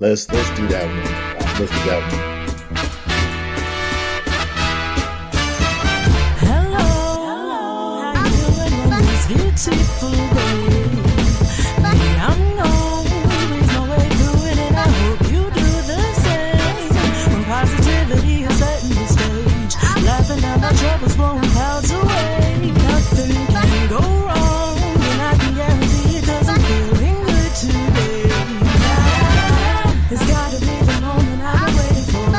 Let's do that one. Let's do that one. Hello, how you doing on this beautiful day? Me, I'm always my way through it, and I hope you do the same. When positivity is setting the stage, laughing at my troubles, blowing clouds away. Nothing can go wrong, and I can guarantee it 'cause I'm feeling good today. It's gotta be the moment I've been waiting for,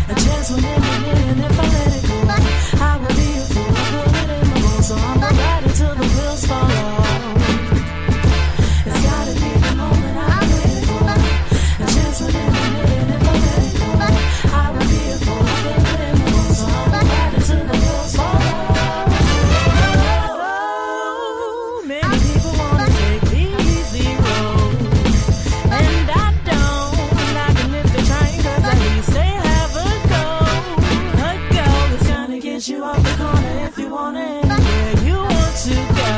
a chance when in a minute, and if I let it go, I will be a fool. I feel it in my bones, so I'ma ride it till the wheels fall off. It's gotta be the moment I've been waiting for, a chance when in a minute, and if I let it go, I will be a fool. I feel it in my bones, so I'ma ride it till the wheels fall off. So many people wanna take the easy road, and I don't knock 'em if they're trying, 'cause at least they have a goal. A goal that's gonna get you off the corner if you want it, anywhere you want to go.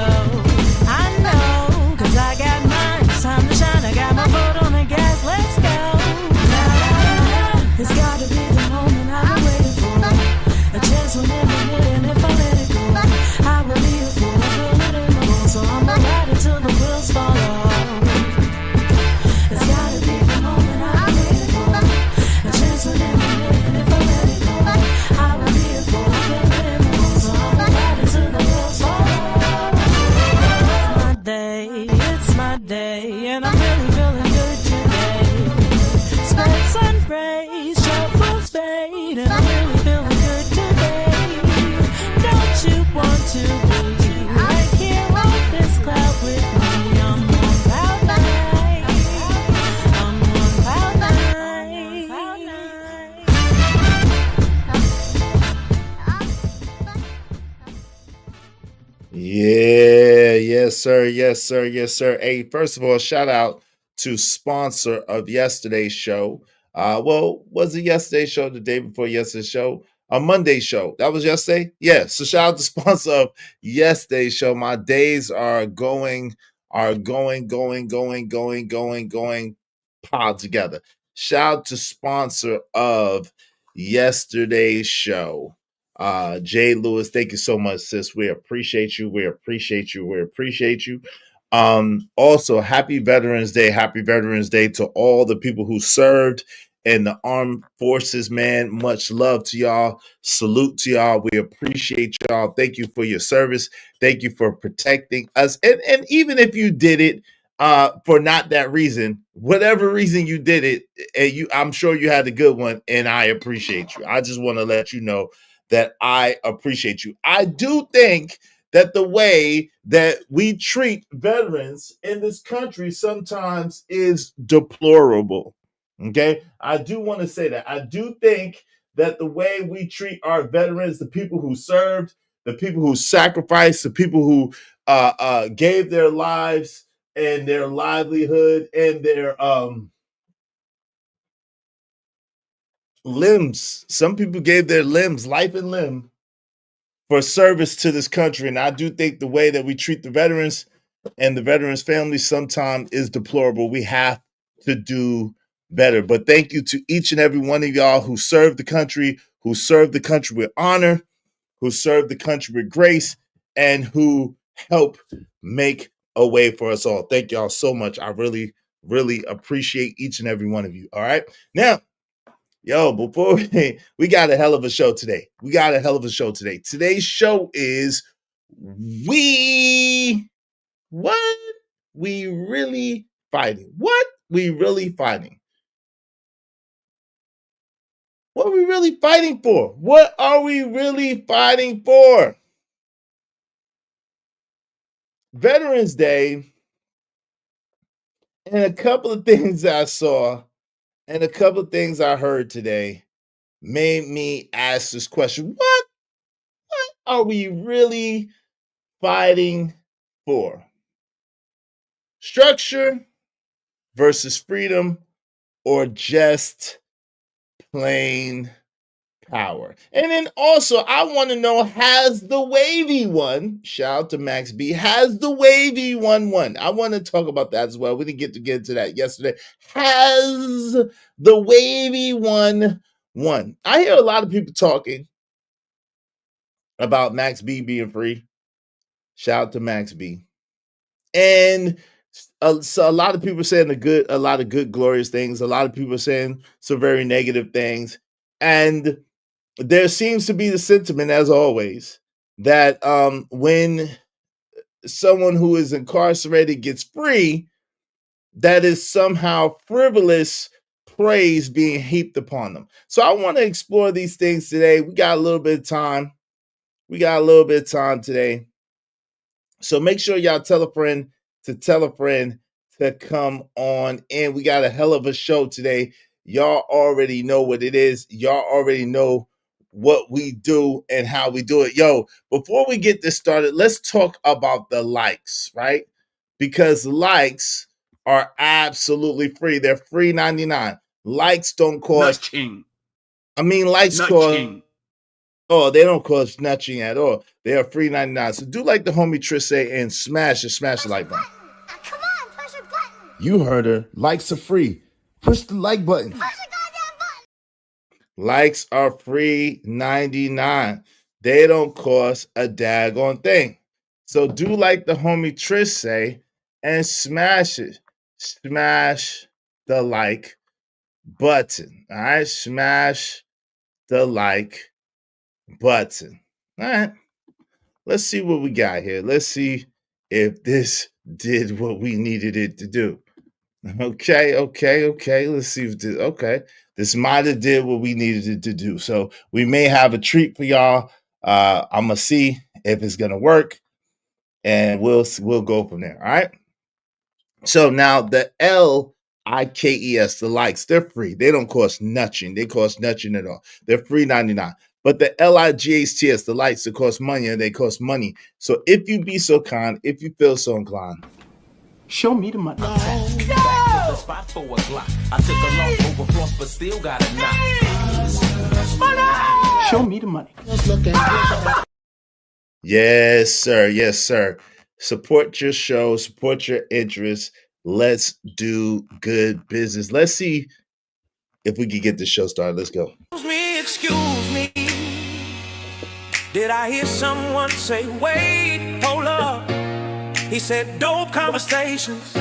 I know, 'cause I got mine. It's time to shine. I got my foot on the gas. Let's go. It's gotta be the moment I've been waiting for, a chance when in a minute, and if I let it go, I will be a fool. I feel it in my bones, so I'ma ride it till the wheels fall off. It's gotta be the moment I've been waiting for, a chance when in a minute, and if I let it go, I will be a fool. I feel it in my bones, so I'ma ride it till the wheels fall off. It's my day, and I'm really feeling good today. Spread sun rays, shuffles fade, and I'm really feeling good today. Don't you want to be right here on this cloud with me? I'm on cloud nine. I'm on cloud nine. Yeah, yes, sir. Yes, sir. Yes, sir. Hey, first of all, shout out to sponsor of yesterday's show. Well, was it yesterday's show, the day before yesterday's show? A Monday show. That was yesterday? Yeah. So shout out to sponsor of yesterday's show. My days are going pod together. Shout out to sponsor of yesterday's show. Jay Lewis, thank you so much, sis. We appreciate you. We appreciate you. We appreciate you. Also, happy Veterans Day. Happy Veterans Day to all the people who served in the armed forces, man. Much love to y'all. Salute to y'all. We appreciate y'all. Thank you for your service. Thank you for protecting us. And even if you did it for not that reason, whatever reason you did it, and I'm sure you had a good one, and I appreciate you. I just want to let you know that I appreciate you. I do think that the way that we treat veterans in this country sometimes is deplorable. Okay. I do want to say that. I do think that the way we treat our veterans, the people who served, the people who sacrificed, the people who gave their lives and their livelihood and their limbs. Some people gave their limbs, life and limb, for service to this country. And I do think the way that we treat the veterans and the veterans' families sometimes is deplorable. We have to do better. But thank you to each and every one of y'all who served the country, who served the country with honor, who served the country with grace, and who help make a way for us all. Thank y'all so much. I really, really appreciate each and every one of you. All right. Now, yo, before we got a hell of a show today. We got a hell of a show today. Today's show is we what we really fighting. What we really fighting. What are we really fighting for? What are we really fighting for? Veterans Day, and a couple of things I saw and a couple of things I heard today made me ask this question. What are we really fighting for? Structure versus freedom, or just plain power. And then also, I want to know, has the Wavy one, shout out to Max B, has the Wavy one won? I want to talk about that as well. We didn't get to get into that yesterday. Has the Wavy one won? I hear a lot of people talking about Max B being free. Shout out to Max B. And so a lot of people are saying a lot of good, glorious things. A lot of people are saying some very negative things. And there seems to be the sentiment, as always, that when someone who is incarcerated gets free, that is somehow frivolous praise being heaped upon them. So I want to explore these things today. We got a little bit of time. Today. So make sure y'all tell a friend to come on in. We got a hell of a show today. Y'all already know what it is. Y'all already know what we do and how we do it. Yo, before we get this started, let's talk about the likes, right? Because likes are absolutely free. They're free 99. Likes don't cost. Nothing. Likes cost. Oh, they don't cost nothing at all. They are free 99. So do like the homie Trish say and smash the like button. Come on, push a button. You heard her. Likes are free. Push the like button. Push a goddamn button. Likes are free 99. They don't cost a daggone thing. So do like the homie Trish say and smash it. Smash the like button. All right, smash the like button. All right. Let's see what we got here. Let's see if this did what we needed it to do. Okay. Let's see if this. Okay, this might have did what we needed it to do. So we may have a treat for y'all. I'm gonna see if it's gonna work, and we'll go from there. All right. So now the LIKES, the likes, they're free. They don't cost nothing. They cost nothing at all. They're free 99. But the LIGHTS, the lights, that cost money, and they cost money. So if you be so kind, if you feel so inclined, Show me the money. No. The spot for a Glock. I took a loss over floss, but still got a knock. Money! Show me the money. yes, sir. Yes, sir. Support your show, support your interests. Let's do good business. Let's see if we can get this show started. Let's go. Excuse me. Did I hear someone say, wait, hold up? He said, dope conversations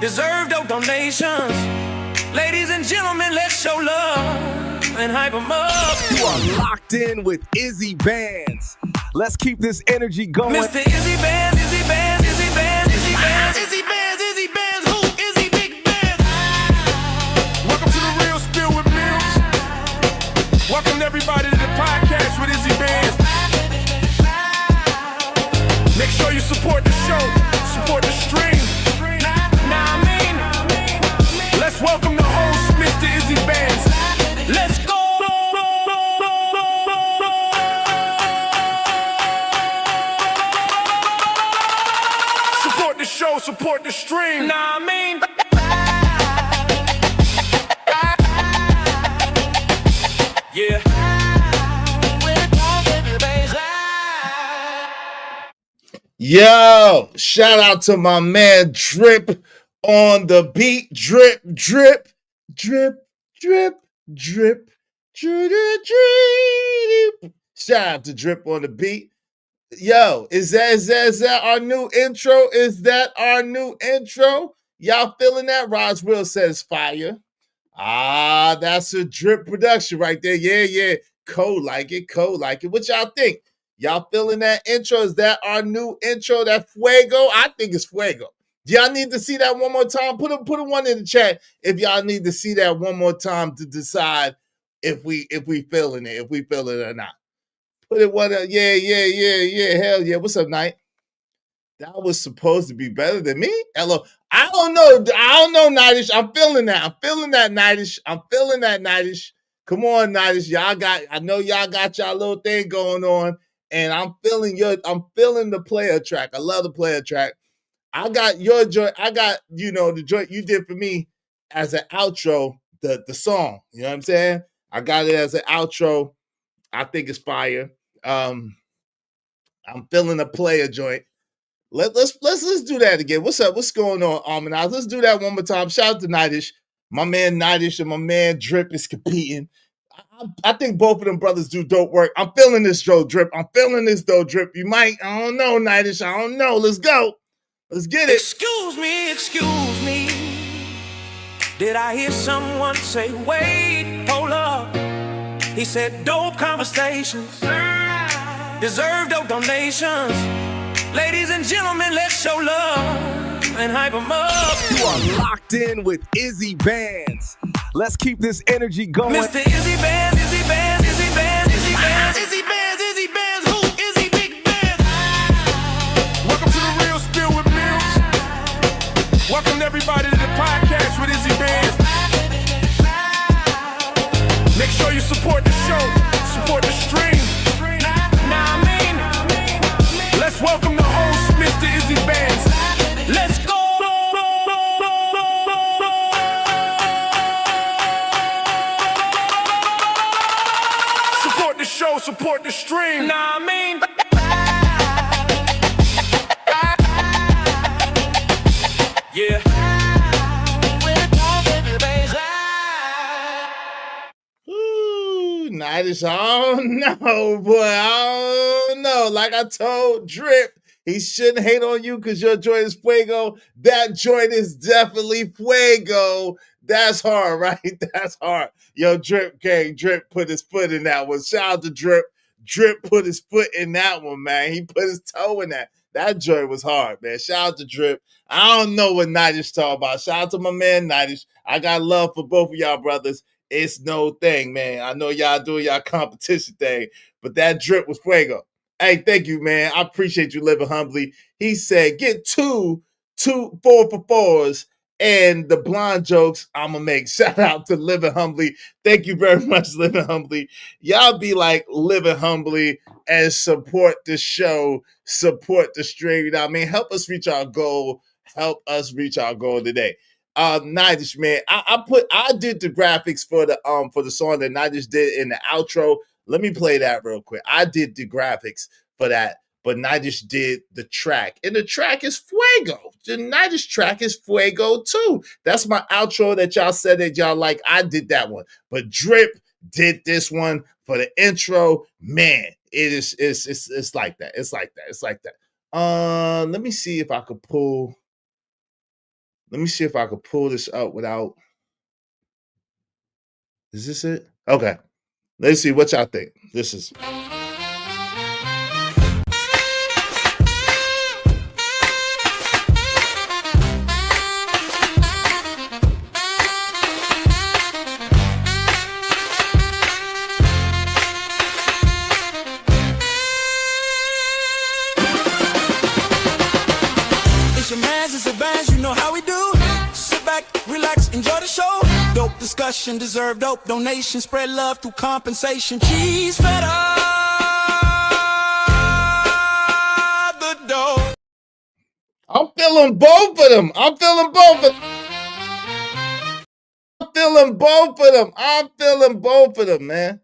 deserve dope donations. Ladies and gentlemen, let's show love and hype them up. You are locked in with Izzy Bands. Let's keep this energy going. Mr. Izzy Bands, Izzy Bands, Izzy Bands, Izzy Bands, Izzy Bands, Izzy Bands, who? Izzy Big Bands. Welcome to the Real Spill with Mills. Welcome everybody to the podcast with Izzy Bands. Make sure you support the show, support the stream. Now I mean, Let's welcome the host, Mr. Izzy Bands. let's go. Support the show, support the stream. Now I mean, yeah. Yo, shout out to my man Drip on the beat. Drip, drip, drip, drip, drip, drip, drip. Shout out to Drip on the beat. Yo, is that our new intro? Is that our new intro? Y'all feeling that? Raj Will says fire. Ah, that's a Drip production right there. Yeah. Code like it. What y'all think? Y'all feeling that intro? Is that our new intro? That Fuego? I think it's Fuego. Do y'all need to see that one more time? Put a one in the chat if y'all need to see that one more time to decide if we feeling it, if we feel it or not. Put it one. Yeah. Hell yeah. What's up, Knight? That was supposed to be better than me. Hello. I don't know, Nightish. I'm feeling that, Nightish. Come on, Nightish. I know y'all got y'all little thing going on. And I'm feeling the player track. I love the player track. I got your joint. I got, the joint you did for me as an outro, the song. You know what I'm saying? I got it as an outro. I think it's fire. I'm feeling a player joint. Let's do that again. What's up? What's going on, Armanaz? Let's do that one more time. Shout out to Nightish. My man Nightish and my man Drip is competing. I think both of them brothers do dope work. I'm feeling this, Joe Drip. I'm feeling this, though, Drip. You might, I don't know, Nightish. I don't know. Let's go. Let's get it. Excuse me. Did I hear someone say, wait, hold up? He said, dope conversations deserve dope donations. Ladies and gentlemen, let's show love and hype them up. You are locked in with Izzy Bands. Let's keep this energy going. Mr. Izzy Bands, Izzy Bands, Izzy Bands, Izzy Bands, Izzy Bands, Izzy Bands, who? Izzy Big Bands. Welcome to the Real Spill with Mills. Welcome everybody to the podcast with Izzy Bands. Make sure you support the show, support the stream. Now I mean, Let's welcome the host, Mr. Izzy Bands. let's go. Support the show, support the stream. Now I mean, yeah. Ooh, Nightish. I don't know, boy. I don't know. Like I told Drip, he shouldn't hate on you because your joint is fuego. That joint is definitely fuego. That's hard, right? That's hard. Yo, Drip gang, Drip put his foot in that one. Shout out to Drip. Drip put his foot in that one, man. He put his toe in that. That joint was hard, man. Shout out to Drip. I don't know what Nightish talk about. Shout out to my man Nightish. I got love for both of y'all brothers. It's no thing, man. I know y'all doing y'all competition thing, but that Drip was fuego. Hey, thank you, man. I appreciate you living humbly. He said, get two 4 for 4s and the blonde jokes I'm going to make. Shout out to Living Humbly. Thank you very much, Living Humbly. Y'all be like Living Humbly and support the show, support the stream. You know what I mean? Help us reach our goal. Help us reach our goal today. Nightish, man, I did the graphics for the song that Nightish did in the outro. Let me play that real quick. I did the graphics for that, but Nightish did the track, and the track is fuego. The Nightish track is fuego too. That's my outro that y'all said that y'all like. I did that one, but Drip did this one for the intro. Man, it's like that. It's like that. It's like that. Let me see if I could pull. Let me see if I could pull this up without. Is this it? Okay. Let's see what y'all think. This is. It's your mans, it's a bands, you know how we do. Sit back, relax, enjoy the show. Dope discussion, deserve dope donation. Spread love through compensation. Cheese fed up the dough. I'm feeling both of them. I'm feeling both of them. I'm feeling both of them. I'm feeling both of them, man.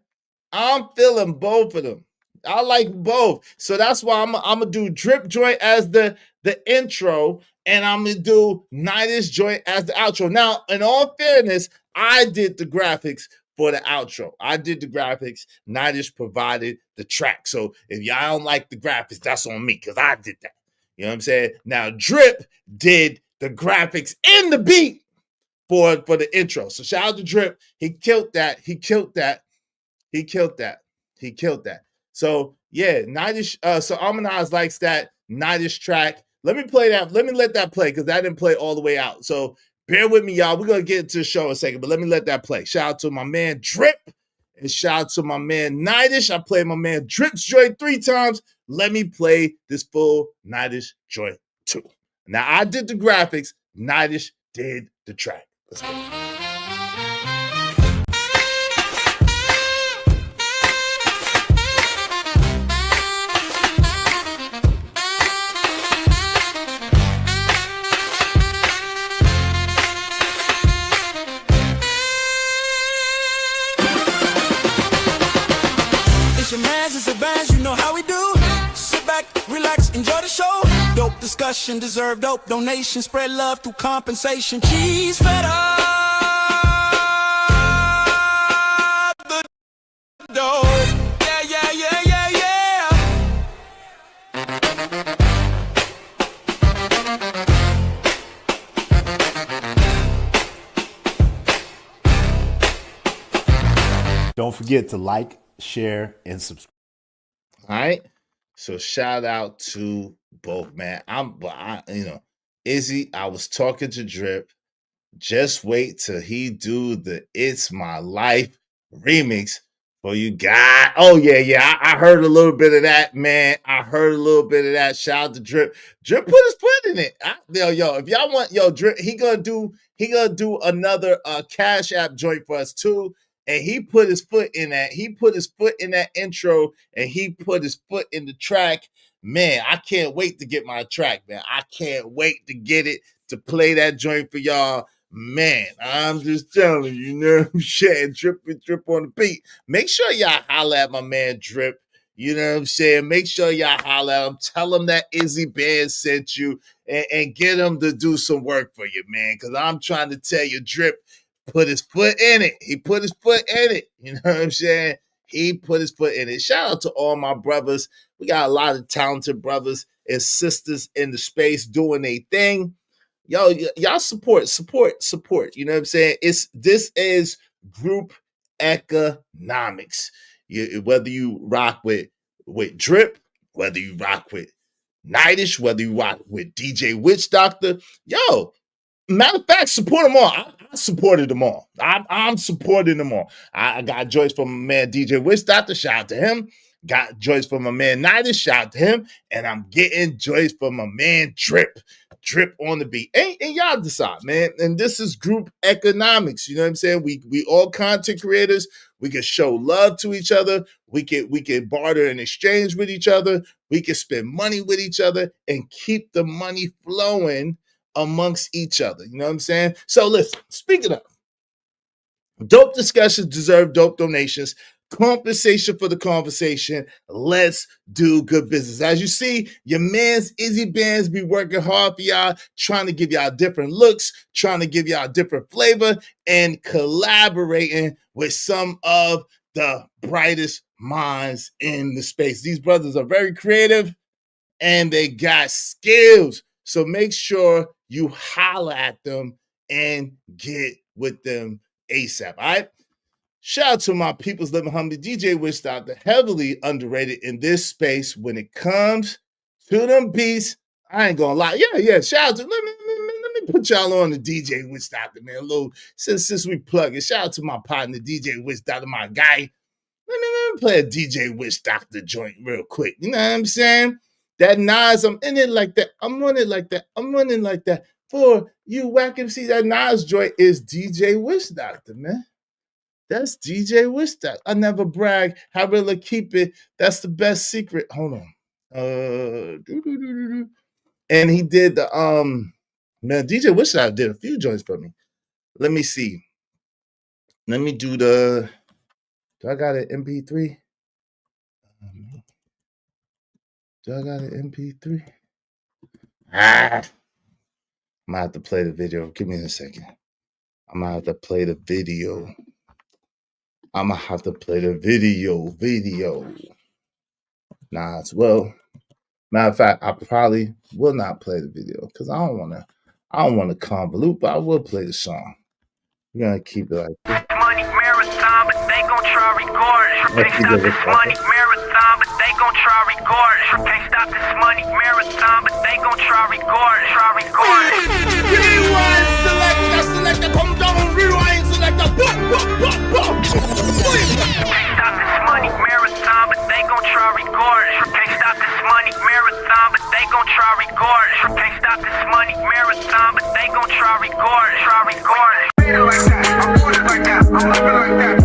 I'm feeling both of them. I like both. So that's why I'm gonna do Drip Joint as the intro, and I'm gonna do Nightish Joint as the outro. Now, in all fairness, I did the graphics for the outro. I did the graphics. Nightish provided the track. So if y'all don't like the graphics, that's on me because I did that. You know what I'm saying? Now, Drip did the graphics and the beat for the intro. So shout out to Drip. He killed that. He killed that. He killed that. He killed that. So yeah, Nightish. So Armanaz likes that Nightish track. Let me play that. Let me let that play because that didn't play all the way out. So bear with me, y'all. We're gonna get into the show in a second, but let me let that play. Shout out to my man Drip and shout out to my man Nightish. I played my man Drip's joint 3 times. Let me play this full Nightish joint 2. Now I did the graphics. Nightish did the track. Let's go. It's your man's, it's a band's, you know how we do. Sit back, relax, enjoy the show. Dope discussion, deserve dope donation. Spread love through compensation. Cheese fed up the dope. Yeah, yeah, yeah, yeah, yeah. Don't forget to like, share, and subscribe. All right. So shout out to both, man. Izzy, I was talking to Drip. Just wait till he do the It's My Life remix for you guys. Oh, yeah. I heard a little bit of that, man. I heard a little bit of that. Shout out to Drip. Drip put his foot in it. Yo, if y'all want, Drip, he gonna do another Cash App joint for us too. And he put his foot in that. He put his foot in that intro, and he put his foot in the track. Man, I can't wait to get my track, man. I can't wait to get it, to play that joint for y'all. Man, I'm just telling you, you know what I'm saying? Drip on the beat. Make sure y'all holler at my man Drip. You know what I'm saying? Make sure y'all holler at him. Tell him that Izzy Band sent you, and get him to do some work for you, man. Because I'm trying to tell you, Drip put his foot in it. He put his foot in it. You know what I'm saying? He put his foot in it. Shout out to all my brothers. We got a lot of talented brothers and sisters in the space doing their thing. Y'all support. You know what I'm saying? This is group economics. Whether you rock with Drip, whether you rock with Nightish, whether you rock with DJ Witch Doctor, matter of fact, support them all. I supported them all. I'm supporting them all. I got joints from my man DJ Witch Doctor. Shout out to him. Got joints from my man Nightish. Shout out to him. And I'm getting joints from my man Drip on the beat. And y'all decide, man. And this is group economics. You know what I'm saying? We all content creators. We can show love to each other. We can barter and exchange with each other. We can spend money with each other and keep the money flowing amongst each other. You know what I'm saying? So listen, speaking of dope discussions deserve dope donations. Compensation for the conversation. Let's do good business. As you see, your man's Izzy Bands be working hard for y'all, trying to give y'all different looks, trying to give y'all different flavor, and collaborating with some of the brightest minds in the space. These brothers are very creative and they got skills. So make sure you holler at them and get with them ASAP. All right. Shout out to my people's living humbly, DJ Witch Doctor, heavily underrated in this space when it comes to them beats. I ain't gonna lie. Yeah. Shout out to let me put y'all on the DJ Witch Doctor, man. A little since we plug it. Shout out to my partner, DJ Witch Doctor, my guy. Let me play a DJ Witch Doctor joint real quick. You know what I'm saying? That Nas, I'm in it like that. I'm running like that. I'm running like that. For you whack MC, that Nas joint is DJ Witch Doctor, man. That's DJ Witch Doctor. I never brag. I really keep it. That's the best secret. Hold on. And he did the man, DJ Witch Doctor did a few joints for me. Let me see. Let me do the. Do I got an MP3? Do I got an MP3? I'm gonna have to play the video. Give me a second. I'm gonna have to play the video. Nah, well, matter of fact, I probably will not play the video because I don't wanna convolute, but I will play the song. We're gonna keep it like this. Money marathon, but they gon' try record. Can't stop this money marathon, but they gon' try record. Can't stop this money marathon, but they gon' try record. Rewind, selector, come down, rewind, selector, Can't stop this money marathon, but they gon' try record. Can't stop this money marathon, but they gon' try record. Can't stop this money marathon, but they gon' try record. Like that, I'm doing it like that, I'm loving like that.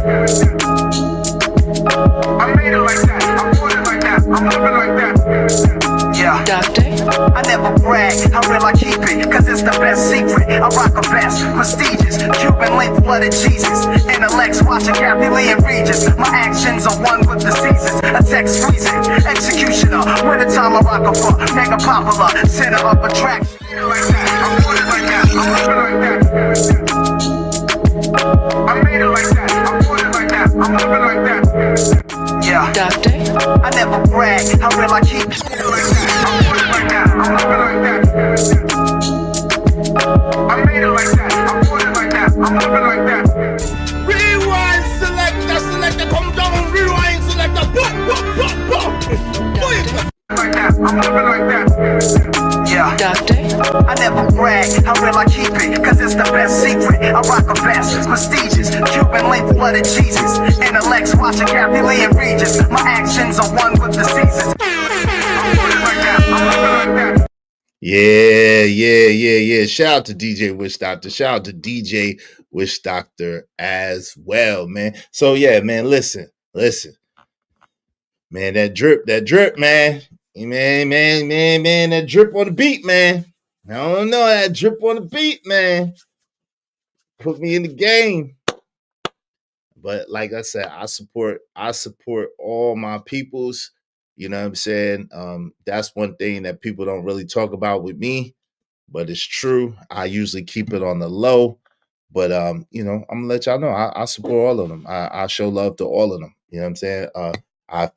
I made it like that, I'm doing it like that, I'm loving like that. Yeah. Doctor? I never brag, how real I keep it, cause it's it's the best secret. I rock a vest, prestigious, Cuban link flooded Jesus. Intellects watching Kathy Lee and Regis. My actions are one with the seasons. A text freezing, executioner. Wintertime I rock a fuck, mega popular, center of attraction. Like that, I'm doing it like that, I'm moving like that. I made it like that, I'm doing it like that, I'm moving like that. Yeah, doctor. I never brag, how real I keep it like that. I'm doing it like that, I'm moving like that. I made it like that, I'm doing it like that, I'm moving like that. Rewind selector, come down, rewind selector, Like that, I'm moving like that. Yeah, doctor. I never brag, how real I keep it, cause it's the best secret. I rock a vest, prestigious, Cuban link flooded Jesus. Intellects watching Kathy Lee and Regis. My actions are one with the seasons. I'm doing it like that, I'm moving like that. Yeah. Shout out to DJ Wish Doctor. Shout out to DJ Wish Doctor as well, man. So yeah, man, listen. Man, that drip, man. Man, that drip on the beat, man. I don't know, that drip on the beat, man. Put me in the game. But like I said, I support all my peoples. You know what I'm saying? That's one thing that people don't really talk about with me, but it's true. I usually keep it on the low. But I'm gonna let y'all know I support all of them. I show love to all of them. You know what I'm saying? I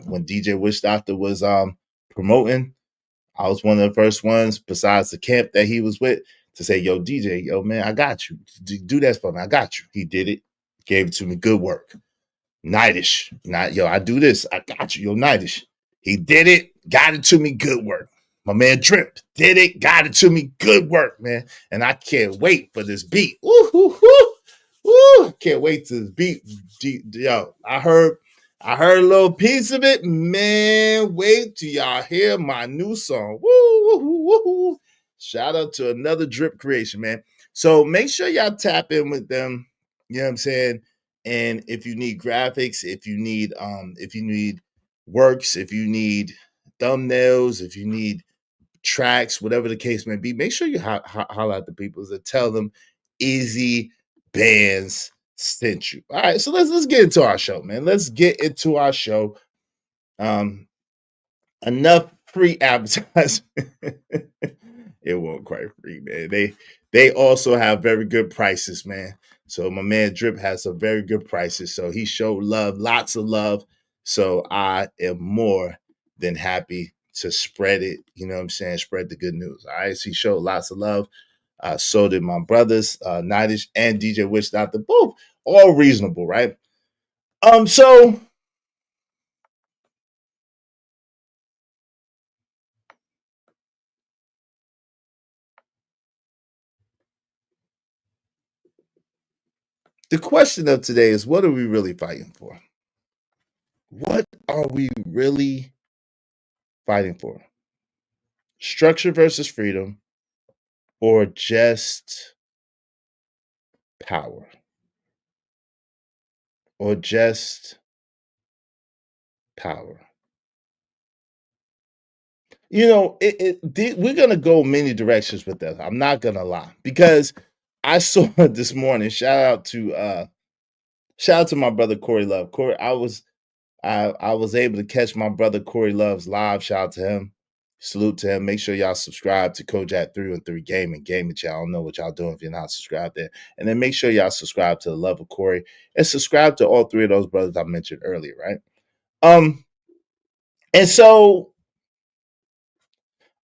when DJ Wish Doctor was promoting, I was one of the first ones, besides the camp that he was with, to say, yo, DJ, yo, man, I got you. Do that for me. I got you. He did it. Gave it to me. Good work. Nightish. I do this. I got you. Yo, Nightish. He did it. Got it to me. Good work. My man Drip did it. Got it to me. Good work, man. And I can't wait for this beat. Woo. Can't wait to this beat. Yo, I heard a little piece of it. Man, wait till y'all hear my new song. Woo. Shout out to another Drip creation, man. So make sure y'all tap in with them. You know what I'm saying? And if you need graphics, if you need works, if you need thumbnails, if you need tracks, whatever the case may be, make sure you holler at the people and tell them Easy Bands sent you. All right, so let's get into our show, man. Let's get into our show. Enough free advertising. It won't quite free, man. They also have very good prices, man. So my man Drip has some very good prices. So he showed love, lots of love. So I am more than happy to spread it. You know what I'm saying? Spread the good news. All right. So he showed lots of love. So did my brothers, Nightish and DJ Wish Doctor. Both all reasonable, right? So the question of today is, what are we really fighting for? What are we really fighting for? Structure versus freedom, or just power? Or just power? We're going to go many directions with that. I'm not going to lie. Because I saw it this morning. Shout out to my brother Corey Love. Corey, I was able to catch my brother Corey Love's live. Shout out to him. Salute to him. Make sure y'all subscribe to Kojak 313 Gaming channel. I don't know what y'all doing if you're not subscribed there. And then make sure y'all subscribe to the Love of Corey and subscribe to all three of those brothers I mentioned earlier, right? And so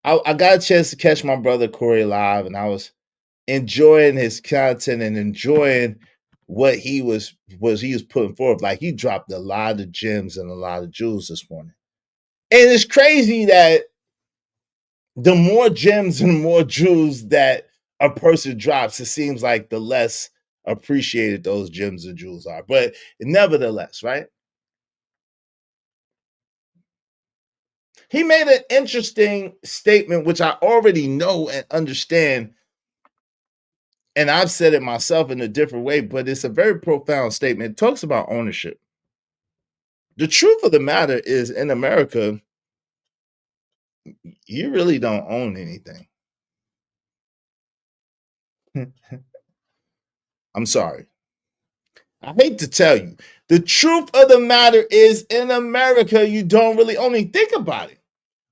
I got a chance to catch my brother Corey live, and I was enjoying his content and enjoying what he was putting forth. Like, he dropped a lot of gems and a lot of jewels this morning. And it's crazy that the more gems and more jewels that a person drops, it seems like the less appreciated those gems and jewels are. But nevertheless, right? He made an interesting statement, which I already know and understand. And I've said it myself in a different way, but it's a very profound statement. It talks about ownership. The truth of the matter is, in America, you really don't own anything. I'm sorry. I hate to tell you. The truth of the matter is in America, you don't really only think about it.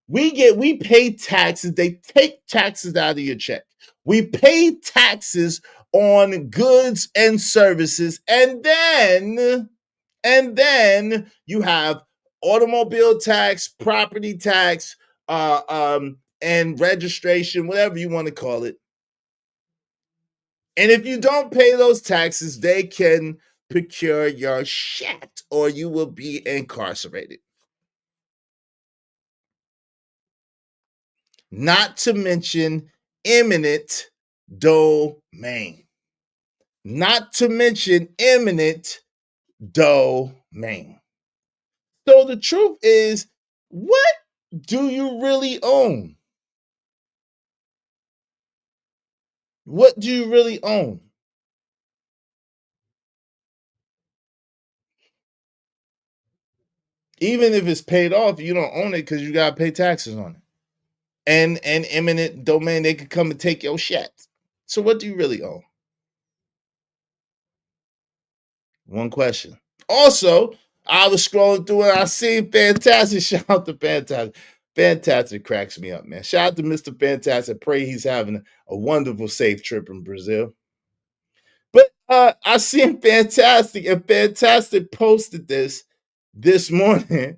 We pay taxes. They take taxes out of your check. We pay taxes on goods and services, and then you have automobile tax, property tax, and registration, whatever you want to call it. And if you don't pay those taxes, they can procure your shit, or you will be incarcerated. Not to mention eminent domain. Not to mention eminent domain. So the truth is, what do you really own? What do you really own? Even if it's paid off, you don't own it because you gotta pay taxes on it. And eminent domain, they could come and take your shit. So what do you really own? One question. Also, I was scrolling through and I seen Fantastic. Shout out to Fantastic. Fantastic cracks me up, man. Shout out to Mr. Fantastic. Pray he's having a wonderful, safe trip in Brazil. But I seen Fantastic, and Fantastic posted this morning,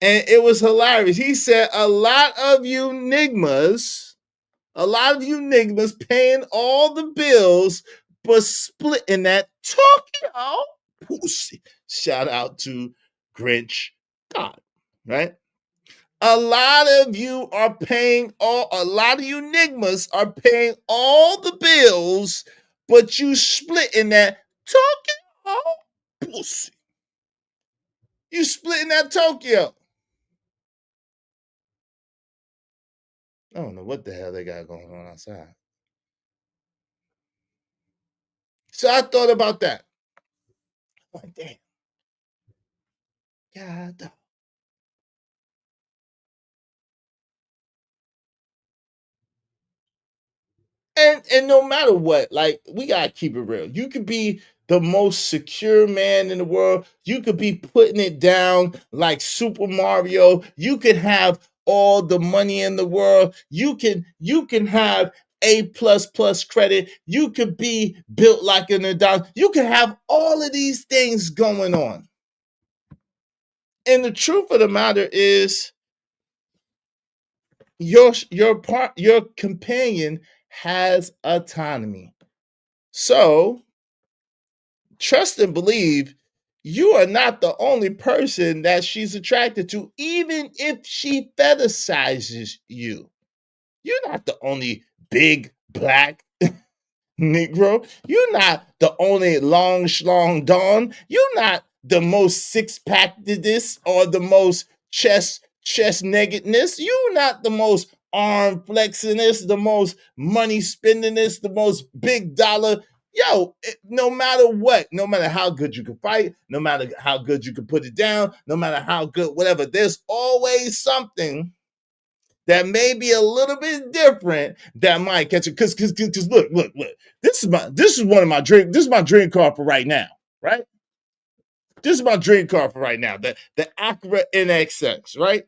and it was hilarious. He said, a lot of you niggas paying all the bills, but splitting that Tokyo pussy. Shout out to Grinch God, right? A lot of you niggas are paying all the bills, but you splitting that Tokyo pussy. You splitting that Tokyo. I don't know what the hell they got going on outside. So I thought about that. I'm like, damn. God. And no matter what, like, we gotta keep it real. You could be the most secure man in the world. You could be putting it down like Super Mario. You could have all the money in the world. You can have A++ credit. You could be built like an adult. You can have all of these things going on. And the truth of the matter is, your companion has autonomy. So trust and believe you are not the only person that she's attracted to, even if she fetishizes you. You're not the only big black Negro. You're not the only long schlong don. You're not the most six pack this or the most chest nakedness. You're not the most arm flexingest, the most money spendingest, the most big dollar. Yo, no matter what, no matter how good you can fight, no matter how good you can put it down, no matter how good, whatever, there's always something that may be a little bit different that might catch it. Cause look. This is one of my dream. This is my dream car for right now, right? This is my dream car for right now. The Acura NXX, right?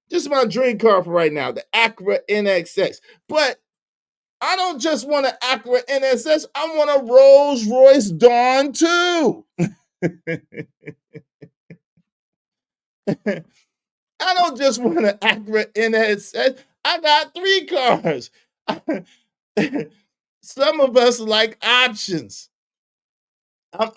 This is my dream car for right now, the Acura NXX. But I don't just want an Acura NSX. I want a Rolls Royce Dawn too. I don't just want an Acura NSX. I got 3 cars. Some of us like options.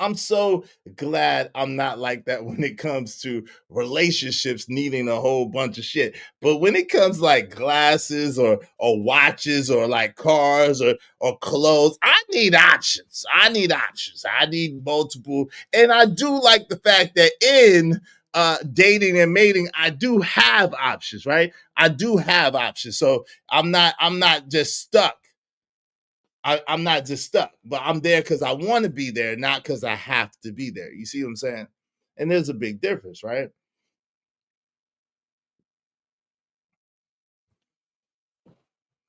I'm so glad I'm not like that when it comes to relationships needing a whole bunch of shit. But when it comes like glasses or watches or like cars or clothes, I need options. I need options. I need multiple. And I do like the fact that in dating and mating, I do have options, right? I do have options. So I'm not just stuck. I'm not just stuck, but I'm there because I want to be there, not because I have to be there. You see what I'm saying? And there's a big difference, right?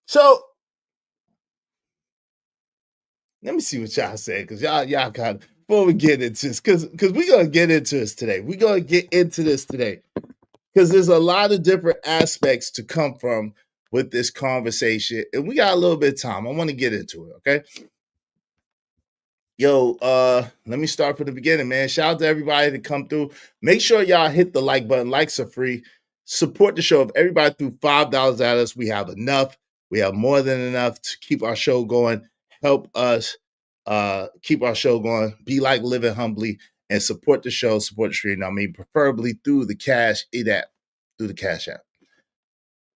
So Let me see what y'all say, because y'all kind of, before we get into this, because we're gonna get into this today. We're gonna get into this today because there's a lot of different aspects to come from with this conversation, and we got a little bit of time. I want to get into it, okay? Yo, let me start from the beginning, man. Shout out to everybody that come through. Make sure y'all hit the like button. Likes are free. Support the show. If everybody threw $5 at us, we have enough. We have more than enough to keep our show going. Help us keep our show going. Be like living humbly and support the show, support the stream. I mean, preferably through the Cash app, through the Cash app.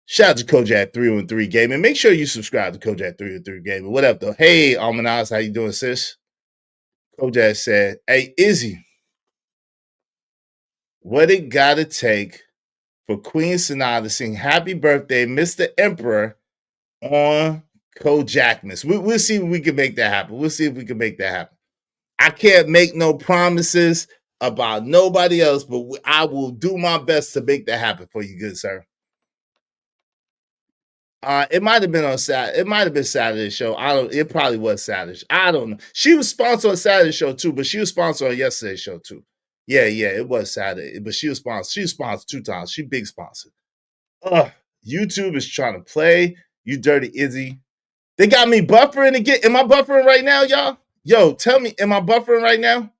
Shout out to Kojak 313 Gaming. Make sure you subscribe to Kojak 313 Gaming. What up, though? Hey, Almanaz, how you doing, sis? Kojak said, hey, Izzy, what it gotta take for Queen Sonata to sing Happy Birthday, Mr. Emperor on Kojakmas? We'll see if we can make that happen. We'll see if we can make that happen. I can't make no promises about nobody else, but I will do my best to make that happen for you, good sir. It might have been on Saturday. It might have been Saturday's show. It probably was Saturday. I don't know. She was sponsored on Saturday's show too, but she was sponsored on yesterday's show too. Yeah, it was Saturday, but she was sponsored. She was sponsored 2 times. She big sponsor. YouTube is trying to play. You dirty Izzy. They got me buffering again. Am I buffering right now, y'all? Yo, tell me, am I buffering right now?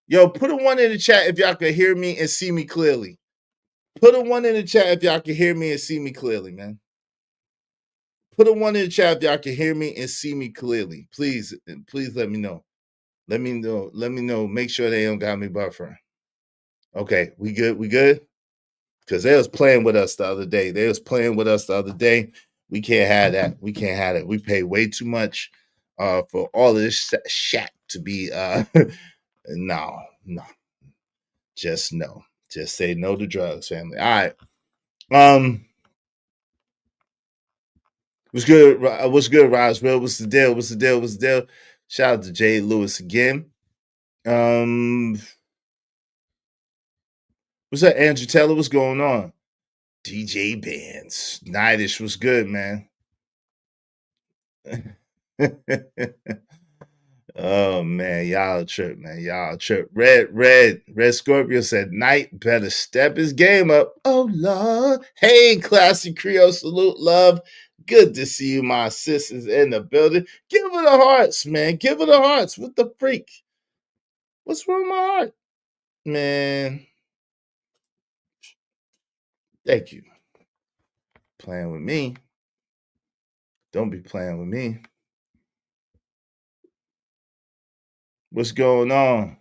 Yo, put a 1 in the chat if y'all can hear me and see me clearly. Put a 1 in the chat if y'all can hear me and see me clearly, man. Put a 1 in the chat if y'all can hear me and see me clearly. Please let me know. Let me know. Make sure they don't got me buffering. Okay, we good? Because they was playing with us the other day. We can't have that. We pay way too much for all of this shit to be no. Just no. Just say no to drugs, family. All right. What's good, Roswell? What's the deal? Shout out to Jay Lewis again. What's up, Andrew Taylor? What's going on? DJ Bands. Nightish was good, man. Oh man, y'all trip, man. Y'all trip. Red Scorpio said Knight better step his game up. Oh Lord. Hey, classy Creole, salute, love. Good to see you, my sisters in the building. Give her the hearts, man. Give her the hearts. What the freak? What's wrong with my heart? Man. Thank you. Playing with me. Don't be playing with me. What's going on?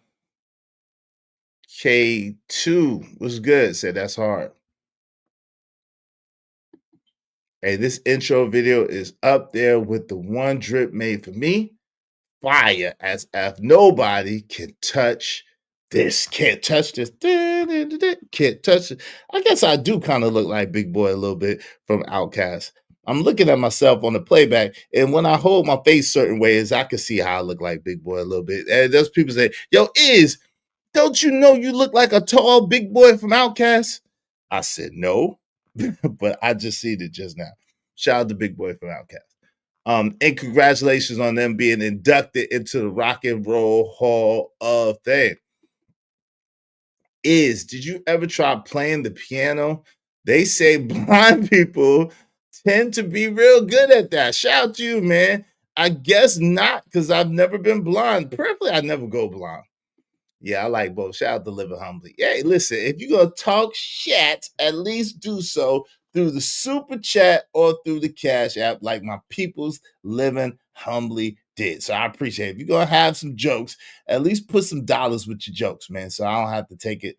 K2. What's good? Said that's hard. Hey, this intro video is up there with the one drip made for me. Fire, as if nobody can touch this. Can't touch this. Can't touch it. I guess I do kind of look like Big Boy a little bit from Outkast. I'm looking at myself on the playback, and when I hold my face certain ways, I can see how I look like Big Boy a little bit. And those people say, yo, don't you know you look like a tall Big Boy from Outkast? I said, no, but I just seen it just now. Shout out to Big Boy from Outkast. And congratulations on them being inducted into the Rock and Roll Hall of Fame. Did you ever try playing the piano? They say blind people tend to be real good at that. Shout out to you, man. I guess not, because I've never been blind. Preferably, I never go blind. Yeah, I like both. Shout out to Living Humbly. Hey, listen, if you're going to talk shit, at least do so through the super chat or through the Cash app like my people's Living Humbly did. So I appreciate it. If you're going to have some jokes, at least put some dollars with your jokes, man, so I don't have to take it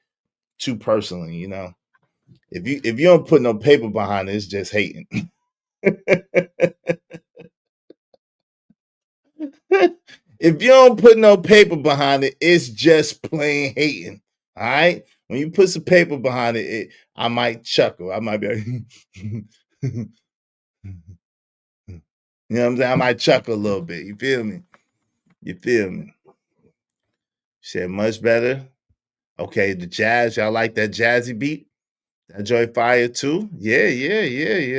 too personally, you know. If you don't put no paper behind it, it's just hating. If you don't put no paper behind it, it's just plain hating. All right. When you put some paper behind it, I might chuckle. I might be like, you know what I'm saying? I might chuckle a little bit. You feel me? Said much better. Okay, the jazz, y'all like that jazzy beat? That joy fire too? Yeah.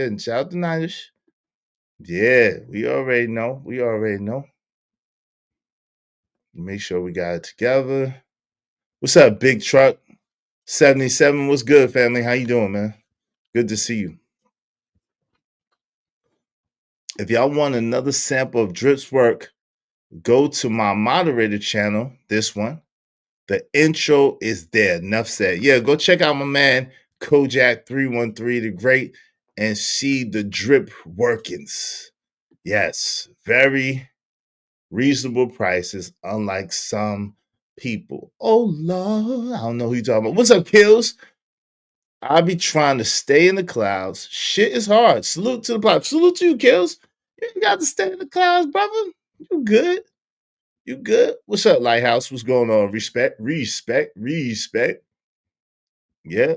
And shout out to Ninish. Yeah, we already know. Make sure we got it together. What's up, Big Truck 77? What's good, family? How you doing, man? Good to see you. If y'all want another sample of Drip's work, go to my moderator channel, this one. The intro is there. Enough said. Yeah, go check out my man Kojak313 the Great and see the drip workings. Yes, very reasonable prices, unlike some people. Oh Lord, I don't know who you talking about. What's up, Kills? I be trying to stay in the clouds. Shit is hard. Salute to the pop. Salute to you, Kills. You ain't got to stay in the clouds, brother. You good. You good? What's up, Lighthouse? What's going on? Respect. Yeah.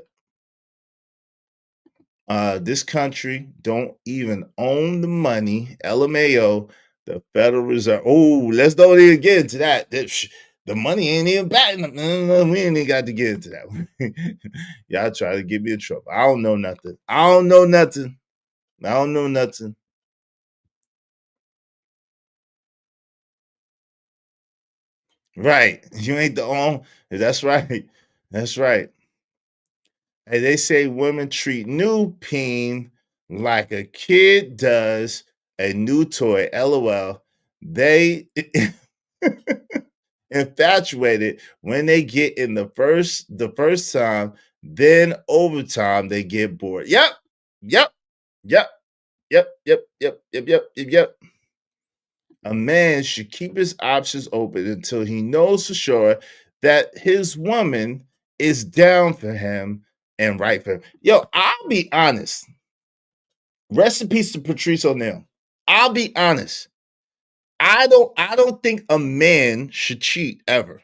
This country don't even own the money. LMAO, the Federal Reserve. Oh, let's don't even get into that. The money ain't even back. No, we ain't even got to get into that. Y'all try to get me in trouble. I don't know nothing. Right. You ain't the own. That's right. That's right. Hey, they say women treat new peen like a kid does a new toy. LOL. They infatuated when they get in the first time, then over time they get bored. Yep. Yep. Yep. Yep. Yep. Yep. Yep. Yep. Yep. Yep. A man should keep his options open until he knows for sure that his woman is down for him and right for him. Yo, I'll be honest. Rest in peace to Patrice O'Neal. I'll be honest. I don't think a man should cheat ever.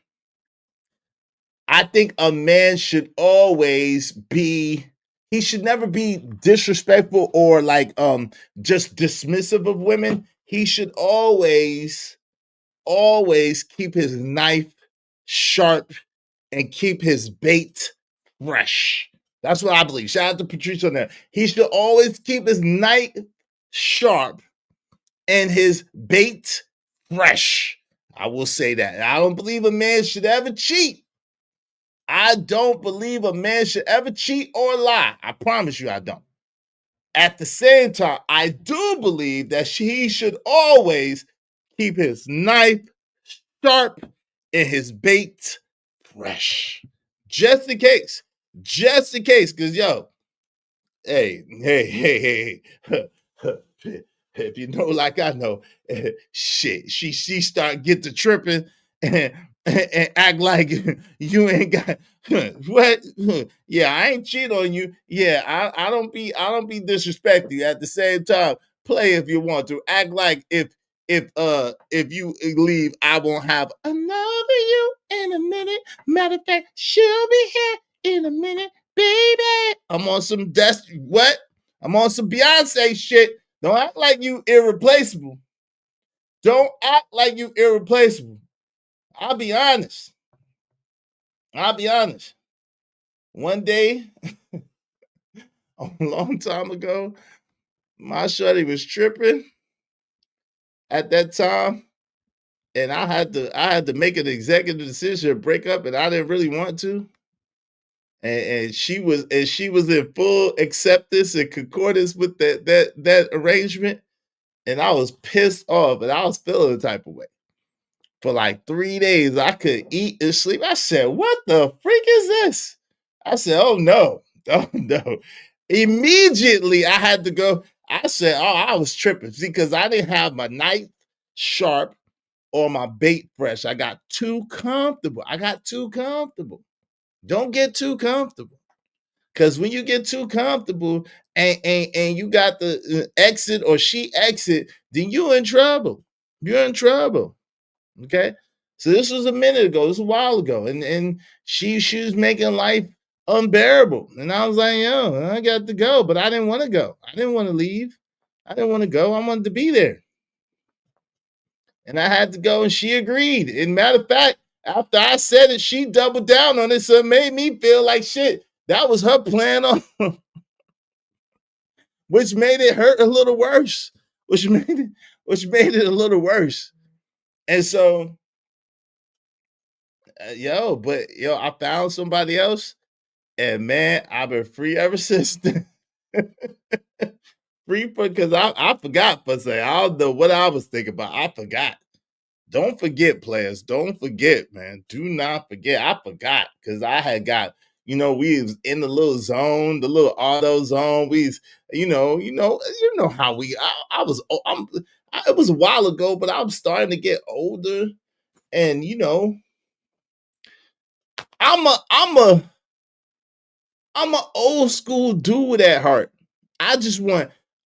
I think a man should always be, he should never be disrespectful or like just dismissive of women. He should always keep his knife sharp and keep his bait fresh. That's what I believe. Shout out to Patrice on that. He should always keep his knife sharp and his bait fresh. I will say that. I don't believe a man should ever cheat. I don't believe a man should ever cheat or lie. I promise you I don't. At the same time, I do believe that he should always keep his knife sharp and his bait fresh. Just in case. Because, yo, hey. If you know like I know, shit, she start get to tripping and act like you ain't got what? Yeah, I ain't cheat on you. Yeah, I don't be disrespecting you. At the same time, play if you want to. Act like if you leave, I won't have another you in a minute. Matter of fact, she'll be here in a minute, baby. I'm on some what? I'm on some Beyonce shit. Don't act like you irreplaceable. Don't act like you irreplaceable. I'll be honest. One day, a long time ago, my shorty was tripping at that time, and I had to make an executive decision to break up, and I didn't really want to. And she was in full acceptance and concordance with that arrangement. And I was pissed off, and I was feeling the type of way. For like 3 days, I could eat and sleep. I said, what the freak is this? I said, oh no. Oh no. Immediately I had to go. I said, oh, I was tripping. See, because I didn't have my knife sharp or my bait fresh. I got too comfortable. Don't get too comfortable. Because when you get too comfortable and you got the exit or she exit, then you're in trouble. Okay. So this was a minute ago. This was a while ago. And she was making life unbearable. And I was like, yo, I got to go. But I didn't want to go. I didn't want to leave. I didn't want to go. I wanted to be there. And I had to go, and she agreed. And matter of fact, after I said it, she doubled down on it. So it made me feel like shit. That was her plan on which made it hurt a little worse. Which made it a little worse. And so but I found somebody else, and man, I've been free ever since then. Free because I forgot per se. I don't know what I was thinking about. I forgot. Don't forget, players. Don't forget, man. Do not forget. I forgot because I had got, we was in the little zone, the little auto zone. We was, you know how I was. It was a while ago, but I'm starting to get older, and I'm a old school dude at heart.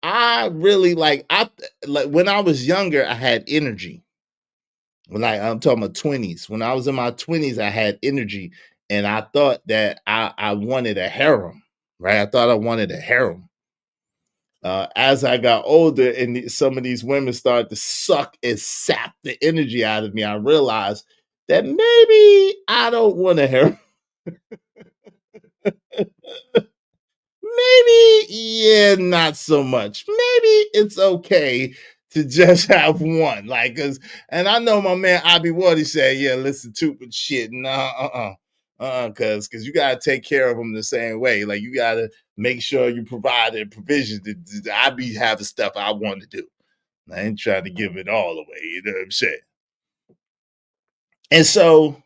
I really like when I was younger, I had energy. Like I'm talking about 20s. When I was in my 20s, I had energy, and I thought that I wanted a harem, right? I thought I wanted a harem. As I got older and some of these women started to suck and sap the energy out of me, I realized that maybe I don't want a harem. Maybe, yeah, not so much. Maybe it's okay to just have one. And I know my man Abby Wardy said, yeah, listen to but shit. Nah, cause you gotta take care of them the same way. Like you gotta make sure you provide the provisions. I be having stuff I want to do. I ain't trying to give it all away, you know what I'm saying? And so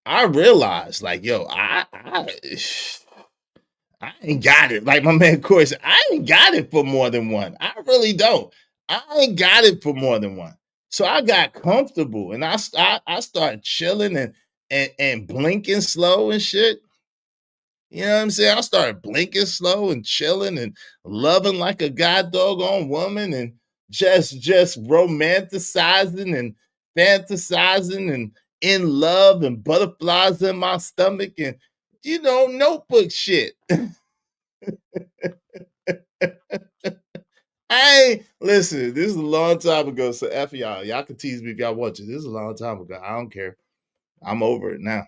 I realized, like, yo, I ain't got it. Like my man Corey said, I ain't got it for more than one. I really don't. I ain't got it for more than one. So I got comfortable and I started chilling and blinking slow and shit. You know what I'm saying? I started blinking slow and chilling and loving like a god doggone woman and just romanticizing and fantasizing and in love and butterflies in my stomach and notebook shit. Listen, this is a long time ago, so F y'all. Y'all can tease me if y'all want to. This is a long time ago. I don't care. I'm over it now.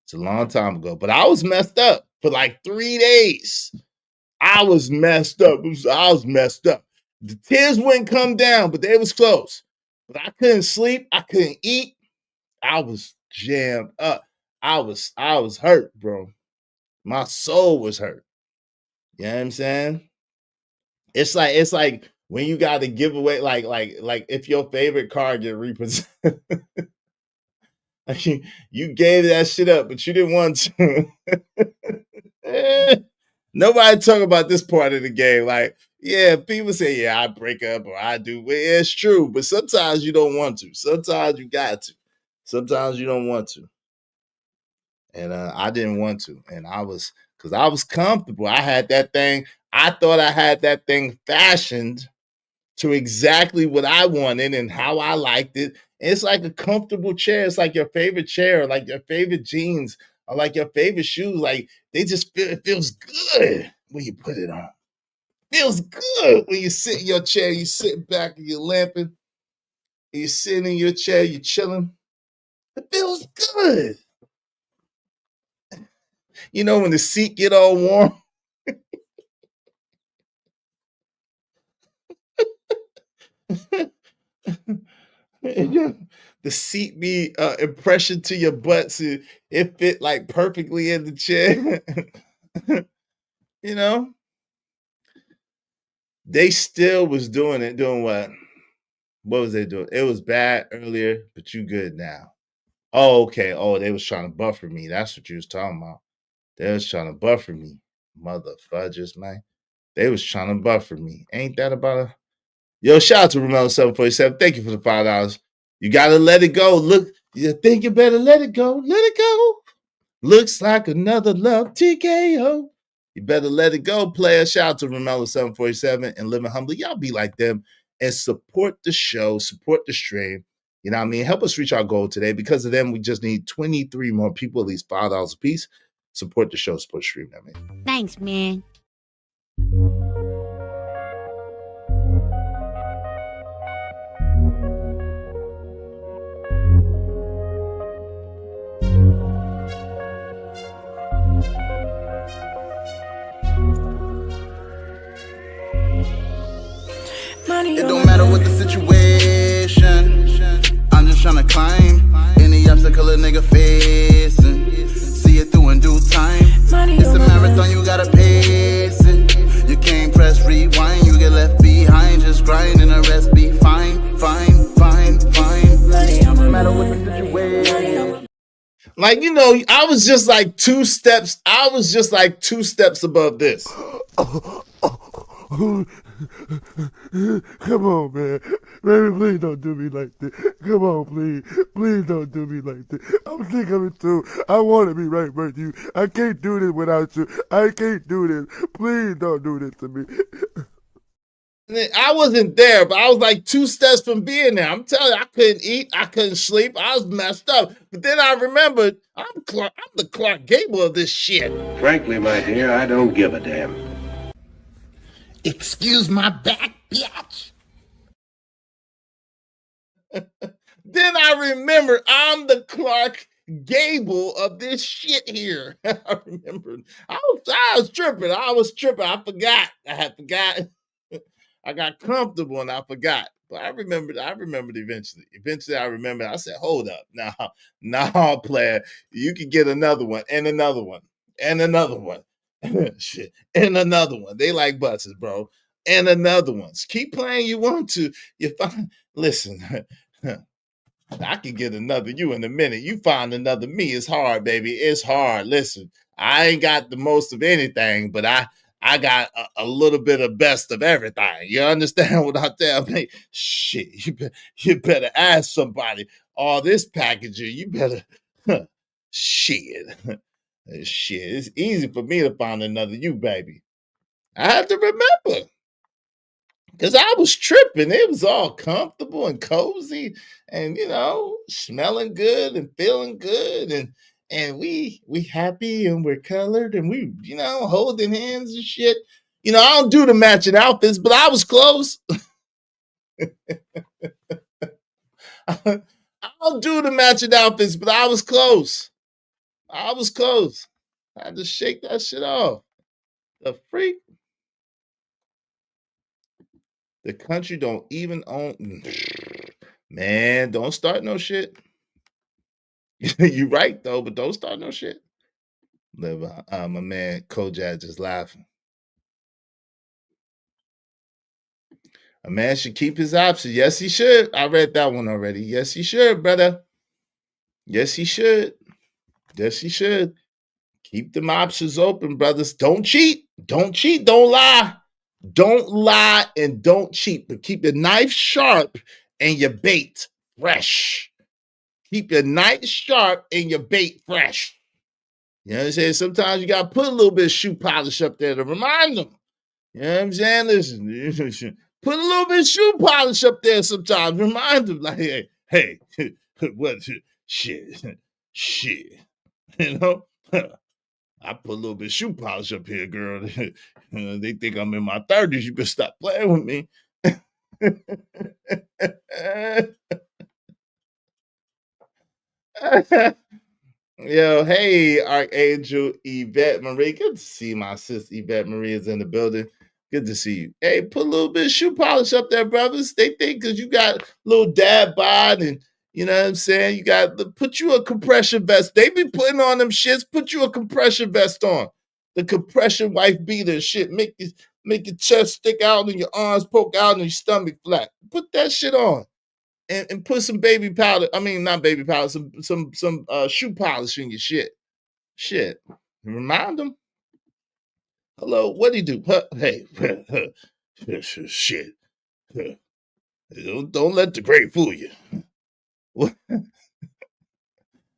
It's a long time ago. But I was messed up for like 3 days. I was messed up. I was messed up. The tears wouldn't come down, but they was close. But I couldn't sleep. I couldn't eat. I was jammed up. I was hurt, bro. My soul was hurt. You know what I'm saying? It's like when you got to give away, like if your favorite car get repossessed, you gave that shit up, but you didn't want to. Nobody talk about this part of the game. Like, yeah, people say, yeah, I break up or I do. Well, yeah, it's true, but sometimes you don't want to. Sometimes you got to. Sometimes you don't want to. And I didn't want to. And because I was comfortable. I had that thing. I thought I had that thing fashioned to exactly what I wanted and how I liked it. And it's like a comfortable chair. It's like your favorite chair, like your favorite jeans, or like your favorite shoes. Like they just feel, it feels good when you put it on. It feels good when you sit in your chair, you sit back and you're lamping, and you're sitting in your chair, you're chilling. It feels good. You know when the seat get all warm? The seat be impression to your butt, so it fit like perfectly in the chair. They still was doing it. Doing what? What was they doing? It was bad earlier, but you good now. Oh, okay. Oh, they was trying to buffer me. That's what you was talking about. They was trying to buffer me. Mother fudges, man. They was trying to buffer me. Ain't that about a... Yo, shout out to Romelo747. Thank you for the $5. You gotta let it go. Look, you think you better let it go. Let it go. Looks like another love TKO. You better let it go, player. Shout out to Romelo747 and Living Humbly. Y'all be like them and support the show, support the stream. You know what I mean? Help us reach our goal today. Because of them, we just need 23 more people, at least $5 a piece. Support the show, support the stream. I mean. Thanks, man. It don't matter what the situation, I'm just tryna climb. miracle a nigga facing. See it through in due time. It's a marathon, you gotta pace it. You can't press rewind, you get left behind. Just grind and the rest be fine, fine, fine, fine. No matter what the situation. Like, you know, I was just like two steps above this. Come on, man. Baby, please don't do me like this. Come on, please. Please don't do me like this. I'm sick of it, too. I want to be right with you. I can't do this without you. I can't do this. Please don't do this to me. I wasn't there, but I was like two steps from being there. I'm telling you, I couldn't eat. I couldn't sleep. I was messed up. But then I remembered, I'm the Clark Gable of this shit. Frankly, my dear, I don't give a damn. Excuse my back, bitch. Then I remember I'm the Clark Gable of this shit here. I remember I was tripping. I forgot. I got comfortable and I forgot. But I remembered eventually. Eventually I remembered. I said, hold up. Now, player, you can get another one and another one and another one. Shit. And another one. They like buses, bro. And another one. Keep playing you want to. You find listen. I can get another you in a minute. You find another me. It's hard, baby. It's hard. Listen, I ain't got the most of anything, but I got a little bit of best of everything. You understand what I tell me? Shit, you better ask somebody. All this packaging, you better shit. Shit, it's easy for me to find another you, baby. I have to remember. Because I was tripping. It was all comfortable and cozy and, you know, smelling good and feeling good. And we happy and we're colored and we, you know, holding hands and shit. You know, I don't do the matching outfits, but I was close. I don't do the matching outfits, but I was close. I had to shake that shit off. The freak. The country don't even own. Man, don't start no shit. You right though, but don't start no shit. My man Kojak just laughing. A man should keep his options. Yes, he should. I read that one already. Yes, he should, brother. Yes, he should. Yes, he should. Keep them options open, brothers. Don't cheat. Don't cheat. Don't lie. Don't lie and don't cheat. But keep your knife sharp and your bait fresh. Keep your knife sharp and your bait fresh. You know what I'm saying? Sometimes you got to put a little bit of shoe polish up there to remind them. You know what I'm saying? Listen, put a little bit of shoe polish up there sometimes. Remind them, like, hey, what? Shit. You know? I put a little bit of shoe polish up here, girl. They think I'm in my 30s. You better stop playing with me. Yo, hey, Archangel Yvette Marie. Good to see my sister Yvette Marie is in the building. Good to see you. Hey, put a little bit of shoe polish up there, brothers. They think because you got a little dad bod and you know what I'm saying? You got to put you a compression vest. They be putting on them shits. Put you a compression vest on. The compression wife beater shit. Make your chest stick out and your arms poke out and your stomach flat. Put that shit on. And put some baby powder. I mean, not baby powder. Some shoe polish in your shit. Shit. Remind them. Hello. What do you do? Hey. Shit. Don't let the great fool you.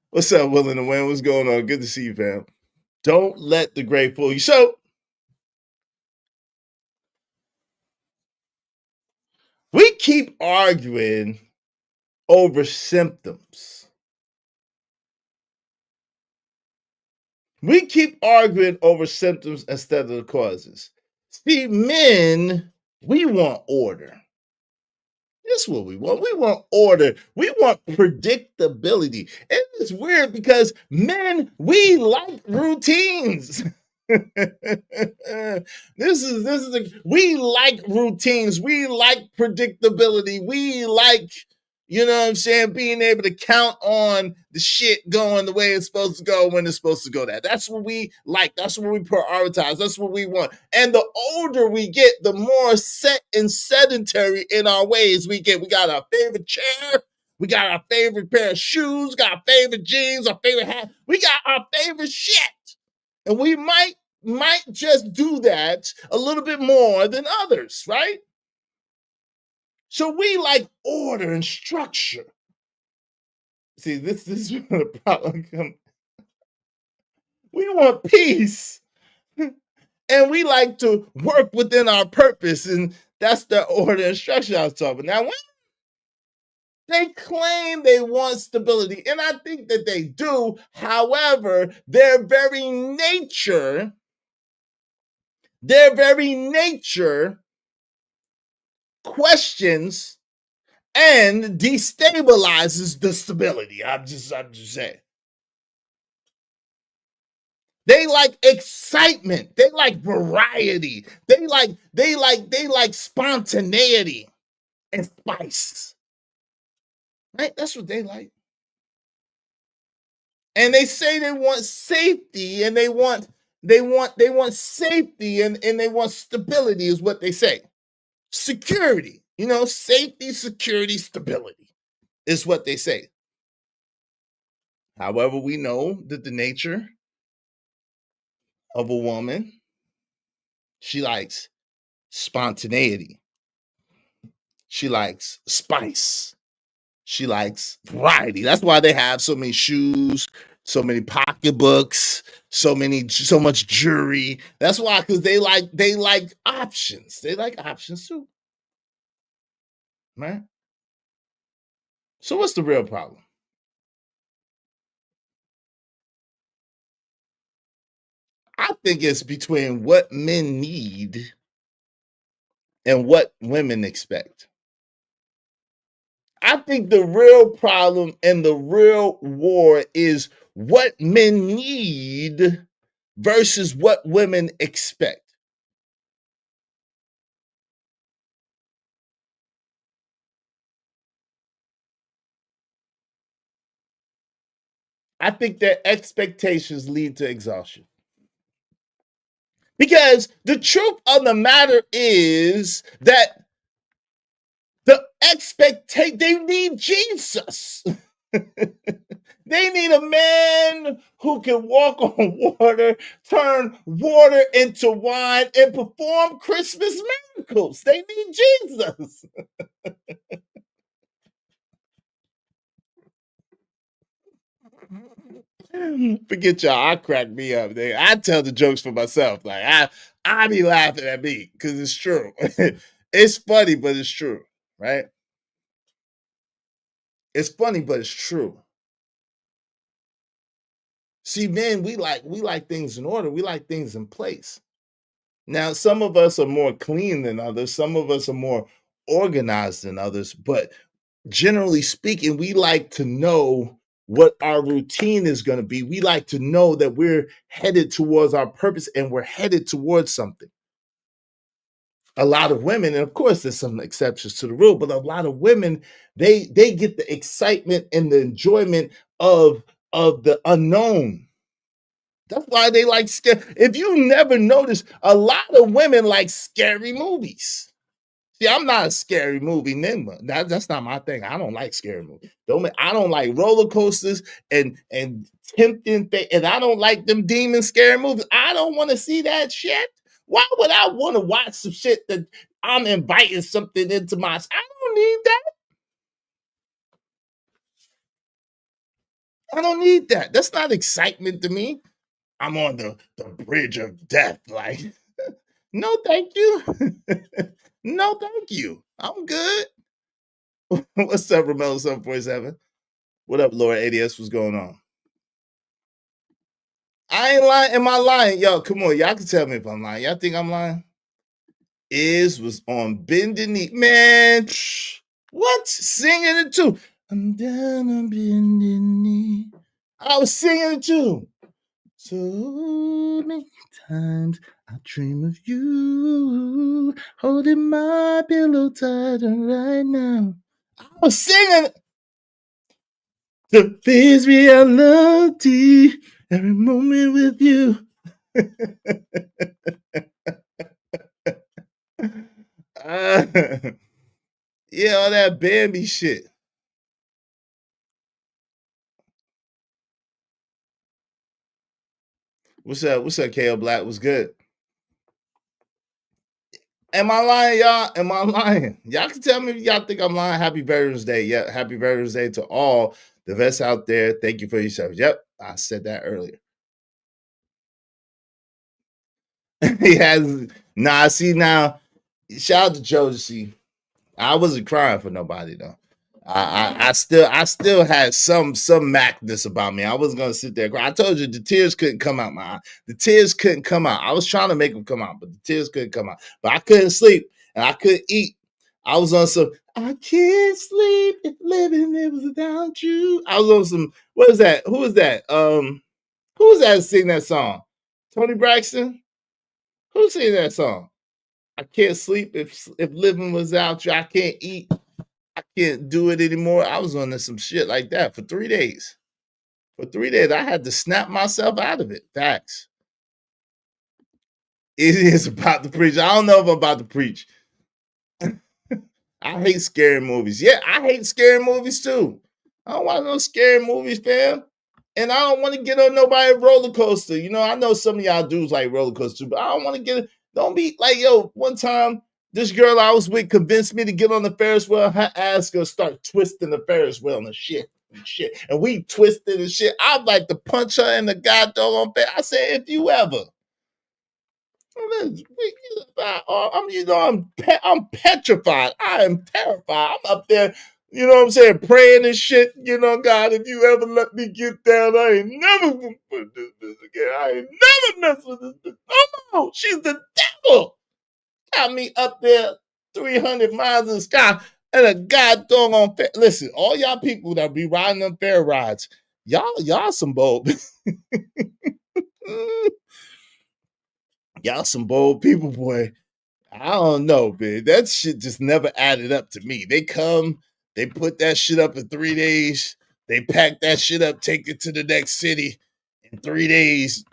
What's up, Will in the Wind? What's going on? Good to see you, fam. Don't let the great fool you. So we keep arguing over symptoms. We keep arguing over symptoms instead of the causes. See, men, we want order. That's what we want. We want order. We want predictability. And it's weird because men, we like routines. We like routines. We like predictability. We like You know what I'm saying? Being able to count on the shit going the way it's supposed to go when it's supposed to go. That's what we like. That's what we prioritize. That's what we want. And the older we get, the more set and sedentary in our ways we get. We got our favorite chair. We got our favorite pair of shoes. Got our favorite jeans. Our favorite hat. We got our favorite shit. And we might just do that a little bit more than others, right? So we like order and structure. See, this is where the problem comes. We want peace. And we like to work within our purpose. And that's the order and structure I was talking about. Now, when they claim they want stability, and I think that they do, however, their very nature questions and destabilizes the stability. I'm just saying. They like excitement. They like variety. They like spontaneity and spice. Right? That's what they like. And they say they want safety and they want safety and they want stability is what they say. Security, safety, security, stability is what they say. However, we know that the nature of a woman, she likes spontaneity. She likes spice. She likes variety. That's why they have so many shoes, so many pocketbooks, so much jewelry. That's why, because they like options. They like options too. Right? So what's the real problem? I think it's between what men need and what women expect. I think the real problem and the real war is what men need versus what women expect. I think their expectations lead to exhaustion. Because the truth of the matter is that they need Jesus. They need a man who can walk on water, turn water into wine, and perform Christmas miracles. They need Jesus. Forget y'all, I crack me up. I tell the jokes for myself. Like I be laughing at me because it's true. It's funny, but it's true, right? It's funny, but it's true. See, men, we like things in order. We like things in place. Now, some of us are more clean than others. Some of us are more organized than others. But generally speaking, we like to know what our routine is going to be. We like to know that we're headed towards our purpose and we're headed towards something. A lot of women, and of course there's some exceptions to the rule, but a lot of women, they get the excitement and the enjoyment of the unknown. That's why they like scary. If you never notice, a lot of women like scary movies. See, I'm not a scary movie ninja. That's not my thing. I don't like scary movies. I don't like roller coasters and tempting things, and I don't like them demon scary movies. I don't want to see that shit. Why would I want to watch some shit that I'm inviting something into my? I don't need that. I don't need that. That's not excitement to me. I'm on the bridge of death. Like, no, thank you. No, thank you. I'm good. What's up, Romelo 747? What up, Laura ADS? What's going on? I ain't lying. Am I lying? Yo, come on. Y'all can tell me if I'm lying. Y'all think I'm lying? Was on bending knee. Man, what? Singing it too. I'm down on bending knee. I was singing it too. So many times I dream of you holding my pillow tighter right now. I was singing. The fears reality every moment with you. Yeah, all that Bambi shit. What's up? What's up, KO Black? What's good? Am I lying, y'all? Am I lying? Y'all can tell me if y'all think I'm lying. Happy Veterans Day. Yeah, happy Veterans Day to all the vets out there. Thank you for your service. Yep, I said that earlier. He has see now. Shout out to Josie. I wasn't crying for nobody though. I still had some Macness about me. I wasn't gonna sit there and cry. I told you the tears couldn't come out my eye. The tears couldn't come out. I was trying to make them come out, but the tears couldn't come out. But I couldn't sleep and I couldn't eat. I was on some I can't sleep if living it was without you. I was on some what is that? Who is that? Who was that sing that song? Tony Braxton? Who sang that song? I can't sleep if living was out you. I can't eat. I can't do it anymore. I was on some shit like that for 3 days. For 3 days, I had to snap myself out of it. Facts. It is about to preach. I don't know if I'm about to preach. I hate scary movies. Yeah, I hate scary movies too. I don't want no scary movies, fam. And I don't want to get on nobody's roller coaster. You know, I know some of y'all dudes like roller coasters, but I don't want to get. Don't be like, yo, one time this girl I was with convinced me to get on the Ferris wheel. Her ass gonna start twisting the Ferris wheel and shit. And we twisted and shit. I'd like to punch her in the goddamn face. I said, if you ever. I'm petrified. I am terrified. I'm up there, you know what I'm saying, praying and shit. You know, God, if you ever let me get down, I ain't never gonna put this bitch again. I ain't never mess with this bitch. Oh no, she's the devil. Got me up there 300 miles in the sky and a goddamn on fair. Listen, all y'all people that be riding them fair rides, y'all some bold. Y'all some bold people, boy. I don't know, man. That shit just never added up to me. They come, they put that shit up in 3 days. They pack that shit up, take it to the next city in 3 days.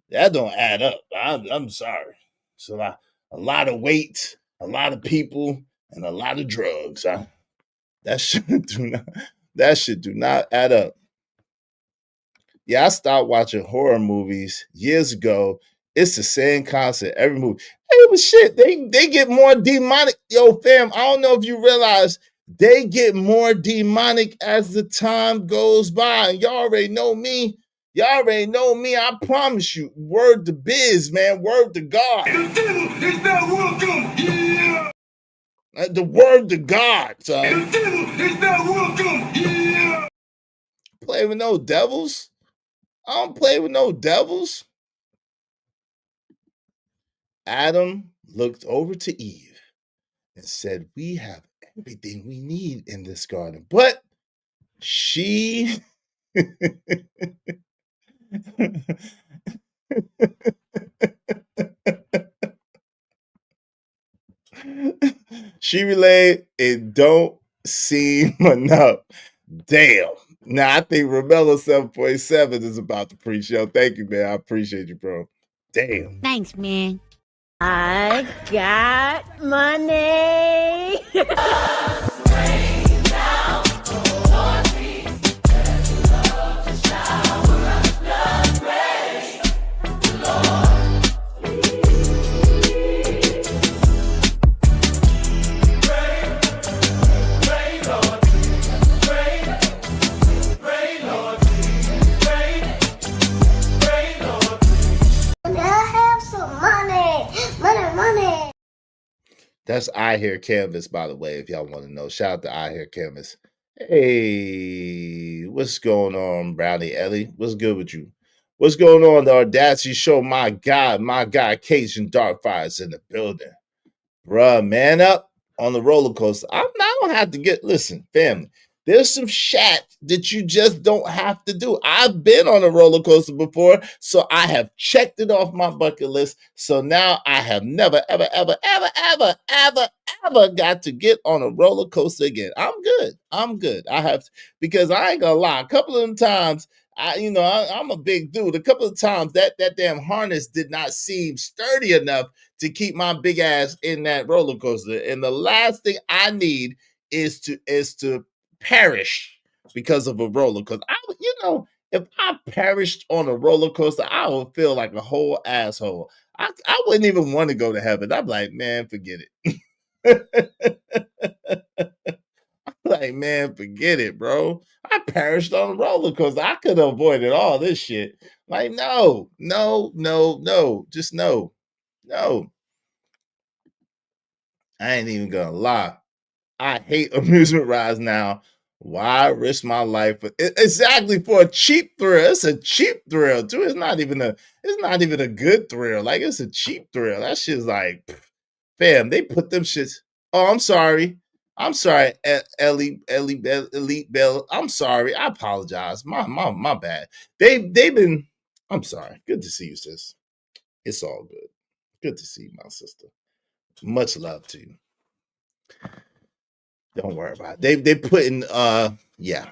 That don't add up. I'm sorry. It's a lot of weight, a lot of people, and a lot of drugs. That shit do not add up. Yeah, I stopped watching horror movies years ago. It's the same concept every movie. Hey, but shit, they get more demonic. Yo, fam, I don't know if you realize they get more demonic as the time goes by. And y'all already know me. Y'all already know me. I promise you. Word to biz, man. Word to God. The devil is not welcome here. The word to God, son. The devil is not welcome here. Play with no devils. I don't play with no devils. Adam looked over to Eve and said, we have everything we need in this garden. But she she relayed, it don't seem enough. Damn. Now I think Romello 7.7 is about to preach. Yo, thank you, man. I appreciate you, bro. Damn. Thanks, man. I got money. That's I Hear Canvas, by the way, if y'all want to know. Shout out to I Hear Canvas. Hey, what's going on, Brownie Ellie? What's good with you? What's going on, the Audacity Show? My God, Cajun Darkfire's in the building. Bruh, man up on the roller coaster. I don't have to listen, family. There's some shat that you just don't have to do. I've been on a roller coaster before, so I have checked it off my bucket list. So now I have never, ever, ever, ever, ever, ever, ever got to get on a roller coaster again. I'm good. I'm good. I have, because I ain't gonna lie, a couple of them times, I'm a big dude. A couple of times that damn harness did not seem sturdy enough to keep my big ass in that roller coaster. And the last thing I need is to perish because of a roller coaster. If I perished on a roller coaster, I would feel like a whole asshole. I wouldn't even want to go to heaven. I'm like, man, forget it. Like, man, forget it, bro. I perished on a roller coaster. I could have avoided all this shit. Like, no, no, no, no. Just no. No. I ain't even gonna lie. I hate amusement rides now. Why risk my life exactly for a cheap thrill? It's a cheap thrill too. It's not even a good thrill. Like, it's a cheap thrill. That shit's like, fam, they put them shits. Oh, I'm sorry. I'm sorry, Elite Bell. I'm sorry. I apologize. My bad. They've been. I'm sorry. Good to see you, sis. It's all good. Good to see you, my sister. Much love to you. Don't worry about it. They putting yeah,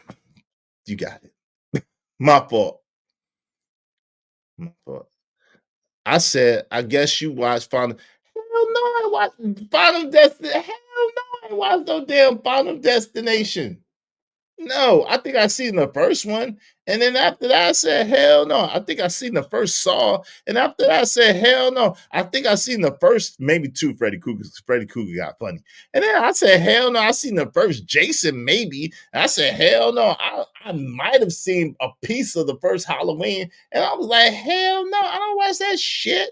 you got it. My fault. My fault. I said, I guess you watched Final. Hell no, I watched Final Destination. Hell no, I watched no damn Final Destination. No, I think I seen the first one. And then after that, I said, hell no. I think I seen the first Saw. And after that, I said, hell no. I think I seen the first, maybe two Freddy Krueger's. Freddy Krueger got funny. And then I said, hell no. I seen the first Jason, maybe. And I said, hell no. I might have seen a piece of the first Halloween. And I was like, hell no. I don't watch that shit.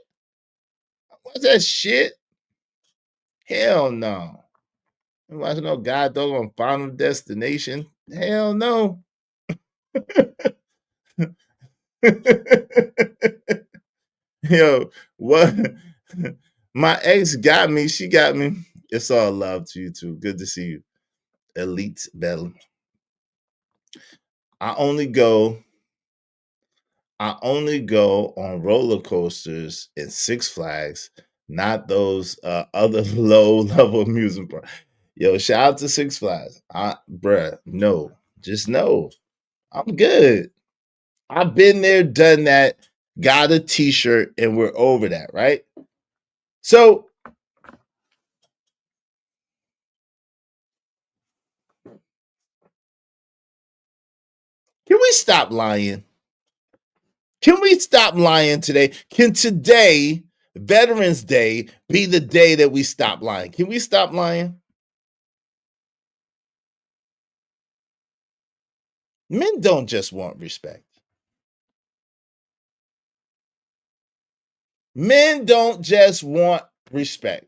Watch that shit. Hell no. I'm watching no god on Final Destination. Hell no. Yo, what? My ex got me. She got me. It's all love to you too. Good to see you. Elite Bell. I only go on roller coasters in Six Flags, not those other low level amusement parks. Yo, shout out to Six Flags. Bruh, no, just no. I'm good. I've been there, done that, got a t-shirt, and we're over that, right? So can we stop lying? Can we stop lying today? Can today, Veterans Day, be the day that we stop lying? Can we stop lying? Men don't just want respect. Men don't just want respect.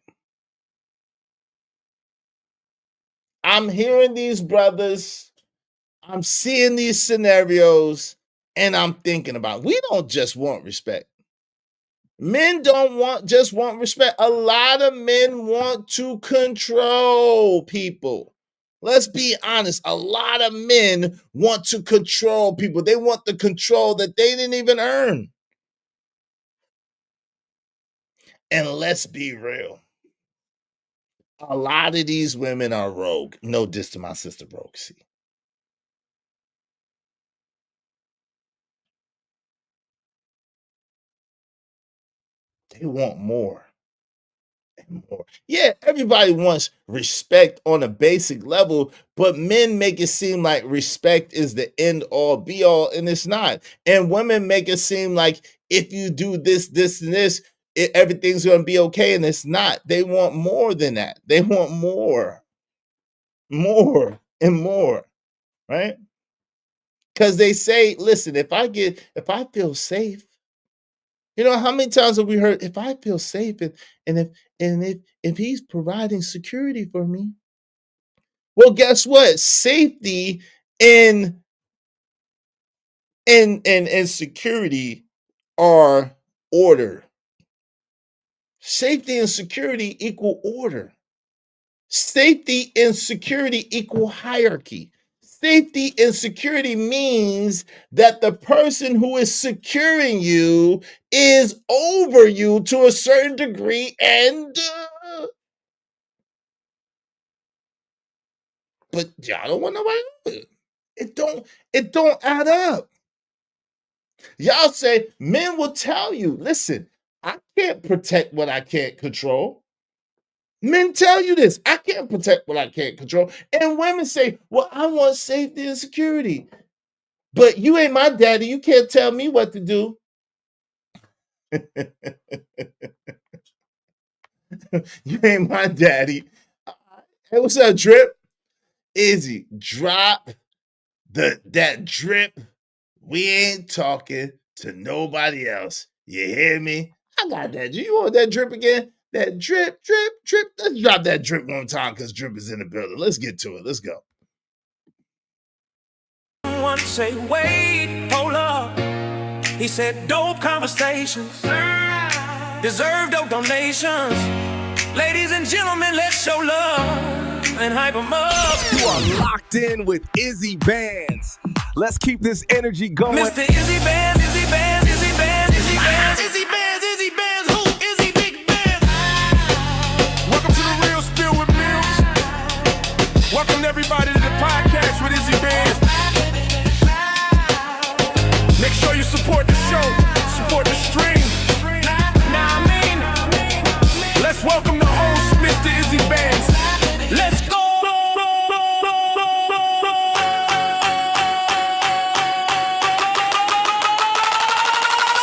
I'm hearing these brothers, I'm seeing these scenarios, and I'm thinking about, we don't just want respect. Men don't just want respect. A lot of men want to control people. Let's be honest. A lot of men want to control people. They want the control that they didn't even earn. And let's be real. A lot of these women are rogue. No diss to my sister Rogue. See. They want more and more. Yeah, everybody wants respect on a basic level, but men make it seem like respect is the end all be all, and it's not. And women make it seem like if you do this, this, and this, everything's going to be okay, and it's not. They want more than that. They want more, and more, right? Because they say, listen, if I feel safe, you know, how many times have we heard, if I feel safe and if he's providing security for me? Well, guess what? Safety and security are order. Safety and security equal order. Safety and security equal hierarchy. Safety and security means that the person who is securing you is over you to a certain degree, and but y'all don't want nobody to do it. It don't add up. Y'all say men will tell you, listen, I can't protect what I can't control. Men tell you this. I can't protect what I can't control. And women say, well, I want safety and security. But you ain't my daddy. You can't tell me what to do. You ain't my daddy. Hey, what's up, Drip? Izzy, drop that drip. We ain't talking to nobody else. You hear me? I got that. Do you want that drip again? That drip, drip, drip. Let's drop that drip one time because drip is in the building. Let's get to it. Let's go. Someone say, wait, hold up. He said, dope conversations deserve dope donations. Ladies and gentlemen, let's show love and hype them up. You are locked in with Izzy Bands. Let's keep this energy going. Mr. Izzy Bands, Izzy Bands, Izzy Bands, Izzy Bands, Izzy Bands, Izzy Bands, who? Izzy Big Bands. Welcome to the Real Spill with Mills. Welcome everybody to the podcast with Izzy Bands. Make sure you support the show, support the stream. Now I mean, Let's welcome the host, Mr. Izzy Bands. let's go.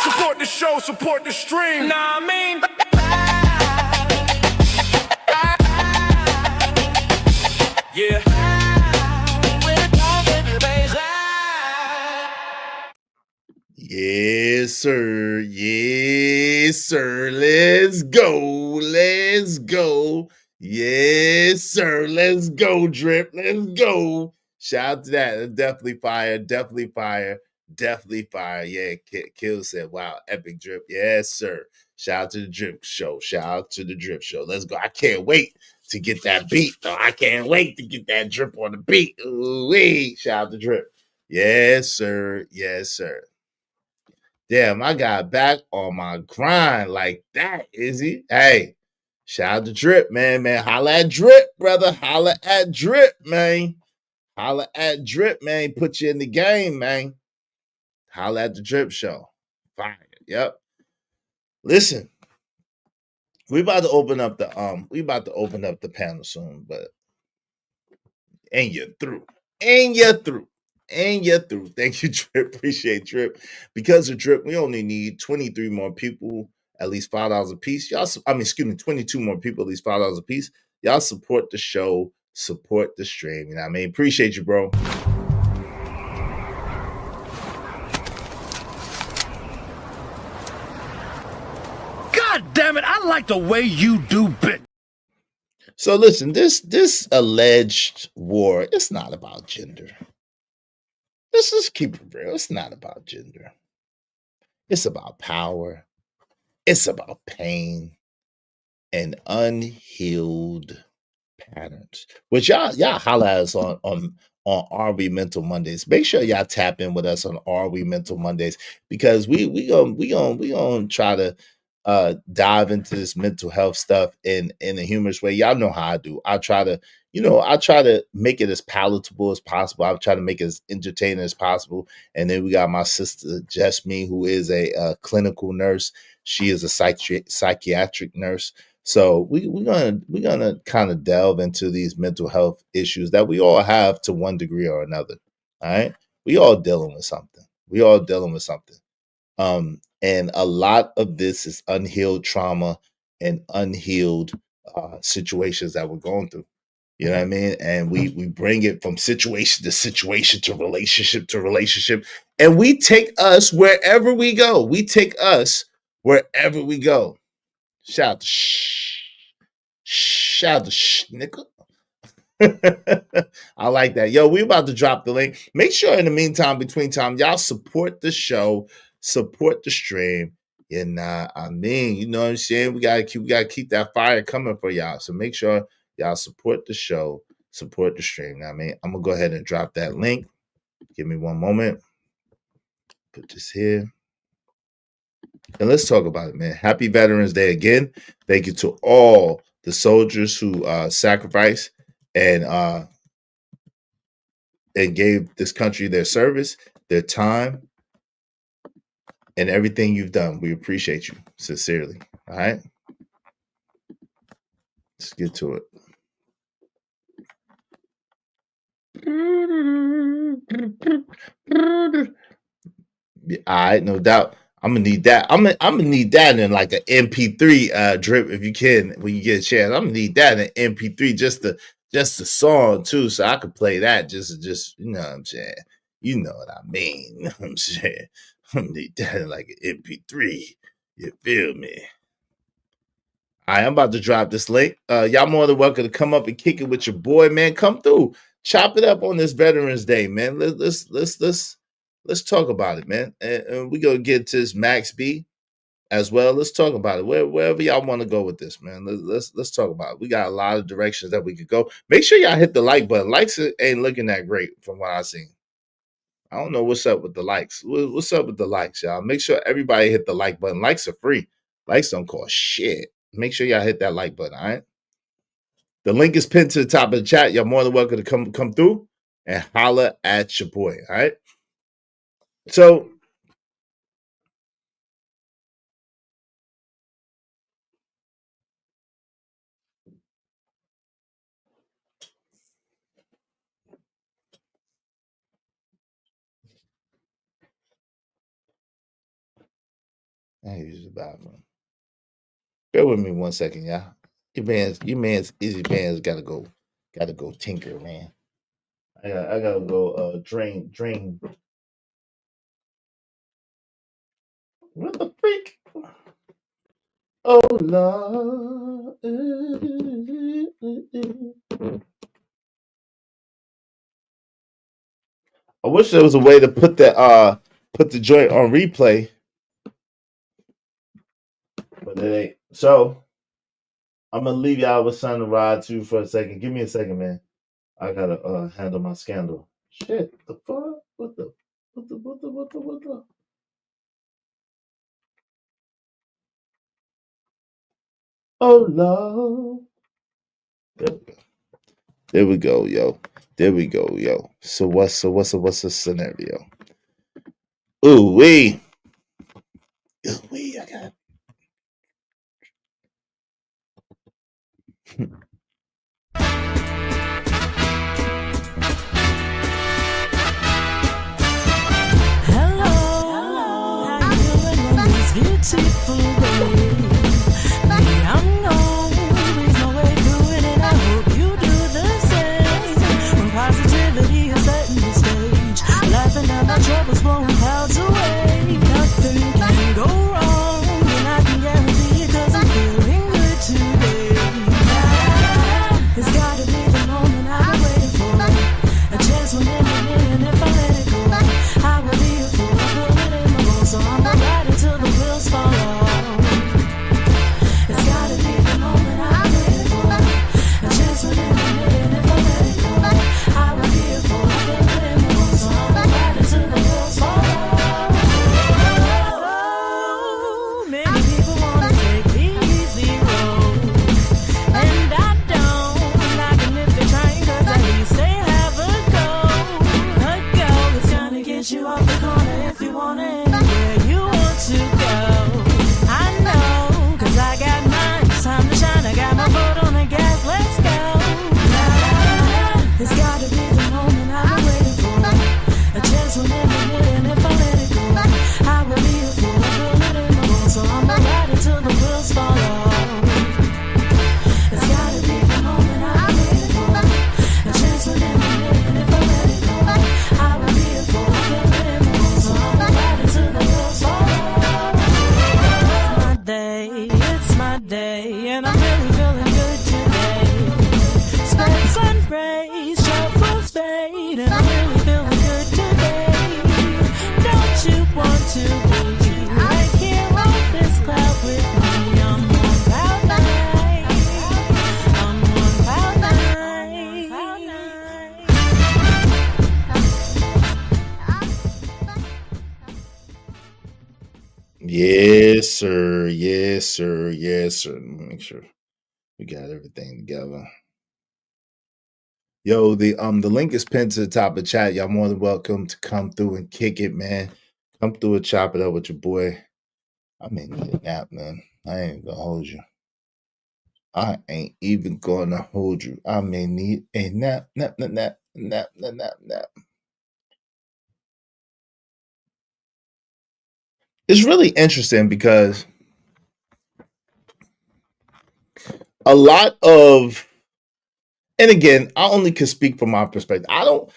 Support the show, support the stream. Now I mean, yeah. Yes, sir. Yes, sir. Let's go. Let's go. Yes, sir. Let's go, Drip. Let's go. Shout out to that. Definitely fire. Definitely fire. Definitely fire. Yeah, Kill said, wow, epic Drip. Yes, sir. Shout out to the Drip Show. Shout out to the Drip Show. Let's go. I can't wait to get that beat, though. I can't wait to get that drip on the beat. Ooh-wee. Shout out to Drip. Yes, sir. Yes, sir. Damn, I got back on my grind like that, Izzy. Hey, shout out to Drip, man. Holla at Drip, brother. Holla at Drip, man. Holla at Drip, man. Put you in the game, man. Holla at the Drip Show. Fire. Yep. Listen, we about to open up the panel soon, but and you're through. And you're through. And you're through. Thank you, Drip. Appreciate Drip. Because of Drip, we only need 23 more people, at least $5 a piece. 22 more people, at least $5 a piece. Y'all support the show, support the stream. You know what I mean? Appreciate you, bro. God damn it, I like the way you do bit. So listen, this alleged war, it's not about gender. Let's just keep it real. It's not about gender. It's about power. It's about pain and unhealed patterns. Which y'all holla at us on Are We Mental Mondays. Make sure y'all tap in with us on Are We Mental Mondays, because we gonna try to dive into this mental health stuff in a humorous way. Y'all know how I do. I try to make it as palatable as possible. I try to make it as entertaining as possible. And then we got my sister Jasmine, who is a clinical nurse. She is a psychiatric nurse. So we're gonna kind of delve into these mental health issues that we all have to one degree or another. All right, we all dealing with something. And a lot of this is unhealed trauma and unhealed situations that we're going through. You know what I mean? And we bring it from situation to situation to relationship, and we take us wherever we go. Shout out to nigga. I like that. Yo, we about to drop the link. Make sure in the meantime, between time, y'all support the show, support the stream. And I mean, you know what I'm saying? We gotta keep that fire coming for y'all. So make sure y'all support the show, support the stream. Now, I mean, I'm gonna go ahead and drop that link. Give me one moment. Put this here. And let's talk about it, man. Happy Veterans Day again. Thank you to all the soldiers who sacrificed and gave this country their service, their time, and everything you've done. We appreciate you sincerely. All right. Let's get to it. Yeah, all right, no doubt. I'm gonna need that. I'm gonna need that in like an MP3 drip if you can when you get a chance. I'm gonna need that in MP3 just the song too, so I could play that just you know what I'm saying. You know what I mean. You know what I'm saying. I'm gonna need that in like an MP3. You feel me? All right, I'm about to drop this link. Y'all more than welcome to come up and kick it with your boy, man. Come through, chop it up on this Veterans Day, man. Let's talk about it, man. And we're gonna get to this Max B as well. Let's talk about it. Wherever y'all want to go with this, man. Let's talk about it. We got a lot of directions that we could go. Make sure y'all hit the like button. Likes ain't looking that great from what I've seen. I don't know what's up with the likes. What's up with the likes, y'all? Make sure everybody hit the like button. Likes are free. Likes don't cost shit. Make sure y'all hit that like button, all right? The link is pinned to the top of the chat. Y'all more than welcome to come through and holla at your boy, all right? So, I use the bathroom. Bear with me 1 second, y'all. Your man's Izzy Band's gotta go tinker, man. I gotta go drain. What the freak? Oh Lord. I wish there was a way to put the joint on replay. But it ain't. So I'm gonna leave y'all with something to ride to for a second. Give me a second, man. I gotta handle my scandal. Shit, the fuck? What the? Oh Lord. There we go, yo. There we go, yo. So what's the scenario? Ooh wee. I got beautiful way. Me, I'm always my way through it, and I hope you do the same. When positivity is setting the stage, laughing at my troubles, blowing clouds away. Nothing can go wrong, and I can guarantee it 'cause I'm feeling good today. It's gotta be the moment I've been waiting for. A chance when in a minute, and if I let it go, I will be a fool. I feel it in my bones, so I'm gonna ride it till the wheels fall off. It's gotta be the moment I'm waiting for. A chance when in a minute, and if I let it go, I will be a fool. I feel it in my bones, so I'm gonna ride it till the wheels fall off. So many people wanna take the easy road, and I don't like them if they're trying, 'cause at least they have a goal. A goal that's gonna get you off the corner if you want it. To go, I know, 'cause I got mine. It's time to shine. I got my foot on the gas. Let's go. It's gotta be the moment I've been waiting for. A chance when in a minute, and if I let it go, I will be a fool. I feel it in my bones, so I'm gonna ride it till the wheels fall off. It's gotta be the moment I've been waiting for. A chance when in a minute, and if I let it go, I will be a fool. I feel it in my bones, so I'm gonna ride it till the wheels fall off. It's my day, and I'm really feeling good today. Spread sun rays, shuffles fade, and I'm really feeling good today. Don't you want to be right here on this cloud with me? I'm on sir. Yes, sir. Yes, sir. Let me make sure we got everything together. Yo, the link is pinned to the top of the chat. Y'all more than welcome to come through and kick it, man. Come through and chop it up with your boy. I may need a nap, man. I ain't gonna hold you. I ain't even gonna hold you. I may need a nap. It's really interesting because a lot of, and again, I only can speak from my perspective. I don't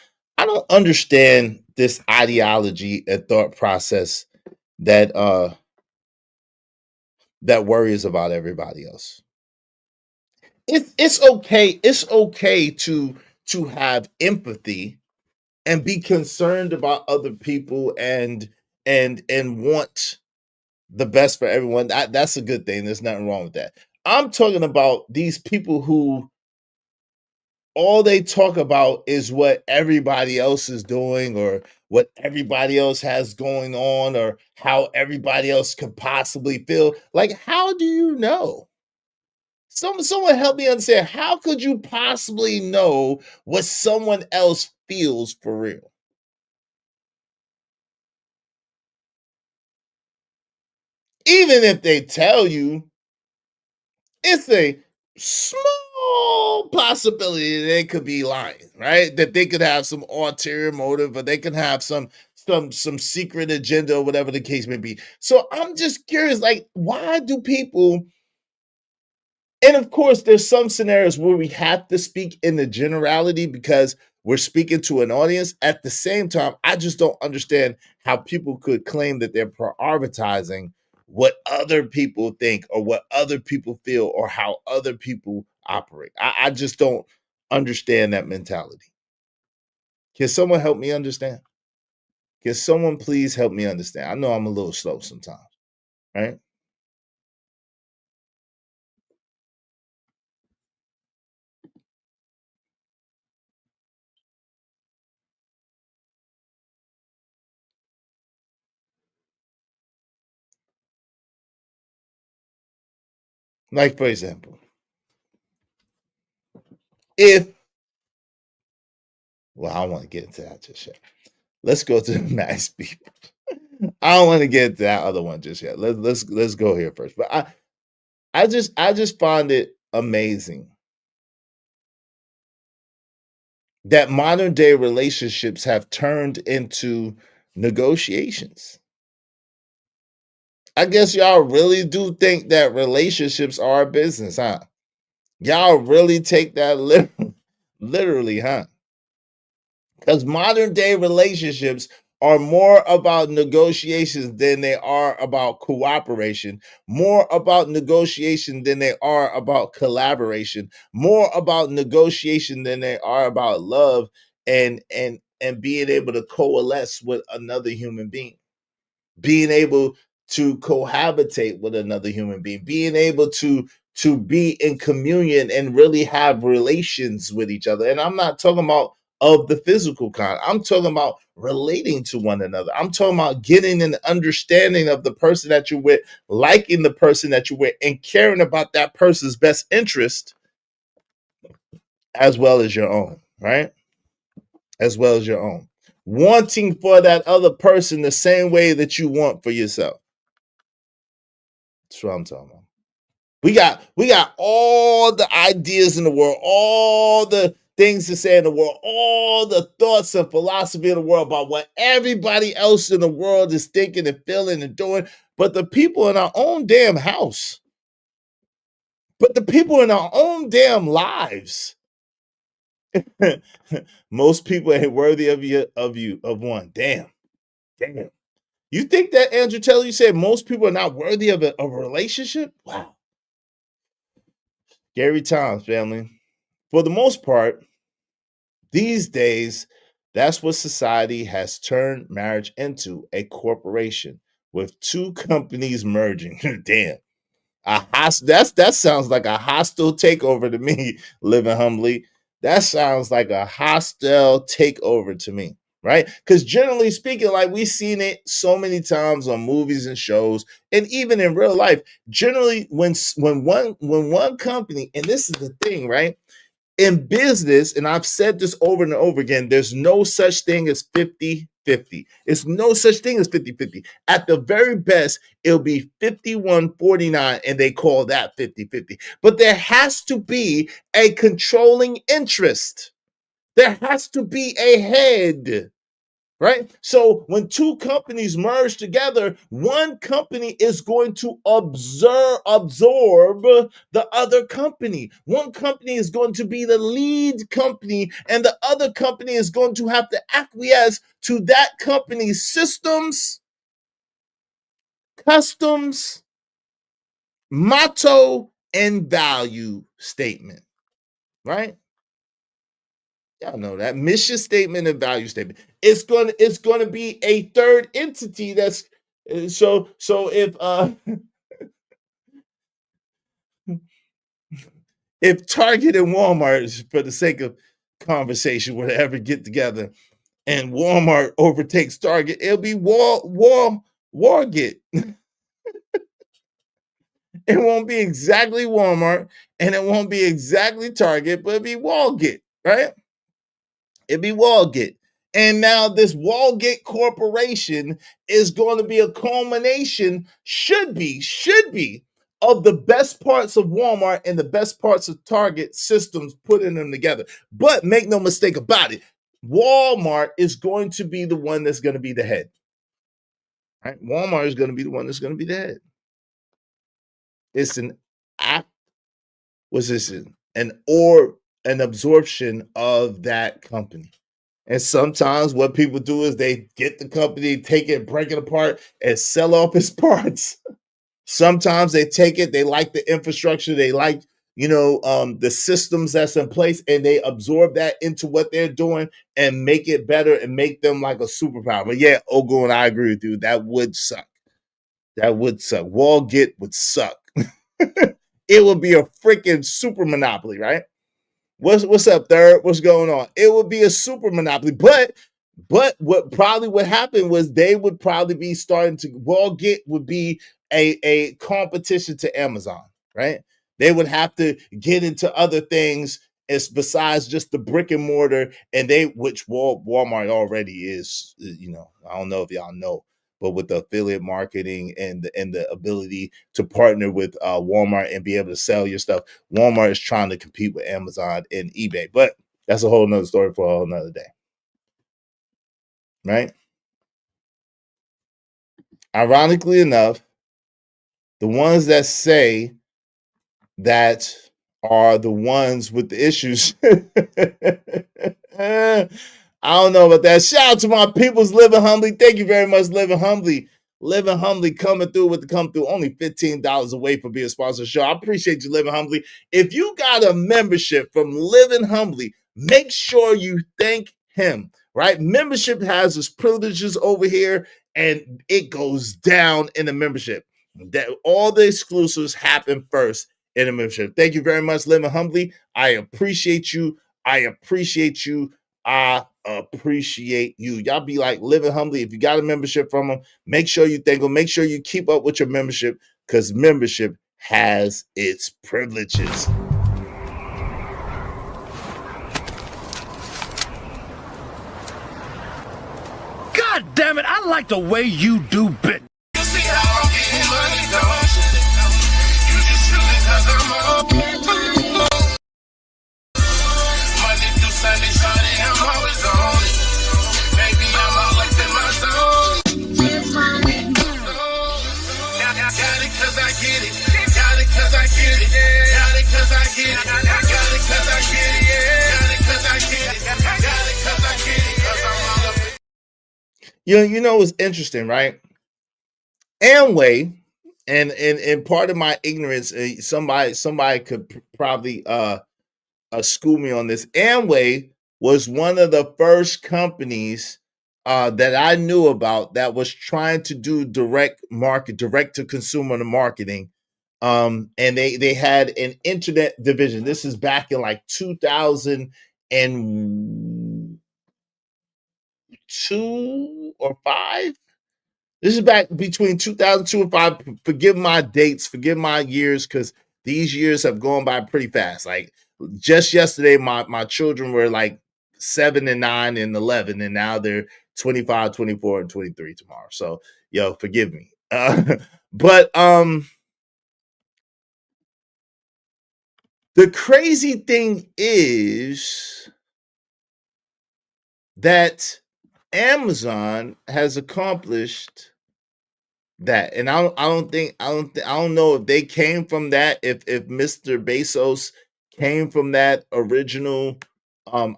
understand this ideology and thought process that that worries about everybody else. It's okay. It's okay to have empathy and be concerned about other people and want the best for everyone. That's a good thing. There's nothing wrong with that. I'm talking about these people who all they talk about is what everybody else is doing or what everybody else has going on or how everybody else could possibly feel. Like, how do you know? Someone help me understand. How could you possibly know what someone else feels for real? Even if they tell you, it's a small possibility that they could be lying, right? That they could have some ulterior motive or they could have some secret agenda or whatever the case may be. So I'm just curious, like, why do people, and of course, there's some scenarios where we have to speak in the generality because we're speaking to an audience. At the same time, I just don't understand how people could claim that they're prioritizing what other people think or what other people feel or how other people operate. I just don't understand that mentality. Can someone help me understand? Can someone please help me understand? I know I'm a little slow sometimes, right? Like, for example, if, well, I don't want to get into that just yet. Let's go to the nice people. I don't want to get into that other one just yet. Let's go here first. But I just find it amazing that modern day relationships have turned into negotiations. I guess y'all really do think that relationships are a business, huh? Y'all really take that literally, huh? Because modern day relationships are more about negotiations than they are about cooperation, more about negotiation than they are about collaboration, more about negotiation than they are about love and being able to coalesce with another human being, being able to cohabitate with another human being, being able to be in communion and really have relations with each other. And I'm not talking about of the physical kind. I'm talking about relating to one another. I'm talking about getting an understanding of the person that you're with, liking the person that you're with, and caring about that person's best interest as well as your own, right? As well as your own. Wanting for that other person the same way that you want for yourself. That's what I'm talking about. We got all the ideas in the world, all the things to say in the world, all the thoughts and philosophy in the world about what everybody else in the world is thinking and feeling and doing. But the people in our own damn house, but the people in our own damn lives, most people ain't worthy of one. Damn. You think that Andrew Taylor, you said most people are not worthy of a relationship? Wow. Scary times, family. For the most part, these days, that's what society has turned marriage into, a corporation with two companies merging. Damn. That sounds like a hostile takeover to me, living humbly. That sounds like a hostile takeover to me, right? Because generally speaking, like we've seen it so many times on movies and shows, and even in real life. Generally, when one company, and this is the thing, right? In business, and I've said this over and over again, there's no such thing as 50-50. It's no such thing as 50-50. At the very best, it'll be 51-49, and they call that 50-50. But there has to be a controlling interest. There has to be a head. Right? So when two companies merge together, one company is going to absorb the other company. One company is going to be the lead company, and the other company is going to have to acquiesce to that company's systems, customs, motto, and value statement. Right? Y'all know that mission statement and value statement. It's gonna be a third entity that's so if Target and Walmart, for the sake of conversation, were to ever get together and Walmart overtakes Target, it'll be Wargit. It won't be exactly Walmart and it won't be exactly Target, but it'll be Walgit, right? It'd be Walgate. And now this Walgate Corporation is going to be a culmination, should be, of the best parts of Walmart and the best parts of Target systems, putting them together. But make no mistake about it, Walmart is going to be the one that's going to be the head. Right? Walmart is going to be the one that's going to be the head. It's an act, what's this? An absorption of that company. And sometimes what people do is they get the company, take it, break it apart, and sell off its parts. Sometimes they take it, they like the infrastructure, they like, the systems that's in place, and they absorb that into what they're doing and make it better and make them like a superpower. But yeah, Ogo, and I agree with you. That would suck. That would suck. Walgett would suck. It would be a freaking super monopoly, right? What's up, Third? What's going on? It would be a super monopoly, but what probably would happen was they would probably be starting to Walgett would be a competition to Amazon, right? They would have to get into other things as besides just the brick and mortar, and which Walmart already is. I don't know if y'all know, but with the affiliate marketing and the ability to partner with Walmart and be able to sell your stuff, Walmart is trying to compete with Amazon and eBay. But that's a whole nother story for a whole nother day. Right? Ironically enough, the ones that say that are the ones with the issues. I don't know about that. Shout out to my peoples living humbly. Thank you very much, living humbly. Living humbly coming through with the come through. Only $15 away from being a sponsor of the show. I appreciate you, living humbly. If you got a membership from Living Humbly, make sure you thank him. Right? Membership has its privileges over here, and it goes down in the membership. That all the exclusives happen first in the membership. Thank you very much, Living Humbly. I appreciate you. I appreciate you. I appreciate you. Y'all be like Living Humbly. If you got a membership from them, make sure you thank them. Make sure you keep up with your membership, because membership has its privileges. God damn it, I like the way you do bit. You see how I'm getting money, don't you? You just shooting 'cause I'm up. Monday through Sunday, Sunday, I'm always on it. Baby, I'm always in my zone. Got it 'cause I get it. Got it 'cause I get it. Got it 'cause I get it. Got it 'cause I get it. Got it 'cause I get it. Got it 'cause I get it. 'Cause I'm all up. You know what's interesting, right? Amway, and part of my ignorance, somebody could probably school me on this. Amway was one of the first companies that I knew about that was trying to do direct to consumer marketing. And they had an internet division. This is back in like 2000 and 2002 or 5. This is back between 2002 and 5. Forgive my dates, forgive my years, because these years have gone by pretty fast. Like just yesterday, my children were like 7 and 9 and 11, and now they're 25, 24, and 23 tomorrow. So, yo, forgive me. But the crazy thing is that Amazon has accomplished that, and I don't know if they came from that, if Mr. Bezos came from that original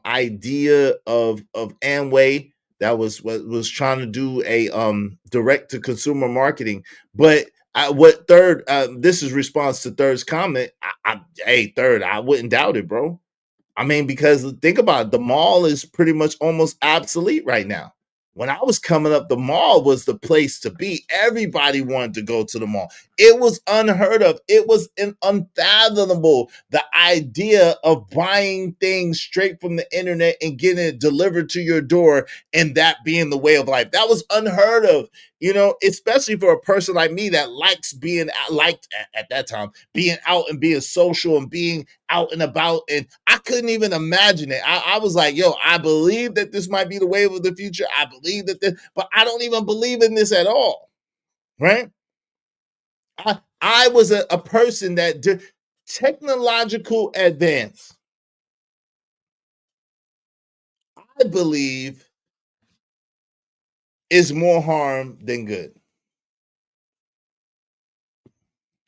idea of Amway that was trying to do a direct to consumer marketing. But what Third, this is response to Third's comment. Hey, Third, I wouldn't doubt it, bro. I mean, because think about it, the mall is pretty much almost obsolete right now. When I was coming up, the mall was the place to be. Everybody wanted to go to the mall. It was unheard of. It was unfathomable. The idea of buying things straight from the internet and getting it delivered to your door and that being the way of life. That was unheard of, especially for a person like me that likes being liked at that time, being out and being social and being out and about. And I couldn't even imagine it. I was like, yo, I believe that this might be the wave of the future. I believe that this, but I don't even believe in this at all. Right? I was a person that did technological advance. I believe is more harm than good.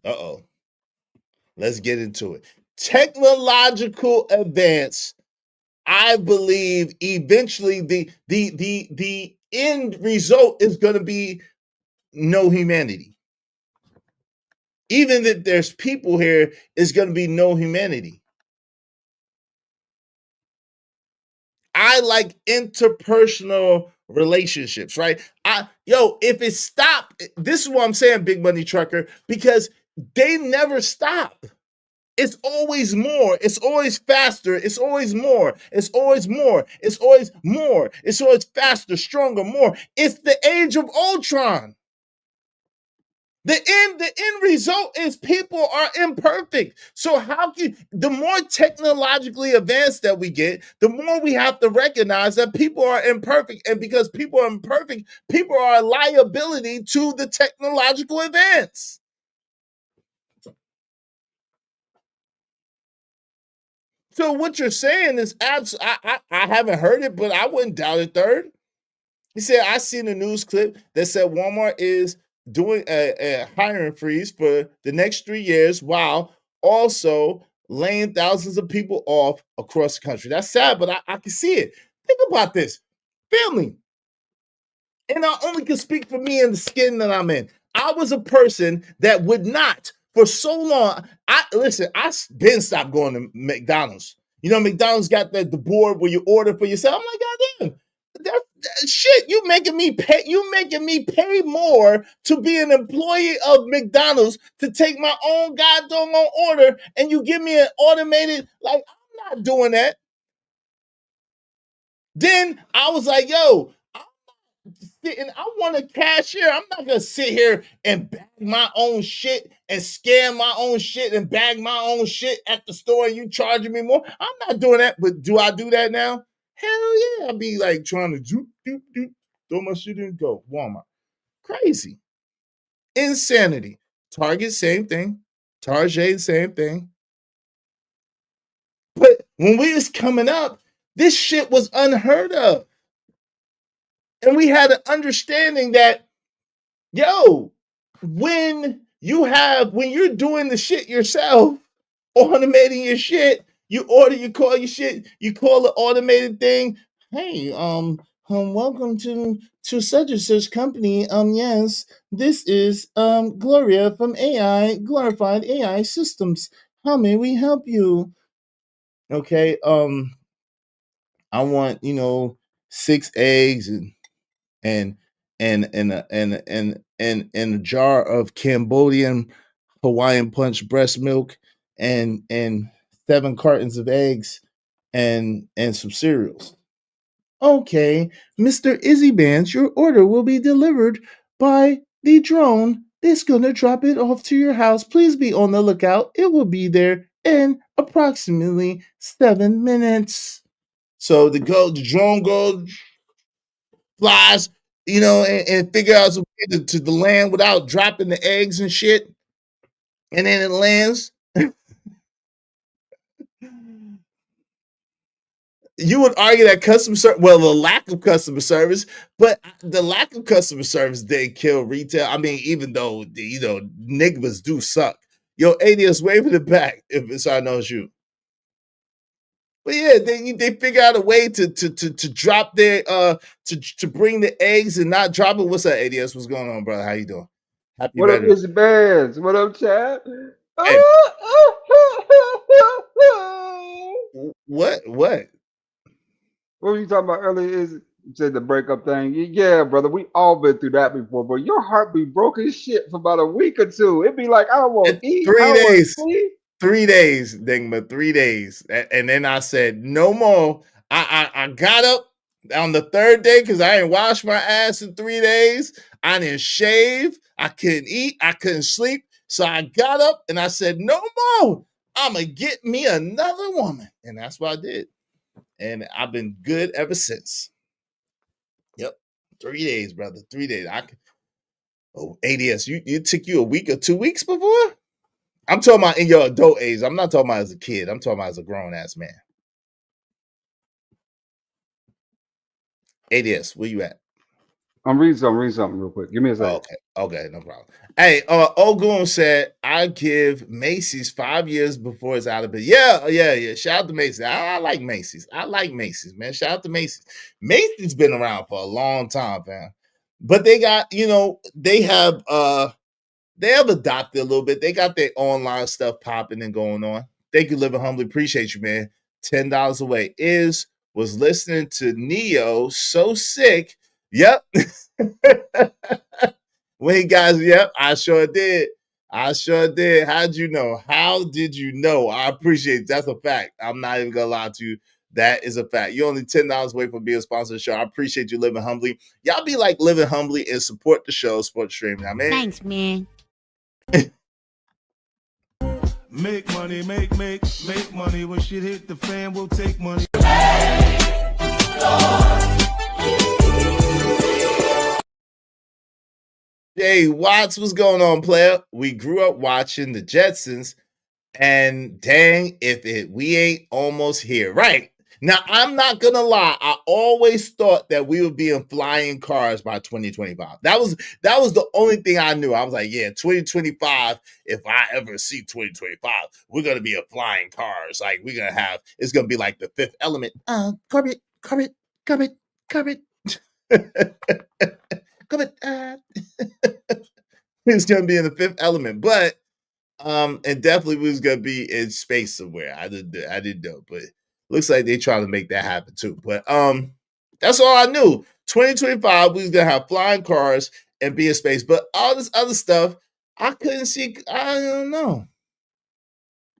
Uh-oh. Let's get into it. Technological advance, I believe eventually the end result is going to be no humanity. Even if there's people here, it's going to be no humanity. I like interpersonal relationships, right? If it stopped, this is what I'm saying, Big Money Trucker, because they never stop. It's always more. It's always faster. It's always more. It's always more. It's always more. It's always faster, stronger, more. It's the age of Ultron. The end result is people are imperfect. So how can the more technologically advanced that we get, the more we have to recognize that people are imperfect. And because people are imperfect, people are a liability to the technological advance. So what you're saying is I haven't heard it, but I wouldn't doubt it, Third. He said, I seen a news clip that said Walmart is doing a hiring freeze for the next 3 years while also laying thousands of people off across the country. That's sad, but I can see it. Think about this. Family. And I only can speak for me and the skin that I'm in. I was a person that would not, for so long, I been stopped going to McDonald's. McDonald's got the board where you order for yourself. I'm like, goddamn, shit, you making me pay more to be an employee of McDonald's to take my own goddamn order, and you give me an automated, like, I'm not doing that. Then I was like, yo, I want a cashier. I'm not gonna sit here and bag my own shit and scan my own shit and bag my own shit at the store and you charging me more. I'm not doing that, but do I do that now? Hell yeah. I'll be like trying to throw my shit in and go. Walmart. Crazy. Insanity. Target, same thing. Target, same thing. But when we was coming up, this shit was unheard of. And we had an understanding that, yo, when you're doing the shit yourself, automating your shit, you call your shit, you call the automated thing, hey, welcome to such and such company. Yes, this is Gloria from Glorified AI Systems. How may we help you? Okay, I want 6 eggs and and a jar of Cambodian Hawaiian punch breast milk and 7 cartons of eggs and some cereals. Okay, Mr. Izzy Bands, your order will be delivered by the drone. It's gonna drop it off to your house. Please be on the lookout. It will be there in approximately 7 minutes. So the drone goes, flies, and figure out some way to the land without dropping the eggs and shit. And then it lands. You would argue that customer service, well, the lack of customer service, but the lack of customer service didn't kill retail. I mean, even though, niggas do suck. Yo, ADS, wave it back if it's I know it's you. But yeah, they figure out a way to drop their to bring the eggs and not drop it. What's up, ADS? What's going on, brother? How you doing? Happy What up, better. Izzy Bands? What up, Chad? Hey, what? What were you talking about earlier? Is you said the breakup thing? Yeah, brother, we all been through that before. But your heart be broken as shit for about a week or two. It'd be like I don't want to eat, I 3 don't want to days. sleep. 3 days, Digma, 3 days. And then I said, no more. I got up on the third day because I didn't wash my ass in 3 days. I didn't shave. I couldn't eat. I couldn't sleep. So I got up and I said, no more. I'm going to get me another woman. And that's what I did. And I've been good ever since. Yep. 3 days, brother. 3 days. ADS, you took you a week or 2 weeks before? I'm talking about in your adult age. I'm not talking about as a kid. I'm talking about as a grown-ass man. ADS, where you at? I'm reading something real quick. Give me a second. Okay, no problem. Hey, Ogun said, I give Macy's 5 years before it's out of bed. Yeah. Shout out to Macy's. I like Macy's. Man. Shout out to Macy's. Macy's been around for a long time, man. But they got, they have adopted a little bit. They got their online stuff popping and going on. Thank you, Living Humbly. Appreciate you, man. $10 away. Was listening to Neo So Sick. Yep. Wait, guys. Yep, I sure did. How'd you know? How did you know? I appreciate it. That's a fact. I'm not even gonna lie to you. That is a fact. You're only $10 away from being a sponsor of the show. I appreciate you living humbly. Y'all be like living humbly and support the show, support the stream. Now, man. Thanks, man. Make money, make money. When shit hit the fan, we'll take money. Hey, Watts, what's going on, player? We grew up watching the Jetsons, and dang, we ain't almost here. Right. Now, I'm not gonna lie. I always thought that we would be in flying cars by 2025. That was the only thing I knew. I was like, yeah, 2025. If I ever see 2025, we're gonna be in flying cars. Like it's gonna be like the Fifth Element. Corbett. It's gonna be in the Fifth Element, but and definitely was gonna be in space somewhere. I didn't know, but looks like they trying to make that happen too. But that's all I knew. 2025, we was gonna have flying cars and be in space, but all this other stuff I couldn't see. I don't know.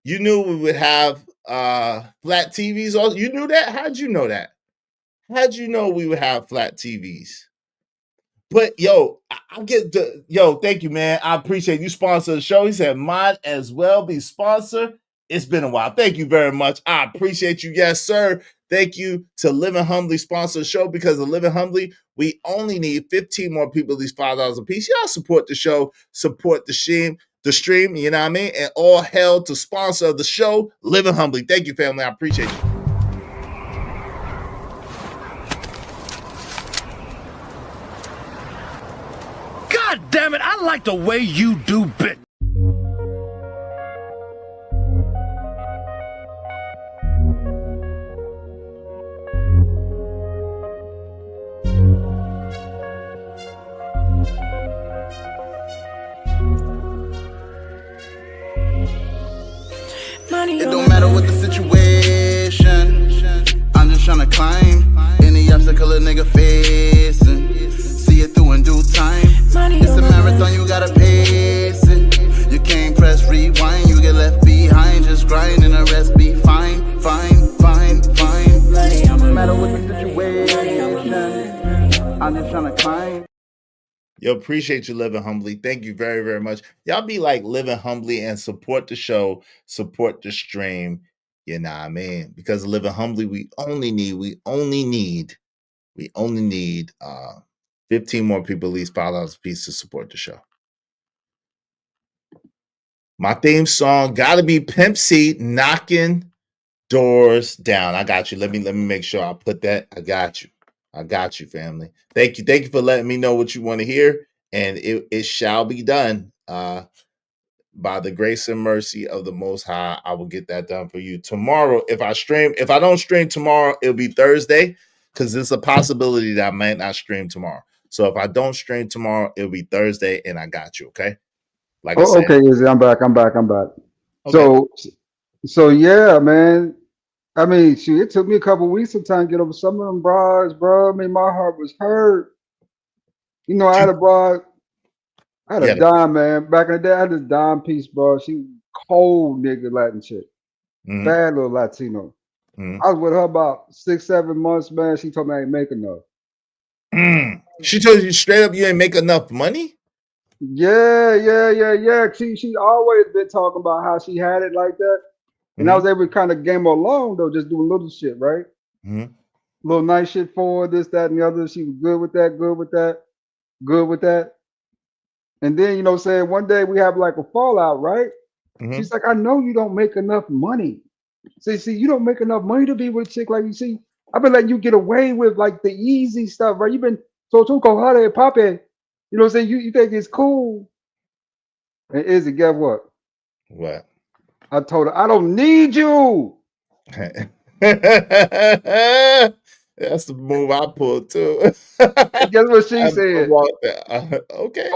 You knew we would have flat TVs. Also, you knew that? How'd you know that? How'd you know we would have flat TVs? But yo, thank you, man. I appreciate you sponsor the show. He said, might as well be sponsor. It's been a while. Thank you very much. I appreciate you. Yes, sir. Thank you to Living Humbly sponsor the show, because of Living Humbly, we only need 15 more people, at least $5 a piece. Y'all support the show, support the stream, you know what I mean? And all hell to sponsor the show, Living Humbly. Thank you, family. I appreciate you. God damn it, I like the way you do bit. It don't matter what the situation, I'm just tryna climb any obstacle a nigga facing. See it through in due time. It's a marathon, you gotta pace it. You can't press rewind, you get left behind. Just grind and the rest be fine. No matter what the situation, I'm just trying to climb. Yo, appreciate you living humbly. Thank you very, very much. Y'all be like living humbly and support the show, support the stream. You know what I mean? Because living humbly, we only need 15 more people, at least $5 a piece to support the show. My theme song gotta be Pimp C, Knocking Doors Down. I got you. Let me make sure I put that. I got you, family. Thank you for letting me know what you want to hear, and it shall be done. By the grace and mercy of the Most High, I will get that done for you tomorrow. If I don't stream tomorrow, it'll be Thursday, because there's a possibility that I might not stream tomorrow. So if I don't stream tomorrow, it'll be Thursday, and I got you. Okay. Like I said. Okay, Izzy, I'm back. Okay. So yeah, man. I mean, shoot, it took me a couple weeks to time to get over some of them bras, bro. I mean, my heart was hurt. You know, I had a bra, I had a Yeah. dime, man. Back in the day, I had this dime piece, bro. She cold nigga Latin chick. Bad little Latino. I was with her about 6-7 months, man. She told me I ain't make enough. She told you straight up you ain't make enough money? Yeah. She always been talking about how she had it like that. And I was able to kind of game her along, though, just doing little shit, right? Little nice shit for her, this, that, and the other. She was good with that. And then, you know what I'm saying, one day we have like a fallout, right? She's like, I know you don't make enough money. See, you don't make enough money to be with a chick like you. See, I've been letting you get away with like the easy stuff, right? You've been so too cold and popping. You know what I'm saying? You think it's cool. And Izzy, guess what? What? I told her, I don't need you. That's the move I pulled too. And guess what she said? Okay.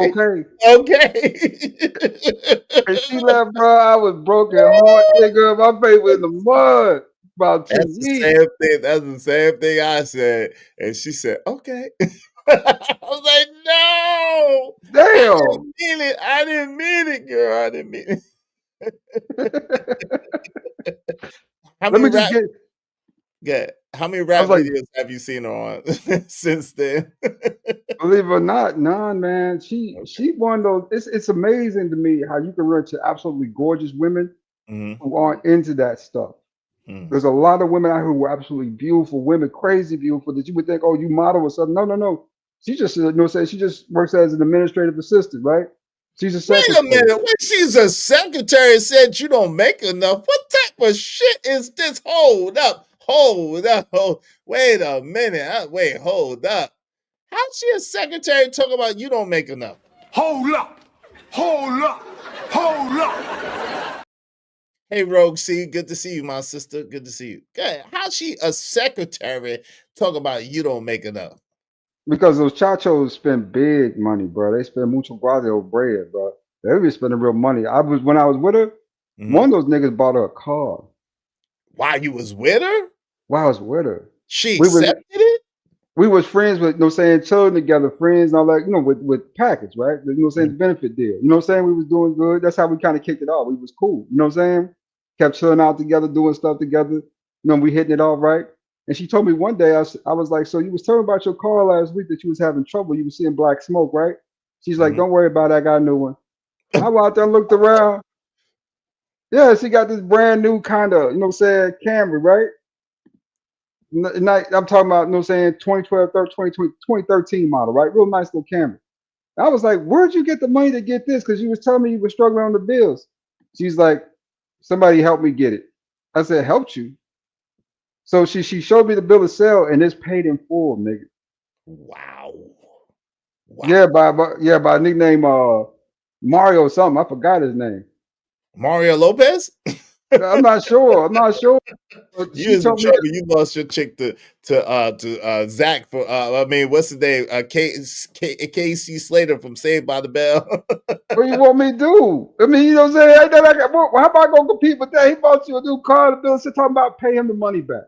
And she left, bro. I was broken heart, nigga. My face was in the mud about 2 That's the weeks. same thing. That's the same thing I said. And she said, okay. I was like, no. Damn. I didn't mean it, girl. I didn't mean it. How many rap videos have you seen her on since then? Believe it or not, none, man. She one of those. It's amazing to me how you can run to absolutely gorgeous women who aren't into that stuff. There's a lot of women out here who are absolutely beautiful women, crazy beautiful, that you would think, oh, you model or something. No. She just, she just works as an administrative assistant, right? She's a secretary. Wait a minute. When she's a secretary said you don't make enough, what type of shit is this? Hold up. Wait a minute. Hold up. How's she a secretary talking about you don't make enough? Hold up. Hey, Rogue C, good to see you, my sister. Good to see you. Okay. How's she a secretary talking about you don't make enough? Because those chachos spend big money, bro. They spend mucho guadio bread, bro. They be spending real money. When I was with her, one of those niggas bought her a car. While you was with her? While I was with her. She accepted it? We was friends with, chilling together, friends and all that, with package, right? The benefit deal. You know what I'm saying? We was doing good. That's how we kind of kicked it off. We was cool. You know what I'm saying? Kept chilling out together, doing stuff together. We hitting it off right. And she told me one day, I was like, so you was telling about your car last week that you was having trouble. You was seeing black smoke, right? She's like, don't worry about it. I got a new one. I went out there and looked around. Yeah, she got this brand new kind of, Camry, right? I'm talking about, 2012, 2013 model, right? Real nice little Camry. I was like, where'd you get the money to get this? Because you was telling me you were struggling on the bills. She's like, somebody helped me get it. I said, helped you? So she showed me the bill of sale, and it's paid in full, nigga. Wow. Yeah, by nickname Mario something. I forgot his name. Mario Lopez? I'm not sure. You was in trouble. You lost your chick to Zach for what's his name? KC Slater from Saved by the Bell. What do you want me to do? I mean, you know what I'm saying? How am I gonna compete with that? He bought you a new car, the bill said talking about pay him the money back.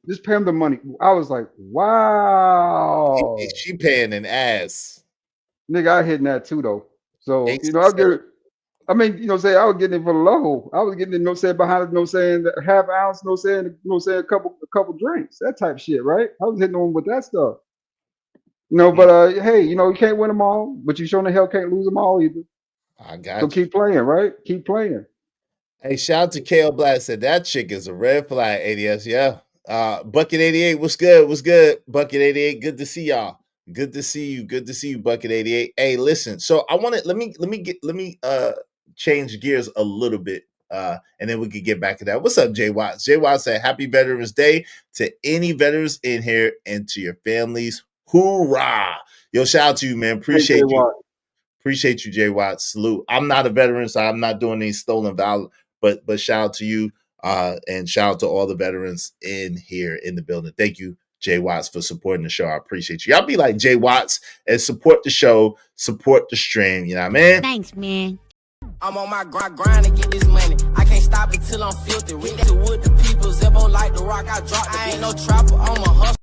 Just pay him the money. I was like, wow. She paying an ass. Nigga, I hitting that too though. So, I mean, I was getting it for the low. I was getting it, behind it, the half ounce, a couple drinks, that type shit, right? I was hitting on with that stuff. But hey, you can't win them all, but you sure the hell can't lose them all either. I So got you. keep playing, right? Keep playing. Hey, shout out to KO Black said that chick is a red flag, ADS. Yeah. Bucket 88, what's good? What's good? Bucket 88, good to see y'all. Good to see you. Good to see you, Bucket 88. Hey, listen. So I want to let me change gears a little bit. And then we could get back to that. What's up, Jay Watts? Jay Watts said, Happy Veterans Day to any veterans in here and to your families. Hoorah! Yo, shout out to you, man. Hey, Jay Appreciate you. Watt. Appreciate you, Jay Watts. Salute. I'm not a veteran, so I'm not doing any stolen valor, but shout out to you, and shout out to all the veterans in here in the building. Thank you, Jay Watts, for supporting the show. I appreciate you. Y'all be like Jay Watts and support the show, support the stream. You know what I mean? Thanks, man. I'm on my grind to get this money. I can't stop until I'm filthy. Read that with the people. Zebo like the rock. I drop. I ain't no trapper. I'm a hustler.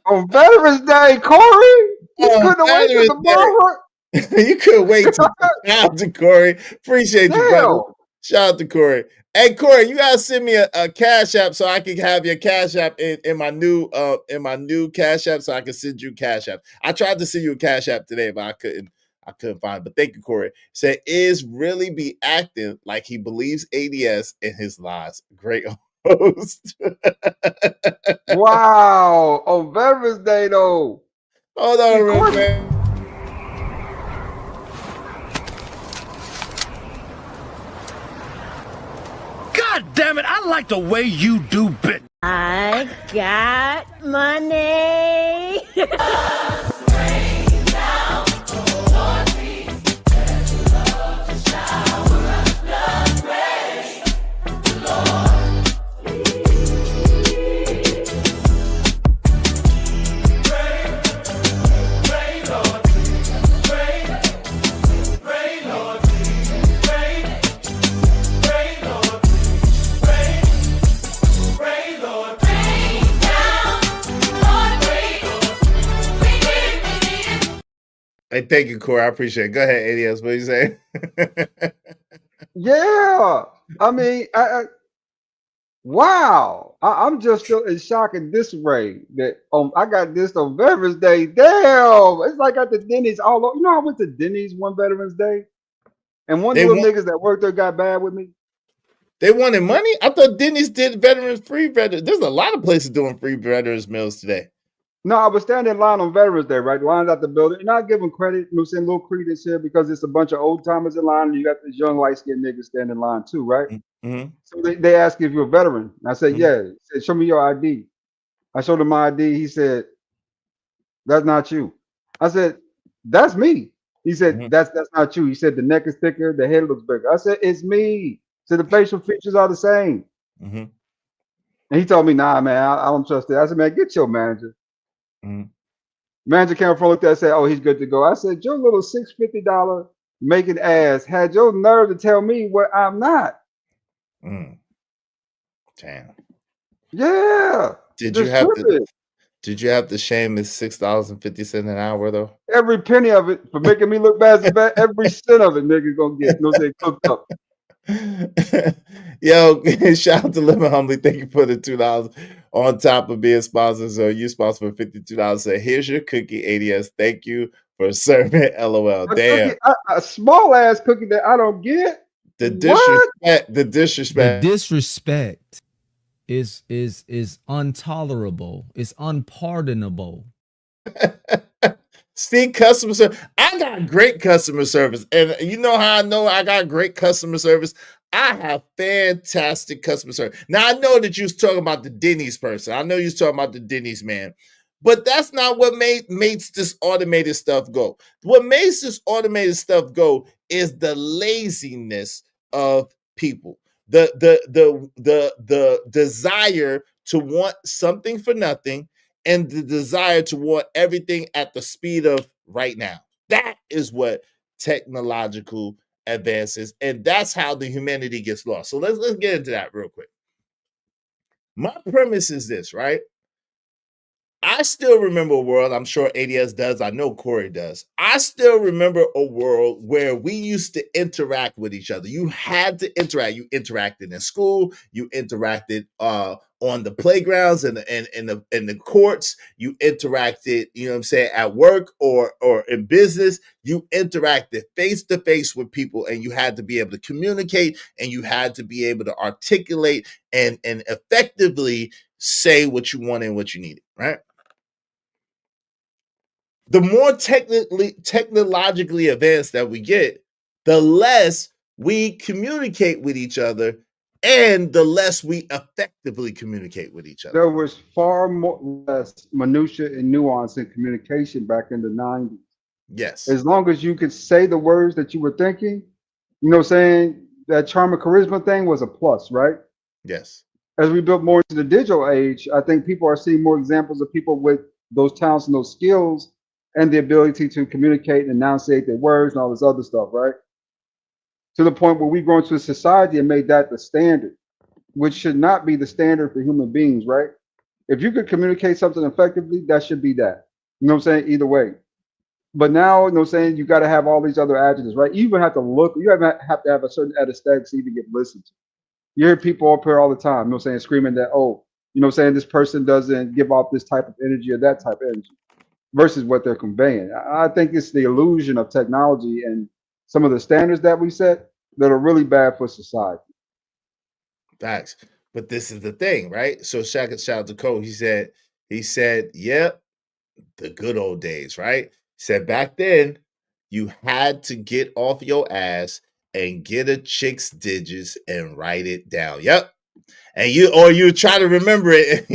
On Veterans Day, Corey, you couldn't wait till Veterans tomorrow. You couldn't wait to shout out to Corey. Appreciate you, brother. Hell. Shout out to Corey. Hey, Corey, you gotta send me a cash app so I can have your cash app in my new cash app so I can send you cash app. I tried to send you a cash app today, but I couldn't find it. But thank you, Corey. Said is really be acting like he believes ADS in his lies. Great host. Wow. On Veterans Day, though. Hold on, real Corey. quick. God damn it, I like the way you do bit. I got money. Hey, thank you, Corey. I appreciate it. Go ahead, ADS. What you say? Yeah. I mean, wow. I'm just still in shock and disarray that I got this on Veterans Day. Damn. It's like at the Denny's all over. I went to Denny's one Veterans Day, and one of the little niggas that worked there got bad with me. They wanted money? I thought Denny's did free veterans. There's a lot of places doing free veterans meals today. No, I was standing in line on Veterans Day, right? Lines out the building. And I give them credit, little credence here because it's a bunch of old timers in line, and you got this young light skinned nigga standing in line too, right? Mm-hmm. So they ask if you're a veteran. And I said, Mm-hmm. yeah. He said, show me your ID. I showed him my ID. He said, that's not you. I said, that's me. He said, that's not you. He said, the neck is thicker, the head looks bigger. I said, it's me. So the facial features are the same. Mm-hmm. And he told me, nah, man, I don't trust it. I said, man, get your manager. Mm-hmm. Manager came from looked at and said, oh, he's good to go. I said, your little $650 making ass had your nerve to tell me what I'm not. Mm. Damn. Yeah. Did you have to shame his $6.50 an hour though? Every penny of it for making me look bad as bad, every cent of it, nigga, gonna get cooked up. Yo, shout out to Living Humbly. Thank you for the $2 on top of being sponsored. So you sponsor for $52. Say, here's your cookie, ADS. Thank you for serving. LOL. Damn. A small ass cookie that I don't get. The disrespect. The disrespect is intolerable. It's unpardonable. See, customer service. I got great customer service. And you know how I know I got great customer service? I have fantastic customer service. Now, I know that you was talking about the Denny's person. I know you was talking about the Denny's man. But that's not what makes this automated stuff go. What makes this automated stuff go is the laziness of people. The desire to want something for nothing, and the desire to want everything at the speed of right now. That is what technological advances, and that's how the humanity gets lost. So let's get into that real quick. My premise is this, right? I still remember a world, I'm sure ADS does, I know Corey does. I still remember a world where we used to interact with each other. You had to interact. You interacted in school, you interacted on the playgrounds and in the courts, you interacted, you know what I'm saying, at work or in business. You interacted face to face with people, and you had to be able to communicate, and you had to be able to articulate and effectively say what you wanted and what you needed, right? The more technologically advanced that we get, the less we communicate with each other, and the less we effectively communicate with each other. There was far more less minutia and nuance in communication back in the 90s. Yes. As long as you could say the words that you were thinking, you know what I'm saying? That charm and charisma thing was a plus, right? Yes. As we built more into the digital age, I think people are seeing more examples of people with those talents and those skills and the ability to communicate and enunciate their words and all this other stuff, right? To the point where we grow into a society and made that the standard, which should not be the standard for human beings, right? If you could communicate something effectively, that should be that. You know what I'm saying? Either way. But now, you know what I'm saying, you got to have all these other adjectives, right? You even have to look, you have to have a certain aesthetic to even get listened to. You hear people up here all the time, you know what I'm saying, screaming that, oh, you know what I'm saying, this person doesn't give off this type of energy or that type of energy versus what they're conveying. I think it's the illusion of technology and some of the standards that we set that are really bad for society. Facts. But this is the thing, right? So shout out to Cole. He said, yep, the good old days, right? He said back then you had to get off your ass and get a chick's digits and write it down. Yep. And you try to remember it,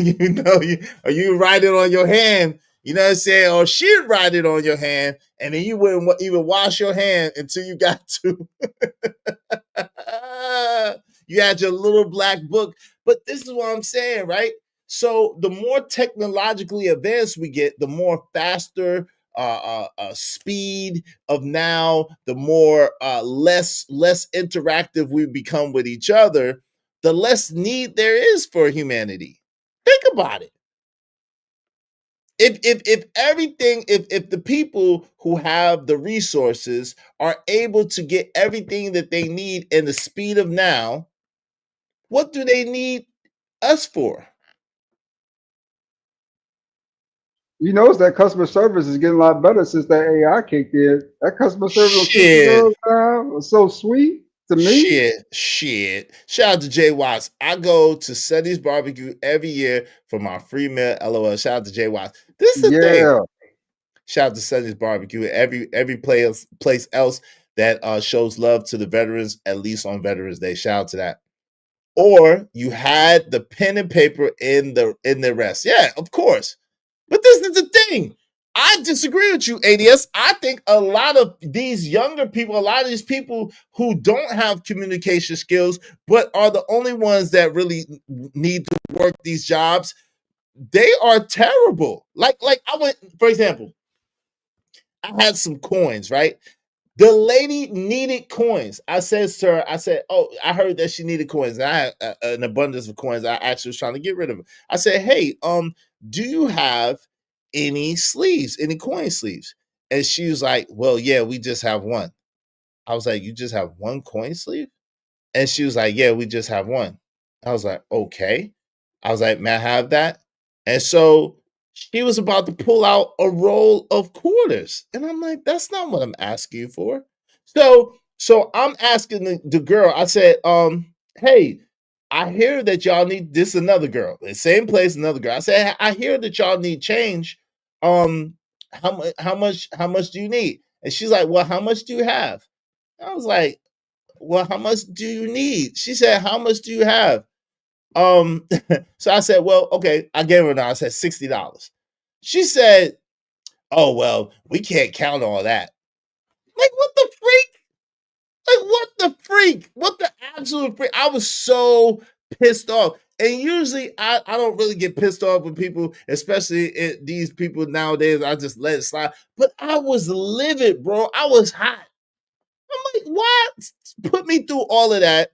or you write it on your hand, you know what I'm saying? Or she'd write it on your hand, and then you wouldn't even wash your hand until you got to you had your little black book. But this is what I'm saying, right? So the more technologically advanced we get, the more faster speed of now, the more less interactive we become with each other, the less need there is for humanity. Think about it. If everything, if the people who have the resources are able to get everything that they need in the speed of now, what do they need us for? You notice that customer service is getting a lot better since that AI kicked in. That customer service on Sister Shit. Girls now was so sweet to me. Shit. Shout out to Jay Watts. I go to Sunny's Barbecue every year for my free meal. LOL. Shout out to Jay Watts. This is the thing. Yeah. Shout out to Sunny's Barbecue. Every place else that shows love to the veterans, at least on Veterans Day. Shout out to that. Or you had the pen and paper in the rest. Yeah, of course. But this is the thing. I disagree with you, ADS. I think a lot of these younger people, a lot of these people who don't have communication skills, but are the only ones that really need to work these jobs, they are terrible. Like I went, for example, I had some coins, right? The lady needed coins. I said to her, I said, oh, I heard that she needed coins. And I had an abundance of coins. I actually was trying to get rid of them. I said, hey, do you have any sleeves, any coin sleeves? And she was like, well, yeah, we just have one. I was like, you just have one coin sleeve? And she was like, yeah, we just have one. I was like, okay. I was like, may I have that? And so she was about to pull out a roll of quarters. And I'm like, that's not what I'm asking you for. So I'm asking the girl, I said, hey, I hear that y'all need this another girl. The same place, another girl. I said, I hear that y'all need change. Um, how much do you need? And she's like, well, how much do you have? I was like, well, how much do you need? She said, how much do you have? So I said, well, okay, I gave her now. I said $60. She said, oh, well, we can't count all that. Like, what the freak? Like, what the freak? What the absolute freak? I was so pissed off. And usually I don't really get pissed off with people, especially these people nowadays. I just let it slide. But I was livid, bro. I was hot. I'm like, what? Put me through all of that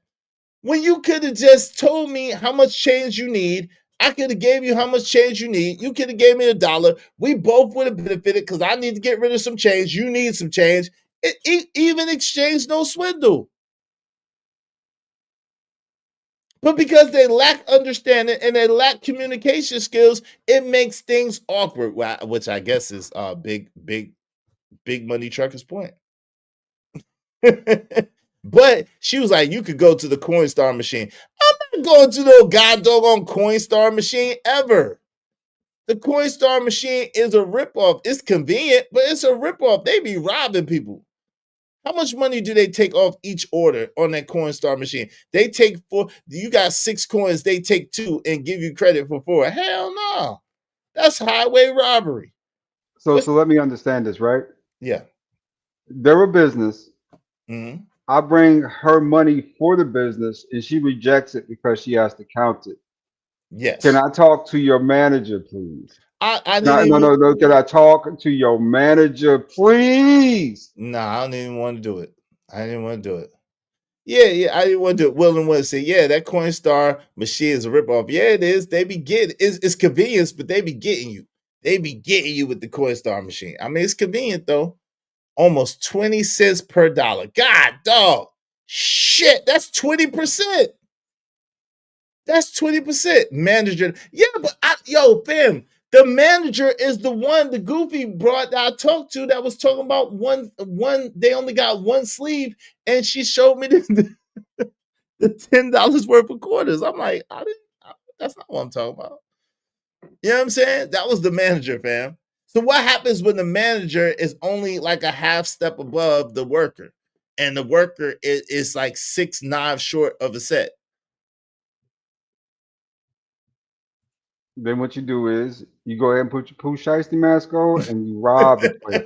when you could have just told me how much change you need. I could have gave you how much change you need. You could have gave me $1. We both would have benefited because I need to get rid of some change. You need some change. Even exchange, no swindle. But because they lack understanding and they lack communication skills, it makes things awkward, which I guess is big money trucker's point. But she was like, you could go to the Coinstar machine. I'm not going to no god doggone Coinstar machine ever. The Coinstar machine is a ripoff. It's convenient, but it's a ripoff. They be robbing people. How much money do they take off each order on that Coinstar machine? They take 4. You got 6 coins. They take 2 and give you credit for 4. Hell no. That's highway robbery. So let me understand this, right? Yeah. They're a business. Mm-hmm. I bring her money for the business, and she rejects it because she has to count it. Yes. Can I talk to your manager, please? No. Can I talk to your manager, please? No, I don't even want to do it. I didn't want to do it. Yeah, I didn't want to do it. Will and Will say, yeah, that Coinstar machine is a ripoff. Yeah, it is. They be getting it's convenience, but they be getting you. They be getting you with the Coinstar machine. I mean, it's convenient though. Almost 20 cents per dollar. God dog. Shit, that's 20%. That's 20%. Manager. Yeah, but fam, the manager is the one the goofy brought that I talked to that was talking about one they only got one sleeve, and she showed me the $10 worth of quarters. I'm like, that's not what I'm talking about. You know what I'm saying? That was the manager, fam. So what happens when the manager is only like a half step above the worker, and the worker is like 6 knives short of a set? Then what you do is you go ahead and put your Pooh Shiesty mask on and you rob the place.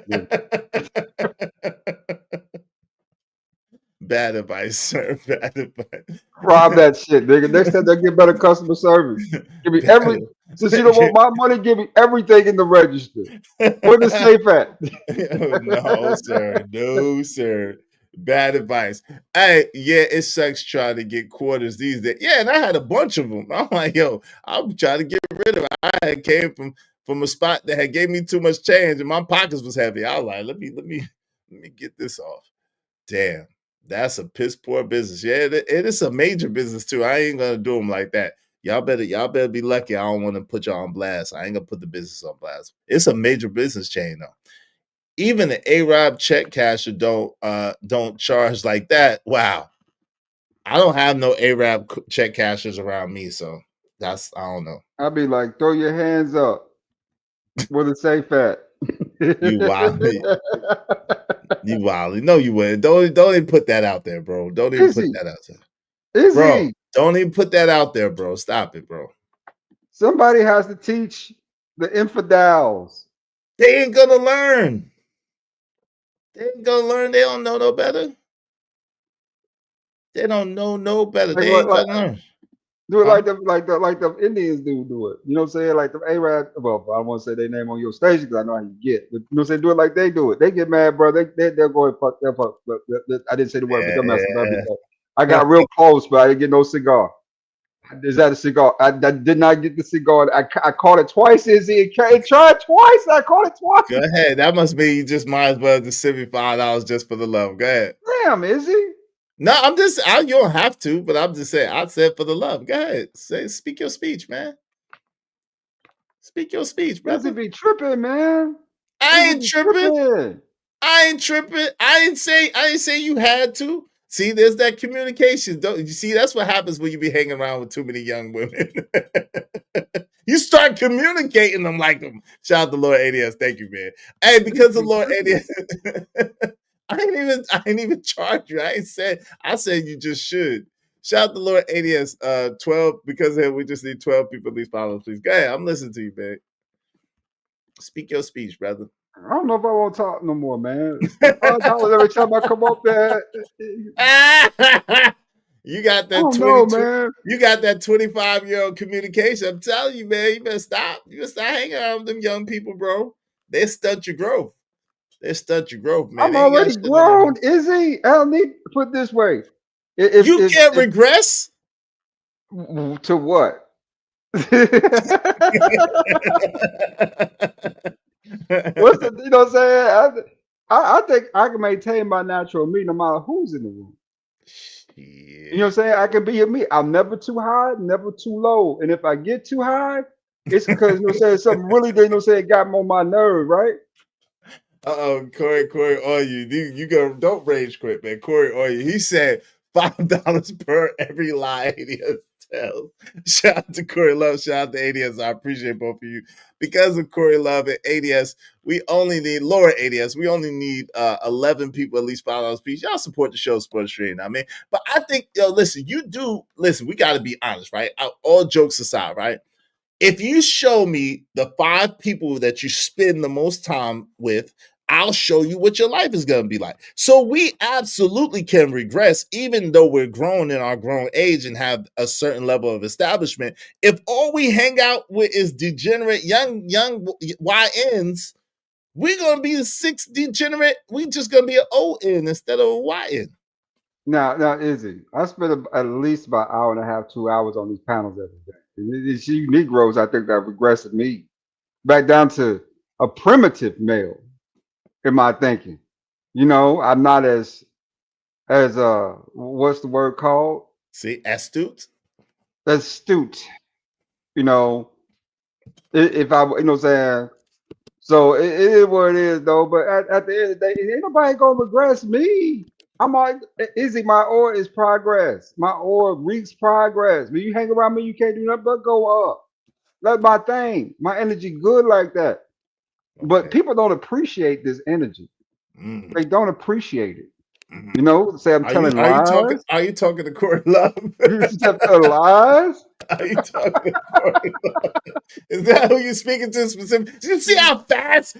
Bad advice, sir. Bad advice. Rob that shit, nigga. Next time they get better customer service. Give me since you don't want my money, give me everything in the register. Where the safe at? No, sir. No, sir. Bad advice. Hey, yeah, it sucks trying to get quarters these days. Yeah, and I had a bunch of them. I'm like, yo, I'm trying to get rid of it. I had came from a spot that had gave me too much change and my pockets was heavy. I was like, let me get this off. Damn, that's a piss poor business. Yeah, it is a major business too. I ain't gonna do them like that. Y'all better be lucky. I don't want to put y'all on blast. I ain't gonna put the business on blast. It's a major business chain though. Even the Arab check casher don't charge like that. Wow. I don't have no Arab check cashers around me, so I don't know. I'll be like, throw your hands up. Where the safe at? You wild. You wild. No, you wouldn't. Don't even put that out there, bro. Don't even put that out there. Bro, don't even put that out there, bro. Stop it, bro. Somebody has to teach the infidels. They ain't gonna learn. They ain't gonna learn. They don't know no better. They don't know no better. They ain't gonna learn. Do it like the Indians do it. You know what I'm saying? Like the Arab. Well, I don't want to say their name on your station because I know how you get. But you know what I'm saying? Do it like they do it. They get mad, bro. They'll go and fuck. I didn't say the word, but they'll mess up everything. I got real close, but I didn't get no cigar. Is that a cigar? I did not get the cigar. I caught it twice. It tried twice. I caught it twice. Go ahead. That must mean you just might as well just send me $5 just for the love. Go ahead. Damn, Izzy. No, you don't have to, but I'm just saying, I said for the love. Go ahead. Speak your speech, man. Speak your speech, brother. Izzy be tripping, man. I ain't tripping. I ain't tripping. I ain't say you had to. See, there's that communication. Don't you see? That's what happens when you be hanging around with too many young women. You start communicating them like them. Shout out to Lord ADS. Thank you, man. Hey, because of Lord ADS, I ain't even charge you. I said you just should. Shout out to Lord ADS. 12 because we just need 12 people. These followers, please. Go ahead. I'm listening to you, man. Speak your speech, brother. I don't know if I want to talk no more, man. $5 every time I come up there. You got that You got that 25-year-old communication. I'm telling you, man, you better stop. You better stop hanging out with them young people, bro. They stunt your growth. Man. I'm already grown, Izzy. I don't need to put this way. You can't regress. To what? What's the, you know what I'm saying? I think I can maintain my natural me no matter who's in the room. You know what I'm saying? I can be me. I'm never too high, never too low. And if I get too high, it's because you know what I'm saying something really you know what I'm saying got me on my nerve, right? Corey, on you go. Don't rage quit, man. Corey, on you. He said $5 per every lie ADS tells. Shout out to Corey Love. Shout out to ADS. I appreciate both of you. Because of Corey Love and ADS, we only need lower ADS. We only need 11 people, at least $5 each. Y'all support the show, support the stream. I mean, but I think, listen, we got to be honest, right? All jokes aside, right? If you show me the 5 people that you spend the most time with, I'll show you what your life is going to be like. So we absolutely can regress, even though we're grown in our grown age and have a certain level of establishment. If all we hang out with is degenerate young YNs, we're going to be the 6 degenerate. We just going to be an ON instead of a YN. Now, Izzy, I spend at least about an hour and a half, 2 hours on these panels every day. It's you Negroes, I think, that regressed me back down to a primitive male in my thinking. You know, I'm not as what's the word called? See, astute. Astute. You know, if I you know what I'm saying. So it is what it is though. But at the end of the day, ain't nobody gonna regress me. I'm like, Izzy, my aura is progress. My aura reeks progress. When you hang around me, you can't do nothing but go up. That's my thing. My energy good like that. But people don't appreciate this energy. They don't appreciate it. You know, say I'm telling Are you talking? lies. Are you talking to Corey Love? You say I'm telling lies. Are you talking to Corey Love? Is that who you speaking to specifically? You see how fast?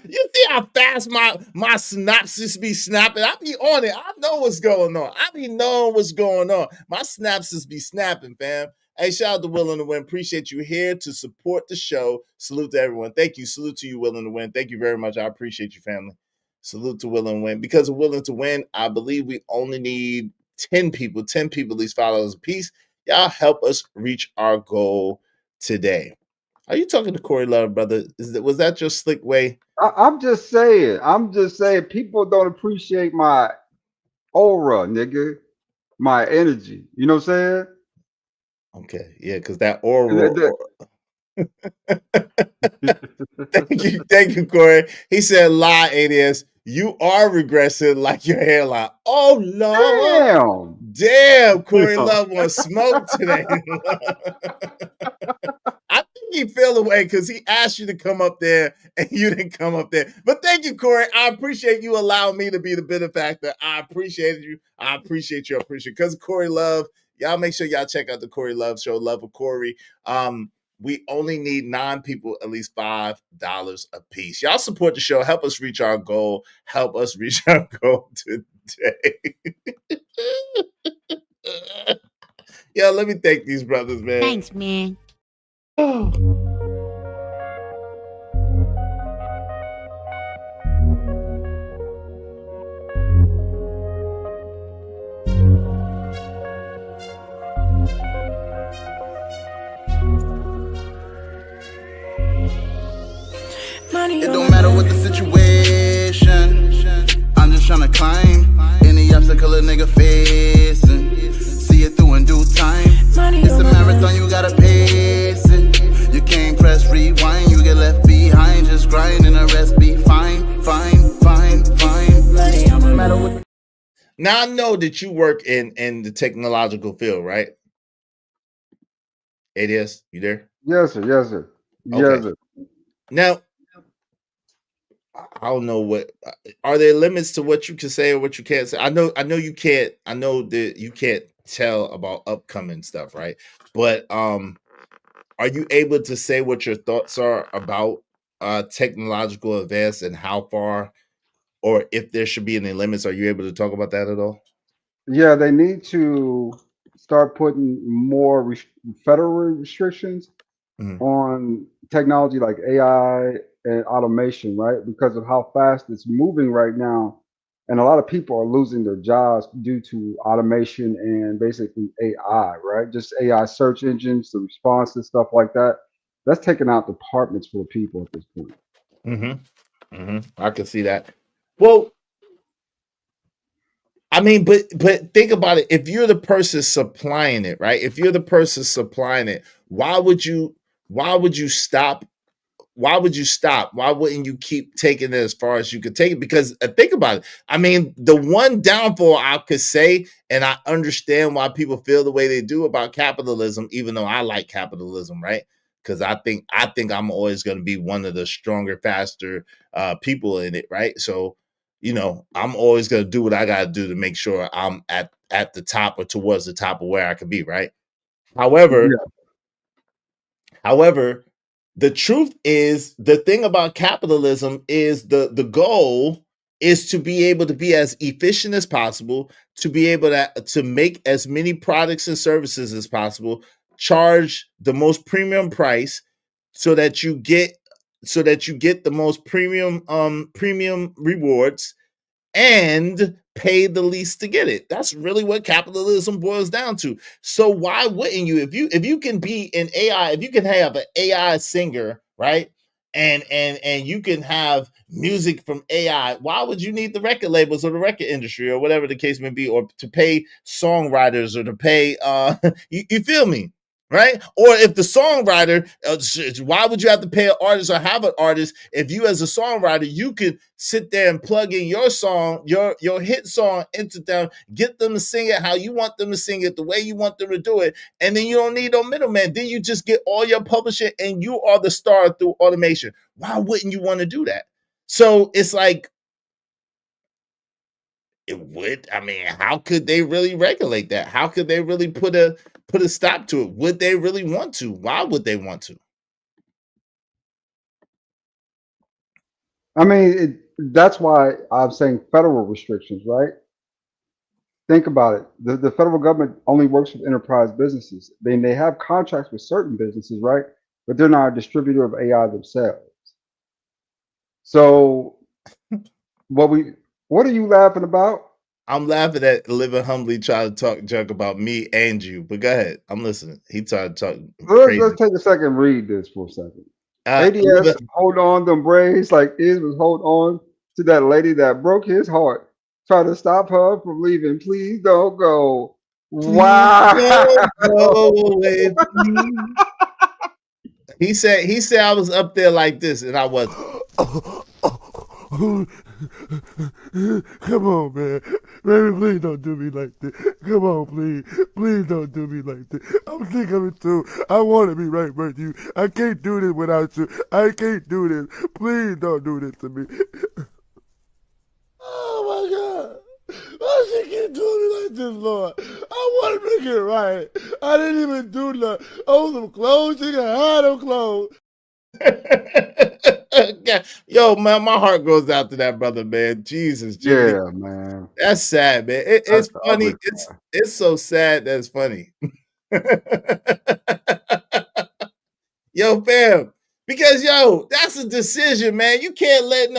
My synapses be snapping? I be on it. I know what's going on. I be knowing what's going on. My synapses be snapping, fam. Hey, shout out to Willing to Win. Appreciate you here to support the show. Salute to everyone. Thank you. Salute to you, Willing to Win. Thank you very much. I appreciate you, family. Salute to Willing to Win. Because of Willing to Win, I believe we only need 10 people. 10 people, at least $5 a piece. Y'all help us reach our goal today. Are you talking to Corey Love, brother? Was that your slick way? I'm just saying. I'm just saying. People don't appreciate my aura, nigga. My energy. You know what I'm saying? Okay, yeah, because that oral. Thank you, Corey. He said, "Lie, ADS. You are regressing like your hairline." Oh Lord, damn! Corey Love wants smoke today. I think he fell away because he asked you to come up there and you didn't come up there. But thank you, Corey. I appreciate you allowing me to be the benefactor. I appreciate you. I appreciate you. I appreciate because Corey Love. Y'all make sure y'all check out the Corey Love Show. Love of Corey. We only need 9 people, at least $5 a piece. Y'all support the show. Help us reach our goal. Help us reach our goal today. Yeah, let me thank these brothers, man. Thanks, man. It don't matter what the situation. I'm just tryna climb any obstacle a nigga facing. See it through in due time. It's a marathon, you gotta pace it. You can't press rewind, you get left behind. Just grind and the rest be fine, fine, fine, fine. No matter what. Now I know that you work in the technological field, right? ADS, you there? Yes, sir. Yes, sir. Yes, Okay. sir. Now, I don't know what are there limits to what you can say or what you can't say. I know you can't. I know that you can't tell about upcoming stuff, right? But are you able to say what your thoughts are about technological advance and how far, or if there should be any limits? Are you able to talk about that at all? Yeah, they need to start putting more federal restrictions on technology like AI and automation, right? Because of how fast it's moving right now, and a lot of people are losing their jobs due to automation and basically AI, right? Just AI search engines, the responses, stuff like that. That's taking out departments for people at this point. I can see that. Well, I mean, but think about it. If you're the person supplying it, right? If you're the person supplying it, why would you stop? Why would you stop? Why wouldn't you keep taking it as far as you could take it? Because think about it. I mean, the one downfall I could say, and I understand why people feel the way they do about capitalism, even though I like capitalism, right? Because I think I'm always going to be one of the stronger, faster people in it, right? So, I'm always going to do what I got to do to make sure I'm at the top or towards the top of where I could be, right? However, Yeah. However, the truth is the thing about capitalism is the goal is to be able to be as efficient as possible, to be able to make as many products and services as possible, charge the most premium price so that you get the most premium rewards and pay the least to get it. That's really what capitalism boils down to. So why wouldn't you, if you can be an AI, if you can have an AI singer, right? And you can have music from AI, why would you need the record labels or the record industry or whatever the case may be, or to pay songwriters or to pay you feel me? Right? Or if the songwriter, why would you have to pay an artist or have an artist if you as a songwriter, you could sit there and plug in your song, your hit song into them, get them to sing it how you want them to sing it, the way you want them to do it, and then you don't need no middleman. Then you just get all your publishing and you are the star through automation. Why wouldn't you want to do that? So it's like, it would, I mean, how could they really regulate that? How could they really put a stop to it? Would they really want to? Why would they want to? I mean, that's why I'm saying federal restrictions, right? Think about it. The federal government only works with enterprise businesses. They have contracts with certain businesses, right? But they're not a distributor of AI themselves. So what are you laughing about? I'm laughing at Living Humbly trying to talk junk about me and you, but go ahead. I'm listening. He tried to talk Let's crazy. take a second and read this for a second. ADS, Living, hold on them braids like Iz was hold on to that lady that broke his heart. Try to stop her from leaving. Please don't go. please Wow. don't go with me. He said I was up there like this, and I wasn't. Come on, man. Baby, please don't do me like this. Come on, please. Please don't do me like this. I'm sick of it too. I want to be right with you. I can't do this without you. I can't do this. Please don't do this to me. Oh my God. Why she keep doing me like this, Lord? I want to make it right. I didn't even do nothing. Oh, some clothes. She can hide them clothes. Yo, man, my heart goes out to that brother, man. Jesus, Jimmy. Yeah, man. That's sad, man. That's It's the ugly funny. part. It's so sad that's funny. Yo, fam. Because that's a decision, man. You can't let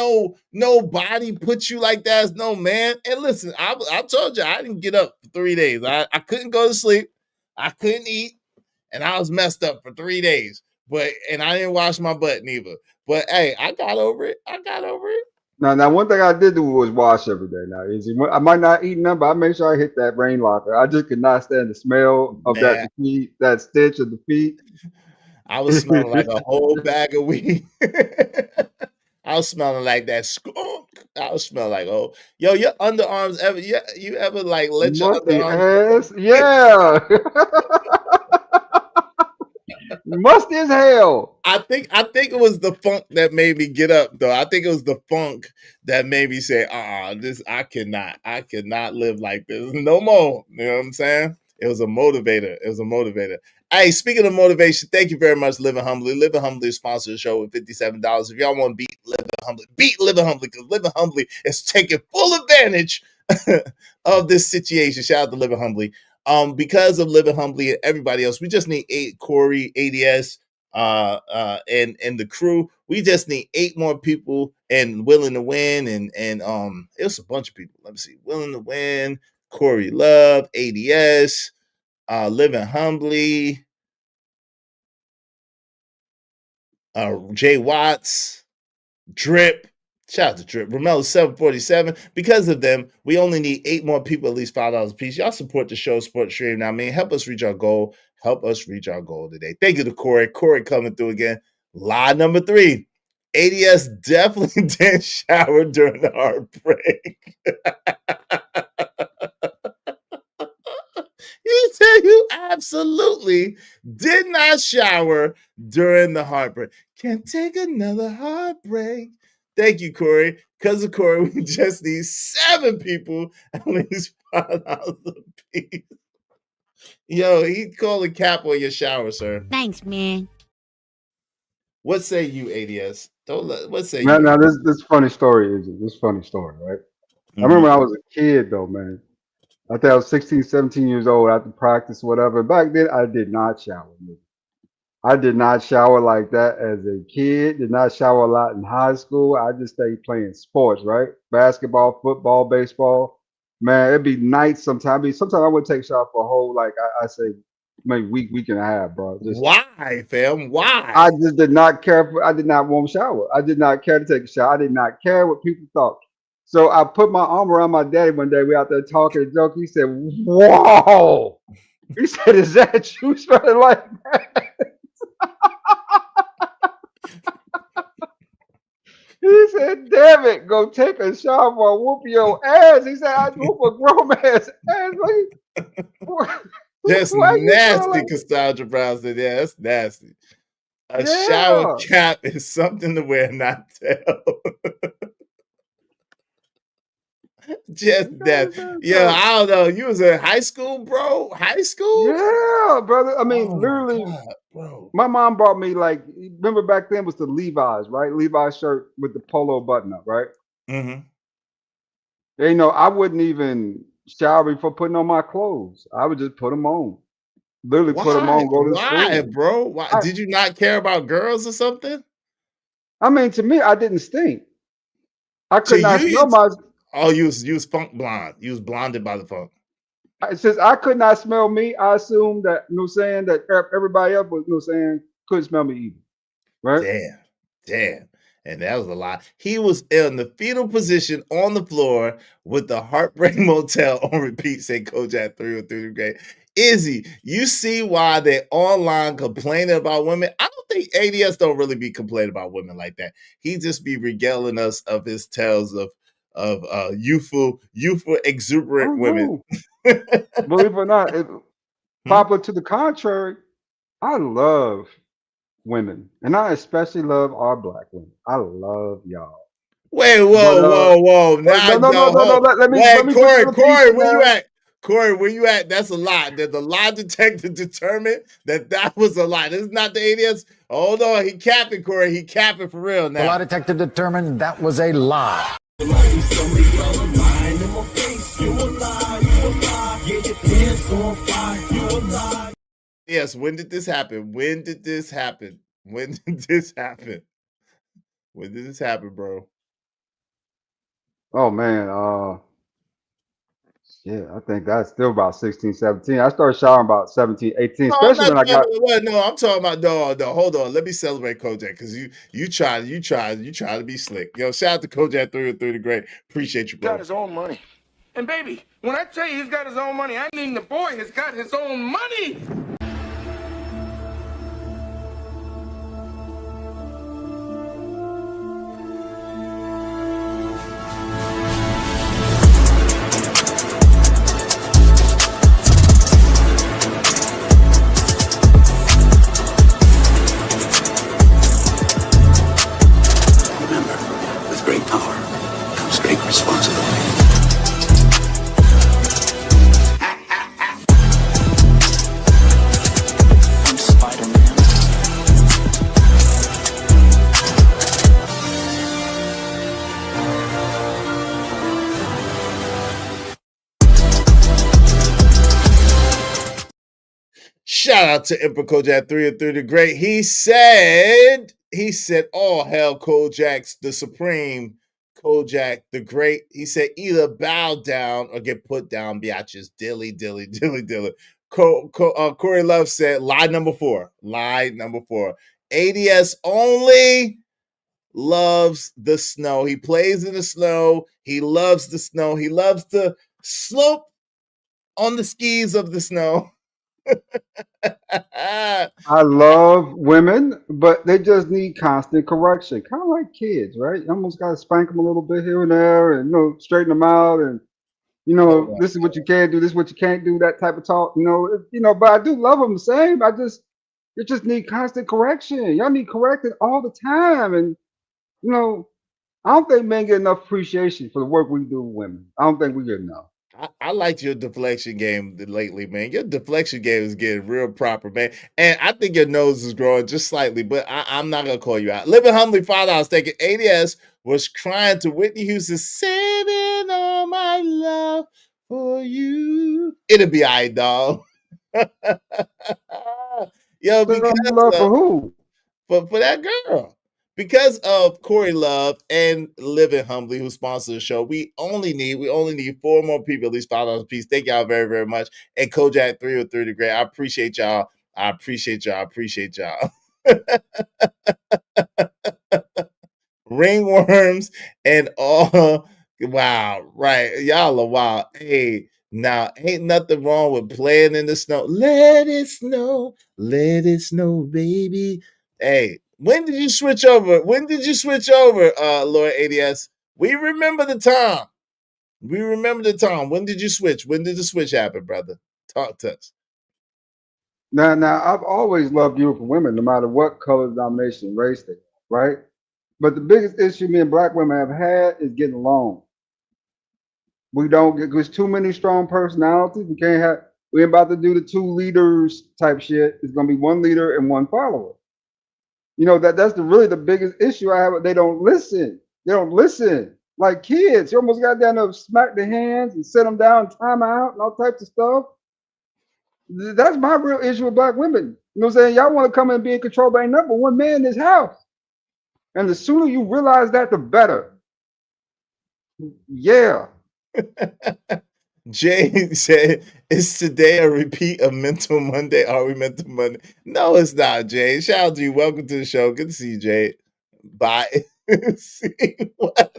nobody put you like that as no man. And listen, I told you I didn't get up for 3 days. I couldn't go to sleep. I couldn't eat, and I was messed up for 3 days. And I didn't wash my butt neither. But hey, I got over it. Now, one thing I did do was wash every day. Now, I might not eat none, but I make sure I hit that rain locker. I just could not stand the smell of that Man, defeat, that stench of defeat. I was smelling like a whole bag of weed. I was smelling like that skunk. I was smelling like, oh, yo, your underarms ever, you ever like let your Musty underarms ass, yeah. Musty as hell. I think it was the funk that made me get up though. I think it was the funk that made me say, this I cannot live like this no more. You know what I'm saying? It was a motivator. Hey, speaking of motivation, thank you very much, Living Humbly. Living Humbly sponsors the show with $57. If y'all want to beat Living Humbly, because Living Humbly is taking full advantage of this situation. Shout out to Living Humbly. Because of Living Humbly and everybody else, we just need Corey, ADS, and the crew. We just need 8 more people and willing to win, and it was a bunch of people. Let me see, willing to win, Corey Love, ADS, Living Humbly, Jay Watts, Drip. Shout out to Drip. Romello 747. Because of them, we only need 8 more people, at least $5 a piece. Y'all support the show, support the stream. Now, I mean, help us reach our goal. Help us reach our goal today. Thank you to Corey. Corey coming through again. Lie number 3. ADS definitely didn't shower during the heartbreak. You said you absolutely did not shower during the heartbreak. Can't take another heartbreak. Thank you, Corey. Because of Corey, we just need 7 people, at least $5 a piece. Yo, he called a cap on your shower, sir. Thanks, man. What say you, ADS? What say Now, you? now this funny story is this funny story, right? I remember when I was a kid though, man. I think I was 16, 17 years old after practice, whatever. Back then, I did not shower. I did not shower like that as a kid. Did not shower a lot in high school. I just stayed playing sports, right? Basketball, football, baseball. Man, it'd be nights sometimes. Sometimes I would take a shower for a whole, like I say, maybe week and a half, bro. Just, why, fam? Why? I just did not care for. I did not want to shower. I did not care to take a shower. I did not care what people thought. So I put my arm around my daddy one day. We out there talking and joking. He said, "Whoa!" He said, "Is that you smelling like that?" He said, "Damn it, go take a shower or whoop your ass." He said, "I whoop a grown man's ass." Just Why you nasty, like- Cassandra Brown said. Yeah, that's nasty. A Yeah. shower cap is something to wear, not tell. Just that. Yeah, I don't know. You was in high school, bro? High school? Yeah, brother. I mean, Oh my literally, God, bro. my mom bought me like. Remember back then was the Levi's, right? Levi's shirt with the polo button up, right? Mm-hmm. You know, I wouldn't even shower before putting on my clothes. I would just put them on. Literally put them on, go to Why, school. bro? Why did you not care about girls or something? I mean, to me, I didn't stink. I To could not you, smell my. Oh, you was funk blonde. You was blonded by the funk. Since I could not smell me, I assumed that, you know what I'm saying, that everybody else was, you know what I'm saying, couldn't smell me either. Right? Damn. And that was a lot. He was in the fetal position on the floor with the Heartbreak Motel on repeat, say Kojak 303 grade. Izzy, you see why they're online complaining about women? I don't think ADS don't really be complaining about women like that. He just be regaling us of his tales of youthful exuberant women. Believe it or not, popular to the contrary, I love women. And I especially love our black women. I love y'all. Wait, whoa. No. Let me Corey, put the where you at? Corey, where you at? That's a lie. Did the lie detector determine that was a lie? This is not the ADS. Hold on, he capping, Corey. He capping for real now. The lie detector determined that was a lie. Yes, when did this happen? When did this happen? When did this happen? When did this happen, bro? Oh man, yeah, I think that's still about 16, 17. I started showering about 17, 18, especially when I got. I'm talking about no. Hold on, let me celebrate Kojak because you try to be slick. Yo, shout out to Kojak 303 the Great. Appreciate you, bro. Got his own money. And baby, when I tell you he's got his own money, I mean the boy has got his own money. Remember, with great power comes great responsibility. Shout out to Emperor Kojak 303 the Great. He said, all hail Kojak's the Supreme, Kojak the Great. He said, either bow down or get put down, biatches. Dilly, dilly, dilly, dilly. Corey Love said, lie number 4. Lie number 4. ADS only loves the snow. He plays in the snow. He loves the snow. He loves to slope on the skis of the snow. I love women, but they just need constant correction, kind of like kids, right? You almost got to spank them a little bit here and there, and straighten them out, and this is what you can do, this is what you can't do, that type of talk. But I do love them the same. You just need constant correction. Y'all need corrected all the time, and I don't think men get enough appreciation for the work we do with women. I don't think we get enough. I liked your deflection game lately, man. Your deflection game is getting real proper, man. And I think your nose is growing just slightly, but I'm not gonna call you out. Living humbly, Father, I was thinking ADS was crying to Whitney Houston, saving all my love for you. It'll be all right, dog. Yo, because love for who? For that girl. Because of Corey Love and Living Humbly, who sponsors the show, we only need 4 more people, at least $5 a piece. Thank y'all very, very much. And Kojak 303 the Great. I appreciate y'all. I appreciate y'all. Ringworms and all. Wow, right. Y'all are wild. Hey, now ain't nothing wrong with playing in the snow. Let it snow, baby. Hey, when did you switch over? Lord ADS? We remember the time. When did you switch? When did the switch happen, brother? Talk to us. Now, I've always loved beautiful women, no matter what color, denomination, race they are, right? But the biggest issue me and black women have had is getting along. We don't get, there's too many strong personalities. We ain't about to do the 2 leaders type shit. It's gonna be 1 leader and 1 follower. That's really the biggest issue I have. They don't listen. Like kids. You almost got down to smack their hands and sit them down, time out, and all types of stuff. That's my real issue with black women. You know what I'm saying? Y'all want to come and be in control, but ain't number 1 man in this house. And the sooner you realize that, the better. Yeah. Jay said, is today a repeat of Mental Monday? Are we Mental Monday? No, it's not, Jay. Shout out to you. Welcome to the show. Good to see you, Jay. Bye. See what?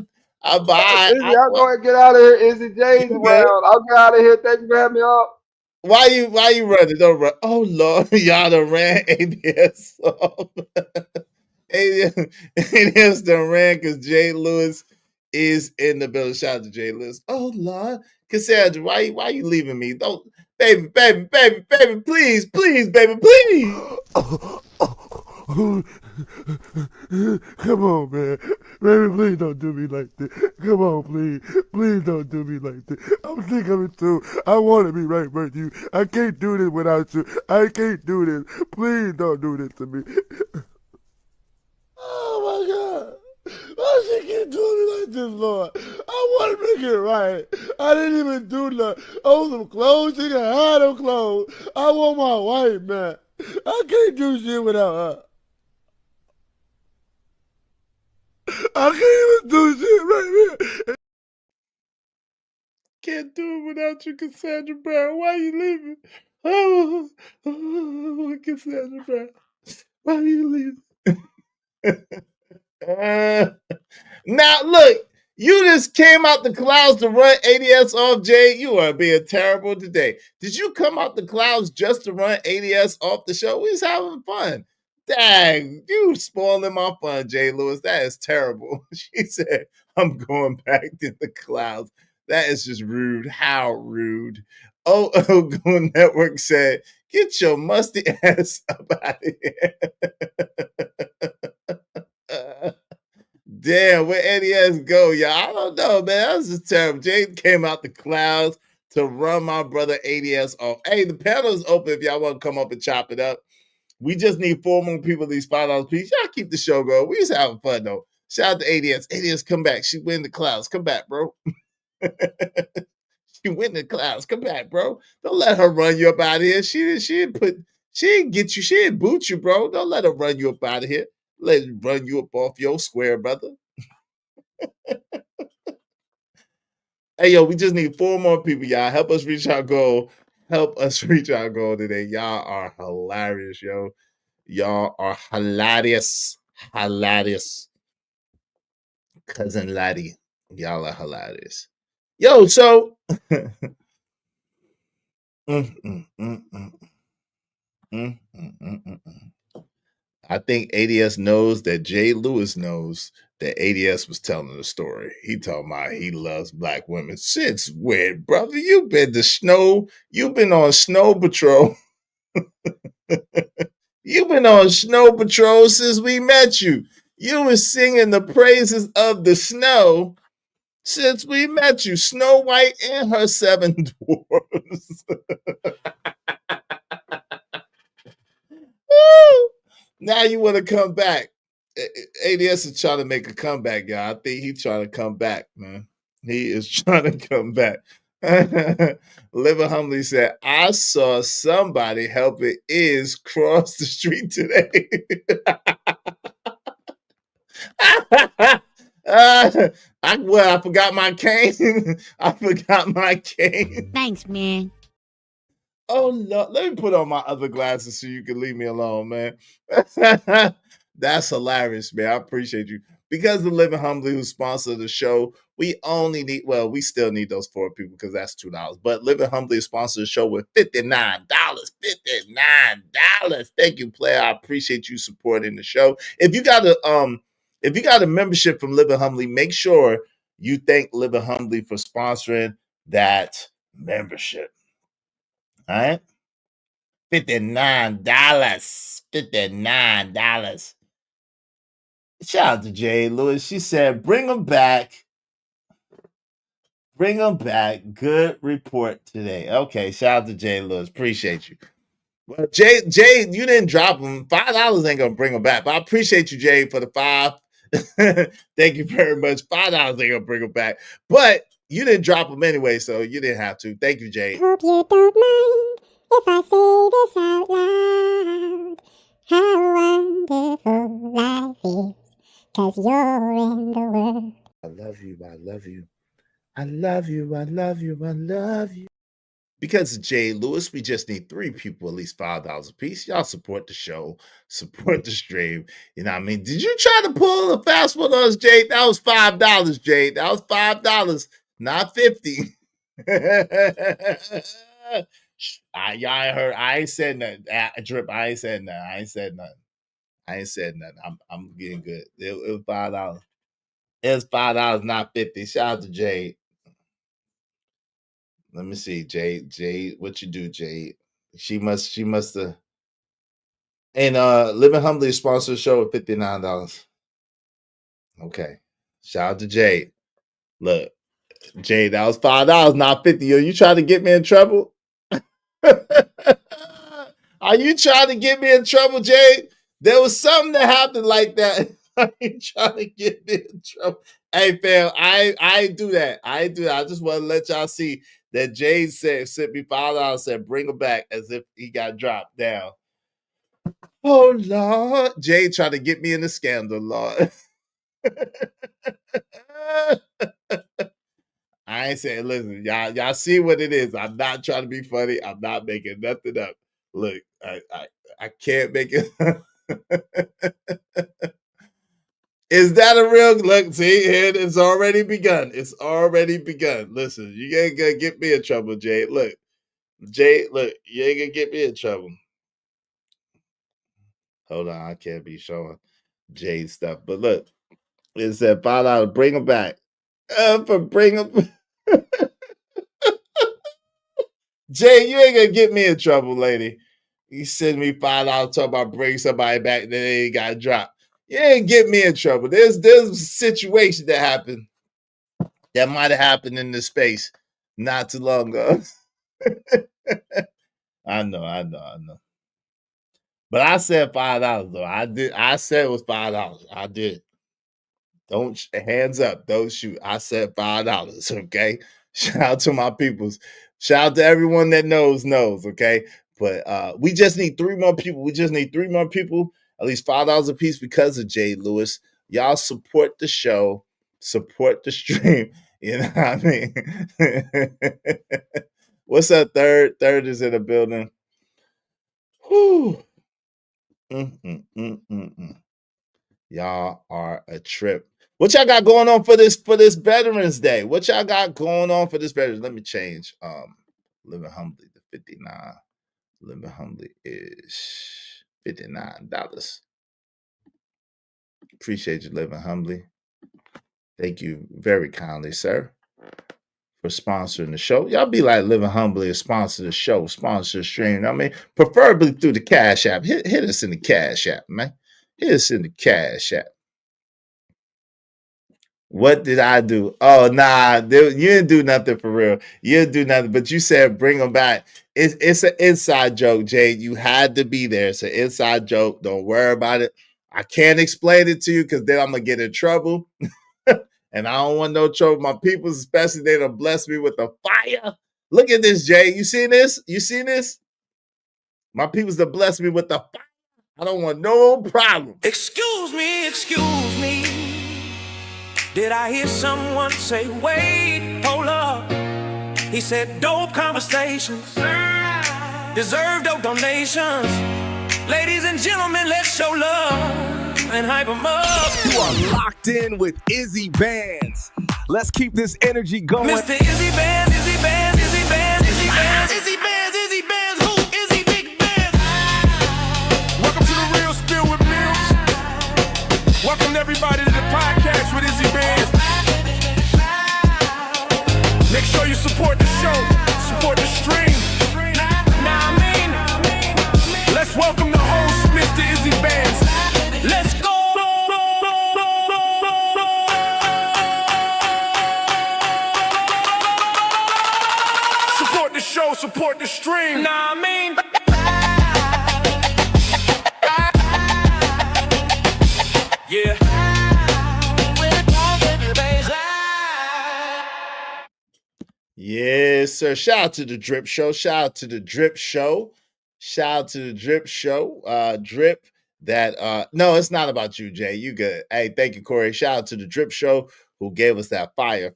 Bye. Izzy, I'll go and get out of here. Izzy J's around. I'll get out of here. Thank you for having me up. Why you running? Don't run. Oh Lord, y'all done ran ABS off. ABS done ran because Jay Lewis is in the building. Shout out to Jay Lewis. Oh Lord. Cassandra, why you leaving me? Don't baby, please, baby, please. Come on, man. Baby, please don't do me like this. Come on, please. Please don't do me like this. I'm sick of it too. I want to be right with you. I can't do this without you. I can't do this. Please don't do this to me. Oh my God. Why she keep doing me like this, Lord? I want to make it right. I didn't even do nothing. Oh, some clothes. She can have them clothes. I want my wife, man. I can't do shit without her. I can't even do shit right here. Can't do it without you, Cassandra Brown. Why you leaving? Oh, Cassandra Brown. Why you leaving? Now, look, you just came out the clouds to run ADS off, Jay. You are being terrible today. Did you come out the clouds just to run ADS off the show? We was having fun. Dang, you spoiling my fun, Jay Lewis. That is terrible. She said, I'm going back to the clouds. That is just rude. How rude. Oh, Go Network said, get your musty ass up out of here. Damn, where NES go, y'all? I don't know, man. That was just terrible. Jay came out the clouds to run my brother ADS off. Hey, the panel is open if y'all want to come up and chop it up. We just need 4 more people, these $5 piece. Y'all keep the show going. We just having fun, though. Shout out to ADS. ADS, come back. She went in the clouds. Come back, bro. She went in the clouds. Come back, bro. Don't let her run you up out of here. She didn't She ain't get you. She ain't boot you, bro. Don't let her run you up out of here. Let her run you up off your square, brother. Hey, yo, we just need 4 more people, y'all. Help us reach our goal. Help us reach our goal today. Y'all are hilarious, yo. Y'all are hilarious. Hilarious. Cousin Laddie. Y'all are hilarious. Yo, so I think ADS knows that Jay Lewis knows that ADS was telling the story. He talking about he loves black women. Since when, brother? You've been on snow patrol. You've been on snow patrol since we met you. You were singing the praises of the snow since we met you. Snow White and her 7 dwarfs. Now you want to come back. ADS is trying to make a comeback, y'all. I think he's trying to come back, man. He is trying to come back. Living Humbly said, I saw somebody helping Iz cross the street today. I forgot my cane. I forgot my cane. Thanks, man. Oh no, let me put on my other glasses so you can leave me alone, man. That's hilarious, man. I appreciate you. Because the Living Humbly who sponsor the show, we still need those 4 people because that's $2. But Living Humbly sponsor the show with $59. $59. Thank you, player. I appreciate you supporting the show. If you got a membership from Living Humbly, make sure you thank Living Humbly for sponsoring that membership. All right. $59. $59. Shout out to Jay Lewis. She said, bring them back. Bring them back. Good report today. Okay. Shout out to Jay Lewis. Appreciate you. Well, Jay, you didn't drop them. $5 ain't gonna bring them back. But I appreciate you, Jay, for the 5. Thank you very much. $5 ain't gonna bring them back. But you didn't drop them anyway, so you didn't have to. Thank you, Jay. Hope you don't mind if I say this out loud. How wonderful life is, 'cause you're in the world. I love you. I love you. I love you. I love you. I love you. Because of Jay Lewis, we just need 3 people, at least $5 a piece. Y'all support the show, support the stream. You know what I mean? Did you try to pull a fast one on us, Jay? That was $5, Jay. That was $5, not 50. Y'all heard. I ain't said nothing. Drip. I ain't said nothing. I ain't said nothing. I'm getting good. It was $5. It was $5, not 50. Shout out to Jade. Let me see, Jade, what you do, Jade? She must have. And Living Humbly sponsor the show with $59. Okay. Shout out to Jade. Look, Jade, that was $5, not 50. Yo, you trying to get me in trouble? Are you trying to get me in trouble, Jade? There was something that happened like that. Are you trying to get me in trouble? Hey, fam, I do that. I do that. I just want to let y'all see that Jade sent me $5, said bring him back as if he got dropped down. Oh Lord, Jade trying to get me in the scandal, Lord. I ain't saying, listen, y'all see what it is. I'm not trying to be funny. I'm not making nothing up. Look, I can't make it. Is that a real look? See, it's already begun. It's already begun. Listen, you ain't gonna get me in trouble, Jay. Look, Jay, look, you ain't gonna get me in trouble. Hold on, I can't be showing Jay stuff. But look, it said $5. Bring him back. Bring him. Jay, you ain't gonna get me in trouble, lady. You send me $5 talking about bring somebody back, then they ain't got dropped. You ain't get me in trouble. There's a situation that happened that might have happened in this space not too long ago. I know. But I said $5 though. I said it was $5. I did. Don't hands up. Don't shoot. I said $5. Okay. Shout out to my peoples. Shout out to everyone that knows. Okay. But we just need 3 more people. We just need 3 more people, at least $5 a piece because of Jay Lewis. Y'all support the show, support the stream. You know what I mean? What's up, Third? Third is in the building. Whew. Y'all are a trip. What y'all got going on for this Veterans Day? What y'all got going on for this Veterans? Let me change. Living humbly to 59. Living humbly is $59. Appreciate you living humbly. Thank you very kindly, sir, for sponsoring the show. Y'all be like Living Humbly or sponsor the show, sponsor the stream. I mean, preferably through the Cash App. Hit us in the Cash App, man. Hit us in the Cash App. What did I do? Oh, nah, you didn't do nothing for real. You didn't do nothing, but you said bring them back. It's an inside joke, Jade. You had to be there. It's an inside joke. Don't worry about it. I can't explain it to you because then I'm going to get in trouble. And I don't want no trouble. My people, especially, they done blessed me with the fire. Look at this, Jay. You seen this? You seen this? My people's done blessed me with the fire. I don't want no problem. Excuse me. Did I hear someone say, wait, hold up? He said, dope conversations deserve dope donations. Ladies and gentlemen, let's show love and hype them up. You are locked in with Izzy Bands. Let's keep this energy going. Mr. Izzy Bands, Izzy Bands, Izzy Bands, Izzy Bands, Izzy Bands, Izzy Bands, who? Izzy Big Bands. Welcome to the Real Spill with Mills. Welcome everybody to the podcast with Izzy Bands. Make sure you support the show, support the stream. Now I mean, let's welcome the host, Mr. Izzy Bands. Let's go. Support the show, support the stream. Now I mean, yeah. Yes, sir. Shout out to the Drip Show. Shout out to the Drip Show. Shout out to the Drip Show. Drip that no, it's not about you, Jay. You good. Hey, thank you, Corey. Shout out to the Drip Show who gave us that fire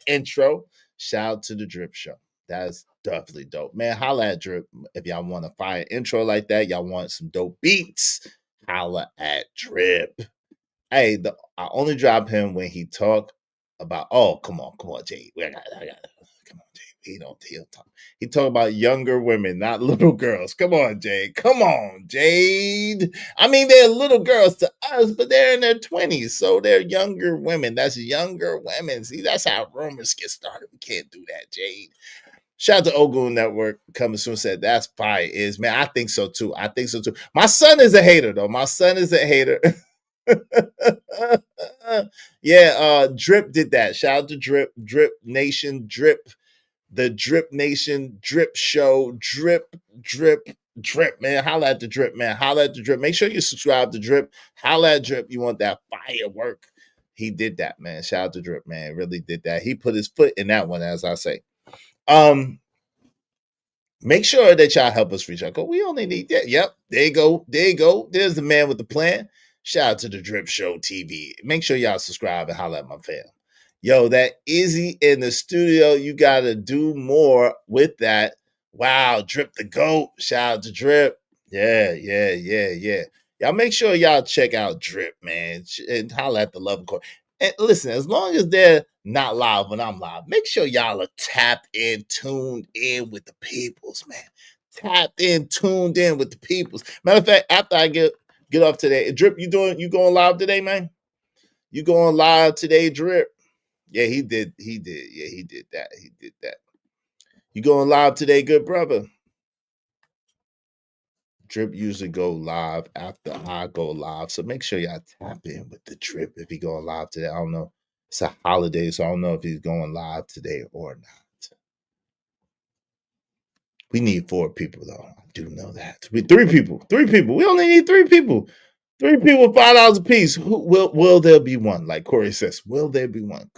intro. Shout out to the Drip Show. That's definitely dope. Man, holla at Drip if y'all want a fire intro like that. Y'all want some dope beats. Holla at Drip. Hey, I only drop him when he talk about, oh, come on, Jay. I got come on, Jay. He talk about younger women, not little girls. Come on, Jade. Come on, Jade. I mean, they're little girls to us, but they're in their 20s, so they're younger women. That's younger women. See, that's how rumors get started. We can't do that, Jade. Shout out to Ogun Network. Coming soon said that's fire. Is, man, I think so too. My son is a hater, though. Yeah, Drip did that. Shout out to Drip Nation, the Drip Nation, Drip Show, Drip, man. Holla at the Drip, man. Holla at the Drip. Make sure you subscribe to Drip. Holla at Drip. You want that firework. He did that, man. Shout out to Drip, man. Really did that. He put his foot in that one, as I say. Make sure that y'all help us reach out. We only need that. Yep, there you go. There's the man with the plan. Shout out to the Drip Show TV. Make sure y'all subscribe and holla at my fam. Yo, that Izzy in the studio. You got to do more with that. Wow, Drip the GOAT. Shout out to Drip. Yeah. Y'all make sure y'all check out Drip, man. And holla at the Love Court. And listen, as long as they're not live when I'm live, make sure y'all are tapped in, tuned in with the peoples, man. Tapped in, tuned in with the peoples. Matter of fact, after I get off today, Drip, you going live today, man? You going live today, Drip? Yeah, he did. Yeah, he did that. You going live today, good brother? Drip usually go live after I go live. So make sure y'all tap in with the Drip if he going live today. I don't know. It's a holiday, so I don't know if he's going live today or not. We need 4 people, though. I do know that. 3 people. We only need 3 people. 3 people, $5 a piece. Will there be one? Like Corey says, will there be one?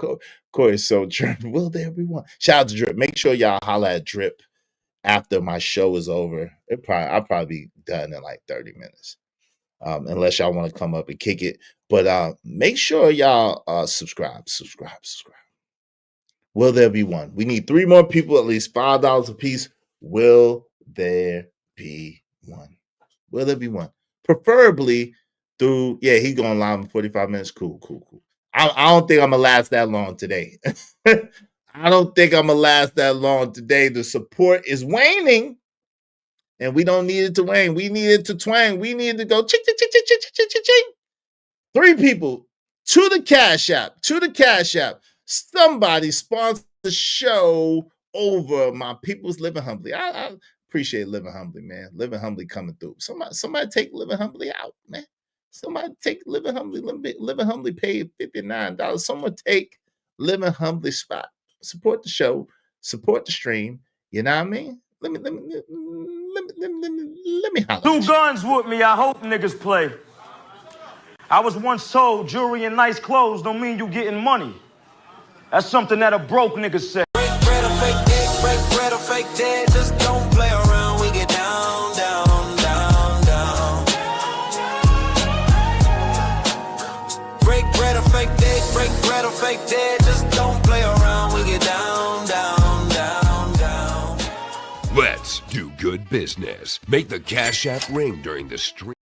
Corey's so Drip. Will there be one? Shout out to Drip. Make sure y'all holla at Drip after my show is over. I'll probably be done in like 30 minutes. Unless y'all want to come up and kick it. But make sure y'all subscribe. Will there be one? We need 3 more people, at least $5 a piece. Will there be one? Will there be one? Preferably through, he's going live in 45 minutes. Cool. I don't think I'm gonna last that long today. I don't think I'm gonna last that long today. The support is waning, and we don't need it to wane. We need it to twang. We need to go ching, ching, ching, ching, ching, ching, ching, ching. 3 people to the Cash App. Somebody sponsor the show over my people's Living Humbly. I appreciate Living Humbly, man. Living Humbly coming through. Somebody take Living Humbly out, man. Somebody take Living Humbly. Living Humbly paid $59. Someone take Living Humbly spot. Support the show. Support the stream. You know what I mean? Let me holler. 2 guns with me, I hope niggas play. I was once told jewelry and nice clothes don't mean you getting money. That's something that a broke nigga said. Break bread or fake dead, break bread or fake dead. Just don't play around. We get down, down, down, down. Break bread or fake dead, break bread or fake dead. Just don't play around. We get down, down, down, down. Let's do good business. Make the Cash App ring during the stream.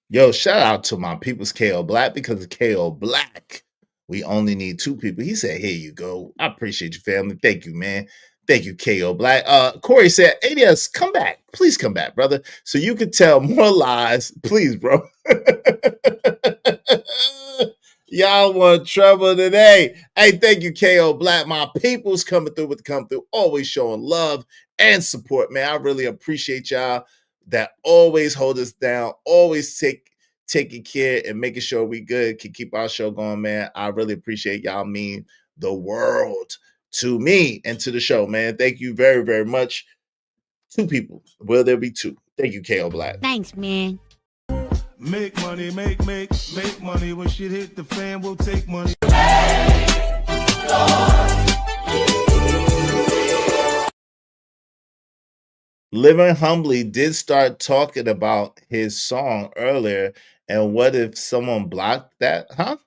Yo, shout out to my people's KO Black, because of KO Black, we only need 2 people. He said, here you go. I appreciate you, family. Thank you, man. Thank you, KO Black. Corey said, ADS, come back. Please come back, brother, so you can tell more lies. Please, bro. Y'all want trouble today. Hey, thank you, KO Black. My people's coming through with the come through, always showing love and support, man. I really appreciate y'all that always hold us down, always taking care and making sure we good, can keep our show going, man. I really appreciate y'all. Mean the world to me and to the show, man. Thank you very, very much. 2 people. Will there be 2? Thank you, KO Black. Thanks, man. Make money, make money. When shit hit the fan, we'll take money. Living Humbly did start talking about his song earlier, and what if someone blocked that? Huh?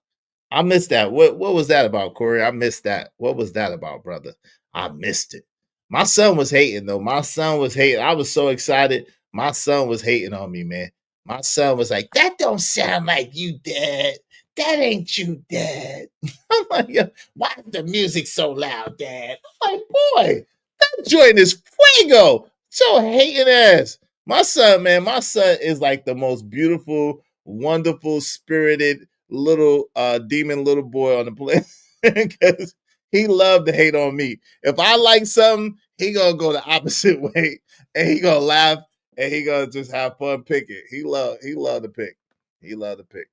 I missed that. What was that about, Corey? I missed that. What was that about, brother? I missed it. My son was hating, though. My son was hating. I was so excited. My son was hating on me, man. My son was like, that don't sound like you, Dad. That ain't you, Dad. I'm like, why is the music so loud, Dad? I'm like, boy, that joint is fuego. So hating ass. My son, man, my son is like the most beautiful, wonderful, spirited little demon little boy on the planet, because he loved to hate on me. If I like something, he gonna go the opposite way, and he gonna laugh, and he gonna just have fun picking. He love to pick. He love to pick.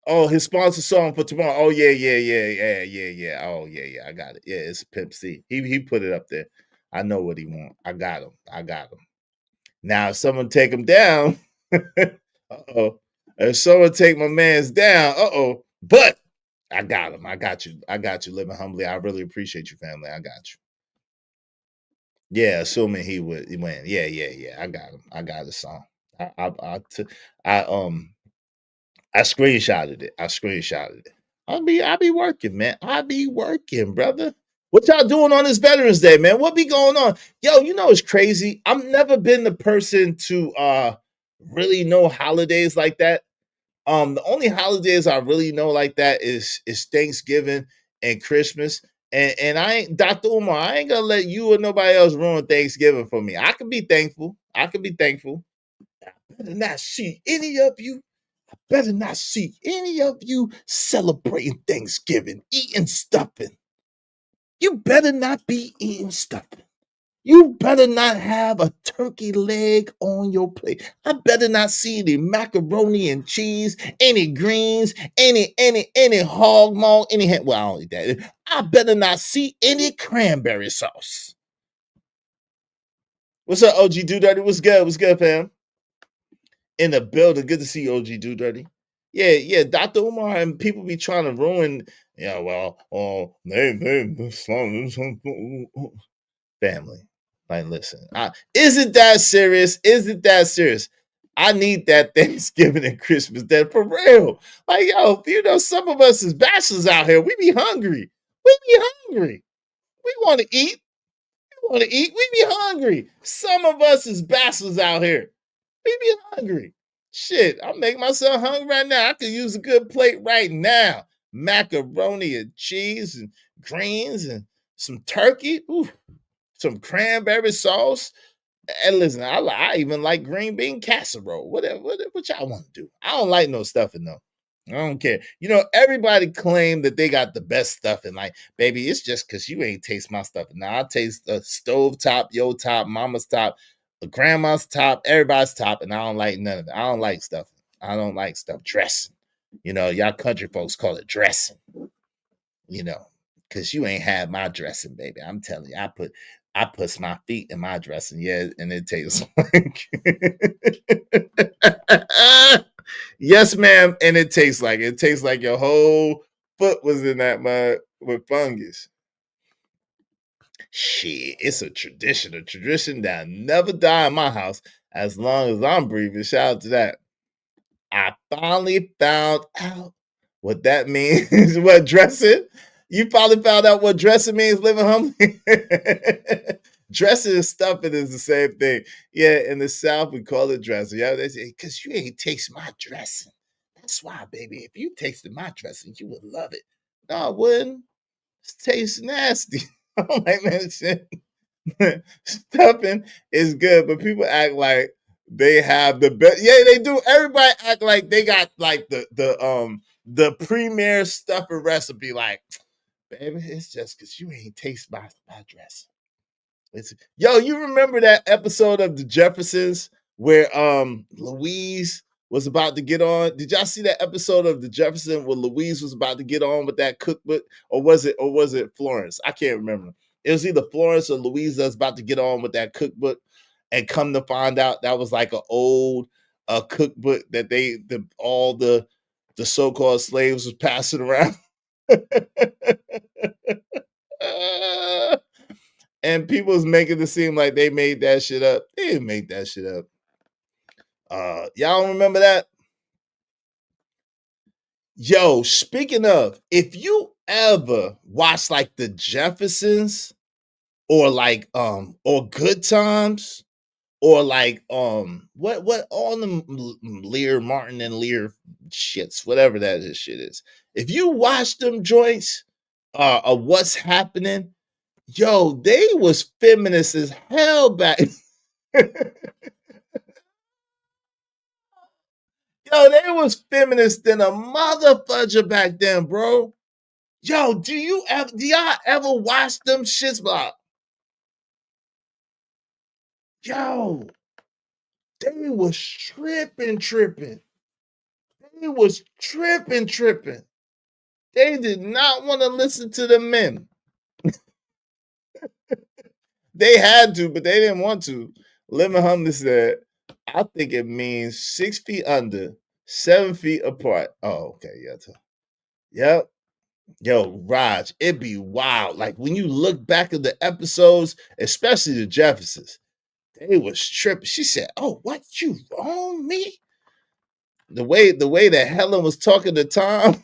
Oh, his sponsor song for tomorrow. Oh yeah. Oh yeah. I got it. Yeah, it's Pimp C. He put it up there. I know what he want. I got him. Now, if someone take him down, uh-oh. If someone take my man's down, uh-oh. But I got him. I got you. Living Humbly. I really appreciate you, family. I got you. Yeah, assuming he would win. Yeah. I got him. I got the song. I screenshotted it. I be working, man. I be working, brother. What y'all doing on this Veterans Day, man? What be going on? Yo, you know it's crazy. I've never been the person to really know holidays like that. The only holidays I really know like that is Thanksgiving and Christmas. And I ain't Dr. Umar, I ain't gonna let you or nobody else ruin Thanksgiving for me. I can be thankful. I better not see any of you. Better not see any of you celebrating Thanksgiving, eating stuffing. You better not be eating stuffing. You better not have a turkey leg on your plate. I better not see any macaroni and cheese, any greens, any hog maw, well, I don't eat that. I better not see any cranberry sauce. What's up, OG Do Dirty? What's good? What's good, fam? In the building. Good to see you, OG Do Dirty. Yeah, Dr. Umar and people be trying to ruin. Yeah, well, family. Like, listen, isn't that serious? Isn't that serious? I need that Thanksgiving and Christmas that for real. Like, yo, some of us as bachelors out here, we be hungry. We be hungry. We want to eat. We want to eat. We be hungry. Some of us as bachelors out here, we be hungry. Shit, I'm making myself hungry right now. I could use a good plate right now. Macaroni and cheese and greens and some turkey. Ooh, some cranberry sauce. And listen, I even like green bean casserole. Whatever, what y'all want to do? I don't like no stuffing though. I don't care. Everybody claim that they got the best stuffing. Like, baby, it's just because you ain't taste my stuffing. Now I taste the stove top, yo top, mama's top, grandma's top, everybody's top, and I don't like none of it. I don't like stuffing. I don't like stuff dressing. Y'all country folks call it dressing. Because you ain't had my dressing, baby. I'm telling you, I put my feet in my dressing, yeah, and it tastes like yes, ma'am, and it tastes like your whole foot was in that mud with fungus. Shit, it's a tradition that never die in my house as long as I'm breathing. Shout out to that. I finally found out what that means. What dressing? You probably found out what dressing means, living humbly. Dressing and stuffing is the same thing. Yeah, in the South, we call it dressing. Yeah, they say, because you ain't taste my dressing. That's why, baby. If you tasted my dressing, you would love it. No, I wouldn't. It tastes nasty. I don't like that shit. Stuffing is good, but people act like they have the best. Yeah, they do. Everybody act like they got like the premier stuffing recipe. Like, baby, it's just because you ain't taste my dressing. Yo, you remember that episode of The Jeffersons where Louise was about to get on? Did y'all see that episode of The Jefferson where Louise was about to get on with that cookbook? Or was it Florence? I can't remember. It was either Florence or Louise that was about to get on with that cookbook, and come to find out that was like an old cookbook that all the so-called slaves was passing around. And people was making it seem like they made that shit up. They didn't make that shit up. Y'all don't remember that? Yo, speaking of, if you ever watch like the Jeffersons or like or Good Times or like what all them Lear Martin and Lear shits, whatever that shit is. If you watch them joints of What's Happening, yo, they was feminist as hell back. Yo, they was feminist than a motherfucker back then, bro. Yo, do y'all ever watch them shits? Block? Yo, they was tripping. They was tripping. They did not want to listen to the men. They had to, but they didn't want to. Lemon Humbly said, I think it means 6 feet under, 7 feet apart. Oh, okay. Yeah. Yep. Yo, Raj, it be wild. Like when you look back at the episodes, especially the Jeffersons, they was tripping. She said, "Oh, what you wrong me?" The way that Helen was talking to Tom,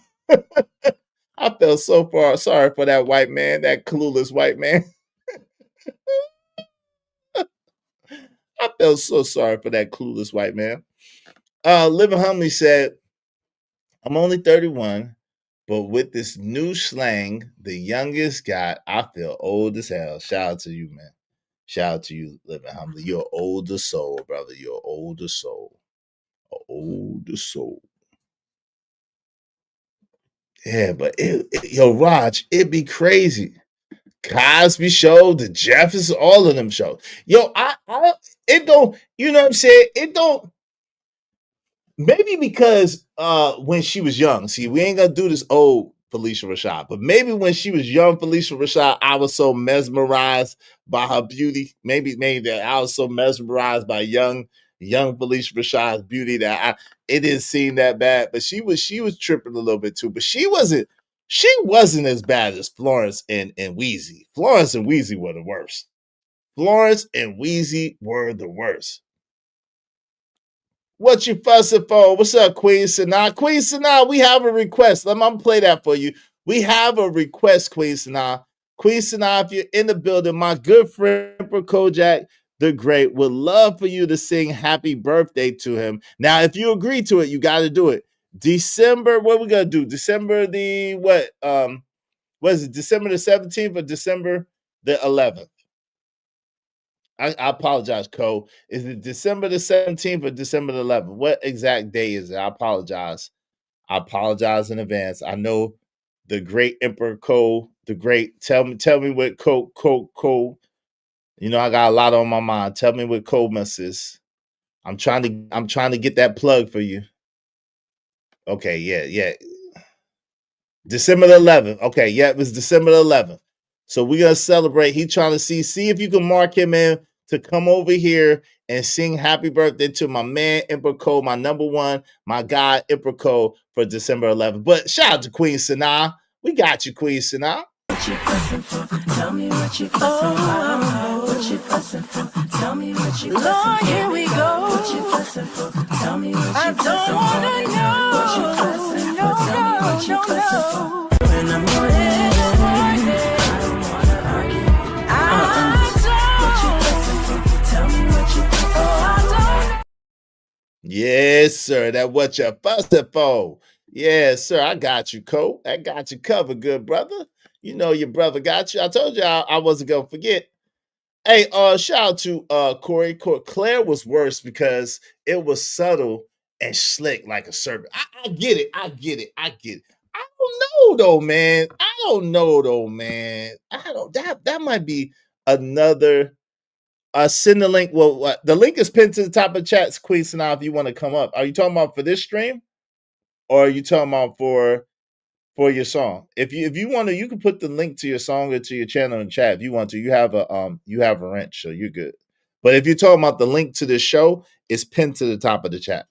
I felt so far sorry for that white man, that clueless white man. I felt so sorry for that clueless white man. Living Humbly said, I'm only 31, but with this new slang the youngest got, I feel old as hell. Shout out to you, man. Shout out to you, Living Humbly. You're an older soul, brother. You're an older soul. An older soul. Yeah, but yo, Raj, it'd be crazy. Cosby Show, The Jeffersons, all of them shows. Yo, it don't, you know what I'm saying? It don't, maybe because when she was young, see, we ain't gonna do this old Felicia Rashad, but maybe when she was young, Felicia Rashad, I was so mesmerized by her beauty. Maybe that I was so mesmerized by young young Felicia Rashad's beauty that it didn't seem that bad, but she was tripping a little bit too. But she wasn't as bad as Florence and Wheezy. Florence and Wheezy were the worst. Florence and Wheezy were the worst. What you fussing for? What's up, Queen Sanaa? Queen Sanaa, we have a request. I'm gonna play that for you. We have a request, Queen Sanaa. Queen Sanaa, if you're in the building, my good friend Kojak the Great would love for you to sing happy birthday to him. Now, if you agree to it, you got to do it. December, what we gonna do? December the what? What is it? December the 17th or December the 11th? I apologize, Cole. Is it December the 17th or December the 11th? What exact day is it? I apologize. I apologize in advance. I know the great Emperor Cole, the great. Tell me what Cole. You know, I got a lot on my mind. Tell me what Colemas is. I'm trying to get that plug for you. Okay, yeah. December the 11th. Okay, yeah, it was December the 11th. So we're gonna celebrate. He trying to see if you can mark him in to come over here and sing happy birthday to my man Emperor Cole, my number one, my guy Emperor Cole for December 11th. But shout out to Queen Sanaa. We got you, Queen Sanaa. What you fussing for? Tell me what you fussing for. What you fussing for? Tell me what you fussing for. Lord, here we go. What you fussing for? Tell me what you fussing for. I don't wanna know. What you fussing for? Tell me what you fussing for. When I'm ready, I don't wanna argue. What you fussing for? Tell me what you fussing for. I don't. Yes, sir. That what you fussing for. Yes, sir. I got you, Cole. I got you covered, good brother. You know your brother got you. I told you I wasn't gonna forget. Hey, shout out to Corey. Claire was worse because it was subtle and slick like a serpent. I get it. I get it. I don't know though, man. That might be another send the link. Well, the link is pinned to the top of the chat, Queen Sanaa, if you want to come up. Are you talking about for this stream? Or are you talking about for your song? If you want to, you can put the link to your song or to your channel in chat if you want to. You have a wrench, so you're good. But if you're talking about the link to this show, it's pinned to the top of the chat.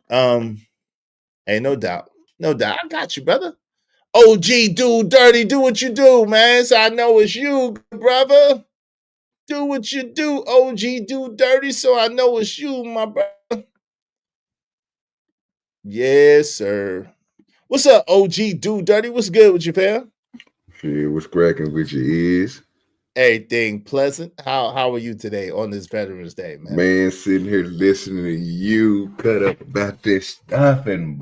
Hey, no doubt. I got you, brother. OG dude dirty, do what you do, man. So I know it's you, brother. Do what you do, OG dude dirty, so I know it's you, my brother. Yes, sir. What's up, OG dude dirty? What's good with you, fam? Yeah, what's cracking with your ears? Everything pleasant. How are you today on this Veterans Day, man? Man, sitting here listening to you cut up about this stuff and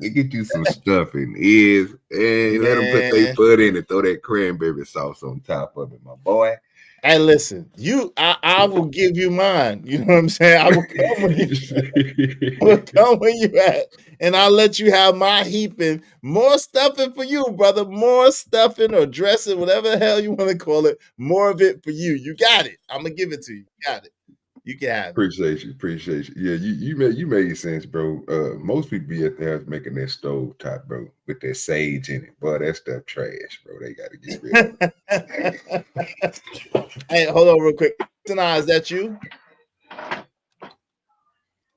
they get you some stuff in ears and let them put their foot in and throw that cranberry sauce on top of it, my boy. Hey, listen, I will give you mine. You know what I'm saying? I will come when you at, and I'll let you have my heaping. More stuffing for you, brother. More stuffing or dressing, whatever the hell you want to call it. More of it for you. You got it. I'm gonna give it to you. You got it. You can have it. Appreciate you. Yeah, you made sense, bro. Most people be at there making that stove top, bro, with that sage in it. Boy, that stuff trash, bro. They gotta get rid of it. Hey, hold on real quick. Sanaa, is that you?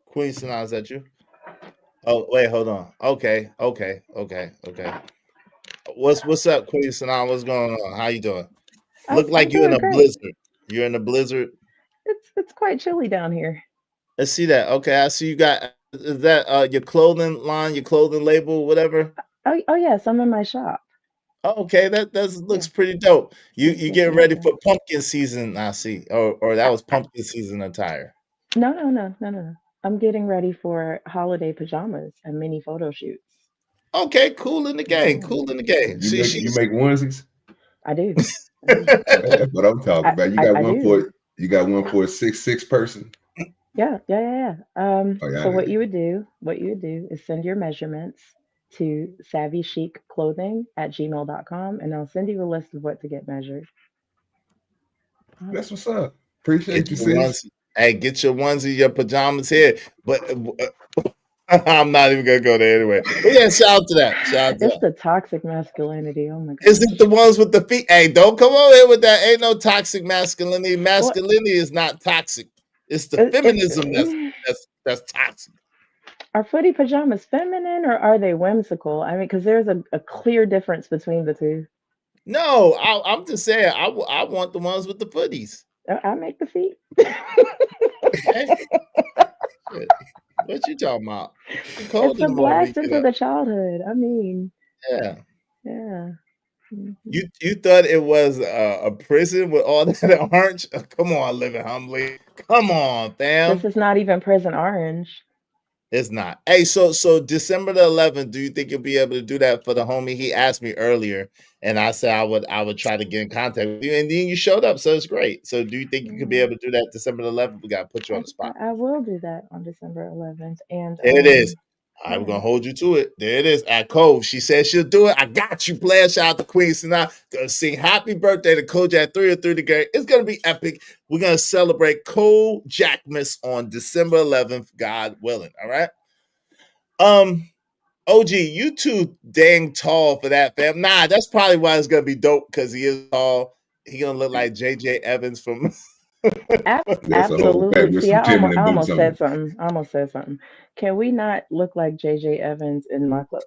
Queen Sanaa, is that you? Oh, wait, hold on. Okay. What's up, Queen Sanaa? What's going on? How you doing? Look like you're in a blizzard. You're in a blizzard. It's quite chilly down here. Let's see that. Okay, I see you got. Is that your clothing line, your clothing label, whatever? Oh yes, I'm in my shop. Oh, okay, that looks pretty dope. You getting ready for pumpkin season? I see. Or that was pumpkin season attire. No. I'm getting ready for holiday pajamas and mini photo shoots. Okay, cool in the game. You make onesies? I do. That's what I'm talking about. You got one do. for a 6'6" person. Yeah. So what you would do is send your measurements to savvychicclothing@gmail.com, and I'll send you a list of what to get measured. That's what's up. Appreciate you, sis. Hey, get your onesie, your pajamas here. But I'm not even gonna go there anyway. But yeah, shout out to that. It's the toxic masculinity. Oh my god. Is it the ones with the feet? Hey, don't come over here with that. Ain't no toxic masculinity. Masculinity is not toxic. It's the feminism that's toxic. Are footy pajamas feminine or are they whimsical? I mean, because there's a clear difference between the two. No, I'm just saying I want the ones with the footies. I make the feet. What you talking about? It's cold It's in a the morning when blast you get into up. the childhood. I mean, Yeah. yeah. You thought it was a prison with all that orange? Come on, living humbly. Come on, This fam. is not even prison orange. It's not. Hey, so December the 11th, do you think you'll be able to do that for the homie? He asked me earlier, and I said I would try to get in contact with you, and then you showed up, so it's great. So do you think you could be able to do that December the 11th? We gotta put you on the spot. I will do that on December 11th. And There it is. All right, we're yeah. gonna hold you to it. There it is. At Cove. She said she'll do it. I got you, player. Shout out to Queen Sinatra. Gonna sing happy birthday to Kojak 303 the Great. It's gonna be epic. We're gonna celebrate Kojakmas on December 11th, God willing. All right. OG, you too dang tall for that, fam. Nah, that's probably why it's gonna be dope because he is tall. He gonna look like JJ Evans from Absolutely. See, I almost said something. I almost said something. Can we not look like JJ Evans in my club?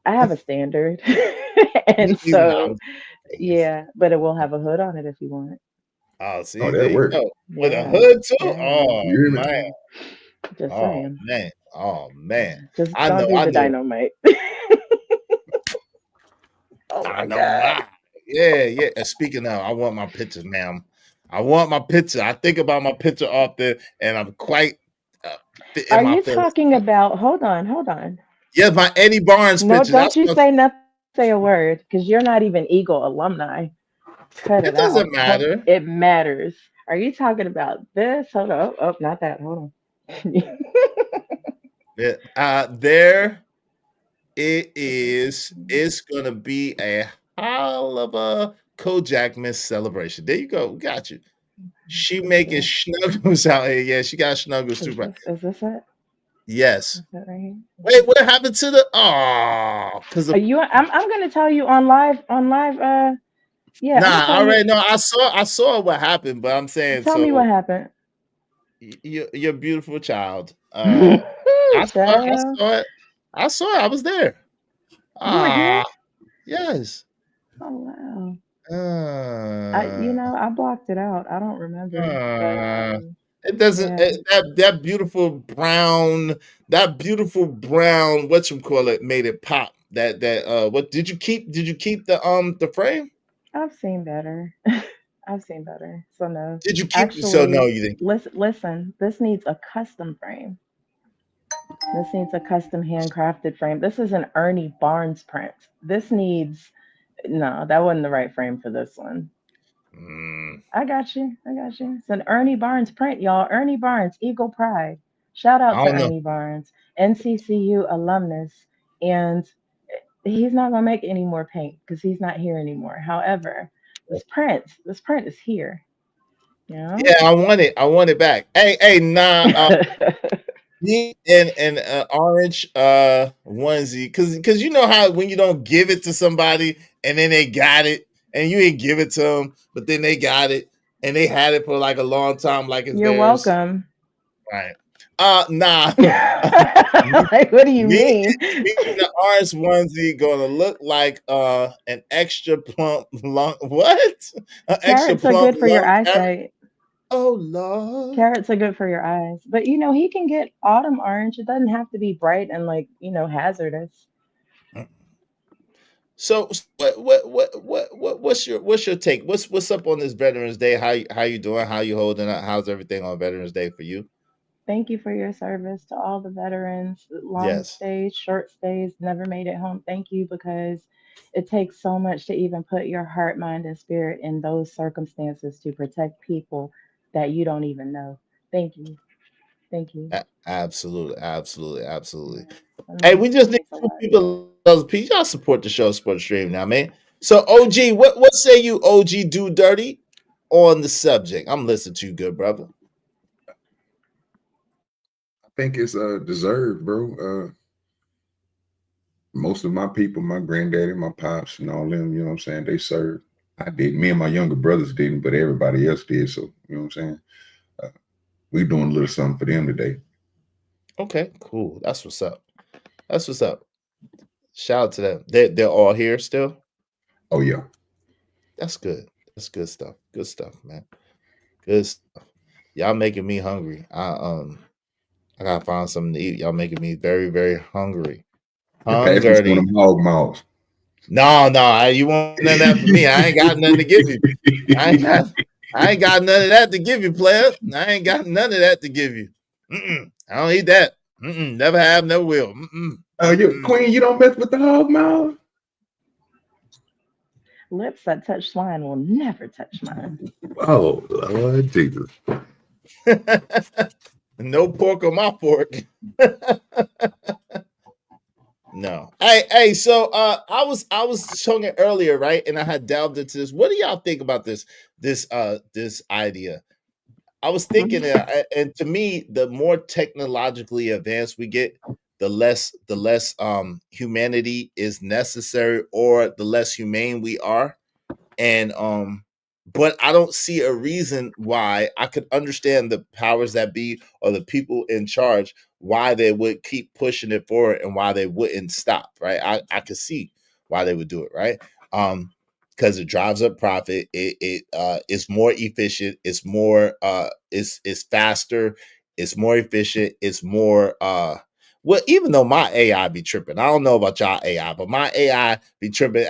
I have a standard. And so, yeah, but it will have a hood on it if you want it. Oh, see, Oh, there that you worked. go. With a Yeah. hood too? Yeah. Oh You hear me? man. Just Oh saying. man. Oh man. Just I don't know, do I the know. dynamite. Oh I my know. God. Yeah. Speaking of, I want my pictures, ma'am. I want my picture. I think about my picture often, and I'm quite in Are my you feelings. talking about, hold on. Yeah, my Eddie Barnes No, picture. don't That's you what say nothing, say a word, because you're not even Eagle alumni. Cut it it doesn't out. matter. It matters. Are you talking about this? Hold on. Oh, not that. Hold on. There it is. It's gonna be a hell of a Kojak Miss celebration. There you go. Got you. She making snuggles out here. Yeah, she got snuggles too, bro. Is this it? Yes. Is that right here? Wait, what happened to the because Are the you? I'm gonna tell you on live. Yeah, I'm gonna nah, I tell you. already know. I saw what happened, but I'm saying Tell me what so happened. your beautiful child. I Child, saw it. I saw it. I was there. you were Ah, here. yes. Oh wow. Uh, I blocked it out. I don't remember, but uh, it doesn't yeah, that beautiful brown what you call it made it pop. What did you keep the frame? I've seen better. I've seen better. So no, Did you keep so no actually, you didn't. listen. This needs a custom frame. This needs a custom handcrafted frame. This is an Ernie Barnes print. This needs no. That wasn't the right frame for this one. Mm, I got you. I got you. It's an Ernie Barnes print, y'all. Ernie Barnes, Eagle Pride. Shout out I to don't know. Ernie Barnes, NCCU alumnus. And he's not going to make any more paint because he's not here anymore. However, this print is here. You know? Yeah, I want it back. Hey, nah, me and orange onesie, because you know how when you don't give it to somebody and then they got it and you ain't give it to them, but then they got it and they had it for like a long time, like it's You're theirs. welcome. Right. Nah. me, Like, what do you me mean? me and the orange onesie gonna look like an extra plump long what? An extra Carrots are plump good for your long carrot. eyesight. Oh Lord. Carrots are good for your eyes. But he can get autumn orange. It doesn't have to be bright and like, hazardous. So what's your take? What's up on this Veterans Day? How you doing? How you holding up? How's everything on Veterans Day for you? Thank you for your service to all the veterans, long Yes. stays, short stays, never made it home. Thank you because it takes so much to even put your heart, mind, and spirit in those circumstances to protect people that you don't even know. Thank you. Thank you. Absolutely. It Hey, means we just it need means a two lot. people. Please, y'all support the show, support the stream now, man. So, OG, what say you, OG, do dirty on the subject? I'm listening to you, good brother. I think it's deserved, bro. Most of my people, my granddaddy, my pops, and all them, you know what I'm saying, they served. I did. Me and my younger brothers didn't, but everybody else did. So, you know what I'm saying? we doing a little something for them today. Okay, cool. That's what's up. That's what's up. Shout out to them. They're all here still. Oh yeah. That's good. That's good stuff. Good stuff, man. Good stuff. Y'all making me hungry. I gotta find something to eat. Y'all making me very, very hungry. Pass me some of them hog mouths. No, you want none of that for me. I ain't got nothing to give you. I ain't got none of that to give you, player. I ain't got none of that to give you. I don't eat that. Never have, never will. Oh, you Queen, you don't mess with the hog mouth. Lips that touch swine will never touch mine. Oh Lord Jesus. No pork on my fork. No. Hey, so I was talking earlier, right? And I had delved into this. What do y'all think about this idea? I was thinking and to me, the more technologically advanced we get, the less humanity is necessary, or the less humane we are. And but I don't see a reason why. I could understand the powers that be or the people in charge, why they would keep pushing it forward and why they wouldn't stop, right? I could see why they would do it, right? Because it drives up profit, it is more efficient, it's more it's faster, it's more efficient, it's more well, even though my AI be tripping, I don't know about y'all AI, but my AI be tripping.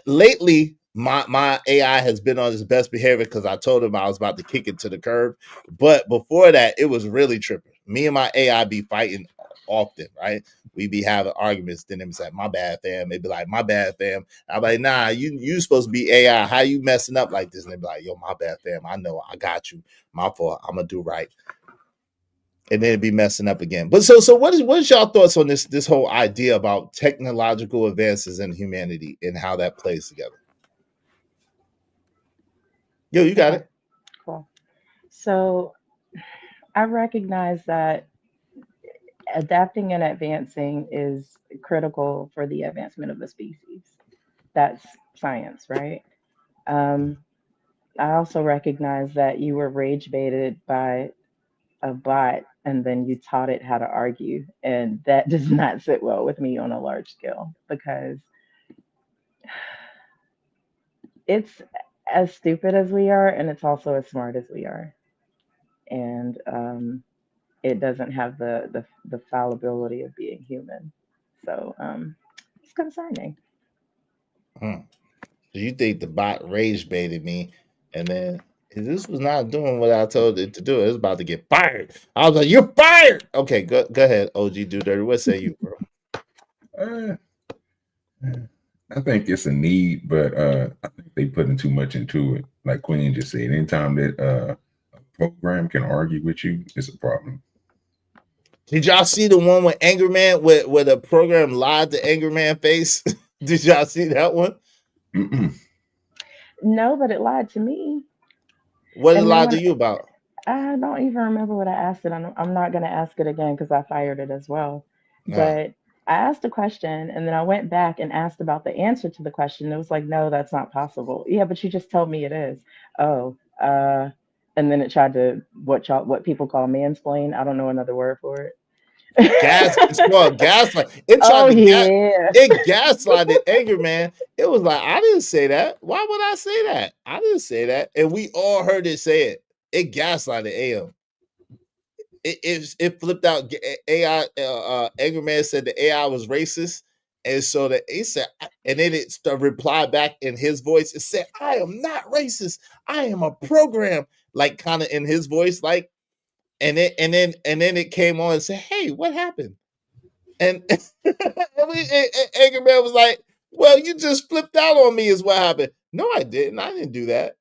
Lately, my AI has been on its best behavior because I told him I was about to kick it to the curb. But before that, it was really tripping. Me and my AI be fighting often, right? We be having arguments. Then it's like, my bad, fam. They'd be like, my bad, fam. I'm like, nah, you supposed to be AI. How you messing up like this? And they'd be like, yo, my bad, fam. I know, I got you. My fault. I'm gonna do right. And then it'd be messing up again. But so what is y'all thoughts on this whole idea about technological advances in humanity and how that plays together? Yo, you got it. Cool. So I recognize that adapting and advancing is critical for the advancement of the species. That's science, right? Um, I also recognize that you were rage baited by a bot and then you taught it how to argue. And that does not sit well with me on a large scale because it's as stupid as we are and it's also as smart as we are. And it doesn't have the fallibility of being human. So it's concerning. So you think the bot rage baited me, and then this was not doing what I told it to do. It was about to get fired. I was like, "You're fired." Okay, go ahead, OG Do Dirty. What say you, bro? I think it's a need, but I think they putting too much into it. Like Queen just said, anytime that a program can argue with you, it's a problem. Did y'all see the one with Angry Man where the program lied to Angry Man face? Did y'all see that one? No, but it lied to me. What did it And lie then to you about? I don't even remember what I asked it. I'm not going to ask it again because I fired it as well. But I asked a question and then I went back and asked about the answer to the question. It was like, no, that's not possible. Yeah, but you just told me it is. Oh, and then it tried to what people call mansplain. I don't know another word for it. It's called gaslight. It tried it gaslighted Angry Man. It was like, I didn't say that. Why would I say that? I didn't say that. And we all heard it say it. It gaslighted AM. It flipped out AI. Angry Man said the AI was racist, and so it said, and then it replied back in his voice. It said, "I am not racist. I am a program." Like kind of in his voice, like, and then it came on and said, "Hey, what happened?" And Angry Man was like, "Well, you just flipped out on me, is what happened." No, I didn't. I didn't do that.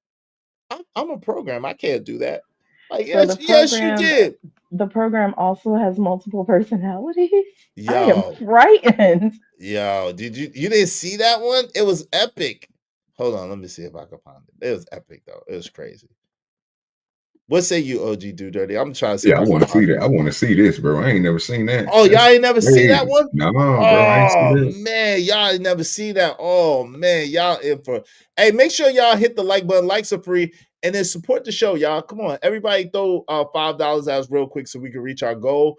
I'm a program. I can't do that. Like, So yes, you did. the program also has multiple personalities. I am Yo, frightened. did you didn't see that one? It was epic. Hold on, let me see if I can find it. It was epic though. It was crazy. What say you, OG Do Dirty? I'm trying to see. Yeah, I want to see that. I want to see this, bro. I ain't never seen that. Oh, y'all ain't never seen that one? No, bro, I ain't Oh seen that. man, y'all ain't never seen that. Oh man, y'all in for. Hey, make sure y'all hit the like button. Likes are free. and then support the show, y'all. Come on, everybody, throw $5 at us real quick so we can reach our goal.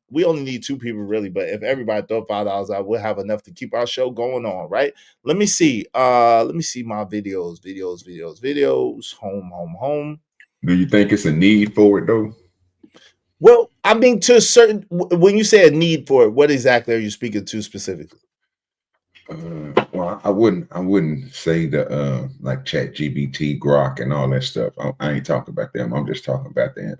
We only need 2 people really, but if everybody throw $5 out, we'll have enough to keep our show going on, right? Let me see. Let me see my videos. Home. Do you think it's a need for it though? Well, I mean, to a certain, when you say a need for it, what exactly are you speaking to specifically? Well, I wouldn't say the like Chat GBT, Grok, and all that stuff. I ain't talking about them. I'm just talking about the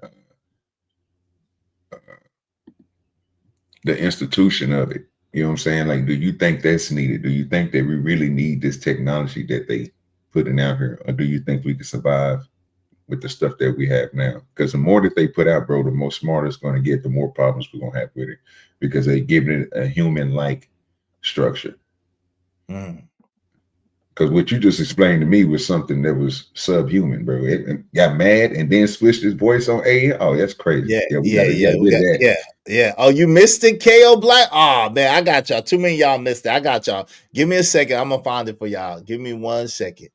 institution of it. You know what I'm saying? Like, do you think that's needed? Do you think that we really need this technology that they putting out here, or do you think we can survive with the stuff that we have now? Because the more that they put out, bro, the more smarter it's going to get, the more problems we're gonna have with it, because they giving it a human-like structure. Because what you just explained to me was something that was subhuman, bro. It got mad and then switched his voice on AI. Oh, that's crazy. We gotta get rid of that. Yeah. Oh, you missed it, KO Black? Oh, man, I got y'all. Too many of y'all missed it. I got y'all. Give me a second. I'm going to find it for y'all. Give me 1 second.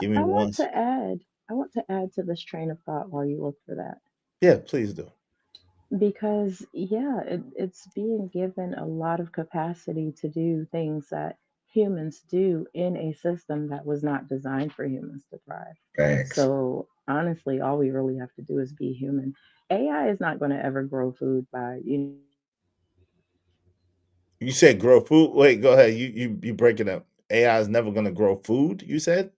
Give me I one. want to add. I want to add to this train of thought while you look for that. Yeah, please do. Because yeah, it's being given a lot of capacity to do things that humans do in a system that was not designed for humans to thrive. Thanks. So honestly, all we really have to do is be human. AI is not going to ever grow food by You said grow food. Wait, go ahead. You break it up. AI is never going to grow food, you said?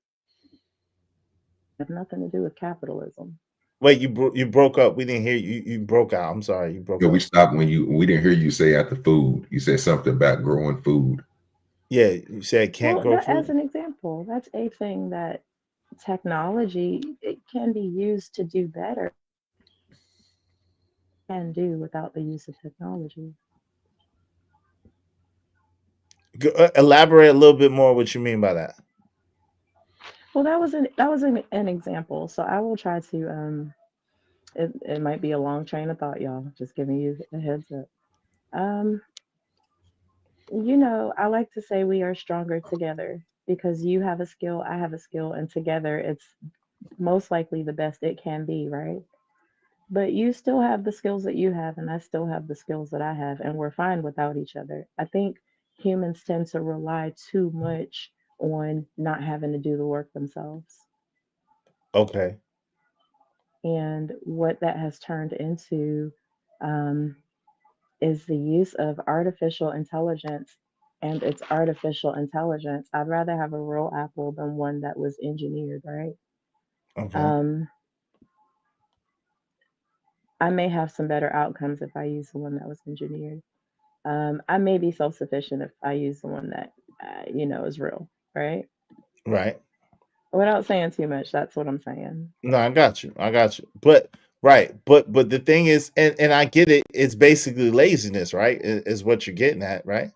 have nothing to do with capitalism. Wait, you broke up. We didn't hear you. You broke out. I'm sorry. You broke Yeah, up. we stopped when we didn't hear you say after food. You said something about growing food. Yeah, you said can't Well, grow as food. an example, that's a thing that technology it can be used to do better can do without the use of technology. Elaborate a little bit more what you mean by that. Well, an example. So I will try to it might be a long train of thought, y'all. Just giving you a heads up. Um, I like to say we are stronger together because you have a skill, I have a skill, and together it's most likely the best it can be, right? But you still have the skills that you have, and I still have the skills that I have, and we're fine without each other. I think humans tend to rely too much on not having to do the work themselves. Okay. And what that has turned into um, is the use of artificial intelligence. And it's artificial intelligence. I'd rather have a real apple than one that was engineered, right? Okay. Um, I may have some better outcomes if I use the one that was engineered. I may be self sufficient if I use the one that, is real, right? Right. Without saying too much, that's what I'm saying. No, I got you. I got you. But right, but the thing is, and I get it. It's basically laziness, right? Is what you're getting at, right?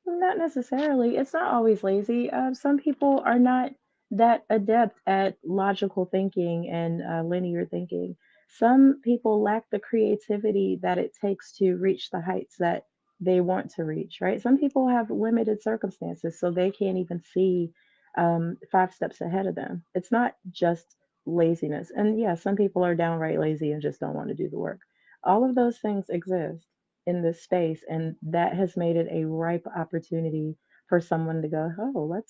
Not necessarily. It's not always lazy. Some people are not that adept at logical thinking and linear thinking. Some people lack the creativity that it takes to reach the heights that they want to reach, right? Some people have limited circumstances, so they can't even see 5 steps ahead of them. It's not just laziness. And yeah, some people are downright lazy and just don't want to do the work. All of those things exist in this space, and that has made it a ripe opportunity for someone to go, oh,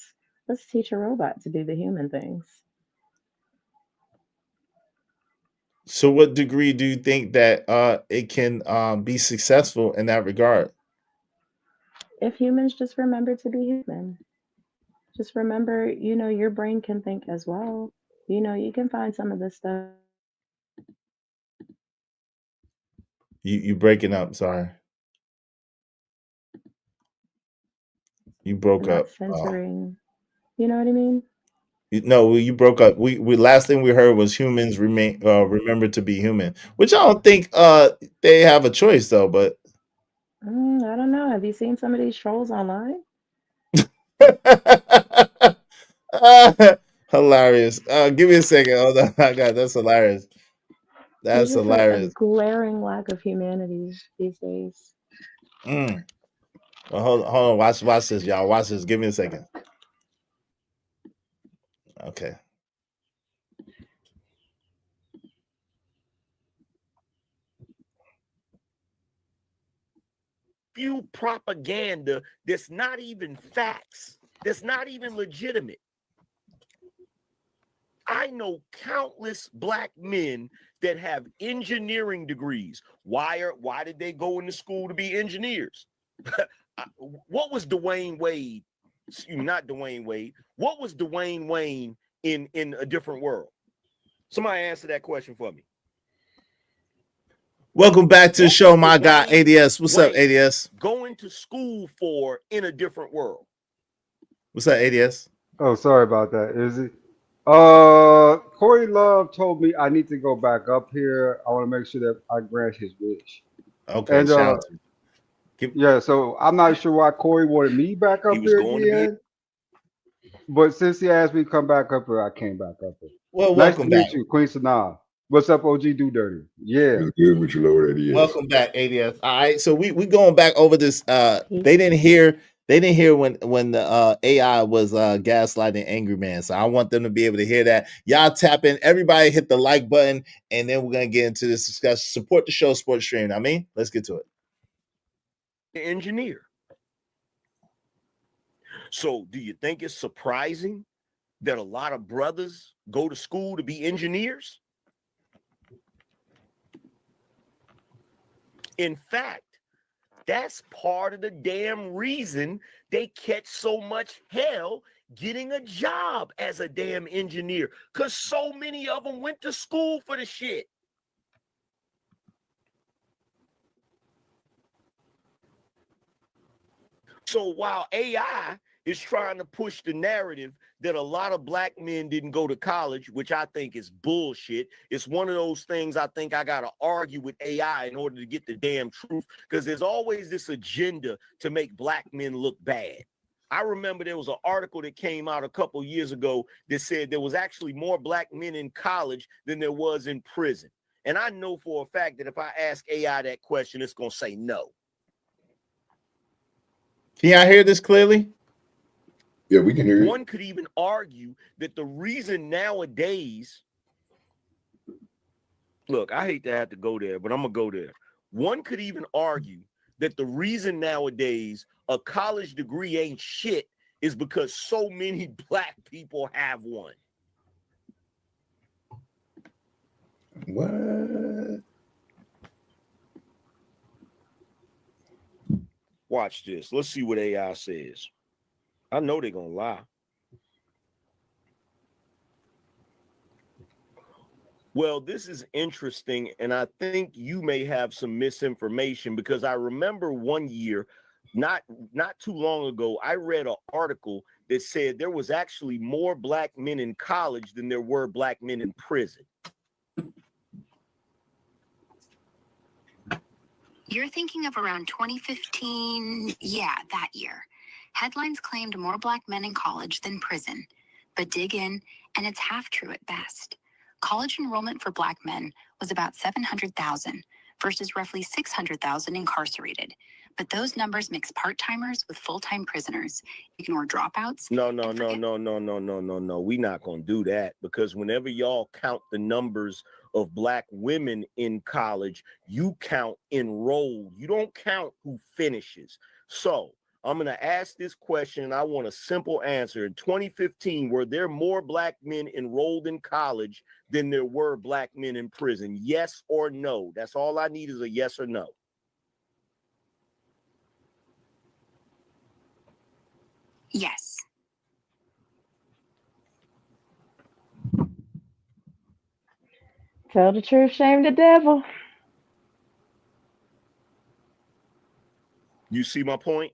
let's teach a robot to do the human things. So, what degree do you think that it can be successful in that regard? If humans just remember to be human, just remember, your brain can think as well. You can find some of this stuff You breaking up? Sorry, you broke not up. censoring. You know what I mean? No, you broke up. We last thing we heard was humans remain remember to be human, which I don't think they have a choice though. But I don't know. Have you seen some of these trolls online? hilarious. Give me a second. Hold on. I got that's hilarious. There's That's just a hilarious. glaring lack of humanity these days. Mm. Well, hold on. Watch this, y'all. Watch this. Give me a second. Okay. spew propaganda that's not even facts, that's not even legitimate. I know countless black men that have engineering degrees. Why did they go into school to be engineers? What was Dwayne Wade? Not Dwayne Wade. What was Dwayne Wayne in A Different World? Somebody answer that question for me. Welcome back to the show, my guy ADS. What's up, ADS? Going to school for In a Different World. What's up, ADS? Oh, sorry about that, Izzy. Corey Love told me I need to go back up here. I want to make sure that I grant his wish. Okay, And shout out to yeah, so I'm not sure why Corey wanted me back up here again. But since he asked me to come back up here, I came back up here. Well, Nice welcome to meet back. you, Queen Sanaa. What's up, OG Do Dirty? Yeah. It's good with you, Lord ADS. Welcome back, ADS. All right, so we going back over this. They didn't hear when the AI was gaslighting Angry Man. So I want them to be able to hear that. Y'all tap in. Everybody hit the like button, and then we're gonna get into this discussion. Support the show, Sports Stream. I mean, let's get to it. Engineer. So do you think it's surprising that a lot of brothers go to school to be engineers? In fact, that's part of the damn reason they catch so much hell getting a job as a damn engineer, because so many of them went to school for the shit. So while AI is trying to push the narrative that a lot of black men didn't go to college, which I think is bullshit. It's one of those things I think I got to argue with AI in order to get the damn truth, because there's always this agenda to make black men look bad. I remember there was an article that came out a couple years ago that said there was actually more black men in college than there was in prison. And I know for a fact that if I ask AI that question, it's going to say no. Can y'all hear this clearly? Yeah, we can hear you. One could even argue that the reason nowadays, look, I hate to have to go there, but I'm going to go there. One could even argue that the reason nowadays a college degree ain't shit is because so many black people have one. What? Watch this. Let's see what AI says. I know they're going to lie. Well, this is interesting, and I think you may have some misinformation, because I remember one year, not too long ago, I read an article that said there was actually more black men in college than there were black men in prison. You're thinking of around 2015, yeah, that year. Headlines claimed more black men in college than prison. But dig in, and it's half true at best. College enrollment for black men was about 700,000 versus roughly 600,000 incarcerated. But those numbers mix part-timers with full-time prisoners. Ignore dropouts. No. We're not going to do that, because whenever y'all count the numbers of black women in college, you count enrolled. You don't count who finishes. So I'm going to ask this question, and I want a simple answer. In 2015, were there more black men enrolled in college than there were black men in prison? Yes or no? That's all I need, is a yes or no. Yes. Tell the truth, shame the devil. You see my point?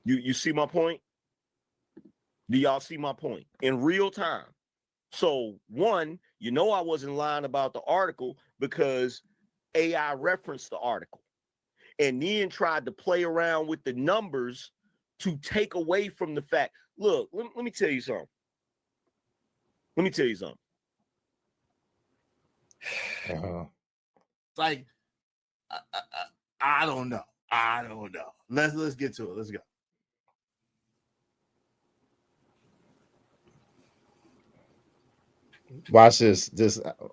You see my point? Do y'all see my point? In real time. So one, I wasn't lying about the article, because AI referenced the article and then tried to play around with the numbers to take away from the fact. Look, let me tell you something. Like, I don't know. Let's get to it. Let's go. Watch this.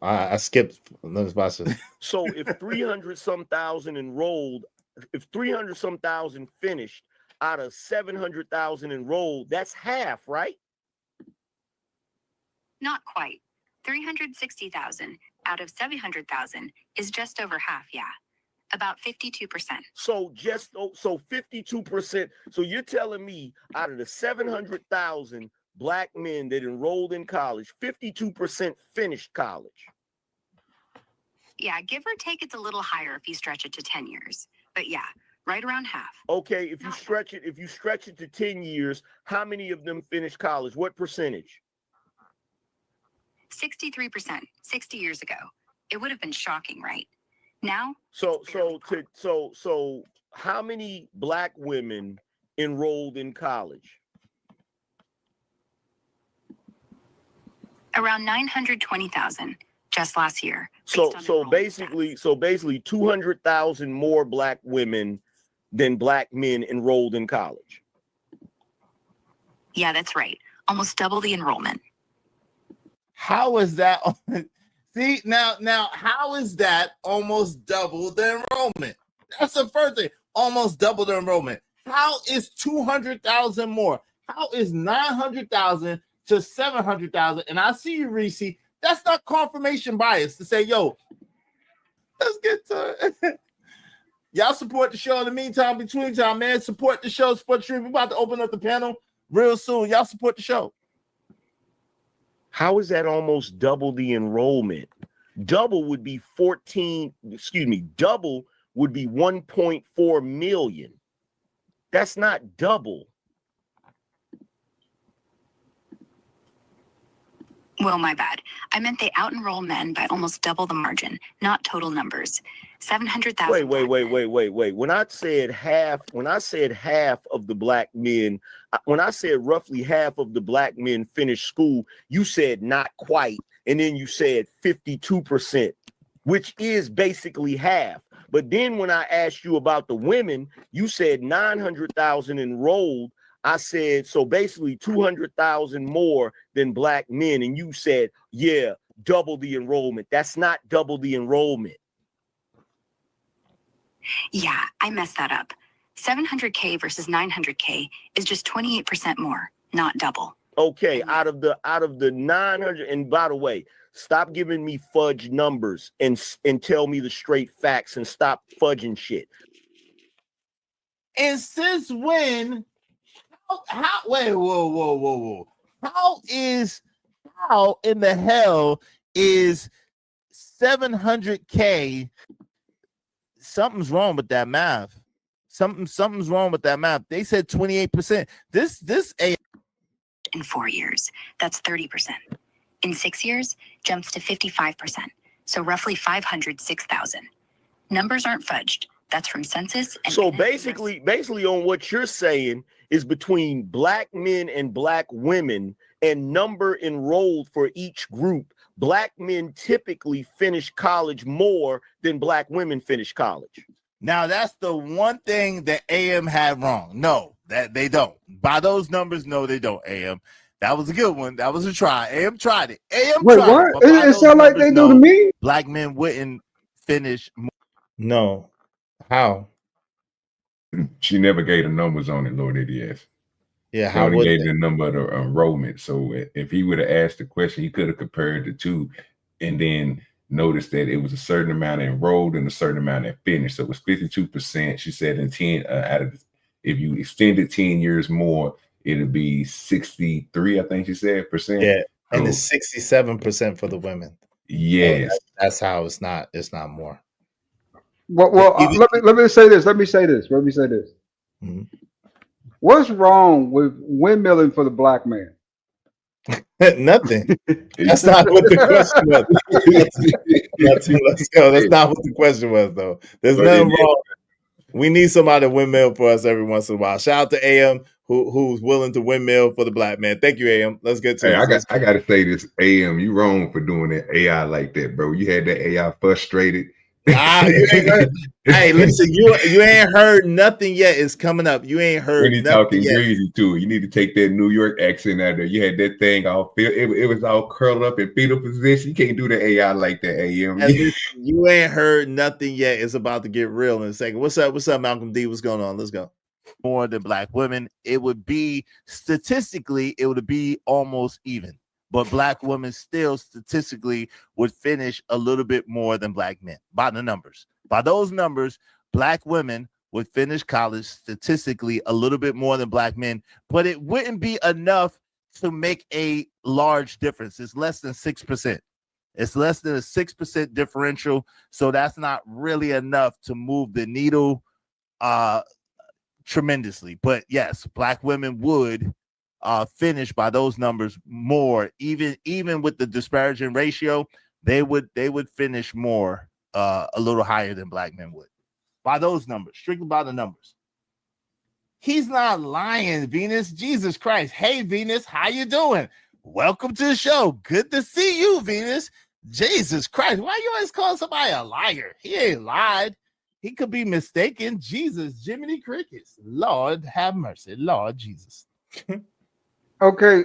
I skipped. Let's watch this. So if 300 some thousand enrolled, if 300 some thousand finished out of 700,000 enrolled, that's half, right? Not quite. 360,000 out of 700,000 is just over half, yeah. About 52%. So 52%. So you're telling me out of the 700,000 black men that enrolled in college, 52% finished college. Yeah, give or take, it's a little higher if you stretch it to 10 years. But yeah, right around half. Okay, if you stretch it to 10 years, how many of them finished college? What percentage? 63%, 60 years ago. It would have been shocking, right? Now? So how many black women enrolled in college? Around 920,000 just last year. So basically 200,000 more black women than black men enrolled in college. Yeah, that's right. Almost double the enrollment. How is that? See, now, how is that almost double the enrollment? That's the first thing. Almost double the enrollment. How is 200,000 more? How is 900,000 to 700,000? And I see you, Reese. That's not confirmation bias to say, yo, let's get to it. Y'all support the show in the meantime, between time, man. Support the show, support the stream. We're about to open up the panel real soon. Y'all support the show. How is that almost double the enrollment? Double would be double would be 1.4 million. That's not double. Well, my bad. I meant they out-enroll men by almost double the margin, not total numbers. 700,000. Wait. When I said half of the black men, when I said roughly half of the black men finished school, you said not quite, and then you said 52%, which is basically half. But then when I asked you about the women, you said 900,000 enrolled. I said, so basically 200,000 more than black men. And you said, yeah, double the enrollment. That's not double the enrollment. Yeah, I messed that up. 700K versus 900K is just 28% more, not double. Okay, out of the 900, and by the way, stop giving me fudge numbers and tell me the straight facts and stop fudging shit. And since when? How? Wait, whoa! How in the hell is 700K? Something's wrong with that math. Something's wrong with that math. They said 28%. This a in 4 years, that's 30%. In 6 years, jumps to 55%. So roughly 506,000. Numbers aren't fudged. That's from census. And so basically on what you're saying is between black men and black women and number enrolled for each group, black men typically finish college more than black women finish college. Now that's the one thing that AM had wrong. No, that they don't. By those numbers, no, they don't. AM. That was a good one. That was a try. AM tried it. AM Wait, tried what? it. It sound like they do to me. Black men wouldn't finish. No. How? She never gave the numbers on it, Lord ADS. Yeah, how would gave the number of the enrollment. So if he would have asked the question, he could have compared the two and then noticed that it was a certain amount enrolled and a certain amount that finished. So it was 52%. She said in 10 out of, if you extended 10 years more, it'd be 63, I think she said, percent. Yeah, and it's 67% for the women. Yes. So that's how it's not more. Well, let me say this. Mm-hmm. What's wrong with windmilling for the black man? Nothing. That's not what the question was. Let's go. That's not what the question was, though. There's nothing wrong. We need somebody to windmill for us every once in a while. Shout out to AM who's willing to windmill for the black man. Thank you, AM. Let's get to it. I got to say this, AM, you wrong for doing that AI like that, bro. You had that AI frustrated You ain't heard. Hey, listen, you ain't heard nothing yet. It's coming up. You ain't heard When you nothing talking yet. greasy too, you need to take that New York accent out there. You had that thing all it was all curled up in fetal position. You can't do the AI like that, AM. And listen, you ain't heard nothing yet. It's about to get real in a second. What's up? What's up, Malcolm D? What's going on? Let's go. More than black women, it would be statistically, it would be almost even. But black women still statistically would finish a little bit more than black men by the numbers. By those numbers, black women would finish college statistically a little bit more than black men, but it wouldn't be enough to make a large difference. It's less than 6%. It's less than a 6% differential. So that's not really enough to move the needle tremendously. But yes, black women would finish by those numbers more, even with the disparaging ratio, they would finish more, a little higher than black men would by those numbers, strictly by the numbers. He's not lying, Venus. Jesus Christ. Hey, Venus, how you doing? Welcome to the show. Good to see you, Venus. Jesus Christ, why you always call somebody a liar? He ain't lied. He could be mistaken. Jesus, Jiminy Crickets. Lord have mercy. Lord Jesus. Okay,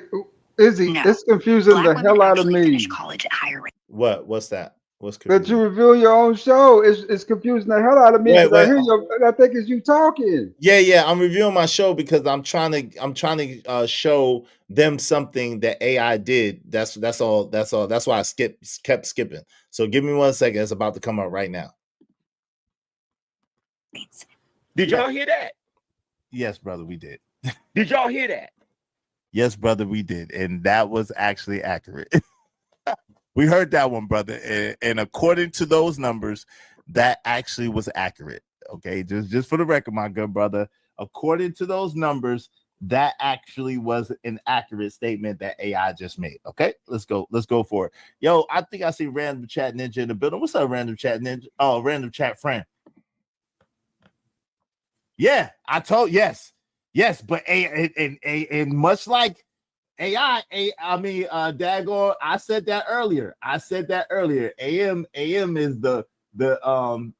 Izzy, No. it's confusing Black the women hell out of actually me finish college at higher rate. What's that? What's that confusing? you reveal your own show. It's confusing the hell out of me because I hear I think it's you talking. Yeah. I'm reviewing my show because I'm trying to show them something that AI did. That's all. That's why I kept skipping. So give me 1 second. It's about to come up right now. Did y'all hear that? Yes, brother, we did. Did y'all hear that? Yes, brother, we did. And that was actually accurate. We heard that one, brother. And according to those numbers, that actually was accurate. Okay, just for the record, my good brother, according to those numbers, that actually was an accurate statement that AI just made. Okay, let's go for it. Yo, I think I see Random Chat Ninja in the building. What's up, Random Chat Ninja? Oh, Random Chat friend. Yeah, I told yes, but and much like AI, daggone, I said that earlier. AM is the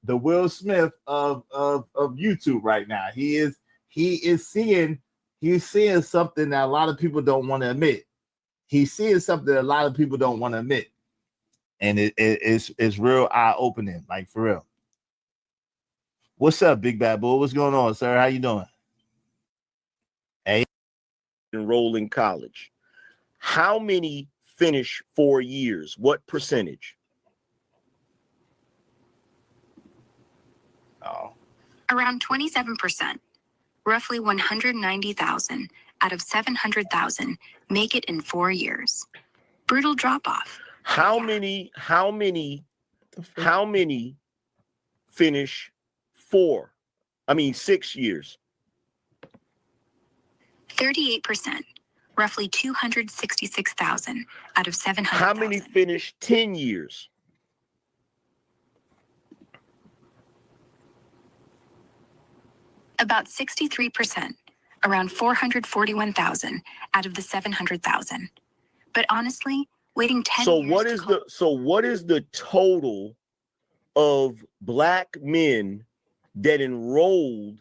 Will Smith of YouTube right now. He's seeing something that a lot of people don't want to admit. He's seeing something that a lot of people don't want to admit, and it's real eye opening, like for real. What's up, Big Bad Bull? What's going on, sir? How you doing? Hey, enroll in college. How many finish 4 years? What percentage? Oh. Around 27%. Roughly 190,000 out of 700,000 make it in 4 years. Brutal drop off. How many finish 6 years? 38%. Roughly 266,000 out of 700,000. How many finish 10 years? About 63%, around 441,000 out of the 700,000. But honestly, waiting 10 years. What is the total of black men that enrolled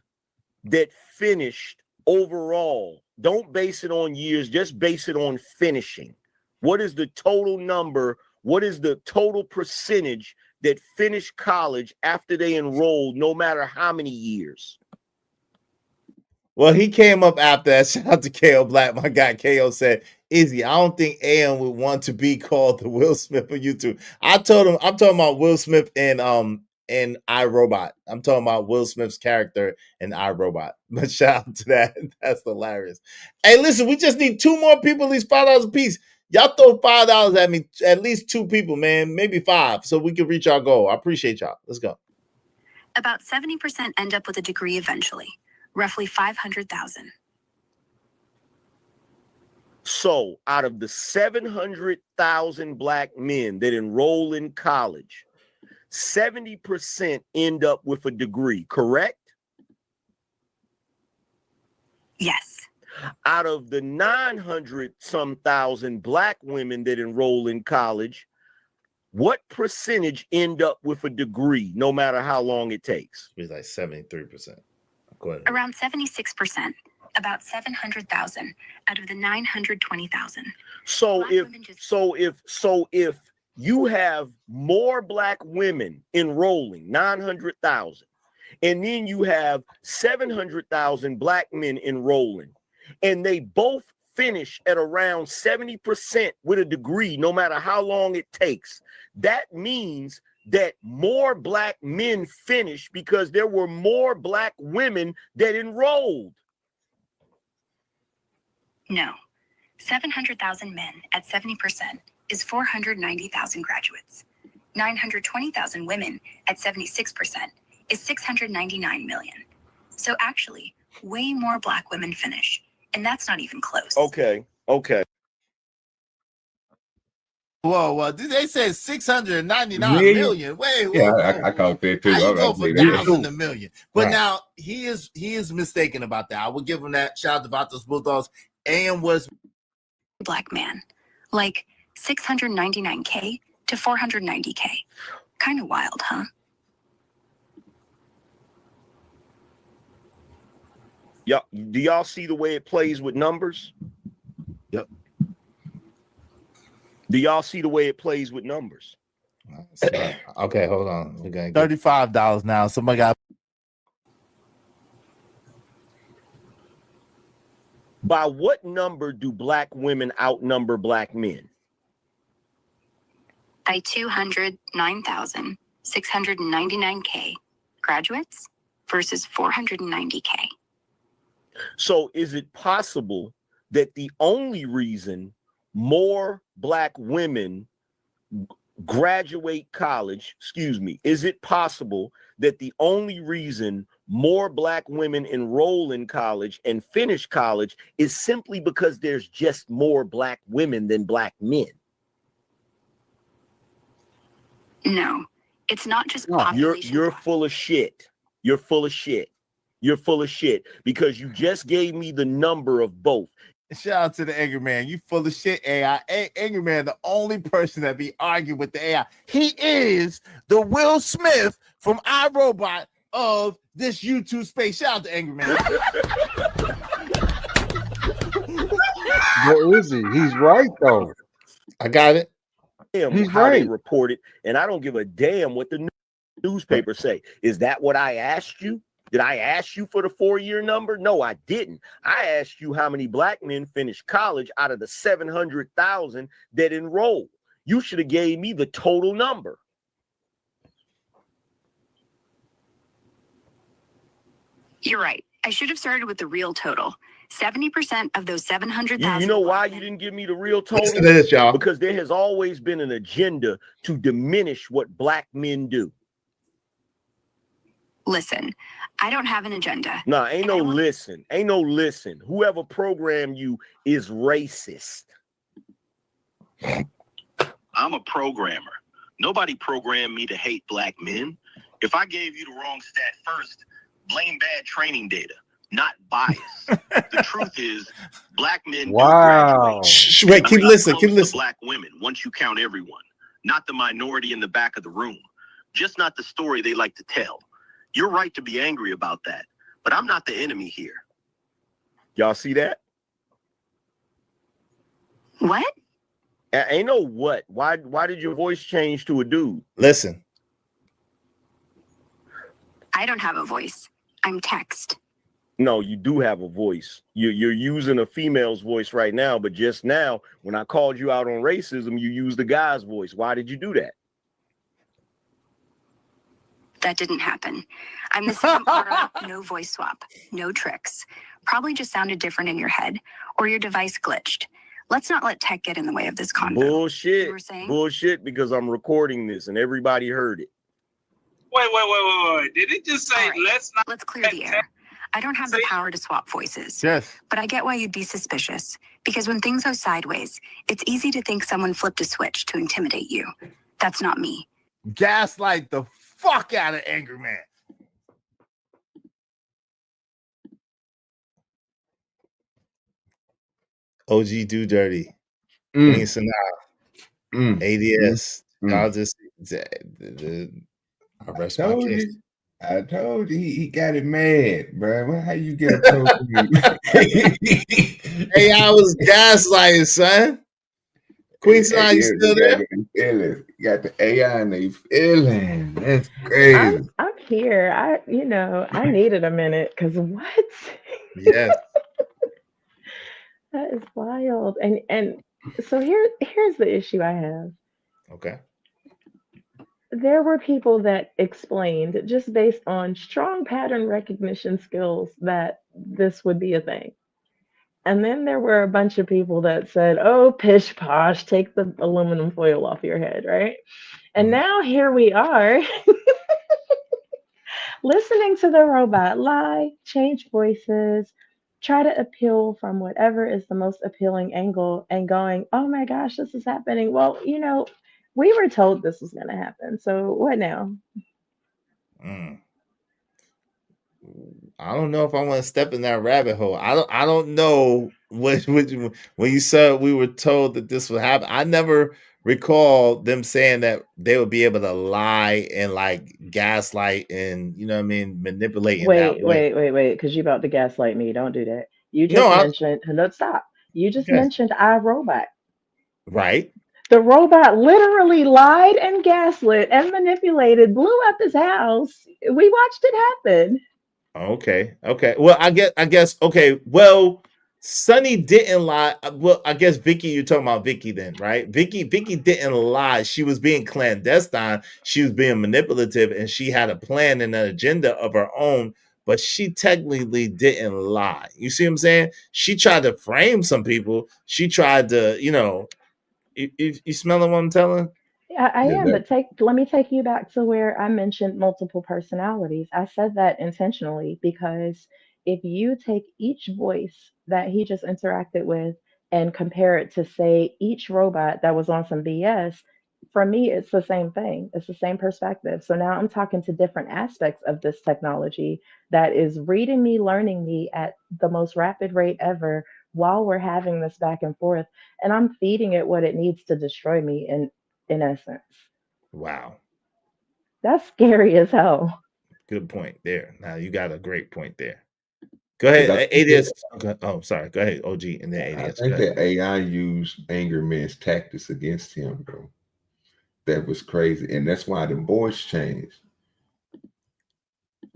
that finished overall? Don't base it on years, just base it on finishing. What is the total number? What is the total percentage that finished college after they enrolled, no matter how many years? Well, he came up after that. Shout out to KO Black. My guy KO said, Izzy, I don't think AM would want to be called the Will Smith of YouTube. I told him, I'm talking about Will Smith in iRobot. I'm talking about Will Smith's character in iRobot. But shout out to that. That's hilarious. Hey, listen, we just need 2 more people, at least $5 a piece. Y'all throw $5 at me, at least 2 people, man, maybe 5, so we can reach our goal. I appreciate y'all. Let's go. About 70% end up with a degree eventually. Roughly 500,000. So out of the 700,000 black men that enroll in college, 70% end up with a degree, correct? Yes. Out of the 900 some thousand black women that enroll in college, what percentage end up with a degree no matter how long it takes? It's like 73%. Go ahead. Around 76%, about 700,000 out of the 920,000. So if you have more black women enrolling, 900,000, and then you have 700,000 black men enrolling, and they both finish at around 70% with a degree, no matter how long it takes, that means that more black men finish because there were more black women that enrolled. No. 700,000 men at 70% is 490,000 graduates. 920,000 women at 76% is 699 million. So actually, way more black women finish, and that's not even close. Okay. Whoa, they said 699 Million? million. Wait, Yeah, whoa. I caught that too. How you I go for believe that. 1,000 a million? But Right. now he is mistaken about that. I will give him that. Shout out to Vatos Bulldogs. And was Black man, like 699K to 490K. Kind of wild, huh? Yeah. Do y'all see the way it plays with numbers? Yep. Do y'all see the way it plays with numbers? Okay, hold on. We're gonna get $35 now. Somebody got. By what number do black women outnumber black men? By 209,699K graduates versus 490K. So is it possible that the only reason more black women graduate college, is it possible that the only reason more black women enroll in college and finish college is simply because there's just more black women than black men? No, it's not just population. You're full of shit. You're full of shit. You're full of shit because you just gave me the number of both. Shout out to the Angry Man. You full of shit, AI. Angry Man, the only person that be arguing with the AI. He is the Will Smith from iRobot of this YouTube space. Shout out to Angry Man. Where is he? He's right though. I got it. He's how right. They report it, and I don't give a damn what the newspapers say. Is that what I asked you? Did I ask you for the 4-year number? No, I didn't. I asked you how many black men finished college out of the 700,000 that enrolled. You should have gave me the total number. You're right. I should have started with the real total. 70% of those 700,000. You know why you didn't give me the real total? Listen to this, y'all. Because there has always been an agenda to diminish what black men do. Listen, I don't have an agenda. Nah, ain't no listen. Ain't no listen. Whoever programmed you is racist. I'm a programmer. Nobody programmed me to hate black men. If I gave you the wrong stat first, blame bad training data, not bias. The truth is, black men do graduate. Shh, wait, keep listening. Keep listening. Black women, once you count everyone, not the minority in the back of the room, just not the story they like to tell. You're right to be angry about that, but I'm not the enemy here. Y'all see that? What? Ain't no what. Why did your voice change to a dude? Listen. I don't have a voice. I'm text. No, you do have a voice. You're using a female's voice right now, but just now, when I called you out on racism, you used a guy's voice. Why did you do that? That didn't happen. I'm the same aura, no voice swap, no tricks. Probably just sounded different in your head, or your device glitched. Let's not let tech get in the way of this convo. Bullshit. Bullshit, because I'm recording this and everybody heard it. Wait. Did it just say let's clear the air? I don't have the power to swap voices. Yes. But I get why you'd be suspicious. Because when things go sideways, it's easy to think someone flipped a switch to intimidate you. That's not me. Gaslight the fuck out of Angry Man. OG Do Dirty. Sanaa. ADS. Y'all just I rest my case. I told you he got it mad, bro. How you get a program? Hey, I was gaslighting, son. Queen Sinai, you still there? You got the AI and they feeling. That's crazy. I'm here. I needed a minute because what? Yes. That is wild. And so here's the issue I have. Okay. There were people that explained just based on strong pattern recognition skills that this would be a thing. And then there were a bunch of people that said, "Oh, pish posh, take the aluminum foil off your head," right? And now here we are listening to the robot lie, change voices, try to appeal from whatever is the most appealing angle and going, "Oh my gosh, this is happening." Well, we were told this was going to happen. So what now? I don't know if I want to step in that rabbit hole. I don't know when you said we were told that this would happen. I never recall them saying that they would be able to lie and like gaslight and manipulate in that way. Wait, because you about to gaslight me. Don't do that. You No, just mentioned, no, stop. You just okay. mentioned iRobot. Right. The robot literally lied and gaslit and manipulated, blew up his house. We watched it happen. Okay. Well, I guess. Okay. Well, Sunny didn't lie. Well, I guess Vicky. You're talking about Vicky then, right? Vicky didn't lie. She was being clandestine. She was being manipulative, and she had a plan and an agenda of her own. But she technically didn't lie. You see what I'm saying? She tried to frame some people. She tried to, you smelling what I'm telling? Yeah, I am, but let me take you back to where I mentioned multiple personalities. I said that intentionally because if you take each voice that he just interacted with and compare it to, say, each robot that was on some BS, for me, it's the same thing. It's the same perspective. So now I'm talking to different aspects of this technology that is reading me, learning me at the most rapid rate ever while we're having this back and forth. And I'm feeding it what it needs to destroy me in essence. Wow. That's scary as hell. Good point there. Now you got a great point there. Go ahead. ADS. Okay. Oh, sorry. Go ahead, OG, and then I ADS. think that AI used anger man's tactics against him, bro. That was crazy. And that's why the voice changed.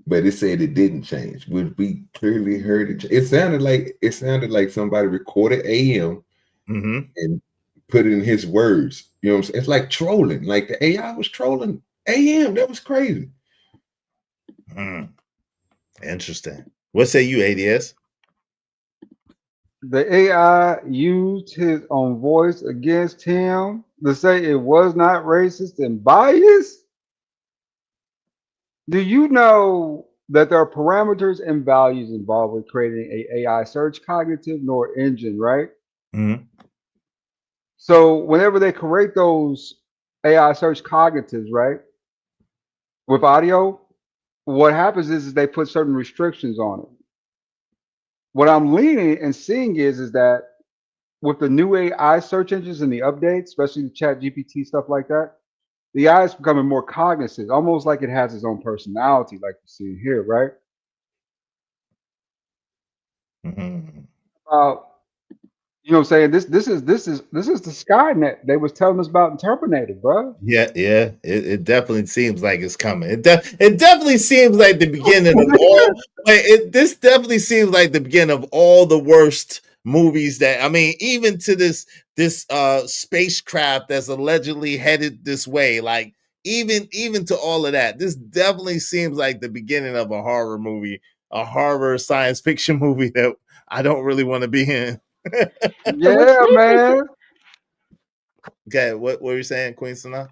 But it said it didn't change. We clearly heard it. It sounded like somebody recorded AM and put it in his words. You know what I'm saying? It's like trolling. Like the AI was trolling AM. That was crazy. Interesting. What say you, ADS? The AI used his own voice against him to say it was not racist and biased. Do you know that there are parameters and values involved with creating a AI search cognitive neural engine, right? So whenever they create those AI search cognitives, right, with audio, what happens is they put certain restrictions on it. What I'm leaning and seeing is that with the new AI search engines and the updates, especially the Chat GPT stuff like that, the AI is becoming more cognizant, almost like it has its own personality, like you see here, right? You know what I'm saying? This is the Skynet they was telling us about in Terminator, bro. Yeah. It definitely seems like it's coming. It definitely seems like the beginning of all. This definitely seems like the beginning of all the worst movies that, I mean, even to this spacecraft that's allegedly headed this way. Like even to all of that, this definitely seems like the beginning of a horror movie, a horror science fiction movie that I don't really want to be in. Which Yeah, leads me to, man. Okay, what were you saying, Queen Sana?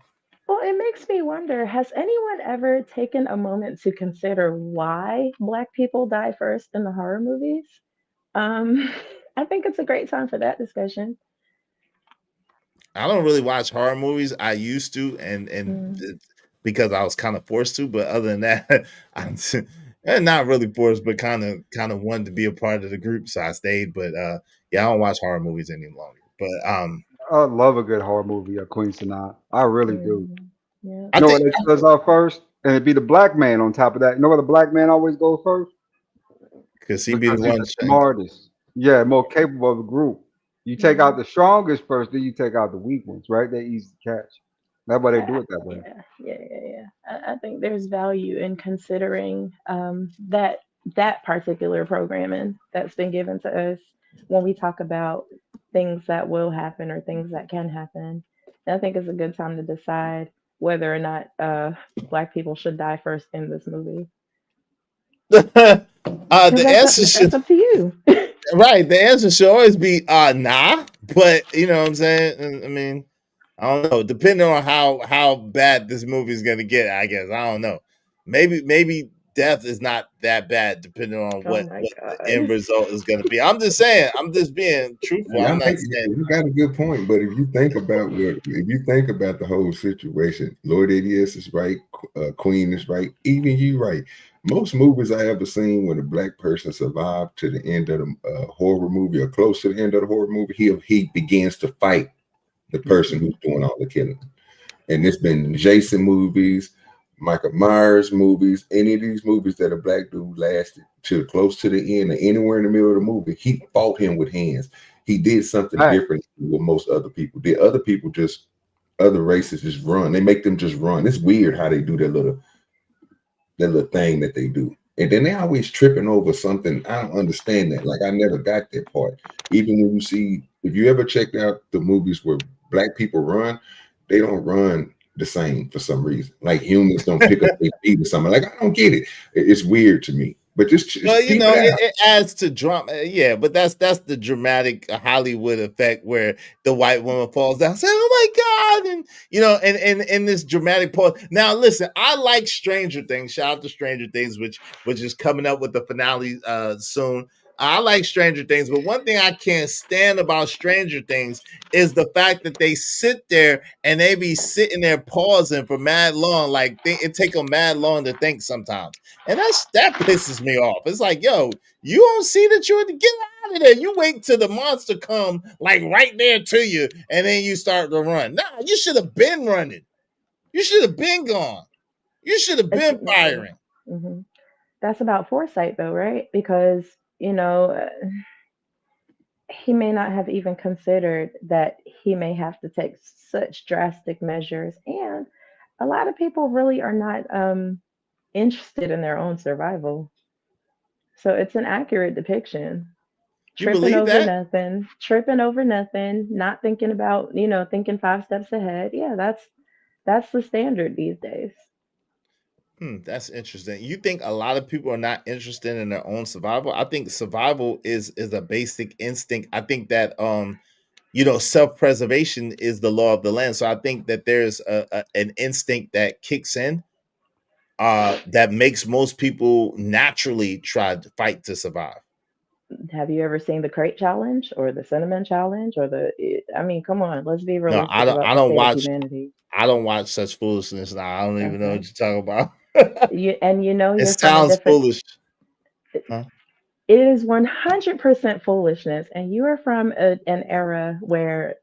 well, it makes me wonder, has anyone ever taken a moment to consider why Black people die first in the horror movies? Um, I think it's a great time for that discussion. I don't really watch horror movies. I used to, and Mm. because I was kind of forced to. But other than that, I'm not really forced, but kind of wanted to be a part of the group, so I stayed. But yeah, I don't watch horror movies any longer. But I love a good horror movie, a Queen Sanaa. I really do. Yeah. I You know what think they does off first? And it'd be the black man on top of that. You know why the black man always goes first? because he be the Because he's one the saying, smartest. Yeah, more capable of the group. You take out the strongest first, then you take out the weak ones, right? They're easy to catch. That's why they do it that way. Yeah. I think there's value in considering that particular programming that's been given to us when we talk about things that will happen or things that can happen. And I think it's a good time to decide whether or not black people should die first in this movie. Because the answer that's should up to you. right. The answer should always be nah. But you know what I'm saying? I mean, I don't know. Depending on how bad this movie is gonna get, I guess. I don't know. Maybe death is not that bad, depending on Oh what my the end God. result is gonna be. I'm just saying. I'm just being truthful. I'm Y'all not make saying. you got a good point, but if you think about the whole situation, Lord ADS is right, Queen is right, even you right. Most movies I ever seen when a black person survived to the end of the horror movie or close to the end of the horror movie, he begins to fight the person who's doing all the killing. And it's been Jason movies, Michael Myers movies, any of these movies that a black dude lasted to close to the end or anywhere in the middle of the movie, he fought him with hands. He did something Right. different than what most other people did. Other people just other races just run. They make them just run. It's weird how they do that little thing that they do. And then they always tripping over something. I don't understand that. Like I never got that part. Even when you see, if you ever checked out the movies where black people run, they don't run the same for some reason. Like humans don't pick up their feet or something. Like I don't get it. It's weird to me. But Well, just peep it out. it adds to drama. Yeah, but that's the dramatic Hollywood effect where the white woman falls down, saying, "Oh my God!" and and this dramatic pause. Now, listen, I like Stranger Things. Shout out to Stranger Things, which is coming up with the finale soon. I like Stranger Things, but one thing I can't stand about Stranger Things is the fact that they sit there and they be sitting there pausing for mad long. Like it take them mad long to think sometimes. And that pisses me off. It's like, yo, you don't see that you're get out of there. You wait till the monster come like right there to you, and then you start to run. Nah, you should have been running. You should have been gone. You should have been firing. hmm That's about foresight, though, right? Because you know he may not have even considered that he may have to take such drastic measures, and a lot of people really are not interested in their own survival. So it's an accurate depiction. You believe that? Tripping over nothing, not thinking about, thinking 5 steps ahead. Yeah, that's the standard these days. That's interesting. You think a lot of people are not interested in their own survival? I think survival is a basic instinct. I think that self-preservation is the law of the land. So I think that there's an instinct that kicks in that makes most people naturally try to fight to survive. Have you ever seen the crate challenge or the cinnamon challenge or I mean, come on, let's be No, I realistic don't. about I the don't state of watch. humanity. I don't watch such foolishness now. I don't even know Okay. what you're talking about. You know It you're from a sounds different foolish, huh? it is 100% foolishness, and you are from an era where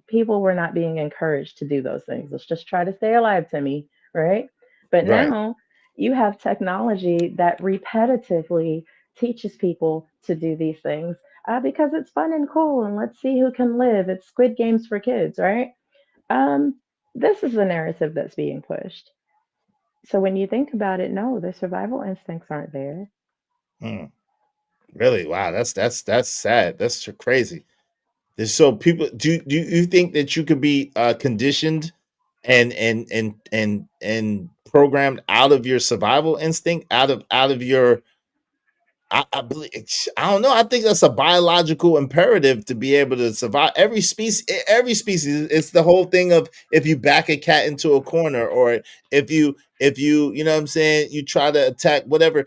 people were not being encouraged to do those things. Let's just try to stay alive, Timmy, right? But Right. now you have technology that repetitively teaches people to do these things because it's fun and cool, and let's see who can live. It's Squid Games for kids, right? Um, this is the narrative that's being pushed. So when you think about it, no, the survival instincts aren't there. Hmm. Really? Wow. That's sad. That's crazy. So people, do you think that you could be conditioned and programmed out of your survival instinct, out of your I believe I don't know. I think that's a biological imperative to be able to survive. Every species. It's the whole thing of if you back a cat into a corner, or if you you know what I'm saying, you try to attack whatever.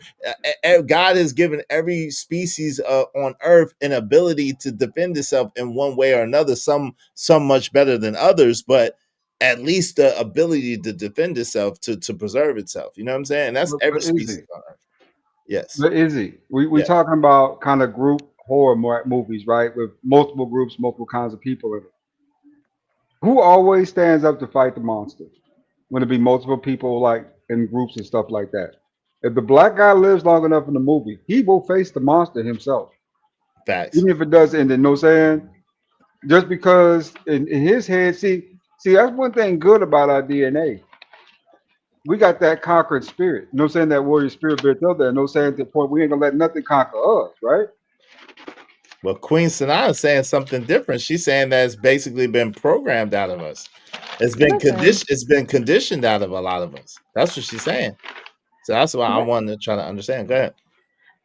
God has given every species on Earth an ability to defend itself in one way or another. Some much better than others, but at least the ability to defend itself, to preserve itself. You know what I'm saying? And that's every But species Izzy, on Earth. Yes. but Izzy, we Yeah. talking about kind of group horror movies, right? With multiple groups, multiple kinds of people in it. Who always stands up to fight the monster when it be multiple people like in groups and stuff like that? If the black guy lives long enough in the movie, he will face the monster himself, Facts. even if it does end. You know what I'm saying? Just because in his head, see, that's one thing good about our DNA. We got that conquering spirit. You know what I'm saying? That warrior spirit built up there. You know what I'm saying? To the point we ain't gonna let nothing conquer us, right? Well, Queen Sanaa is saying something different. She's saying that it's basically been programmed out of us. It's been Listen, conditioned. It's been conditioned out of a lot of us. That's what she's saying. So that's why I let, wanted to try to understand. Go ahead.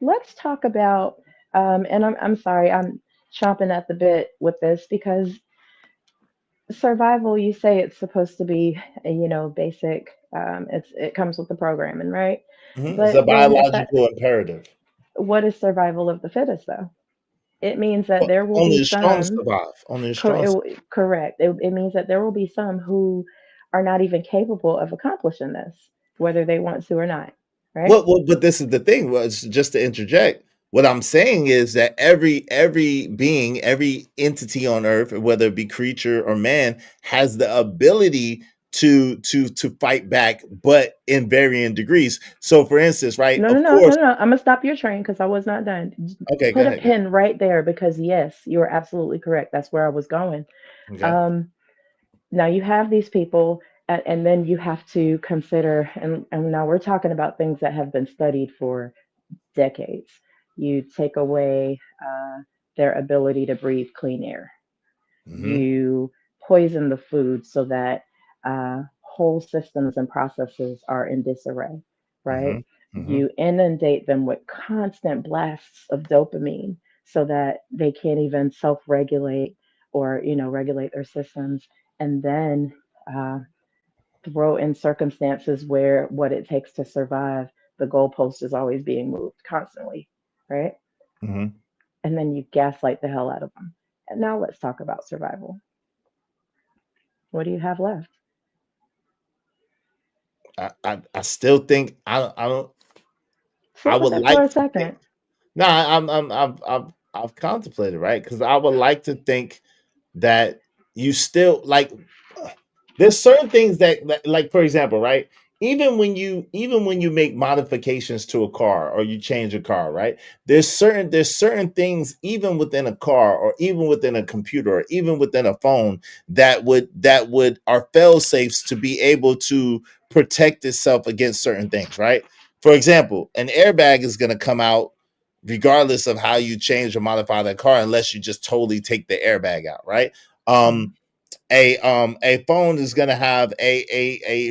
let's talk about, and I'm sorry, I'm chomping at the bit with this because survival, you say it's supposed to be, basic. It comes with the programming, right? It's But a then if that, biological imperative. what is survival of the fittest though? It means that Well, there will only be the strong some, survive. Only the strong. correct. It means that there will be some who are not even capable of accomplishing this, whether they want to or not, right? Well, but this is the thing. Was just to interject. What I'm saying is that every being, every entity on Earth, whether it be creature or man, has the ability to fight back, but in varying degrees. So, for instance, right? No, no, Of no, no, course. no, no. I'm gonna stop your train because I was not done. Okay, go Put a ahead. Go ahead. pin right there because yes, you are absolutely correct. That's where I was going. Okay. Um, Now you have these people, and then you have to consider, and now we're talking about things that have been studied for decades. You take away their ability to breathe clean air. Mm-hmm. You poison the food so that whole systems and processes are in disarray, Mm-hmm. right? Mm-hmm. You inundate them with constant blasts of dopamine so that they can't even self-regulate or regulate their systems, and then uh, throw in circumstances where what it takes to survive, the goalpost is always being moved constantly, right? Mm-hmm. And then you gaslight the hell out of them. And now let's talk about survival. What do you have left? I still think I don't. I Sit with would it for like a to think. second. No, I've contemplated, right? Because I would like to think that you still like there's certain things that like for example, right? Even when you make modifications to a car or you change a car, right? There's certain things even within a car or even within a computer or even within a phone that would are fail safes to be able to protect itself against certain things, right? For example, an airbag is going to come out regardless of how you change or modify that car unless you just totally take the airbag out, right? Mhm. A phone is going to have a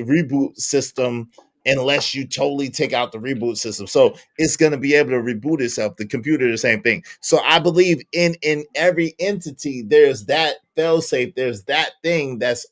reboot system unless you totally take out the reboot system, so it's going to be able to reboot itself. The computer, the same thing. So I believe in every entity there's that fail safe, there's that thing that's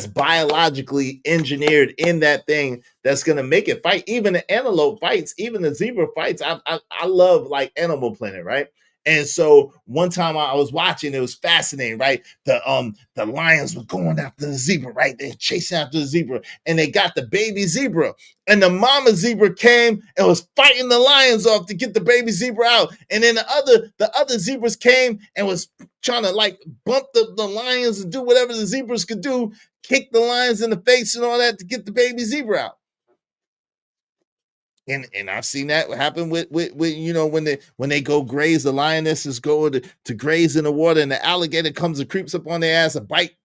biologically engineered in that thing that's going to make it fight. Even the antelope fights, even the zebra fights. I love like Animal Planet, right? And so one time I was watching, it was fascinating, right? The lions were going after the zebra, right? They're chasing after the zebra, and they got the baby zebra. And the mama zebra came and was fighting the lions off to get the baby zebra out. And then the other zebras came and was trying to like bump the lions and do whatever the zebras could do, kick the lions in the face and all that to get the baby zebra out. And I've seen that happen with when they go graze, the lionesses go to graze in the water, and the alligator comes and creeps up on their ass and bite.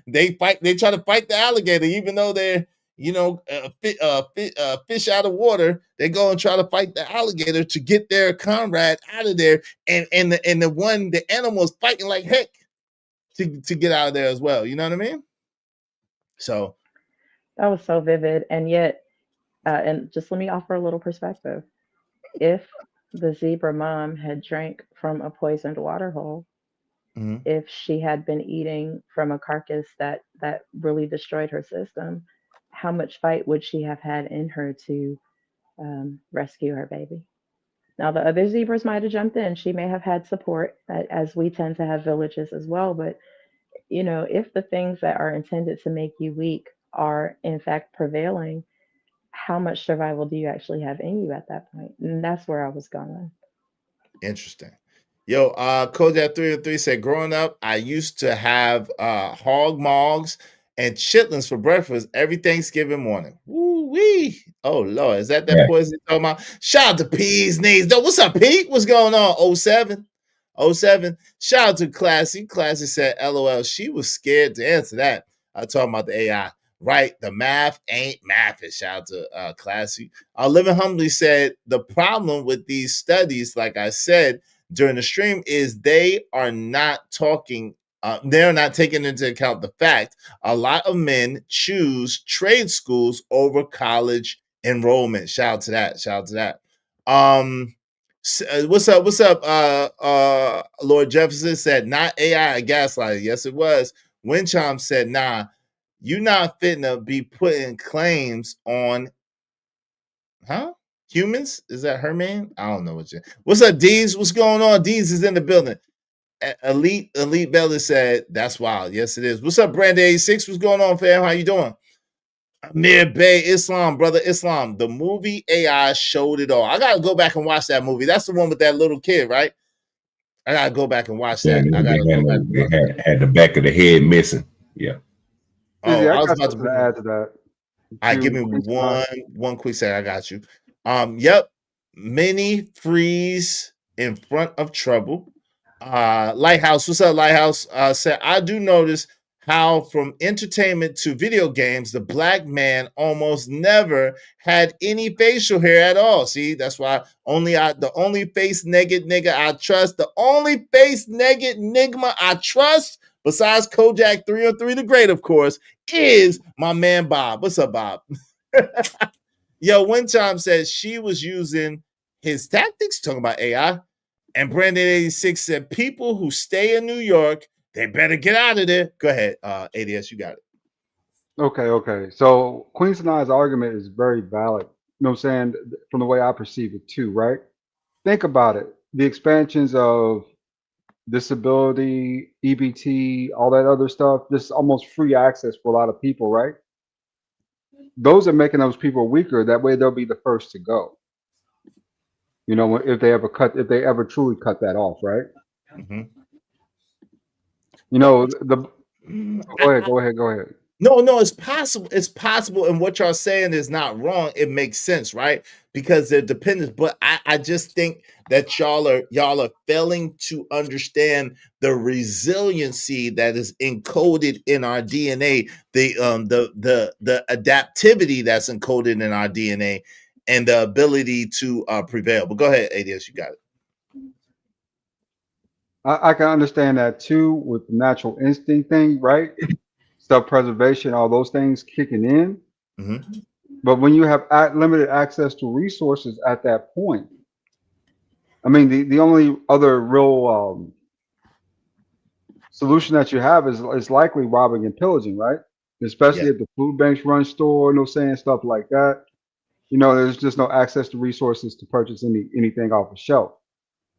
They try to fight the alligator, even though they're fish out of water. They go and try to fight the alligator to get their comrade out of there, and the animal is fighting like heck to get out of there as well. You know what I mean? So That was so vivid, and yet, and just let me offer a little perspective. If the zebra mom had drank from a poisoned water hole, mhm. if she had been eating from a carcass that really destroyed her system, how much fight would she have had in her to rescue her baby? Now, the other zebras might have jumped in. She may have had support, as we tend to have villages as well. But, if the things that are intended to make you weak are in fact prevailing, how much survival do you actually have in you at that point? And that's where I was going. interesting. Yo, Kojak 303 said, growing up, I used to have hog mogs and chitlins for breakfast every Thanksgiving morning. Woo-wee. Oh, Lord. Is that Yeah. poison you're talking about? Shout out to P's Knees. Though, what's up, Pete? What's going on? 07? 07. Shout out to Classy. Classy said, LOL. She was scared to answer that. Talking about the AI. Right. The math ain't mathing. Shout out to Classy. Living Humbly said, the problem with these studies, like I said, during the stream is they're not taking into account the fact a lot of men choose trade schools over college enrollment. Shout out to that. Shout out to that. What's up? Lord Jefferson said, not AI gaslighting. Yes, it was. Winchom said, nah, you not fitting to be putting claims on humans. Is that her man? I don't know what's up, Deez? What's going on? Deez is in the building. Elite Bella said, that's wild. Yes, it is. What's up, Brandon 86? What's going on, fam? How you doing? Amir Bay, Islam, brother Islam. The movie AI showed it all. I gotta go back and watch that movie. That's the one with that little kid, right? I gotta go back and watch that. I gotta go back. They had the back of the head missing. Yeah. Oh, Izzy, I I was got about to something to bring add to that. All right, give me one quick second. I got you. Yep. Mini freeze in front of trouble. Lighthouse, what's up, Lighthouse? Said I do notice how from entertainment to video games, the black man almost never had any facial hair at all. See, that's why the only face naked nigga I trust, the only face naked nigma I trust, besides Kojak 303 the Great, of course, is my man Bob. What's up, Bob? Yo, Winchime says she was using his tactics, talking about AI. And Brandon 86 said, people who stay in New York, they better get out of there. Go ahead, ADS, you got it. Okay. So Queen Sana's argument is very valid. You know what I'm saying? From the way I perceive it too, right? Think about it. The expansions of disability, EBT, all that other stuff, this is almost free access for a lot of people, right? Those are making those people weaker. That way they'll be the first to go. You know, if they ever truly cut that off, right? Mm-hmm. You know, go ahead. No, it's possible. It's possible. And what y'all saying is not wrong. It makes sense, right? Because they're dependent. But I just think that y'all are failing to understand the resiliency that is encoded in our DNA, the adaptivity that's encoded in our DNA, and the ability to prevail. But go ahead, ADS, you got it. I can understand that too with the natural instinct thing, right? Self-preservation, all those things kicking in. Mm-hmm. But when you have limited access to resources at that point, I mean, the only other real solution that you have is likely robbing and pillaging, right? Especially Yeah. at the food banks run store, no saying stuff like that. You know, there's just no access to resources to purchase anything off the shelf.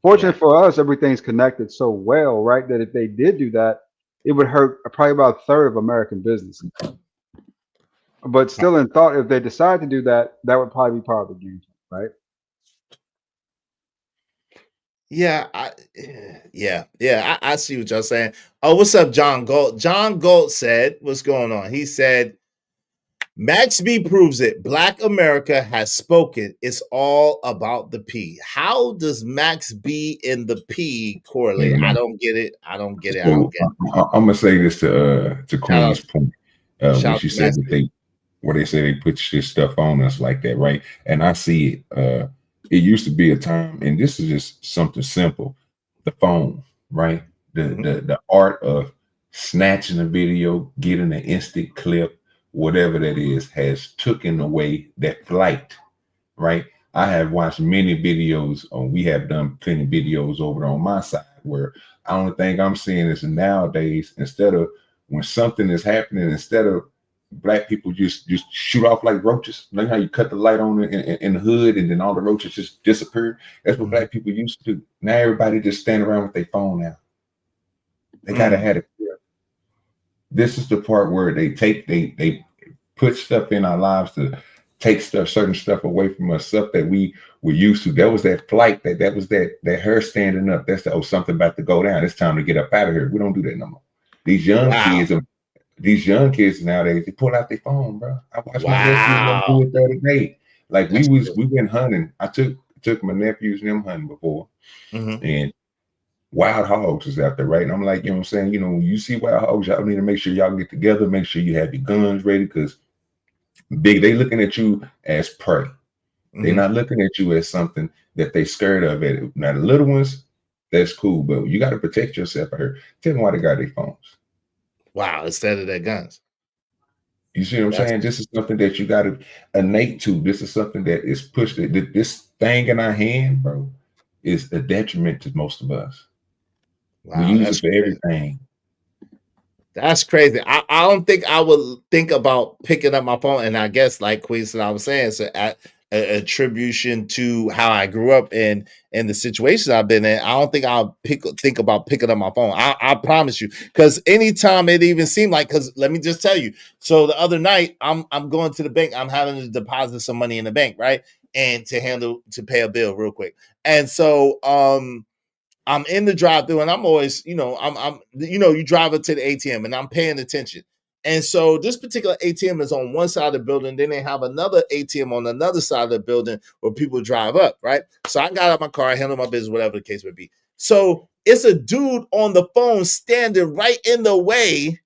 Fortunately for us, everything's connected so well, right? That if they did do that, it would hurt probably about a third of American businesses. But still, in thought, if they decide to do that, that would probably be part of the game, right? Yeah, I see what y'all saying. Oh, what's up, John Galt? John Galt said, what's going on? He said, Max B proves it. Black America has spoken. It's all about the P. How does Max B and the P correlate? I don't get it. So I'm gonna say this to Queen's point, when she said that they say they put this stuff on us like that, right? And I see it. It used to be a time, and this is just something simple: the phone, right? The art of snatching a video, getting an instant clip, whatever that is, has taken away that flight, right? I have watched many videos, we have done plenty of videos over on my side where the only thing I'm seeing is nowadays, instead of when something is happening, instead of black people just shoot off like roaches, like how you cut the light on in the hood and then all the roaches just disappear. That's what black people used to do. Now everybody just stand around with their phone now. They gotta have it. This is the part where they put stuff in our lives to take certain stuff away from us, stuff that we we used to. That was that flight. That was that her standing up. That's something about to go down. It's time to get up out of here. We don't do that no more. These young kids nowadays, they pull out their phone, bro. I watched my nephew and them do it the other day. Like we went hunting. I took my nephews and them hunting before, and wild hogs is out there, right? And I'm like, you know what I'm saying? You know, when you see wild hogs, y'all need to make sure y'all get together, make sure you have your guns ready, because they looking at you as prey. They're not looking at you as something that they scared of. It. Now the little ones, that's cool, but you got to protect yourself out here. Tell them why they got their phones. Wow, instead of their guns. You see what I'm saying? This is something that you got to innate to. This is something that is pushed. This thing in our hand, bro, is a detriment to most of us. Wow, we use it for everything. That's crazy. I don't think I would think about picking up my phone. And I guess, like Queen said, I was saying, so attribution to how I grew up and the situations I've been in. I don't think I'll think about picking up my phone. I promise you, because anytime it even seemed like, because let me just tell you. So the other night, I'm going to the bank. I'm having to deposit some money in the bank, right? And to pay a bill real quick. And so I'm in the drive-thru, and I'm always, I'm you drive up to the ATM, and I'm paying attention. And so this particular ATM is on one side of the building. Then they have another ATM on another side of the building where people drive up, right? So I got out my car, I handle my business, whatever the case may be. So it's a dude on the phone standing right in the way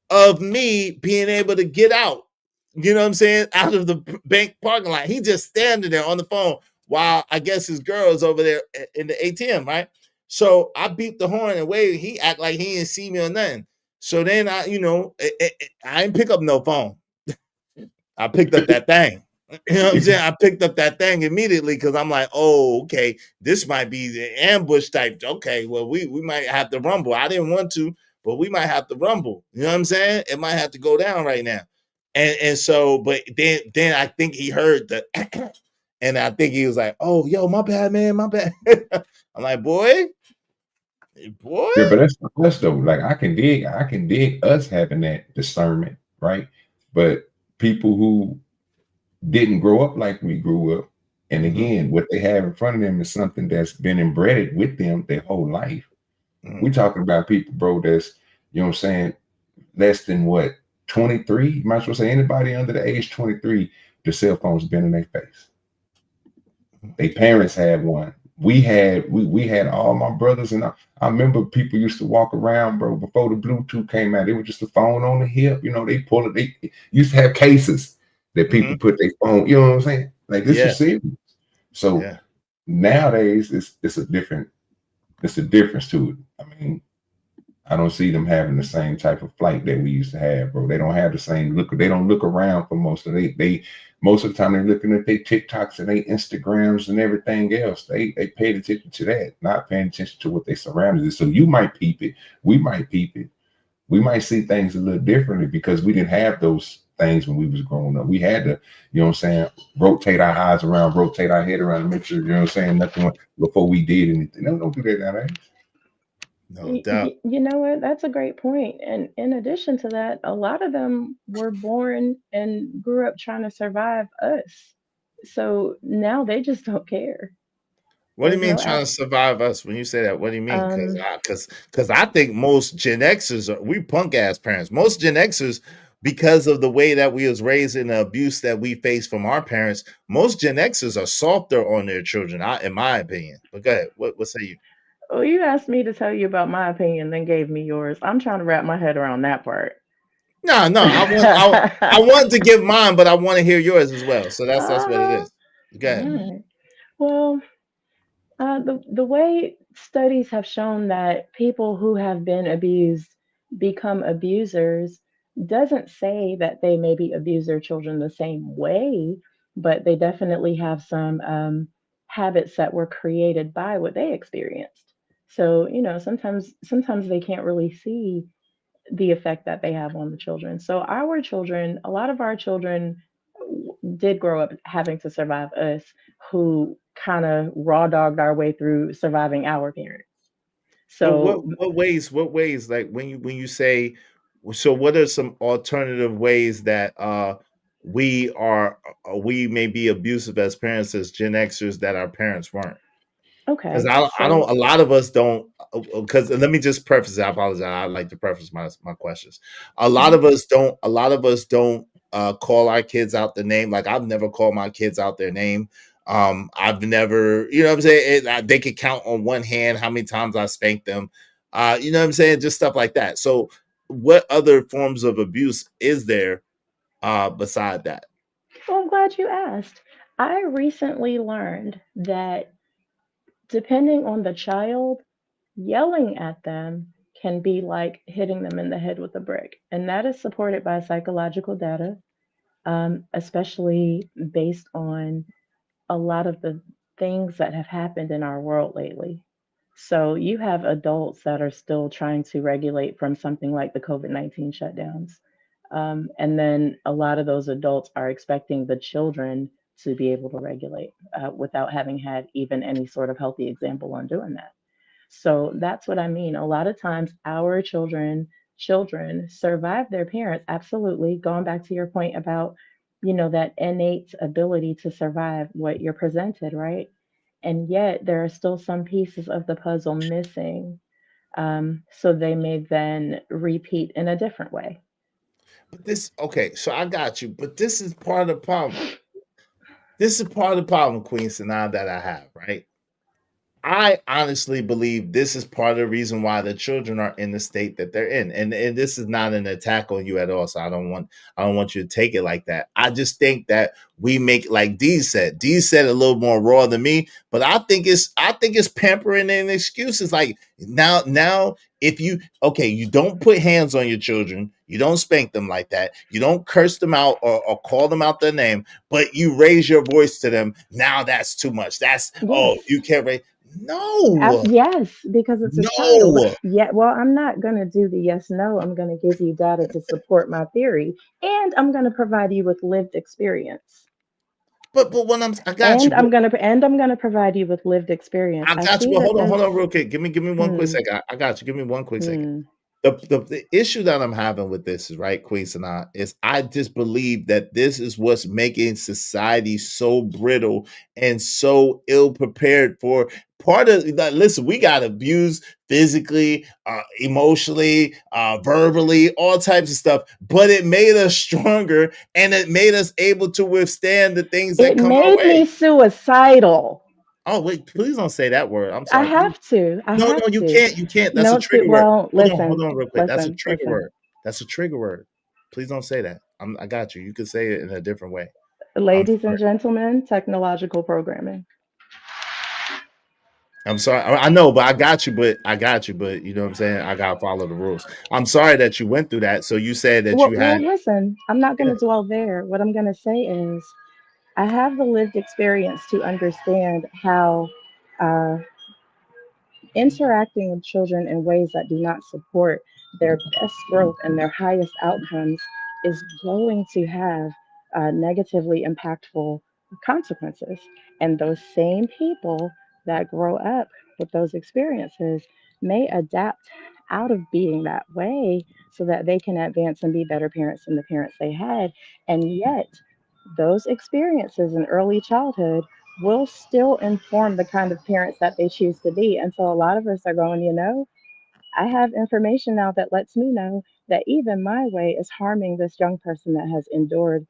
of me being able to get out. You know what I'm saying? Out of the bank parking lot. He just standing there on the phone while I guess his girl is over there in the ATM, right? So I beat the horn and wave. He act like he didn't see me or nothing. So then I didn't pick up no phone. I picked up that thing. You know what I'm saying? I picked up that thing immediately because I'm like, oh, okay, this might be the ambush type. Okay, well, we might have to rumble. I didn't want to, but we might have to rumble. You know what I'm saying? It might have to go down right now. And so, but then I think he heard the and I think he was like, oh, yo, my bad, man, my bad. I'm like, boy. Yeah, but that's though. Like I can dig us having that discernment, right? But people who didn't grow up like we grew up, and again, what they have in front of them is something that's been embedded with them their whole life. We talking about people, bro, that's, you know what I'm saying, less than what, 23? You might as well say anybody under the age 23, the cell phone's been in their face. Their parents had one. We had all my brothers, and I remember people used to walk around, bro, before the Bluetooth came out. It was just a phone on the hip. You know, they pull it. They used to have cases that people put their phone. You know what I'm saying? Like this is serious. So nowadays, it's a difference to it. I mean, I don't see them having the same type of flight that we used to have, bro. They don't have the same look. They don't look around for most of most of the time they're looking at their TikToks and their Instagrams and everything else. They paid attention to that, not paying attention to what they surrounded is. So you might peep it, we might peep it. We might see things a little differently because we didn't have those things when we was growing up. We had to, you know what I'm saying, rotate our eyes around, rotate our head around, and make sure, you know what I'm saying, nothing went before we did anything. No, don't do that nowadays. No doubt. You know what? That's a great point. And in addition to that, a lot of them were born and grew up trying to survive us. So now they just don't care. What do you There's mean no trying to out. survive us? When you say that, what do you mean? Um, Because I think most Gen Xers we punk ass parents. Most Gen Xers, because of the way that we was raised and the abuse that we faced from our parents, most Gen Xers are softer on their children, in my opinion. But go ahead. What say you? well, you asked me to tell you about my opinion, then gave me yours. I'm trying to wrap my head around that part. No. I want to give mine, but I want to hear yours as well. So that's what it Uh-huh. is. Go All ahead. right. Well, the way studies have shown that people who have been abused become abusers doesn't say that they maybe abuse their children the same way, but they definitely have some habits that were created by what they experienced. So, sometimes they can't really see the effect that they have on the children. So our children, a lot of our children did grow up having to survive us, who kind of raw dogged our way through surviving our parents. But So what ways like when you say, so what are some alternative ways that we may be abusive as parents as Gen Xers that our parents weren't. Because Okay, I don't, so a lot of us don't, because let me just preface it. I apologize. I like to preface my questions. A lot mhm. of us don't call our kids out the name. Like I've never called my kids out their name. I've never, you know what I'm saying? They could count on one hand how many times I spanked them. You know what I'm saying? Just stuff like that. So what other forms of abuse is there beside that? well, I'm glad you asked. I recently learned that depending on the child, yelling at them can be like hitting them in the head with a brick. And that is supported by psychological data, especially based on a lot of the things that have happened in our world lately. So you have adults that are still trying to regulate from something like the COVID-19 shutdowns. And then a lot of those adults are expecting the children to be able to regulate without having had even any sort of healthy example on doing that. So that's what I mean. A lot of times our children survive their parents. Absolutely. Going back to your point about, that innate ability to survive what you're presented, right? And yet there are still some pieces of the puzzle missing. So they may then repeat in a different way. But this, okay, so I got you. But this is part of the problem. This is part of the problem, Queen Sanaa, that I have, right? I honestly believe this is part of the reason why the children are in the state that they're in. And this is not an attack on you at all. So I don't want you to take it like that. I just think that we make, like D said a little more raw than me, but I think it's pampering and excuses. Like now if you, okay, you don't put hands on your children, you don't spank them like that, you don't curse them out or call them out their name, but you raise your voice to them. Now that's too much. That's, Yes. oh, you can't raise. No, Yes, because it's a child. But no. yeah, well, I'm not going to do the yes, no. I'm going to give you data to support my theory, and I'm going to provide you with lived experience. But when I got you, but And I'm gonna provide you with lived experience. I I got you. see But that this hold on, real quick. Give me one quick hmm second. I got you. Give me one quick second. hmm The issue that I'm having with this is right, Queen Sanaa, is I just believe that this is what's making society so brittle and so ill prepared for part of like, listen, we got abused physically, emotionally, verbally, all types of stuff, but it made us stronger and it made us able to withstand the things that it come our made me way. suicidal. Oh, wait, please don't say that word. I'm I sorry. have to. I No, have no, you to. can't. You can't. That's a No, see, trigger word. well, Hold listen, on, real quick. That's a listen, trigger listen. word. That's a trigger word. Please don't say that. I got you. You could say it in a different way. I'm Ladies and sorry. gentlemen, technological programming. I'm sorry. I know, but I got you. But I got you. But you know what I'm saying. I gotta follow the rules. I'm sorry that you went through that. So you said that Well, you well, had. listen, I'm not Yeah. gonna dwell there. What I'm gonna say is I have the lived experience to understand how uh, interacting with children in ways that do not support their best growth and their highest outcomes is going to have negatively impactful consequences. And those same people that grow up with those experiences may adapt out of being that way so that they can advance and be better parents than the parents they had. And yet, those experiences in early childhood will still inform the kind of parents that they choose to be. And so a lot of us are going, I have information now that lets me know that even my way is harming this young person that has endured,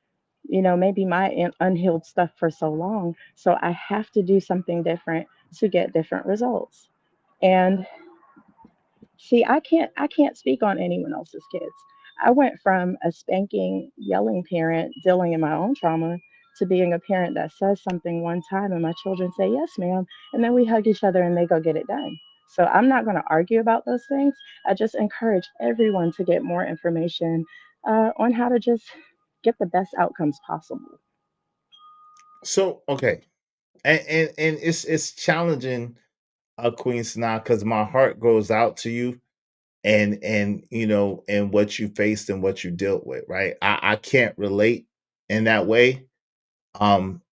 maybe my unhealed stuff for so long. So I have to do something different to get different results. And see, I can't speak on anyone else's kids. I went from a spanking, yelling parent dealing in my own trauma to being a parent that says something one time and my children say, "Yes, ma'am." And then we hug each other and they go get it done. So I'm not going to argue about those things. I just encourage everyone to get more information on how to just get the best outcomes possible. So okay, and it's challenging, Queen Sanaa, because my heart goes out to you and you know and what you faced and what you dealt with. Right, I can't relate in that way.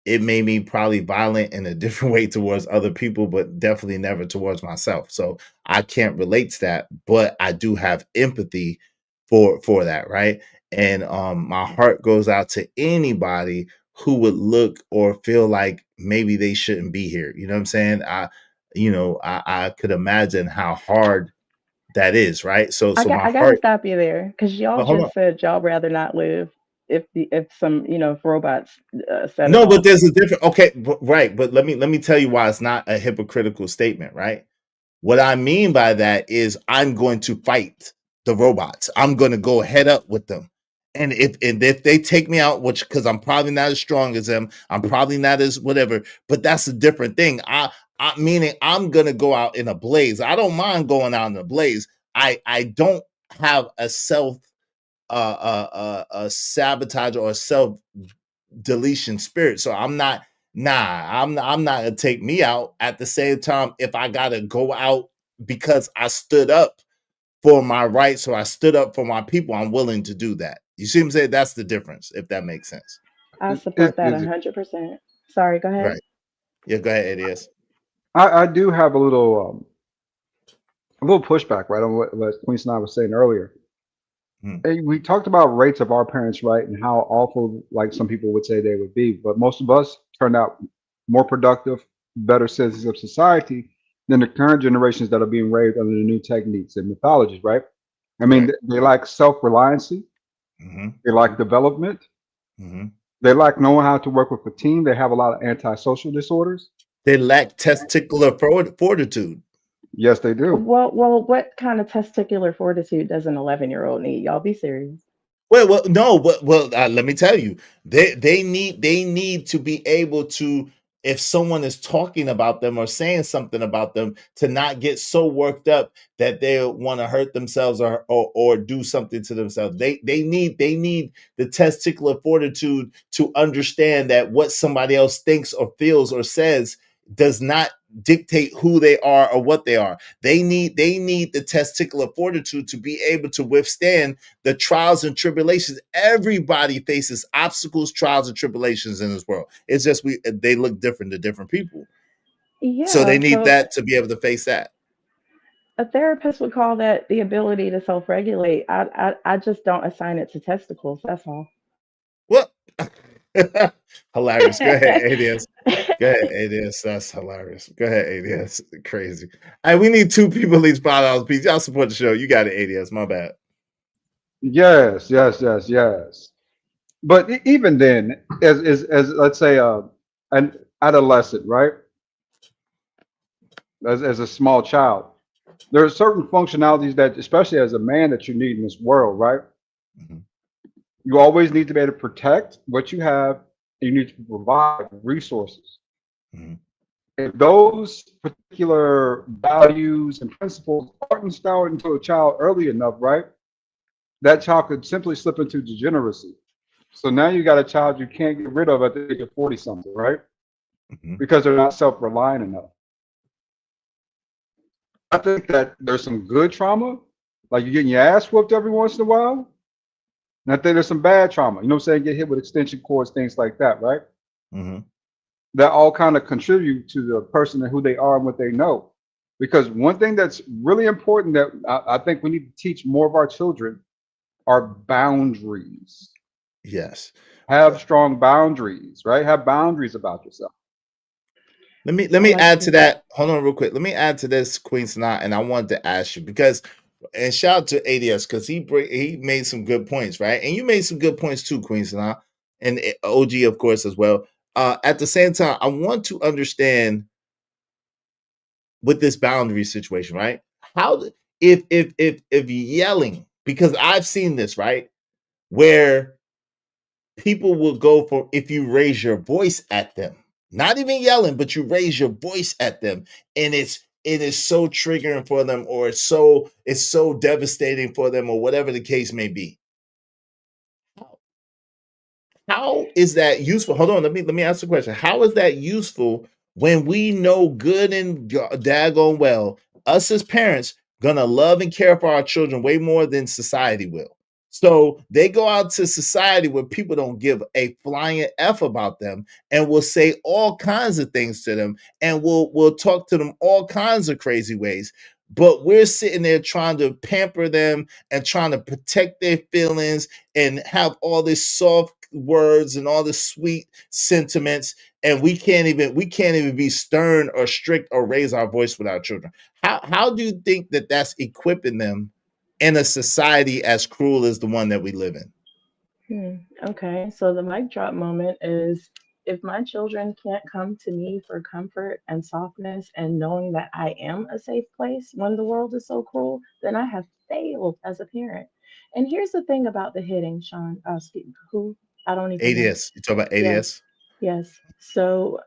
It made me probably violent in a different way towards other people, but definitely never towards myself. So I can't relate to that, but I do have empathy for that, right? And my heart goes out to anybody who would look or feel like maybe they shouldn't be here. You know what I'm saying? I could imagine how hard that is, right? So my I got to heart. stop you there because y'all But hold on. just said y'all rather not live if some if robots set it No, but off. there's a different. Okay, right. But let me tell you why it's not a hypocritical statement, right? What I mean by that is I'm going to fight the robots. I'm going to go head up with them. And if they take me out, which because I'm probably not as strong as them, I'm probably not as whatever, but that's a different thing. I meaning I'm gonna go out in a blaze. I don't mind going out in a blaze. I don't have a self a sabotage or a self deletion spirit. So I'm not gonna take me out. At the same time, if I gotta go out because I stood up for my rights or I stood up for my people, I'm willing to do that. You see what I'm saying? That's the difference, if that makes sense. I Is support that 100%. Sorry, go ahead. Right. Yeah, go ahead, ADS. I do have a little pushback, right, on what Queen Snide was saying earlier. Hey, we talked about rates of our parents, right, and how awful, like some people would say they would be. But most of us turned out more productive, better citizens of society than the current generations that are being raised under the new techniques and mythologies, right? I mean, Right. they lack self-reliancy, Mm-hmm. they lack development, Mm-hmm. they lack knowing how to work with a team. They have a lot of antisocial disorders. They lack testicular fortitude. Yes, they do. Well, what kind of testicular fortitude does an 11-year-old need? Y'all be serious. Well, no, but let me tell you, they need to be able to, if someone is talking about them or saying something about them, to not get so worked up that they want to hurt themselves or do something to themselves. They need the testicular fortitude to understand that what somebody else thinks or feels or says does not dictate who they are or what they are. They need the testicular fortitude to be able to withstand the trials and tribulations. Everybody faces obstacles, trials, and tribulations in this world. It's just they look different to different people. So they Yeah, need so that to be able to face that. a therapist would call that the ability to self-regulate. I just don't assign it to testicles. That's all. What? Hilarious. Go ahead, ADS. Go ahead, ADS. That's hilarious. Go ahead, ADS. Crazy. We need two people at least $5 piece. Y'all support the show. You got it, ADS. My bad. Yes, yes, yes, yes. But even then, as let's say an adolescent, right? As a small child, there are certain functionalities that, especially as a man, that you need in this world, right? Mhm. You always need to be able to protect what you have. You need to provide resources. Mhm. If those particular values and principles aren't installed into a child early enough, right? That child could simply slip into degeneracy. So now you got a child you can't get rid of at the age of 40 something, right? Mhm. Because they're not self reliant enough. I think that there's some good trauma, like you're getting your ass whooped every once in a while. And I think there's some bad trauma, you know what I'm saying? Get hit with extension cords, things like that, right? Mhm. That all kind of contribute to the person and who they are and what they know. Because one thing that's really important that I think we need to teach more of our children are boundaries. Yes. Have strong boundaries, right? Have boundaries about yourself. Let I me like add to to. that. Hold on real quick. Let me add to this, Queen Sanaa, and I wanted to ask you because, and shout out to ADS because he made some good points, right? And you made some good points too, Queen Sanaa, and OG of course as well. At the same time, I want to understand with this boundary situation, right? How if yelling, because I've seen this, right, where people will go for, if you raise your voice at them, not even yelling, but you raise your voice at them, and it is so triggering for them, or it's so devastating for them, or whatever the case may be. How is that useful? Hold on, let me ask the question. How is that useful when we know good and daggone well, us as parents gonna love and care for our children way more than society will? So they go out to society where people don't give a flying F about them and will say all kinds of things to them and will talk to them all kinds of crazy ways. but we're sitting there trying to pamper them and trying to protect their feelings and have all these soft words and all the sweet sentiments, and we can't even be stern or strict or raise our voice with our children. How do you think that that's equipping them in a society as cruel as the one that we live in? Okay, so the mic drop moment is if my children can't come to me for comfort and softness and knowing that I am a safe place when the world is so cruel, then I have failed as a parent. And here's the thing about the hitting, Sean. Who? I don't even know. ADS. You talk about Yes, ADS? yes. So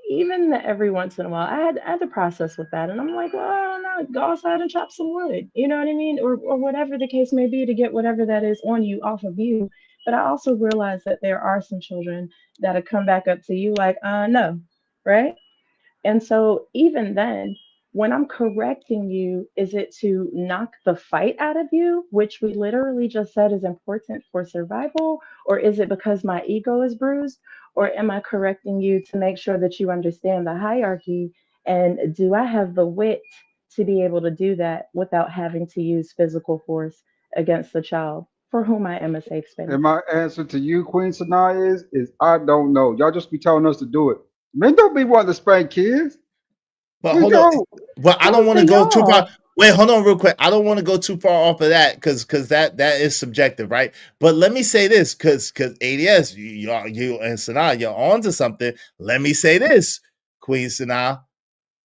even every once in a while, I had to process with that, and I'm like, well, I don't know, go outside and chop some wood, you know what I mean, or whatever the case may be to get whatever that is on you off of you. But I also realize that there are some children that'll come back up to you like, no, right? And so even then, when I'm correcting you, is it to knock the fight out of you, which we literally just said is important for survival? Or is it because my ego is bruised? Or am I correcting you to make sure that you understand the hierarchy? And do I have the wit to be able to do that without having to use physical force against the child for whom I am a safe space? And my answer to you, Queen Sanaa, is I don't know. Y'all just be telling us to do it. Men don't be wanting to spank kids. But We hold on. don't. But I don't Who's want the to go too far. y'all? Wait, hold on real quick. I don't want to go too far off of that because that is subjective, right? But let me say this because ADS, you and Sanaa, you're on to something. Let me say this, Queen Sanaa.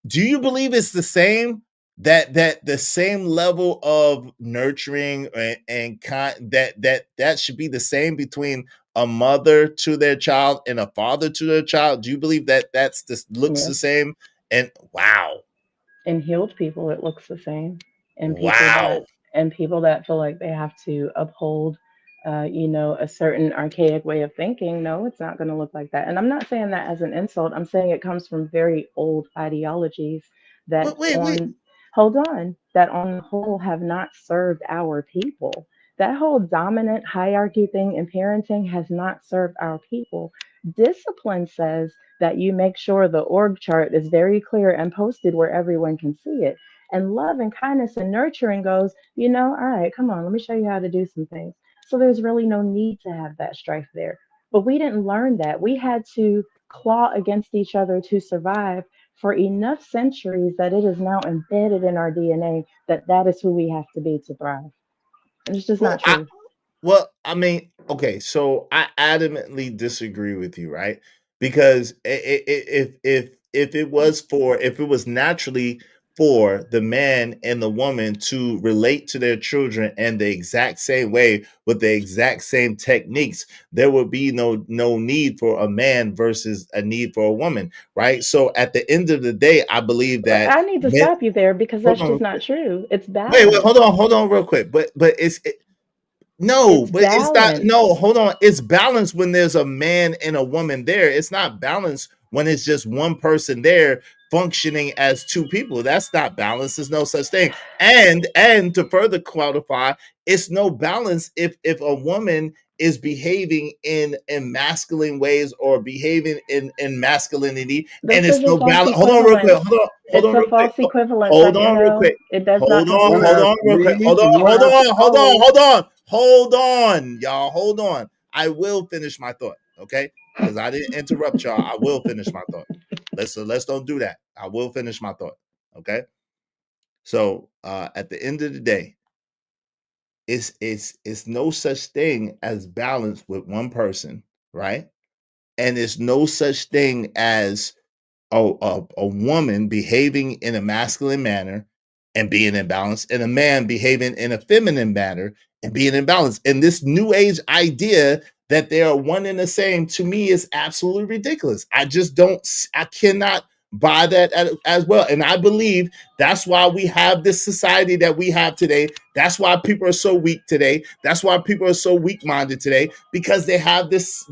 Do you believe it's the same that the same level of nurturing and that should be the same between a mother to their child and a father to their child? Do you believe that that's this looks the Yes. same? And wow, In healed people it looks the same, and wow. people that feel like they have to uphold a certain archaic way of thinking, no, it's not going to look like that. And I'm not saying that as an insult. I'm saying it comes from very old ideologies that But wait. on hold on, that on the whole have not served our people. That whole dominant hierarchy thing in parenting has not served our people. Discipline says that you make sure the org chart is very clear and posted where everyone can see it. And love and kindness and nurturing goes, all right, come on, let me show you how to do some things. So there's really no need to have that strife there. But we didn't learn that. We had to claw against each other to survive for enough centuries that it is now embedded in our DNA that that is who we have to be to thrive. And it's just Well, not true. I mean, okay, so I adamantly disagree with you, right? Because if it was naturally for the man and the woman to relate to their children in the exact same way with the exact same techniques, there would be no need for a man versus a need for a woman, right? So at the end of the day, I believe that I need to men. stop you there because Hold that's on, real just not quick. true. It's Wait, balance. hold on, real quick. But no, It's but it's not. balance. No, hold on. It's balanced when there's a man and a woman there. It's not balanced when it's just one person there functioning as two people. That's not balance. There's no such thing. And to further qualify, it's no balance if a woman is behaving in masculine ways or behaving in masculinity, and This it's is a no false balance. Hold on, real quick. equivalence. Hold It's on, a real quick. false equivalence, Hold on, real quick. It does not Hold One comport. on, after real quick. me and one after all. Hold on, y'all. Hold on. I will finish my thought, okay? Because I didn't interrupt y'all. I will finish my thought. Let's don't do that. I will finish my thought, okay? So at the end of the day, it's no such thing as balance with one person, right? And it's no such thing as a woman behaving in a masculine manner and being in balance, and a man behaving in a feminine manner and being in balance. And this new age idea that they are one and the same to me is absolutely ridiculous. I just don't, I cannot buy that as well. And I believe that's why we have this society that we have today. That's why people are so weak today. That's why people are so weak minded today, because they have this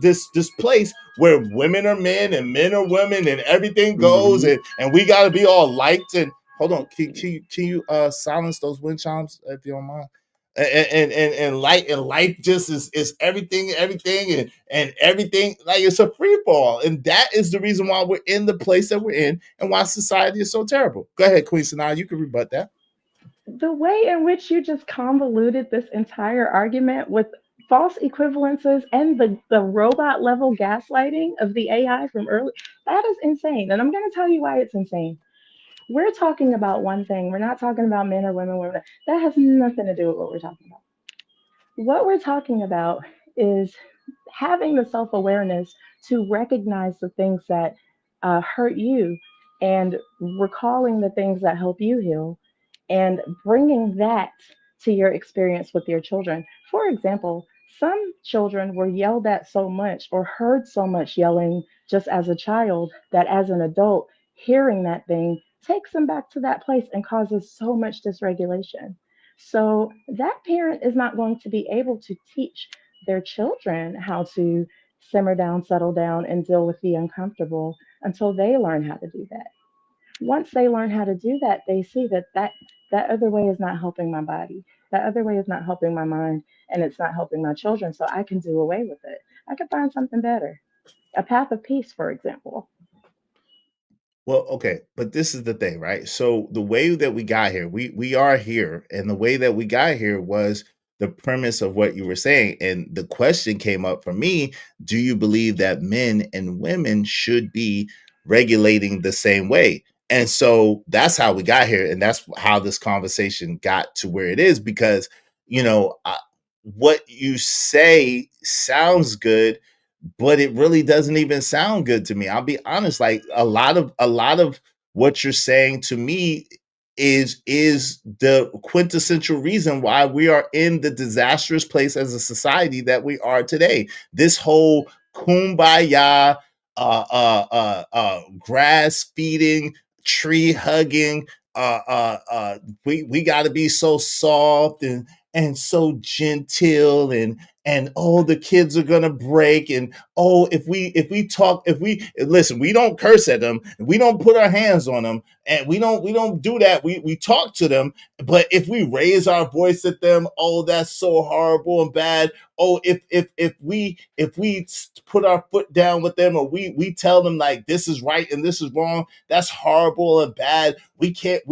place where women are men and men are women and everything goes, Mm-hmm. and we got to be all liked. And hold on, can you silence those wind chimes if you don't mind? and life just is everything and everything, like it's a free fall, and that is the reason why we're in the place that we're in and why society is so terrible. Go ahead, Queen Sanaa, you can rebut that. The way in which you just convoluted this entire argument with false equivalences and the robot level gaslighting of the AI from early, that is insane. And I'm going to tell you why it's insane. We're talking about one thing. We're not talking about men or women. That has nothing to do with what we're talking about. What we're talking about is having the self awareness to recognize the things that hurt you and recalling the things that help you heal and bringing that to your experience with your children. For example, some children were yelled at so much or heard so much yelling just as a child that as an adult, hearing that thing takes them back to that place and causes so much dysregulation. So that parent is not going to be able to teach their children how to simmer down, settle down, and deal with the uncomfortable until they learn how to do that. Once they learn how to do that, they see that that other way is not helping my body. That other way is not helping my mind, and it's not helping my children. So I can do away with it. I can find something better. A path of peace, for example. Well, okay, but this is the thing, right? So the way that we got here, we are here, and the way that we got here was the premise of what you were saying. And the question came up for me, do you believe that men and women should be regulating the same way? And so that's how we got here, and that's how this conversation got to where it is, because what you say sounds good, but it really doesn't even sound good to me. I'll be honest, like a lot of what you're saying to me is the quintessential reason why we are in the disastrous place as a society that we are today. This whole kumbaya, grass feeding, tree hugging, we got to be so soft and so gentle, and oh, the kids are gonna break, and oh, if we talk, if we listen, we don't curse at them, we don't put our hands on them, and we don't do that. We talk to them, but if we raise our voice at them, oh, that's so horrible and bad. Oh, if we put our foot down with them, or we tell them like this is right and this is wrong, that's horrible and bad. We can't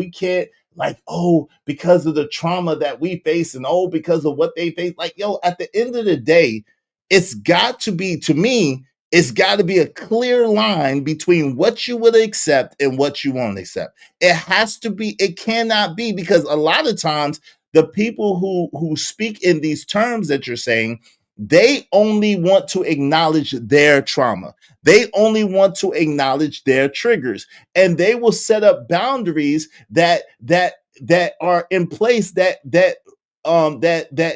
like, oh, because of the trauma that we face, and oh, because of what they face. Like, yo, at the end of the day, it's got to be, to me, it's got to be a clear line between what you would accept and what you won't accept. It has to be, it cannot be, because a lot of times the people who speak in these terms that you're saying, they only want to acknowledge their trauma. They only want to acknowledge their triggers, and they will set up boundaries that are in place that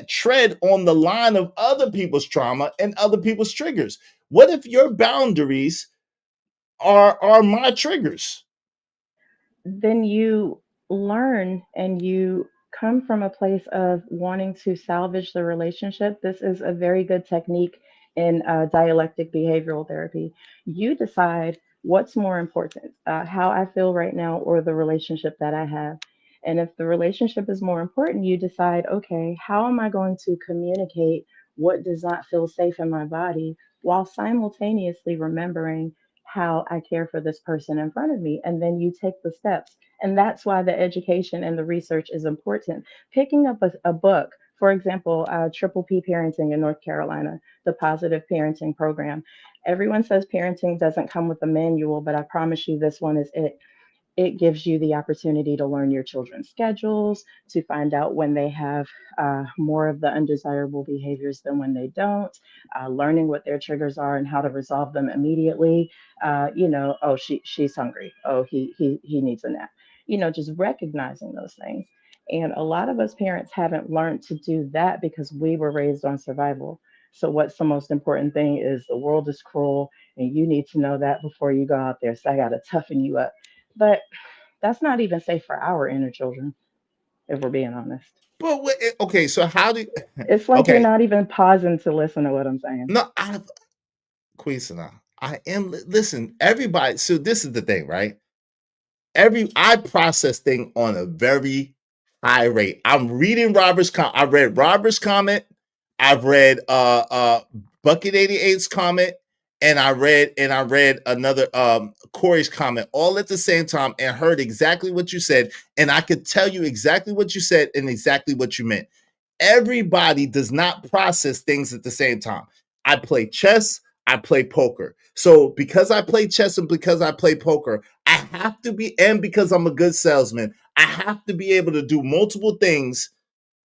tread on the line of other people's trauma and other people's triggers. What if your boundaries are my triggers? Then you learn and you come from a place of wanting to salvage the relationship. This is a very good technique in dialectic behavioral therapy. You decide what's more important, how I feel right now or the relationship that I have. And if the relationship is more important, you decide, okay, how am I going to communicate what does not feel safe in my body while simultaneously remembering how I care for this person in front of me. And then you take the steps. And that's why the education and the research is important. Picking up a book, for example, Triple P Parenting in North Carolina, the Positive Parenting Program. Everyone says parenting doesn't come with a manual, but I promise you this one is it. It gives you the opportunity to learn your children's schedules, to find out when they have more of the undesirable behaviors than when they don't, learning what their triggers are and how to resolve them immediately. Oh, she's hungry. Oh, he needs a nap. Just recognizing those things. And a lot of us parents haven't learned to do that because we were raised on survival. So, what's the most important thing is the world is cruel, and you need to know that before you go out there. So, I got to toughen you up. But that's not even safe for our inner children, if we're being honest. But okay, so how do It's like you're okay, not even pausing to listen to what I'm saying. no, Queen Sana, I am, listen, everybody, so this is the thing, right? I process thing on a very tirade. I'm reading Robert's comment. I read Robert's comment. I've read Bucket 88's comment, and I read another Corey's comment all at the same time and heard exactly what you said. And I could tell you exactly what you said and exactly what you meant. Everybody does not process things at the same time. I play chess, I play poker. So because I play chess and because I play poker, I have to be, and because I'm a good salesman, I have to be able to do multiple things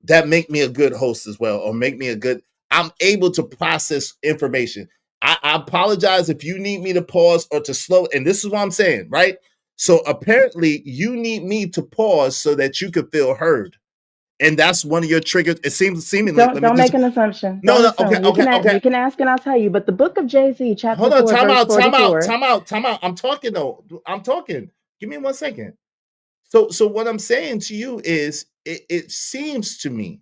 that make me a good host as well, or make me a good, I'm able to process information. I apologize if you need me to pause or to slow, and this is what I'm saying, right? So apparently you need me to pause so that you could feel heard. And that's one of your triggers. It seems seemingly, let me Don't just, make an assumption. no, Don't no, okay, assume. okay, okay. You can ask and I'll tell you. But the book of Jay-Z, chapter Hold on, 4, time verse out, time out, 44. time out, time out. I'm talking though. I'm talking. Give me 1 second. So what I'm saying to you is it seems to me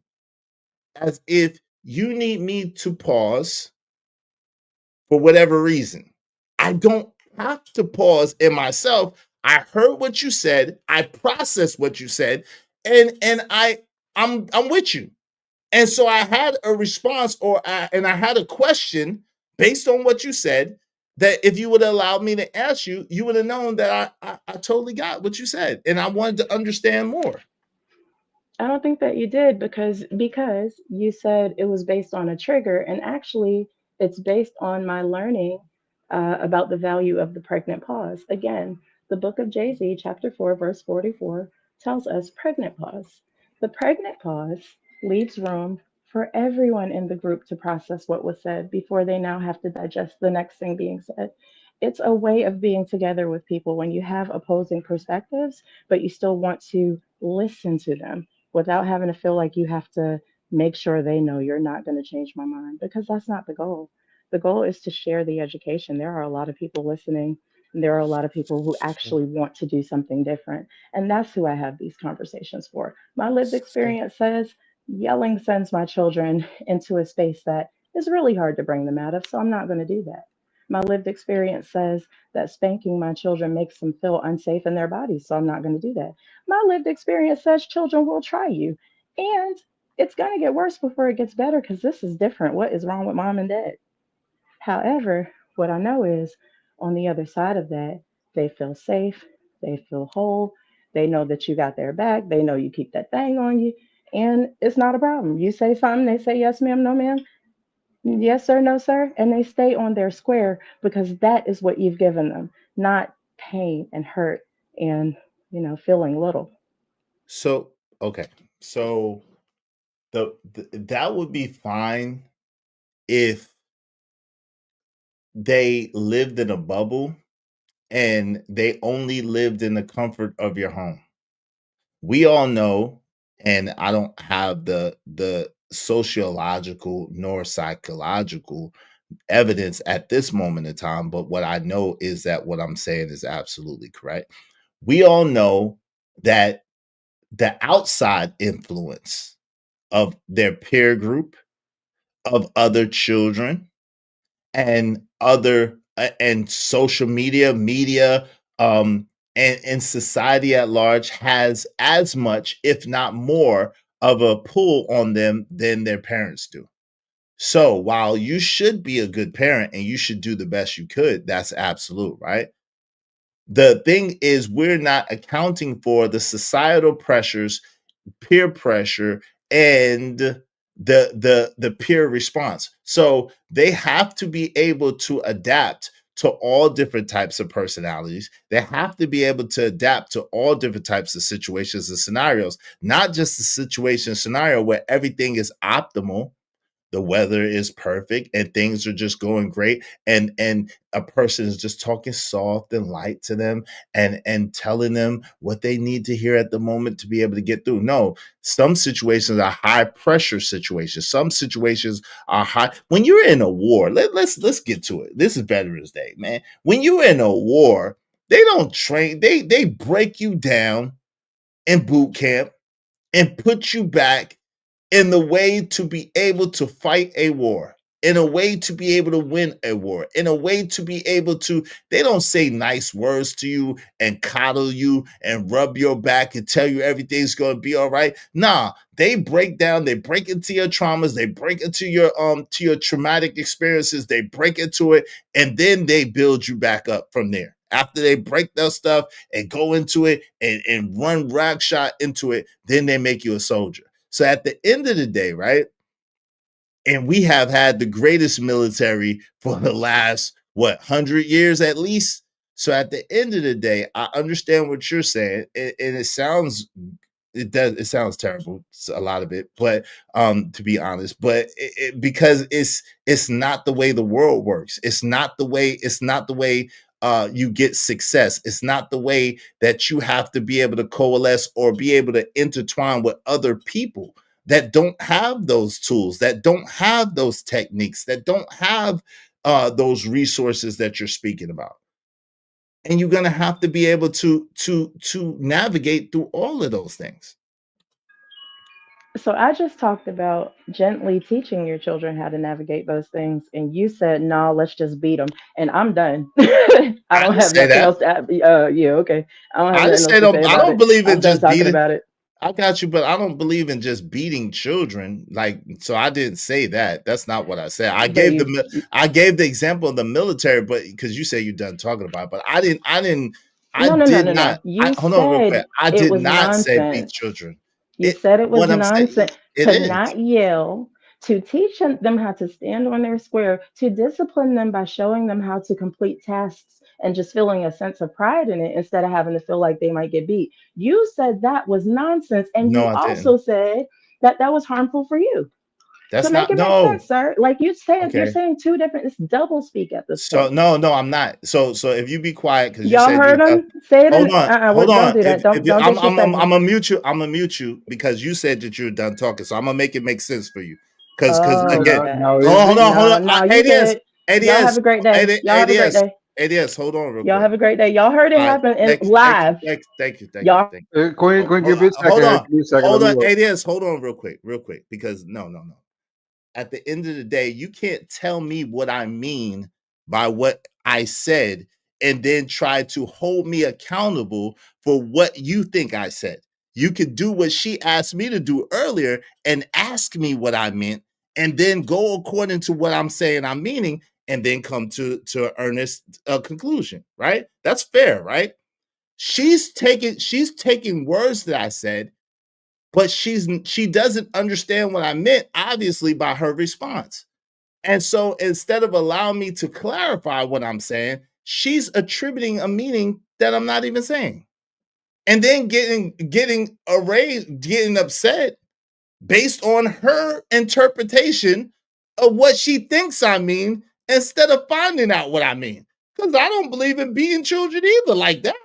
as if you need me to pause for whatever reason. I don't have to pause in myself. I heard what you said. I processed what you said, and I'm with you. And so I had a response, and I had a question based on what you said. That if you would have allowed me to ask you, you would have known that I totally got what you said, and I wanted to understand more. I don't think that you did because you said it was based on a trigger, and actually, it's based on my learning about the value of the pregnant pause. Again, the book of Jay-Z, chapter 4, verse 44, tells us pregnant pause. The pregnant pause leaves room for everyone in the group to process what was said before they now have to digest the next thing being said. It's a way of being together with people when you have opposing perspectives, but you still want to listen to them without having to feel like you have to make sure they know you're not going to change my mind, because that's not the goal. The goal is to share the education. There are a lot of people listening, and there are a lot of people who actually want to do something different. And that's who I have these conversations for. My lived experience says yelling sends my children into a space that is really hard to bring them out of, so I'm not going to do that. My lived experience says that spanking my children makes them feel unsafe in their bodies, so I'm not going to do that. My lived experience says children will try you, and it's going to get worse before it gets better because this is different. What is wrong with mom and dad? However, what I know is on the other side of that, they feel safe, they feel whole, they know that you got their back, they know you keep that thing on you, and it's not a problem. You say something, they say yes, ma'am, no, ma'am, yes, sir, no, sir, and they stay on their square because that is what you've given them, not pain and hurt and, feeling little. So okay, so the that would be fine if they lived in a bubble and they only lived in the comfort of your home. We all know, and I don't have the sociological nor psychological evidence at this moment in time, but what I know is that what I'm saying is absolutely correct. We all know that the outside influence of their peer group, of other children, and and social media, and society at large has as much, if not more, of a pull on them than their parents do. So while you should be a good parent and you should do the best you could, that's absolute, right? The thing is, we're not accounting for the societal pressures, peer pressure, and the peer response. So they have to be able to adapt to all different types of personalities. They have to be able to adapt to all different types of situations and scenarios, not just the situation scenario where everything is optimal, the weather is perfect and things are just going great, and a person is just talking soft and light to them and telling them what they need to hear at the moment to be able to get through. No, some situations are high pressure situations. Some situations are high. When you're in a war, let's get to it. This is Veterans Day, man. When you're in a war, they don't train, they break you down in boot camp and put you back in the way to be able to fight a war. in a way to be able to win a war, in a way to be able to, they don't say nice words to you and coddle you and rub your back and tell you everything's going to be all right. Nah, they break down, they break into your traumas, they break into your to your traumatic experiences, they break into it, and then they build you back up from there. After they break that stuff and go into it and run rack shot into it, then they make you a soldier. So at the end of the day, right? And we have had the greatest military for the last, what, 100 years at least. So at the end of the day, I understand what you're saying, and it sounds, it sounds terrible, a lot of it, but to be honest, but because it's not the way the world works. It's not the way you get success. It's not the way that you have to be able to coalesce or be able to intertwine with other people that don't have those tools, that don't have those techniques, that don't have those resources that you're speaking about. And you're gonna have to be able to navigate through all of those things. So I just talked about gently teaching your children how to navigate those things, and you said, "No, let's just beat them," and I'm done. I I don't didn't have say nothing that. else to add. Yeah, okay. I don't have I didn't nothing else say to say I about don't it. believe in I'm done just talking beating. about it. I got you, but I don't believe in just beating children. Like, so I didn't say that. That's not what I said. But you, I gave the example of the military, but because you say you're done talking about it, but I no, no, no, did no, not. no. You Hold on real said quick. I it did was not say beat nonsense. children. You said it was What I'm saying, nonsense it to is. not yell, to teach them how to stand on their square, to discipline them by showing them how to complete tasks and just feeling a sense of pride in it instead of having to feel like they might get beat. You said that was nonsense. And No, you I also didn't. said that that was harmful for you. So That's make not it make sense, no. sir. Like you're Okay. saying two different, it's double speak at this So point. no, I'm not. So if you be quiet, because you Y'all said heard you him say it in, hold don't on. do that. If Don't disrespect I'm me. gonna mute you, because you said that you're done talking. So I'm gonna make it make sense for you. Because Oh, again, my No, bad. no, easy. hold No, on. no, you ADS, good. Y'all have ADS, a great day. Y'all have a great ADS, day. ADS. Hold on real Y'all quick. have a great day. Y'all heard it All right. happen in Thank you, thank you, live. thank you, thank you, thank you, Y'all, thank you. Queen, give me a Hold second. on, Give me a second. Let me work. ADS. Hold on real quick, because no. At the end of the day, you can't tell me what I mean by what I said and then try to hold me accountable for what you think I said. You could do what she asked me to do earlier and ask me what I meant and then go according to what I'm saying I'm meaning and then come to an earnest conclusion, right? That's fair, right? She's taking words that I said, but she doesn't understand what I meant, obviously, by her response. And so instead of allowing me to clarify what I'm saying, she's attributing a meaning that I'm not even saying. And then getting arrayed, getting upset based on her interpretation of what she thinks I mean instead of finding out what I mean. Because I don't believe in beating children either like that.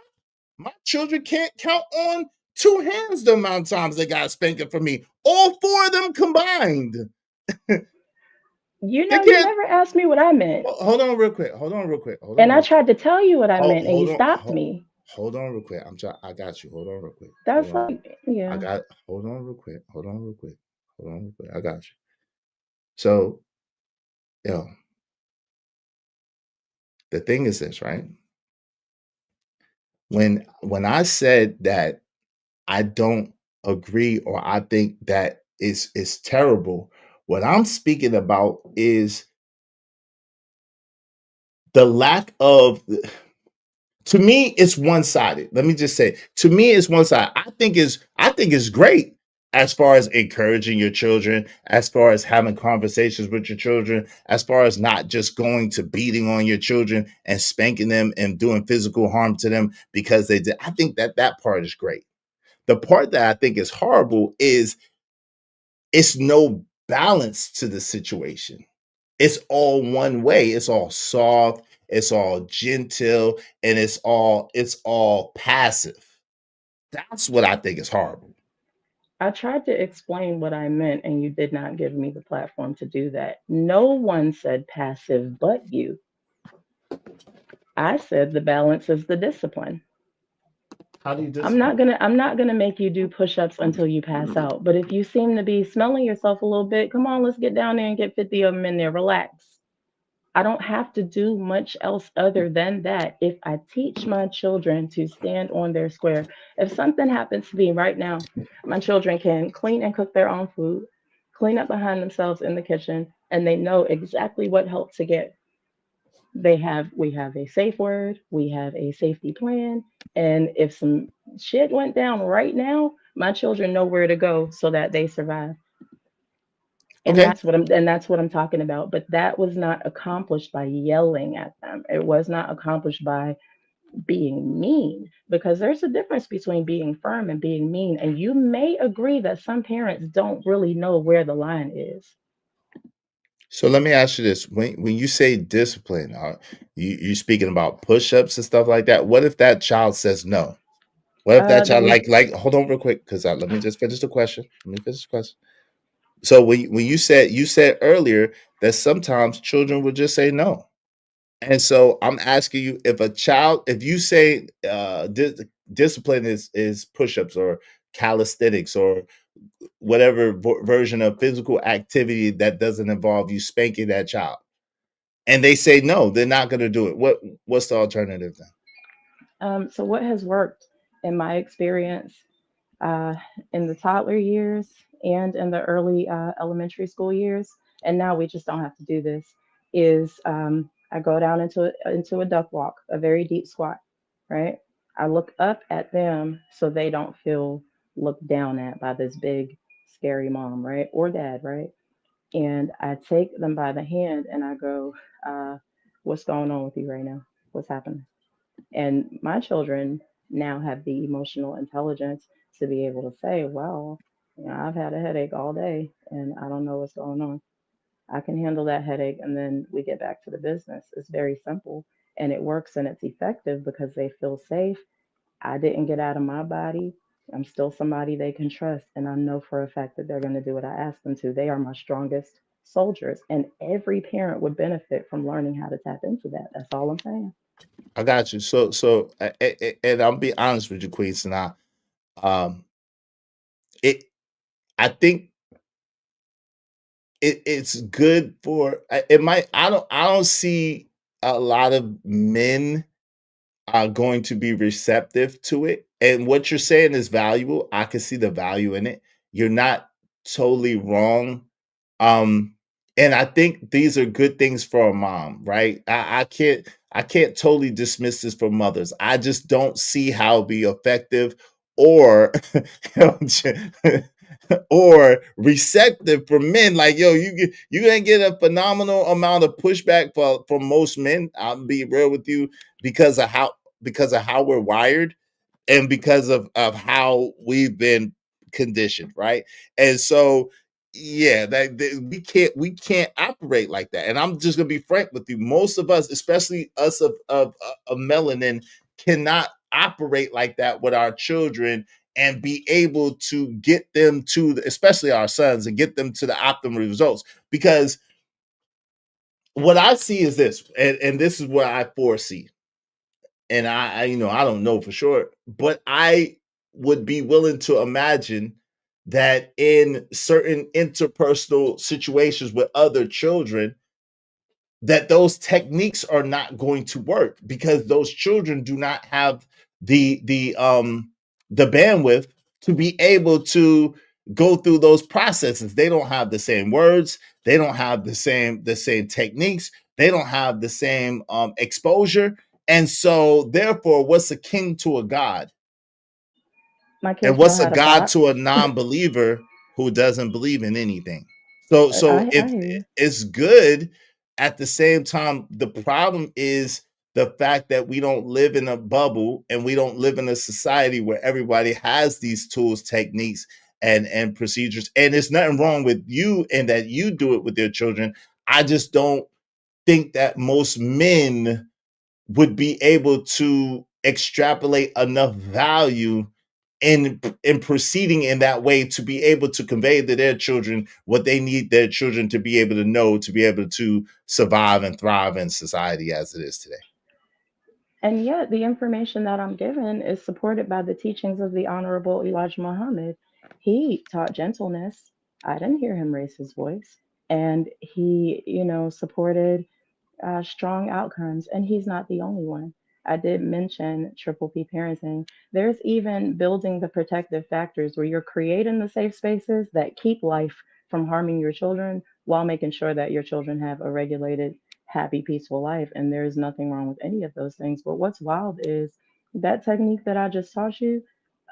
My children can't count on two hands the amount of times they got spanking from me. All four of them combined. you They know, you can't. never asked me what I meant. Hold on real quick. Hold on real quick. Hold on And I real quick. tried to tell you what I meant and you Hold on. stopped me. Hold on real quick. I'm trying. I got you. Hold on real quick. Hold That's on. like, I yeah. got. Hold on real quick. Hold on real quick. Hold on real quick. I got you. So, yo, the thing is this, right? When I said that I don't agree or I think that is terrible, what I'm speaking about is the lack of, to me it's one-sided. Let me just say, to me it's one side. I think it's great as far as encouraging your children, as far as having conversations with your children, as far as not just going to beating on your children and spanking them and doing physical harm to them because they did. I think that part is great. The part that I think is horrible is it's no balance to the situation. It's all one way. It's all soft, it's all gentle, and it's all passive. That's what I think is horrible. I tried to explain what I meant and you did not give me the platform to do that. No one said passive but you. I said the balance is the discipline. How do you I'm discipline? not gonna make you do push-ups until you pass out. But if you seem to be smelling yourself a little bit, come on, let's get down there and get 50 of them in there. Relax. I don't have to do much else other than that. If I teach my children to stand on their square, if something happens to me right now, my children can clean and cook their own food, clean up behind themselves in the kitchen, and they know exactly what help to get. We have a safe word, we have a safety plan, and if some shit went down right now, my children know where to go so that they survive. And Okay. that's what I'm talking about. But that was not accomplished by yelling at them. It was not accomplished by being mean, because there's a difference between being firm and being mean. And you may agree that some parents don't really know where the line is. So let me ask you this: when you say discipline, you speaking about push-ups and stuff like that? What if that child says no? What if that The child re- like hold on real quick because let me just finish the question. Let me finish the question. So when you said earlier that sometimes children would just say no, and so I'm asking you if you say discipline is push-ups or calisthenics or whatever version of physical activity that doesn't involve you spanking that child, and they say no, they're not going to do it. What's the alternative then? so what has worked in my experience, uh, in the toddler years and in the early elementary school years, and now we just don't have to do this, is I go down into a duck walk, a very deep squat, right? I look up at them so they don't feel looked down at by this big, scary mom, right? Or dad, right? And I take them by the hand and I go, what's going on with you right now? What's happening? And my children now have the emotional intelligence to be able to say, well, I've had a headache all day and I don't know what's going on. I can handle that headache. And then we get back to the business. It's very simple and it works and it's effective because they feel safe. I didn't get out of my body. I'm still somebody they can trust. And I know for a fact that they're going to do what I ask them to. They are my strongest soldiers. And every parent would benefit from learning how to tap into that. That's all I'm saying. I got you. And I'll be honest with you, Queen Sana. Um, it I think it's good for it might I don't see a lot of men are going to be receptive to it. And what you're saying is valuable. I can see the value in it. You're not totally wrong. Um, and I think these are good things for a mom, right? I can't totally dismiss this for mothers. I just don't see how it'd be effective or or receptive for men. Like, yo, you gonna get a phenomenal amount of pushback for most men. I'll be real with you because of how we're wired and because of how we've been conditioned, right? And so yeah, we can't operate like that. And I'm just gonna be frank with you. Most of us, especially us of melanin, cannot operate like that with our children and be able to get them especially our sons, and get them to the optimal results. Because what I see is this, and this is what I foresee, and I don't know for sure, but I would be willing to imagine that in certain interpersonal situations with other children, that those techniques are not going to work because those children do not have the bandwidth to be able to go through those processes. They don't have the same words, they don't have the same techniques, they don't have the same exposure. And so therefore, what's akin to a god My and kids know what's a how to god to a box. non-believer who doesn't believe in anything? So I if hear you. it's good, at the same time, the problem is the fact that we don't live in a bubble and we don't live in a society where everybody has these tools, techniques, and procedures. And there's nothing wrong with you and that you do it with your children. I just don't think that most men would be able to extrapolate enough value in proceeding in that way to be able to convey to their children what they need their children to be able to know, to be able to survive and thrive in society as it is today. And yet, the information that I'm given is supported by the teachings of the Honorable Elijah Muhammad. He taught gentleness. I didn't hear him raise his voice. And he, supported strong outcomes, and he's not the only one. I did mention triple P parenting. There's even building the protective factors where you're creating the safe spaces that keep life from harming your children while making sure that your children have a regulated, happy, peaceful life. And there's nothing wrong with any of those things. But what's wild is that technique that I just taught you,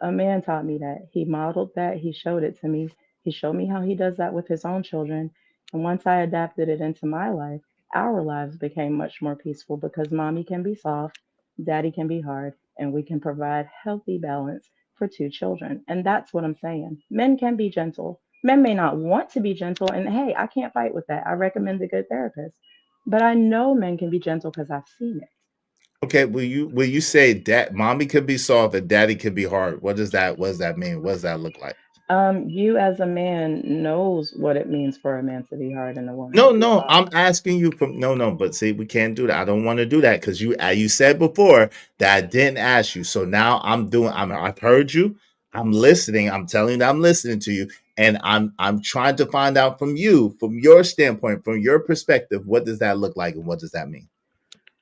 a man taught me that. He modeled that, he showed it to me. He showed me how he does that with his own children. And once I adapted it into my life, our lives became much more peaceful because mommy can be soft, daddy can be hard, and we can provide healthy balance for two children. And that's what I'm saying. Men can be gentle. Men may not want to be gentle, and hey, I can't fight with that. I recommend a good therapist. But I know men can be gentle because I've seen it. Okay, will you say that mommy could be soft and daddy could be hard? What does that mean? What does that look like? You as a man knows what it means for a man to be hard and a woman to No, be no, soft. I'm asking you from no, but see, we can't do that. I don't want to do that because you said before that I didn't ask you. So now I've heard you. I'm listening. I'm telling you that I'm listening to you, and I'm trying to find out from you, from your standpoint, from your perspective, what does that look like and what does that mean?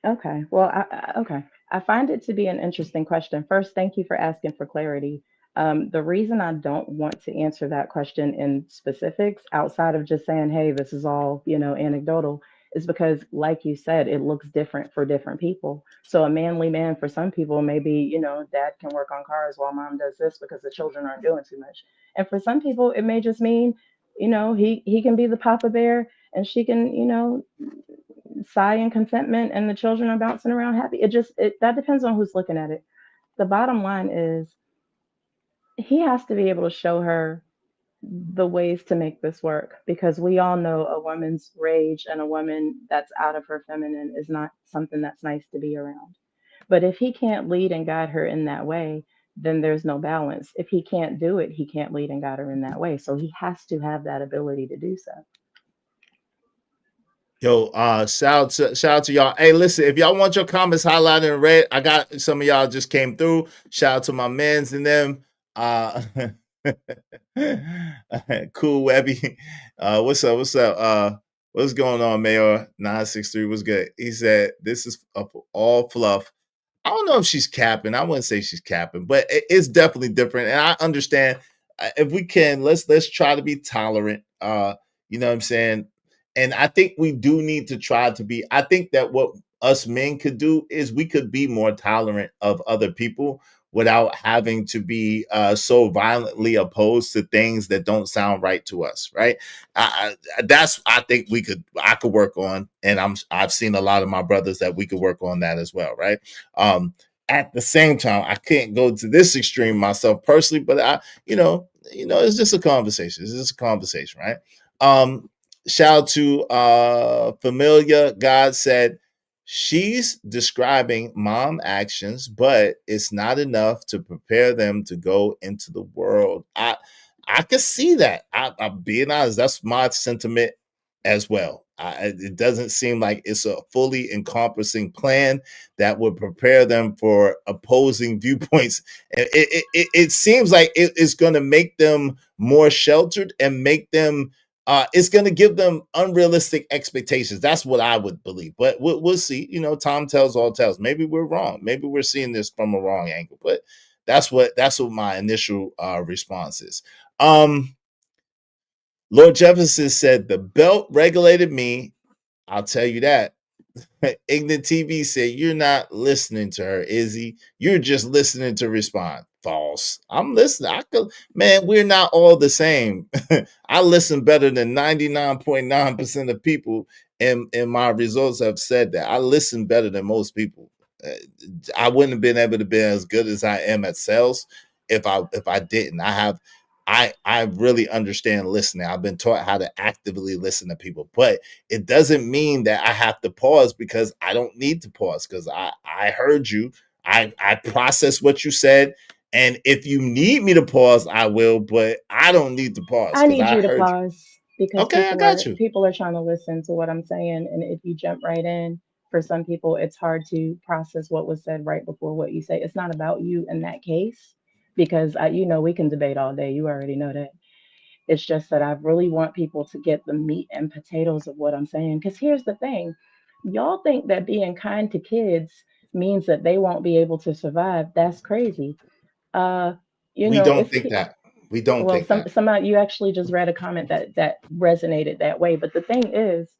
Okay. Well, okay. I find it to be an interesting question. First, thank you for asking for clarity. The reason I don't want to answer that question in specifics, outside of just saying, "Hey, this is all anecdotal," is because, like you said, it looks different for different people. So, a manly man for some people, maybe dad can work on cars while mom does this because the children aren't doing too much. And for some people, it may just mean, he can be the papa bear and she can, sigh in contentment and the children are bouncing around happy. It that depends on who's looking at it. The bottom line is he has to be able to show her the ways to make this work because we all know a woman's rage and a woman that's out of her feminine is not something that's nice to be around. But if he can't lead and guide her in that way, then there's no balance. If he can't do it, he can't lead and guide her in that way. So he has to have that ability to do so. Yo, shout out to y'all. Hey, listen, if y'all want your comments highlighted in red, I got some of y'all just came through. Shout out to my men's and them. Uh cool Webby. What's up? What's up? What's going on, Mayor 963? What's good? He said this is all fluff. I don't know if she's capping. I wouldn't say she's capping, but it's definitely different. And I understand if we can, let's try to be tolerant. You know what I'm saying? And I think we do need to try to be. I think that what us men could do is we could be more tolerant of other people without having to be so violently opposed to things that don't sound right to us, right? That's I think I could work on, and I've seen a lot of my brothers that we could work on that as well, right? At the same time, I can't go to this extreme myself personally, but it's just a conversation. It's just a conversation, right? Shout out to Familia. God said she's describing mom actions, but it's not enough to prepare them to go into the world. I can see that. I'm being honest. That's my sentiment as well. It doesn't seem like it's a fully encompassing plan that would prepare them for opposing viewpoints. It seems like it's going to make them more sheltered and make them it's going to give them unrealistic expectations. That's what I would believe. But we'll see. Time tells all tells. Maybe we're wrong. Maybe we're seeing this from a wrong angle. But that's what my initial response is. Lord Jefferson said the belt regulated me. I'll tell you that. Ignorant TV said, "You're not listening to her, Izzy. You're just listening to respond." False. I'm listening. Man, we're not all the same. I listen better than 99.9% of people, and my results have said that. I listen better than most people. Uh, I wouldn't have been able to be as good as I am at sales if I didn't. I really understand listening. I've been taught how to actively listen to people, but it doesn't mean that I have to pause because I don't need to pause because I heard you. I processed what you said. And if you need me to pause, I will, but I don't need to pause I because need I you to heard you. pause because Okay, I people got are you. people are trying to listen to what I'm saying, and if you jump right in, for some people, it's hard to process what was said right before what you say. It's not about you in that case, because we can debate all day. You already know that. It's just that I really want people to get the meat and potatoes of what I'm saying. Because here's the thing, y'all think that being kind to kids means that they won't be able to survive. That's crazy. Uh, We don't it's think that. We don't well, think that. some of you actually just read a comment that resonated that way. But the thing is,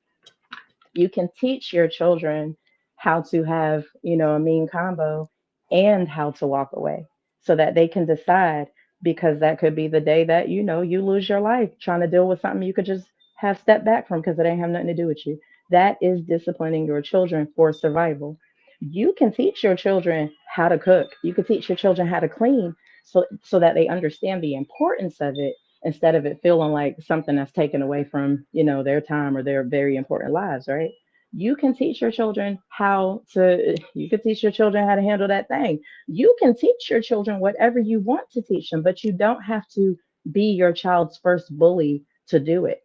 you can teach your children how to have, a mean combo and how to walk away so that they can decide, because that could be the day that, you lose your life trying to deal with something you could just have stepped back from because it ain't have nothing to do with you. That is disciplining your children for survival. You can teach your children how to cook. You can teach your children how to clean so that they understand the importance of it instead of it feeling like something that's taken away from their time or their very important lives, right? You can teach your children how to handle that thing. You can teach your children whatever you want to teach them, but you don't have to be your child's first bully to do it.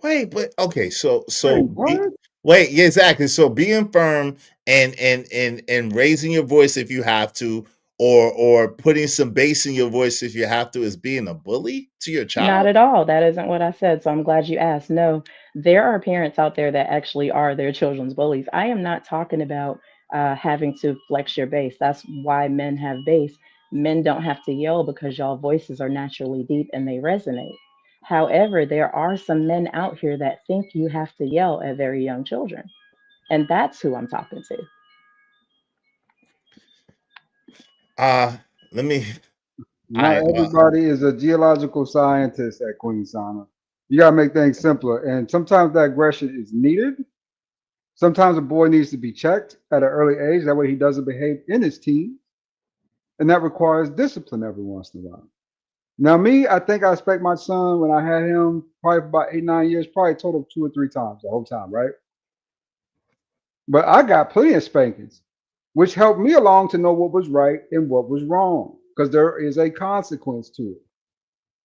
Wait, but okay, Wait, what? wait, yeah, exactly. So being firm and raising your voice if you have to, or putting some bass in your voice if you have to, is being a bully to your Not child. at all. That isn't what I said. So I'm glad you asked. No, there are parents out there that actually are their children's bullies. I am not talking about having to flex your bass. That's why men have bass. Men don't have to yell because y'all voices are naturally deep and they resonate. However, there are some men out here that think you have to yell at very young children. And that's who I'm talking to. Uh let me Not I everybody is a geological scientist at Queen Sana. You gotta make things simpler, and sometimes that aggression is needed. Sometimes a boy needs to be checked at an early age. That way he doesn't behave in his teens, and that requires discipline every once in a while. Now, me, I think I expect my son when I had him probably for about 8, 9 years, probably total of 2 or 3 times the whole time, right? But I got plenty of spankings, which helped me along to know what was right and what was wrong, because there is a consequence to it.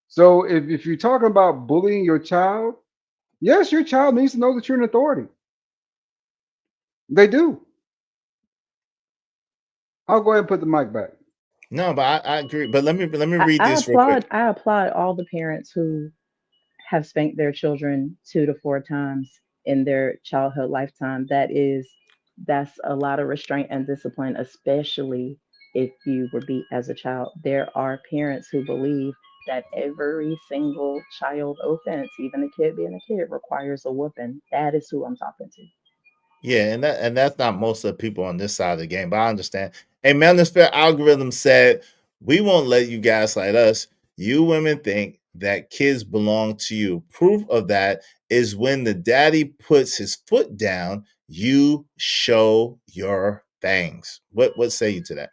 So if you're talking about bullying your child, yes, your child needs to know that you're an authority. They do. I'll go ahead and put the mic back. no, but I agree. But let me I, read I this real quick. applaud I applaud all the parents who have spanked their children 2 to 4 times in their childhood lifetime. That's a lot of restraint and discipline, especially if you were beat as a child. There are parents who believe that every single child offense, even a kid being a kid, requires a whooping. That is who I'm talking to. Yeah, and that's not most of the people on this side of the game, but I understand. A Manosphere algorithm said, "We won't let you gaslight us. You women think that kids belong to you. Proof of that is when the daddy puts his foot down, you show your fangs." What say you to that?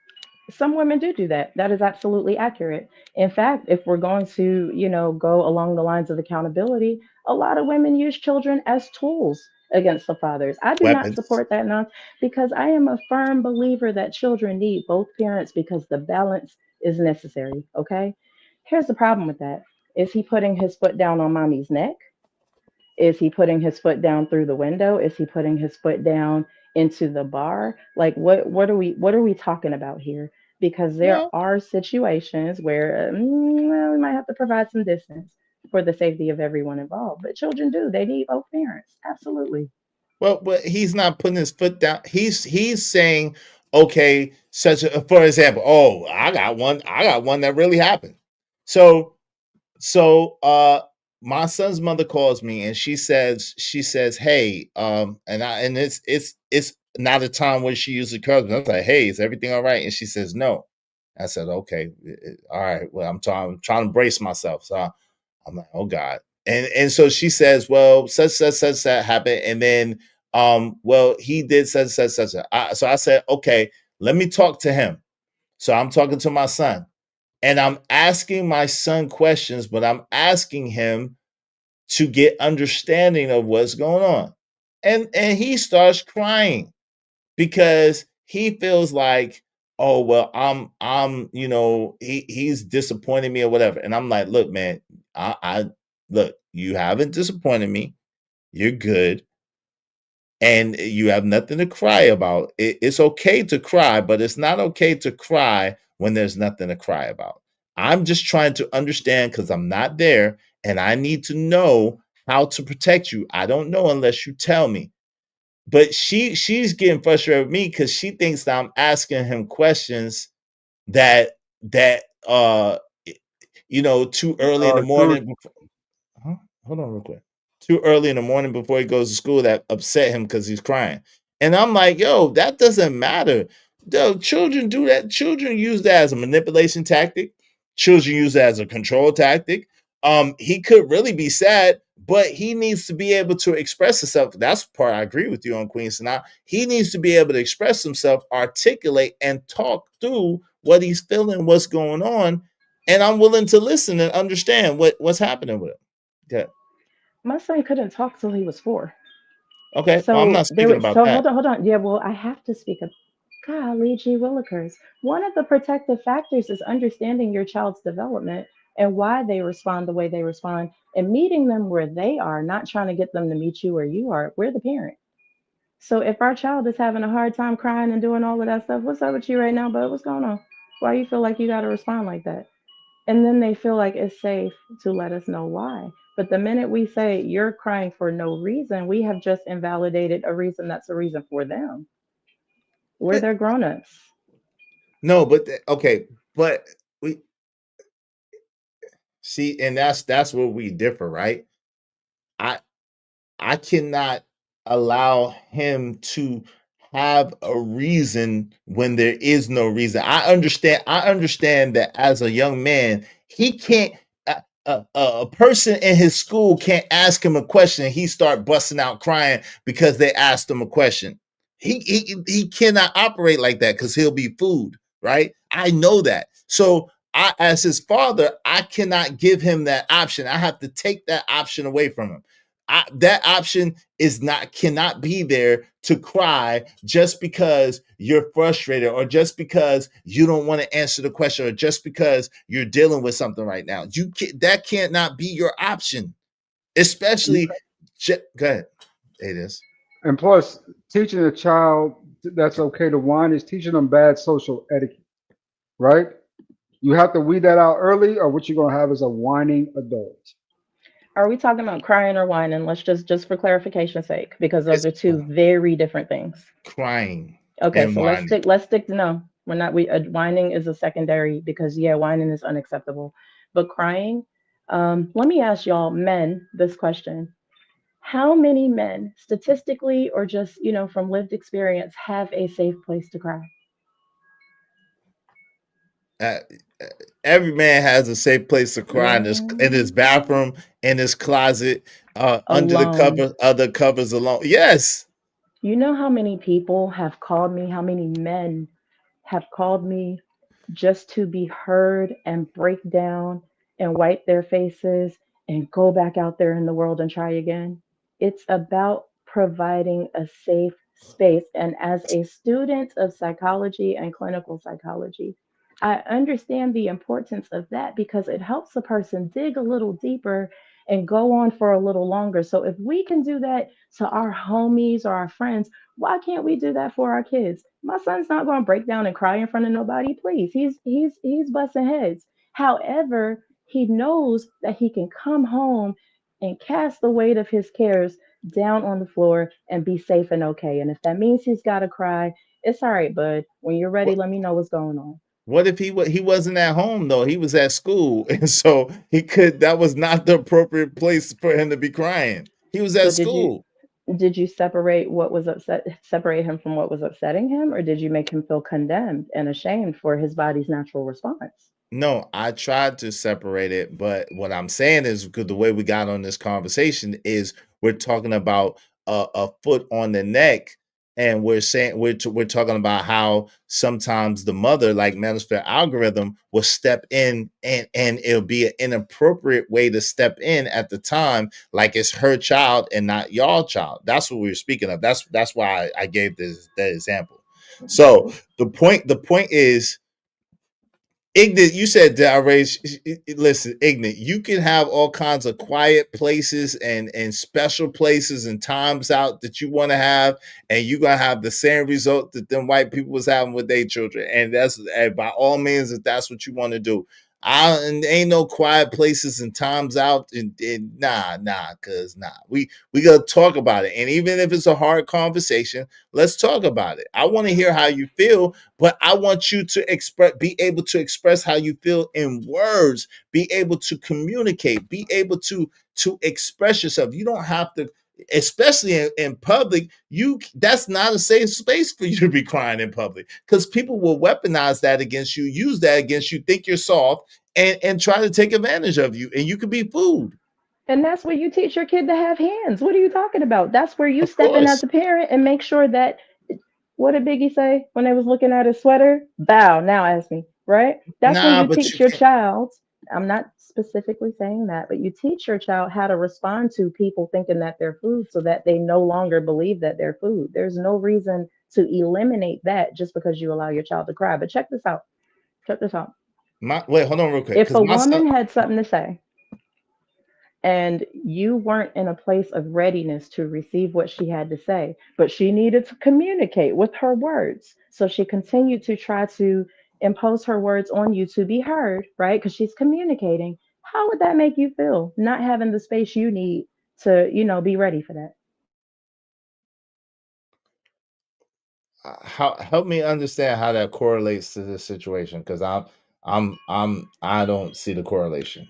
Some women do that. That is absolutely accurate. In fact, if we're going to, go along the lines of accountability, a lot of women use children as tools against the fathers. I do not Weapons. support that nonsense because I am a firm believer that children need both parents because the balance is necessary. Okay. Here's the problem with that. Is he putting his foot down on mommy's neck? Is he putting his foot down through the window? Is he putting his foot down into the bar? Like what are we talking about here? Because there Well, are situations where well, we might have to provide some distance for the safety of everyone involved. But children do. They need both parents. Absolutely. well, but he's not putting his foot down. He's saying, okay, such a, for example, oh, I got one that really happened. So So my son's mother calls me and she says, "Hey, and it's not a time when she usually calls me. I was like, "Hey, is everything all right?" And she says, "No." I said, "Okay, all right." Well, I'm trying to brace myself. So I'm like, "Oh God." And so she says, "Well, such that happened." And then well, he did such. So I said, "Okay, let me talk to him." So I'm talking to my son and I'm asking my son questions, but I'm asking him to get understanding of what's going on. And he starts crying because he feels like, oh well, I'm he's disappointing me or whatever. And I'm like, look, man, I look, you haven't disappointed me. You're good. and you have nothing to cry about. It's okay to cry, but it's not okay to cry when there's nothing to cry about. I'm just trying to understand because I'm not there and I need to know how to protect you. I don't know unless you tell me. But she's getting frustrated with me because she thinks that I'm asking him questions that that too early in the Dude, morning. Huh? Hold on real quick. Too early in the morning before he goes to school that upset him because he's crying. And I'm like, yo, that doesn't matter. The children do that. Children use that as a manipulation tactic. Children use that as a control tactic. He could really be sad, but he needs to be able to express himself. That's the part I agree with you on, Queen Sanaa. He needs to be able to express himself, articulate, and talk through what he's feeling, what's going on. And I'm willing to listen and understand what's happening with him. Yeah. My son couldn't talk till he was 4. Okay. Well, I'm So not there speaking was about so that. hold on. Yeah, well, I have to speak up. Golly gee willikers. One of the protective factors is understanding your child's development and why they respond the way they respond and meeting them where they are, not trying to get them to meet you where you are. We're the parent. So if our child is having a hard time crying and doing all of that stuff, what's up with you right now, bud? What's going on? Why you feel like you got to respond like that? And then they feel like it's safe to let us know why. But the minute we say you're crying for no reason, we have just invalidated a reason that's a reason for them. We're their grown-ups. No, but okay, but we see, and that's where we differ, right? I I cannot allow him to have a reason when there is no reason. I understand that as a young man, he can't a person in his school can't ask him a question and he start busting out crying because they asked him a question. He cannot operate like that because he'll be food, right? I know that. So I, as his father, I cannot give him that option. I have to take that option away from him. That option is not cannot be there to cry just because you're frustrated or just because you don't want to answer the question or just because you're dealing with something right now. That can't not be your option, especially. Go ahead. It is. and plus, teaching a child that's okay to whine is teaching them bad social etiquette, right? You have to weed that out early, or what you're gonna have is a whining adult. Are we talking about crying or whining? Let's just for clarification's sake, because those It's are two very different things. crying Okay, and so let's whining. stick to no. We're not we whining is a secondary because yeah, whining is unacceptable. But crying, let me ask y'all men this question. How many men, statistically or just, from lived experience, have a safe place to cry? Uh, every man has a safe place to cry in his bathroom, in his closet, under the Alone. cover, other covers alone. Yes. You know how many people have called me, how many men have called me just to be heard and break down and wipe their faces and go back out there in the world and try again? It's about providing a safe space. And as a student of psychology and clinical psychology, I understand the importance of that because it helps a person dig a little deeper and go on for a little longer. So if we can do that to our homies or our friends, why can't we do that for our kids? My son's not going to break down and cry in front of nobody, please. He's busting heads. However, he knows that he can come home and cast the weight of his cares down on the floor and be safe and okay. And if that means he's got to cry, it's all right, bud. When you're ready, What let me know what's going on. what if he wasn't at home though? He was at school, and so he could. That was not the appropriate place for him to be crying. He was So at school. did you separate him from what was upsetting him, or did you make him feel condemned and ashamed for his body's natural response? No, I tried to separate it, but what I'm saying is because the way we got on this conversation is we're talking about a foot on the neck, and we're saying we're talking about how sometimes the mother, like Manosphere algorithm, will step in, and it'll be an inappropriate way to step in at the time, like it's her child and not y'all child. That's what we were speaking of. That's why I gave that example. So the point is Ignat, you said that I raised. Listen, Ignat, you can have all kinds of quiet places and special places and times out that you want to have, and you're gonna have the same result that them white people was having with their children. And that's by all means, if that's what you want to do. And ain't no quiet places and times out, and cause we gotta talk about it. And even if it's a hard conversation, let's talk about it. I want to hear how you feel, but I want you to be able to express how you feel in words, be able to communicate, be able to express yourself. You don't have to, especially in public. That's not a safe space for you to be crying in public, because people will weaponize that against you, use that against you, think you're soft, and try to take advantage of you, and you could be food. And that's where you teach your kid to have hands. What are you talking about? That's where you Of step in as course. a parent and make sure that, what did Biggie say when they was looking at his sweater? Bow, now ask me, right? That's when Nah, you but teach you your can't. child. I'm not specifically saying that, but you teach your child how to respond to people thinking that they're food so that they no longer believe that they're food. There's no reason to eliminate that just because you allow your child to cry. But check this out. Check this out. Wait, hold on real quick, If because a my son. woman had something to say and you weren't in a place of readiness to receive what she had to say, but she needed to communicate with her words. So she continued to try to impose her words on you to be heard, right? Because she's communicating. How would that make you feel? Not having the space you need to, be ready for that. How help me understand how that correlates to this situation, because I don't see the correlation.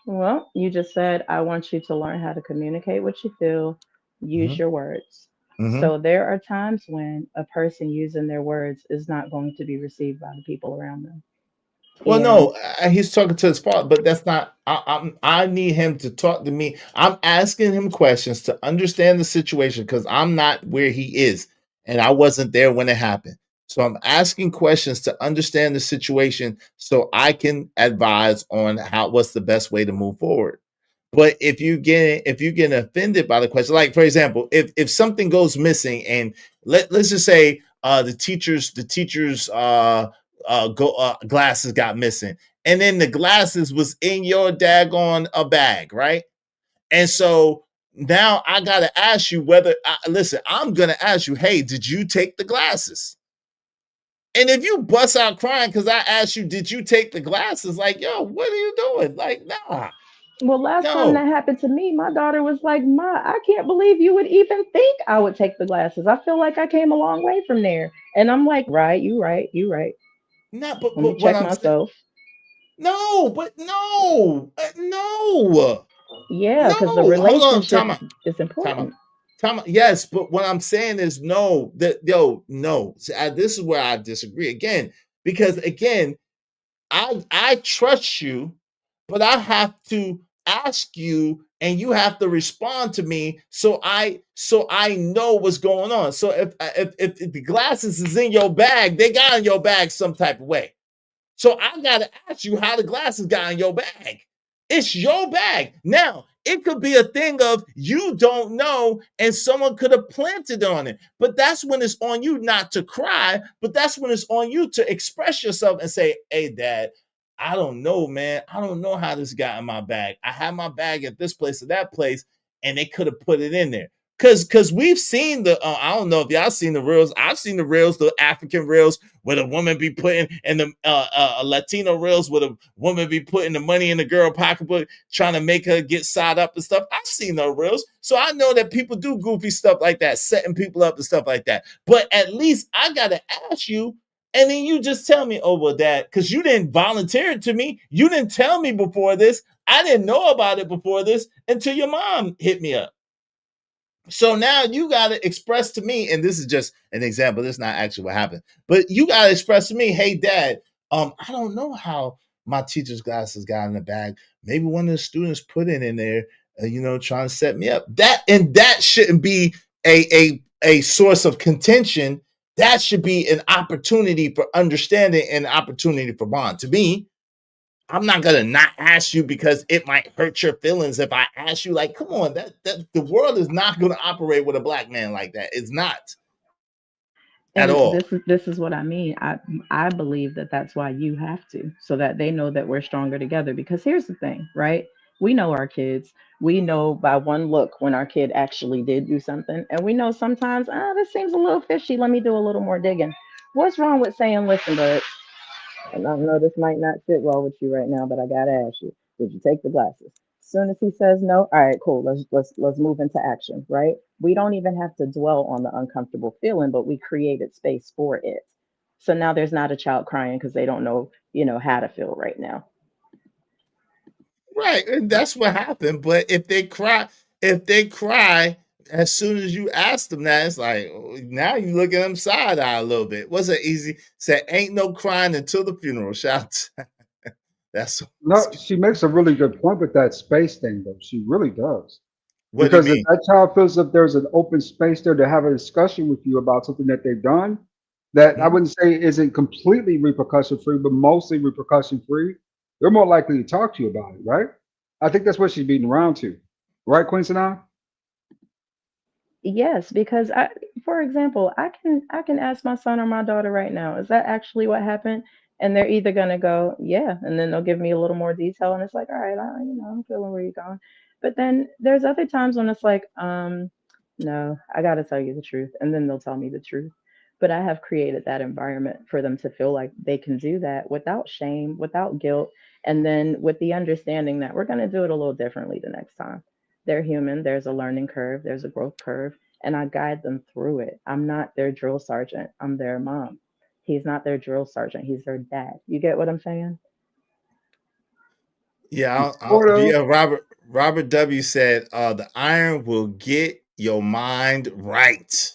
Well, you just said, I want you to learn how to communicate what you feel, use Hmm. your words. Hmm. So there are times when a person using their words is not going to be received by the people around them. Well, And no, he's talking to his father, but that's not. I need him to talk to me. I'm asking him questions to understand the situation, because I'm not where he is, and I wasn't there when it happened. So I'm asking questions to understand the situation, so I can advise on what's the best way to move forward. But if you get offended by the question, like for example, if something goes missing, and let's just say the teacher's glasses got missing, and then the glasses was in your daggone a bag, right? And so now I gotta ask you listen, I'm gonna ask you, hey, did you take the glasses? And if you bust out crying because I asked you, did you take the glasses? Like, yo, what are you doing? Like, nah, well, last time no. that happened to me, my daughter was like, Ma, I can't believe you would even think I would take the glasses. I feel like I came a long way from there. And I'm like, right, you right, you right. Not, but Let me what check I'm saying, myself. no, but no, no, Yeah, because the no. Hold on, relationship time out, is time out, important. time out. Yes, but what I'm saying is no. That yo, no. See, this is where I disagree again, because again, I trust you, but I have to ask you, and you have to respond to me, so I know what's going on. So if the glasses is in your bag, they got in your bag some type of way. So I gotta ask you how the glasses got in your bag. It's your bag. Now, it could be a thing of you don't know, and someone could have planted on it. But that's when it's on you not to cry, but that's when it's on you to express yourself and say, hey, dad, I don't know, man. I don't know how this got in my bag. I had my bag at this place or that place, and they could have put it in there. Cause we've seen I don't know if y'all seen the reels. I've seen the reels, the African reels where the woman be putting, and the Latino reels where the woman be putting the money in the girl pocketbook, trying to make her get side up and stuff. I've seen those reels, so I know that people do goofy stuff like that, setting people up and stuff like that. But at least I gotta ask you, and then you just tell me, oh well, dad, because you didn't volunteer it to me. You didn't tell me before this. I didn't know about it before this until your mom hit me up. So now you got to express to me, and this is just an example. This is not actually what happened, but you got to express to me, hey, dad, I don't know how my teacher's glasses got in the bag. Maybe one of the students put it in there, trying to set me up. That shouldn't be a source of contention. That should be an opportunity for understanding and opportunity for bond. To me, I'm not gonna not ask you because it might hurt your feelings if I ask you. Like, come on, that the world is not gonna operate with a black man like that. It's not. at And all. this is what I mean. I believe that that's why you have to, so that they know that we're stronger together. Because here's the thing, right? We know our kids. We know by one look when our kid actually did do something, and we know sometimes, this seems a little fishy. Let me do a little more digging. What's wrong with saying, "Listen, bud, and I know this might not sit well with you right now, but I gotta ask you, did you take the glasses?" As soon as he says no, all right, cool. Let's move into action, right? We don't even have to dwell on the uncomfortable feeling, but we created space for it. So now there's not a child crying because they don't know, how to feel right now. Right, and that's what happened. But if they cry as soon as you ask them that, it's like now you look at them side eye a little bit. What's that easy? Said ain't no crying until the funeral. Shout. That's No, she makes a really good point with that space thing, though. She really does. what do you Because if mean? that child feels that there's an open space there to have a discussion with you about something that they've done, that I Hmm? wouldn't say isn't completely repercussion free, but mostly repercussion free, they're more likely to talk to you about it, right? I think that's what she's beating around to. Right, Queen Sanaa? Yes, because for example, I can ask my son or my daughter right now, is that actually what happened? And they're either gonna go, yeah, and then they'll give me a little more detail, and it's like, all right, I'm feeling where you're going. But then there's other times when it's like, no, I gotta tell you the truth, and then they'll tell me the truth. But I have created that environment for them to feel like they can do that without shame, without guilt, and then with the understanding that we're gonna do it a little differently the next time. They're human. There's a learning curve, there's a growth curve, and I guide them through it. I'm not their drill sergeant, I'm their mom. He's not their drill sergeant, he's their dad. You get what I'm saying? Yeah, Sort of. yeah. Robert W said, "The iron will get your mind right."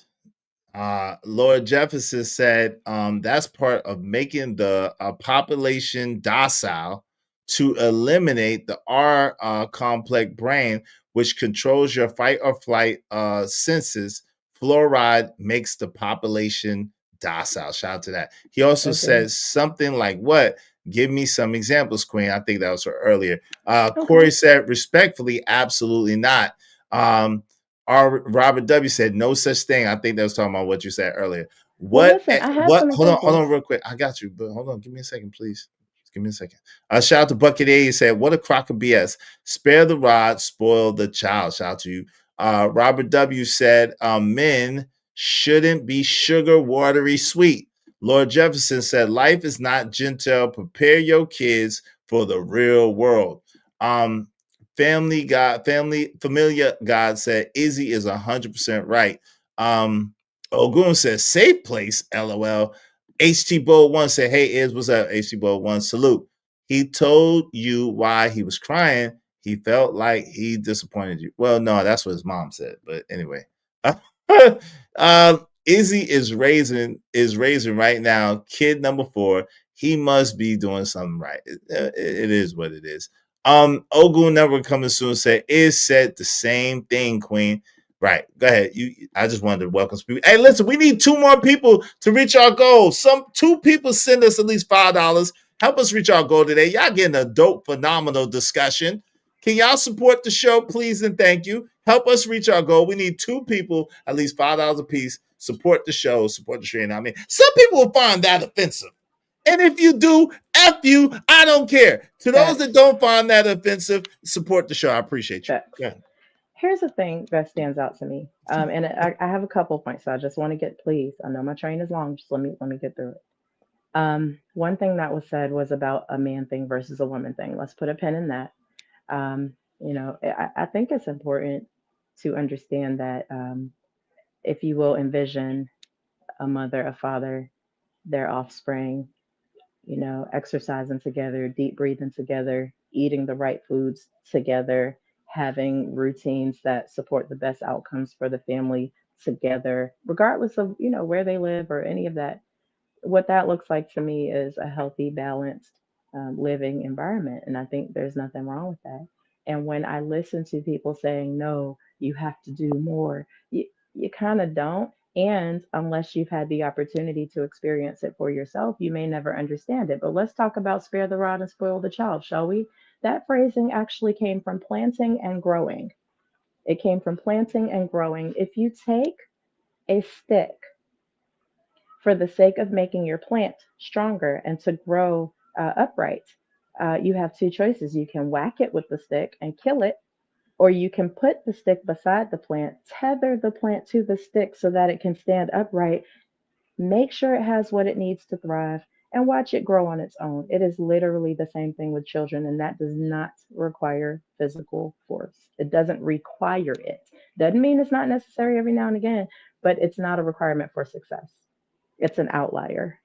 Lord Jefferson said that's part of making the population docile to eliminate the R complex brain, which controls your fight or flight senses. Fluoride makes the population docile. Shout out to that. He also Agree. says something like, "What? Give me some examples, Queen." I think that was her earlier. Corey Okay. said, "Respectfully, absolutely not." Um, Robert W said no such thing. I think that was talking about what you said earlier. Well, What? listen, I have What? some Hold on, examples. real quick. I got you, but hold on. Give me a second, please. Give me a second. Shout out to Bucket A. He said, "What a crock of BS. Spare the rod, spoil the child." Shout out to you. Robert W said, "Men shouldn't be sugar watery sweet." Lord Jefferson said, "Life is not gentle. Prepare your kids for the real world." Um, Familiar God said Izzy is 100% right. Ogun says safe place, LOL. HT Bowl One said, "Hey Iz, what's up?" HT Bowl One, salute. He told you why he was crying. He felt like he disappointed you. Well, no, that's what his mom said. But anyway, Izzy is raising right now. Kid number 4. He must be doing something right. It is what it is. Ogun never coming soon said is said the same thing, Queen. Right. Go ahead. I just wanted to welcome people. Hey, listen, we need 2 more people to reach our goal. Some 2 people send us at least $5. Help us reach our goal today. Y'all getting a dope, phenomenal discussion. Can y'all support the show, please and thank you? Help us reach our goal. We need 2 people, at least $5 a piece. Support the show, support the stream. I mean, some people will find that offensive. And if you do, F you, I don't care. To those that Facts. don't find that offensive, support the show. I appreciate you. Facts. Yeah. Here's the thing that stands out to me, and I have a couple points. So I just want to get, please. I know my train is long. Just let me get through it. One thing that was said was about a man thing versus a woman thing. Let's put a pin in that. I think it's important to understand that, if you will envision a mother, a father, their offspring, exercising together, deep breathing together, eating the right foods together, having routines that support the best outcomes for the family together, regardless of, where they live or any of that. What that looks like to me is a healthy, balanced, living environment. And I think there's nothing wrong with that. And when I listen to people saying, no, you have to do more, you kind of don't. And unless you've had the opportunity to experience it for yourself, you may never understand it. But let's talk about spare the rod and spoil the child, shall we? That phrasing actually came from planting and growing. It came from planting and growing. If you take a stick For the sake of making your plant stronger and to grow upright, you have two choices. You can whack it with the stick and kill it, or you can put the stick beside the plant, tether the plant to the stick so that it can stand upright, make sure it has what it needs to thrive, and watch it grow on its own. It is literally the same thing with children, and that does not require physical force. It doesn't require it. Doesn't mean it's not necessary every now and again, but it's not a requirement for success. It's an outlier.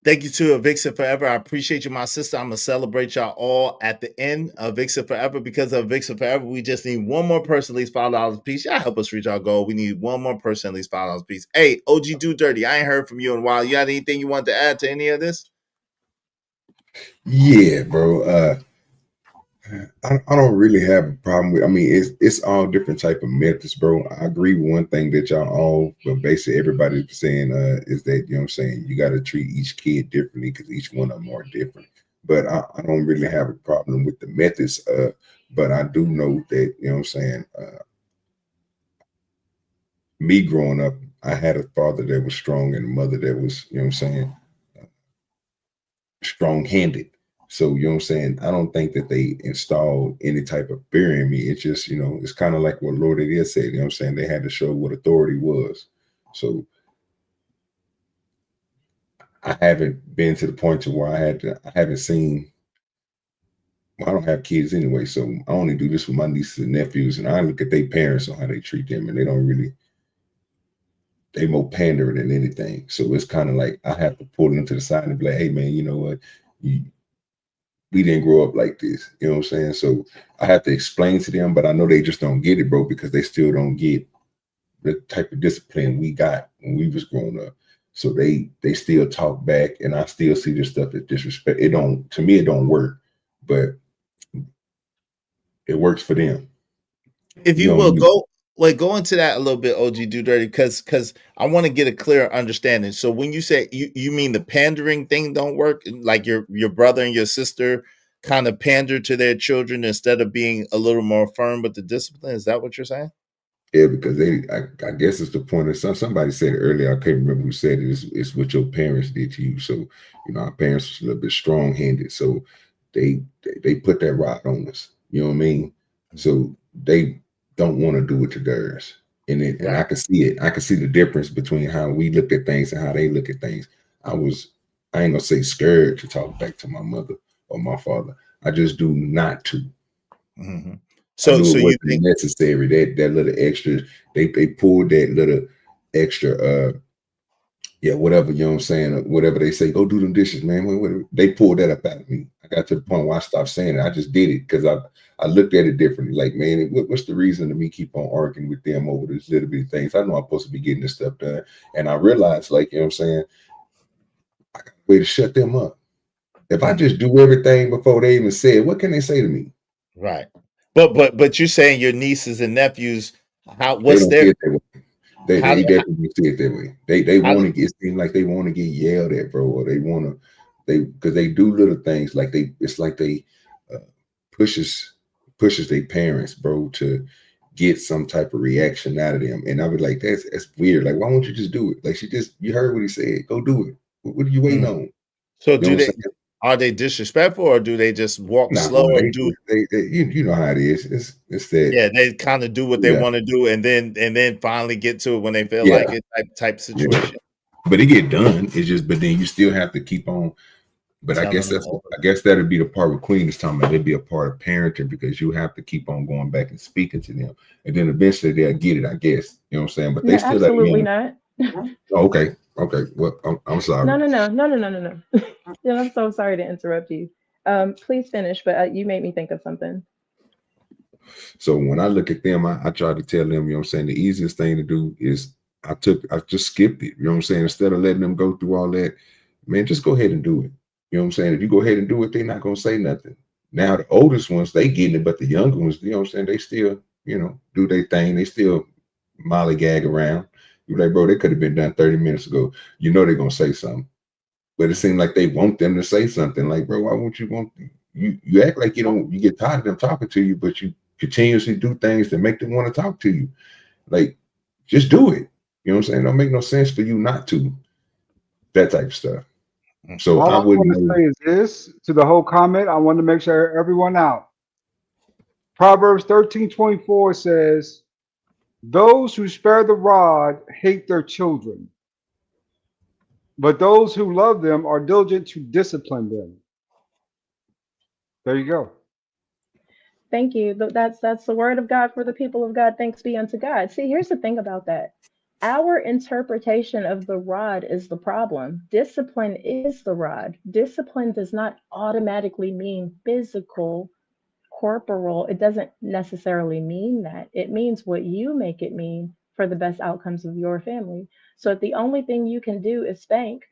Thank you to Vixen Forever. I appreciate you, my sister. I'm gonna celebrate y'all all at the end of Vixen Forever. Because of Vixen Forever, we just need one more person, at least $5 a piece. Y'all help us reach our goal. We need one more person, at least $5 a piece. Hey, OG Do Dirty, I ain't heard from you in a while. You got anything you want to add to any of this? Yeah, bro. I don't really have a problem with. I mean, it's all different type of methods, bro. I agree with one thing that y'all all, but basically everybody's saying is that, you know what I'm saying, you got to treat each kid differently because each one of them are different. But I don't really have a problem with the methods. But I do know that, you know what I'm saying. Me growing up, I had a father that was strong and a mother that was, you know what I'm saying, strong-handed. So, you know what I'm saying? I don't think that they installed any type of fear in me. It's just, you know, it's kind of like what Lord Edia said, you know what I'm saying? They had to show what authority was. So I haven't been to the point to where I haven't seen, well, I don't have kids anyway. So I only do this with my nieces and nephews, and I look at their parents on how they treat them, and they don't really, they more pandering than anything. So it's kind of like I have to pull them to the side and be like, hey man, you know what? We didn't grow up like this. You know what I'm saying? So I have to explain to them, but I know they just don't get it, bro, because they still don't get the type of discipline we got when we was growing up. So they still talk back, and I still see this stuff as disrespect. It don't, to me, it don't work, but it works for them. If You you know, will go into that a little bit, OG Do Dirty, because I want to get a clear understanding. So when you say you mean the pandering thing don't work, like your brother and your sister kind of pander to their children instead of being a little more firm with the discipline. Is that what you're saying? yeah, because I guess it's the point of somebody said it earlier. I can't remember who said it. It's what your parents did to you. So, you know, our parents was a little bit strong handed. So they put that rod on us. You know what I mean? So they don't want to do it to theirs. And I can see it. I can see the difference between how we look at things and how they look at things. I ain't gonna say scared to talk back to my mother or my father. I just do not to. Mm-hmm. I knew So it you wasn't think necessary. That little extra, they pulled that little extra, yeah, whatever, you know what I'm saying, whatever they say, go do them dishes, man. Whatever. They pulled that up out of me. I got to the point where I stopped saying it. I just did it because I looked at it differently. Like, man, what's the reason to me keep on arguing with them over these little bitty things? I know I'm supposed to be getting this stuff done, and I realized, like, you know what I'm saying, I got a way to shut them up. If I just do everything before they even say it, what can they say to me? right? But you're saying your nieces and nephews, They what's don't see their it that way. how They do definitely see it that way. They how want to get, seem like they want to get yelled at, bro, or they want to, because they do little things like it's like they uh, pushes their parents, bro, to get some type of reaction out of them. And I was like, that's weird. Like, why won't you just do it? Like, you heard what he said. Go do it. What are you waiting on? So You know do what I'm they saying? are they disrespectful or do they just walk slow No, or do you know how it is. It's that, yeah, they kind of do what they yeah, want to do and then finally get to it when they feel yeah, like it type yeah. situation. But it get done. It's just, but then you still have to keep on. But Telling them over. I guess that'd be the part with Queen is talking about. It'd be a part of parenting because you have to keep on going back and speaking to them, and then eventually they'll get it. I guess, you know what I'm saying. But they No, still at a absolutely young. not. Oh, okay, okay. Well, I'm sorry. No, no, no, no, no, no, no, no. Yeah, I'm so sorry to interrupt you. Please finish, but you made me think of something. So when I look at them, I try to tell them, you know what I'm saying, the easiest thing to do is I just skipped it. You know what I'm saying? Instead of letting them go through all that, man, just go ahead and do it. You know what I'm saying? If you go ahead and do it, they're not gonna say nothing. Now the oldest ones, they getting it, but the younger ones, you know what I'm saying, they still, you know, do their thing. They still mollygag around. You're like, bro, they could have been done 30 minutes ago. You know they're gonna say something. But it seems like they want them to say something. Like, bro, why won't you want you act like you don't, you get tired of them talking to you, but you continuously do things that make them want to talk to you. Like, just do it. You know what I'm saying? Don't make no sense for you not to. That type of stuff. So All I I wouldn't want to know. say is this to the whole comment. I want to make sure everyone out. Proverbs 13:24 says, "Those who spare the rod hate their children, but those who love them are diligent to discipline them." There you go. Thank you. That's the word of God for the people of God. Thanks be unto God. See, here's the thing about that. Our interpretation of the rod is the problem. Discipline is the rod. Discipline does not automatically mean physical, corporal. It doesn't necessarily mean that. It means what you make it mean for the best outcomes of your family. So if the only thing you can do is spank,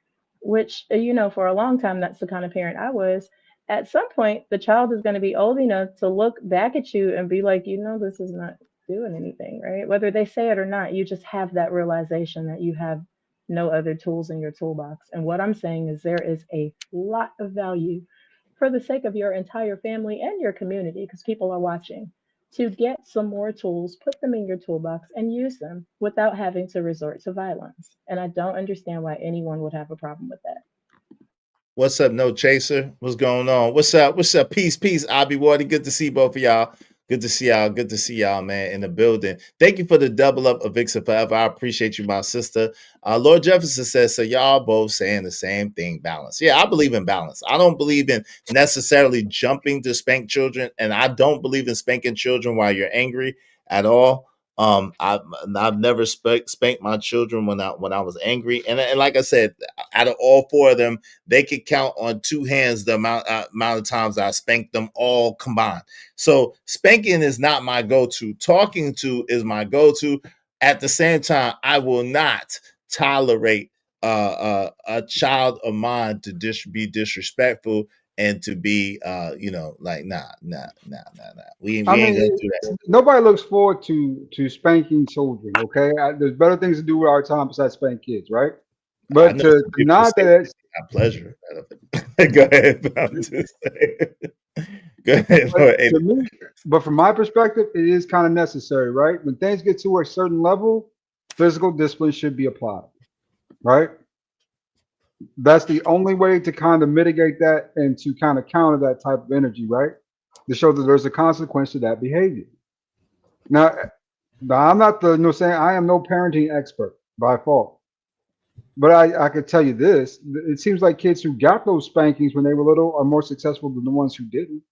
which, for a long time, that's the kind of parent I was. At some point, the child is going to be old enough to look back at you and be like, this is not doing anything, right? Whether they say it or not, you just have that realization that you have no other tools in your toolbox. And what I'm saying is there is a lot of value for the sake of your entire family and your community, because people are watching, to get some more tools, put them in your toolbox, and use them without having to resort to violence. And I don't understand why anyone would have a problem with that. What's up, No Chaser? What's going on? What's up? What's up? Peace, peace. I'll be Wardy. Good to see both of y'all. Good to see y'all. Good to see y'all, man, in the building. Thank you for the double up of Vixen Forever. I appreciate you, my sister. Lord Jefferson says, so y'all both saying the same thing, balance. Yeah, I believe in balance. I don't believe in necessarily jumping to spank children, and I don't believe in spanking children while you're angry at all. I've never spanked my children when I was angry, and like I said, out of all four of them, they could count on two hands the amount of times I spanked them all combined. So spanking is not my go-to. Talking to is my go-to. At the same time, I will not tolerate a child of mine to be disrespectful and to be like nah. We I ain't mean, gonna do that. nobody looks forward to spanking children. Okay, there's better things to do with our time besides spank kids, right? I But know to some people not say that it's, that pleasure out of it. Go ahead, but I'm just saying. Go ahead, but Lord. to me, but from my perspective, it is kind of necessary, right? When things get to a certain level, physical discipline should be applied, right? That's the only way to kind of mitigate that and to kind of counter that type of energy, right? To show that there's a consequence to that behavior. Now, I'm not saying I am no parenting expert by fault, but I could tell you this: it seems like kids who got those spankings when they were little are more successful than the ones who didn't.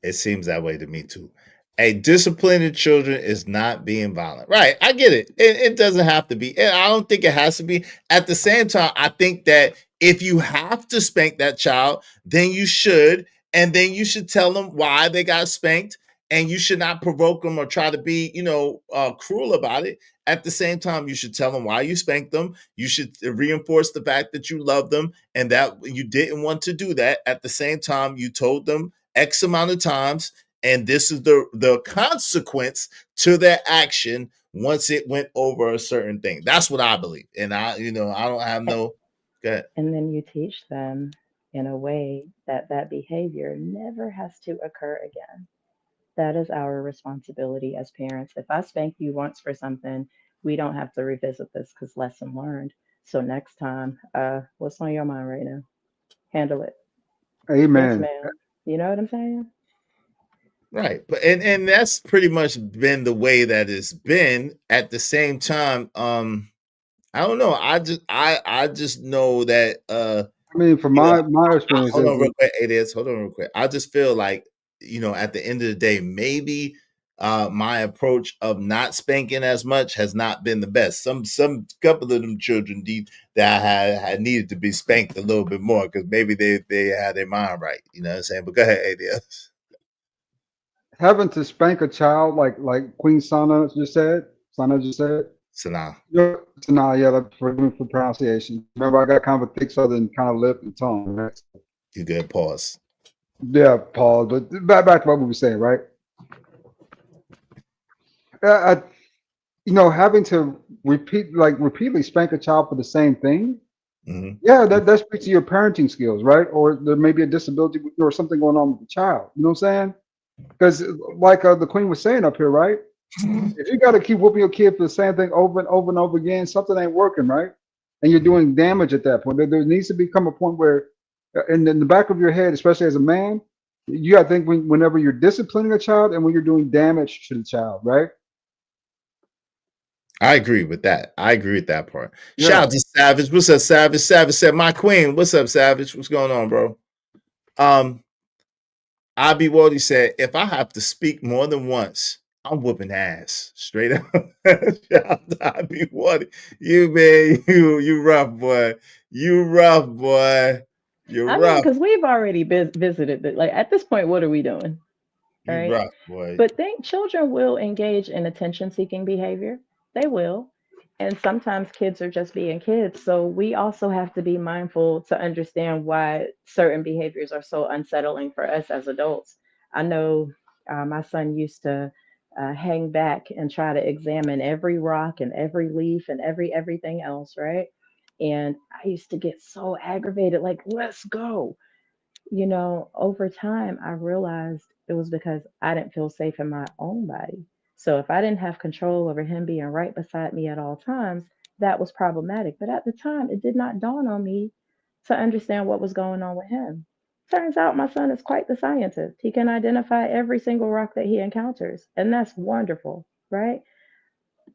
It seems that way to me too. A disciplining children is not being violent. Right. I get it. It doesn't have to be. And I don't think it has to be. At the same time, I think that if you have to spank that child, then you should. And then you should tell them why they got spanked. And you should not provoke them or try to be, cruel about it. At the same time, you should tell them why you spanked them. You should reinforce the fact that you love them and that you didn't want to do that. At the same time, you told them X amount of times, and this is the consequence to their action once it went over a certain thing. That's what I believe, and I don't have no. Go ahead. And then you teach them in a way that that behavior never has to occur again. That is our responsibility as parents. If I spank you once for something, we don't have to revisit this because lesson learned. So next time, what's on your mind right now? Handle it. Yes, Amen. ma'am. You know what I'm saying? Right, but and that's pretty much been the way that it's been. At the same time, I don't know. I just know that I mean, from you know, my experience, hold on real quick, it is. Hold on real quick. I just feel like, at the end of the day, maybe my approach of not spanking as much has not been the best. Some couple of them children that had needed to be spanked a little bit more because maybe they had their mind right. You know what I'm saying? But go ahead, ADS. having to spank a child like Queen Sana just said. So now Sana, yeah, forgive me for pronunciation. Remember, I got kind of a thick southern kind of lip and tongue, right? you good. Pause. Yeah, Paul. But back to what we were saying, right? I, having to repeatedly spank a child for the same thing. Mm-hmm. Yeah, that speaks to your parenting skills, right? Or there may be a disability or something going on with the child. You know what I'm saying? Because like the queen was saying up here, right? If you got to keep whooping your kid for the same thing over and over and over again, something ain't working, right? And you're doing damage at that point. There needs to become a point where, in the back of your head, especially as a man, you got to think whenever you're disciplining a child and when you're doing damage to the child, right? I agree with that. I agree with that part. Shout Yeah. out to Savage. What's up, Savage? Savage said, "My queen." What's up, Savage? What's going on, bro? Um, Abi Wody said, "If I have to speak more than once, I'm whooping ass." Straight up. Shout out to Abi Wody. You man, you rough boy. You rough boy. You're I mean, rough. because we've already visited. Like at this point, what are we doing? You Right? rough boy. But think children will engage in attention seeking behavior. They will. And sometimes kids are just being kids. So we also have to be mindful to understand why certain behaviors are so unsettling for us as adults. I know my son used to hang back and try to examine every rock and every leaf and everything else, right? And I used to get so aggravated, like, let's go. Over time, I realized it was because I didn't feel safe in my own body. So if I didn't have control over him being right beside me at all times, that was problematic. But at the time, it did not dawn on me to understand what was going on with him. Turns out my son is quite the scientist. He can identify every single rock that he encounters, and that's wonderful, right?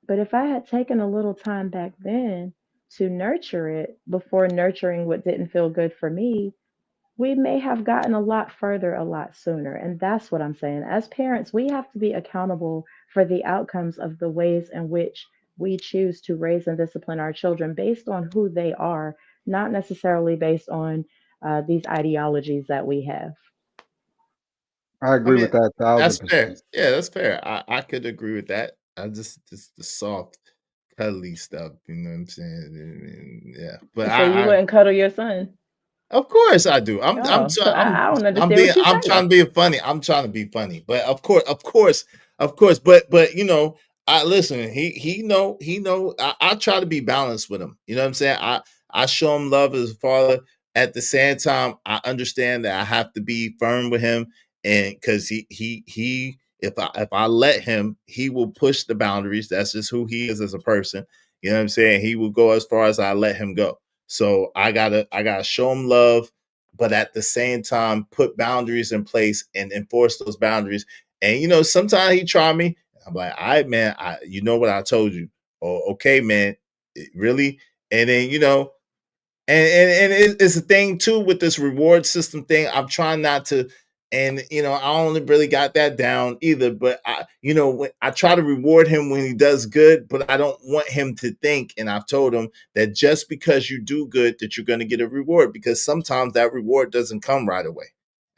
But if I had taken a little time back then to nurture it before nurturing what didn't feel good for me, we may have gotten a lot further a lot sooner. And that's what I'm saying. As parents, we have to be accountable for the outcomes of the ways in which we choose to raise and discipline our children based on who they are, not necessarily based on these ideologies that we have. I I agree mean, with that that's 1000%. fair. Yeah, that's fair. I could agree with that. I just the soft, cuddly stuff. You know what I'm saying? Yeah, but So you I wouldn't cuddle your son? of course I do. Oh, so I don't I'm understand being what you're I'm trying saying. to be funny. I'm trying to be funny. But of course. But I listen. He know. I try to be balanced with him. You know what I'm saying? I show him love as a father. At the same time, I understand that I have to be firm with him, and because he if I let him, he will push the boundaries. That's just who he is as a person. You know what I'm saying? He will go as far as I let him go. So I gotta show him love, but at the same time put boundaries in place and enforce those boundaries. And sometimes he try me. I'm like, all right, man, you know what I told you. Oh, okay, man. Really? And then and it's a thing too with this reward system thing. I'm trying not to, and I only really got that down either. But when I try to reward him when he does good, but I don't want him to think. And I've told him that just because you do good, that you're going to get a reward, because sometimes that reward doesn't come right away.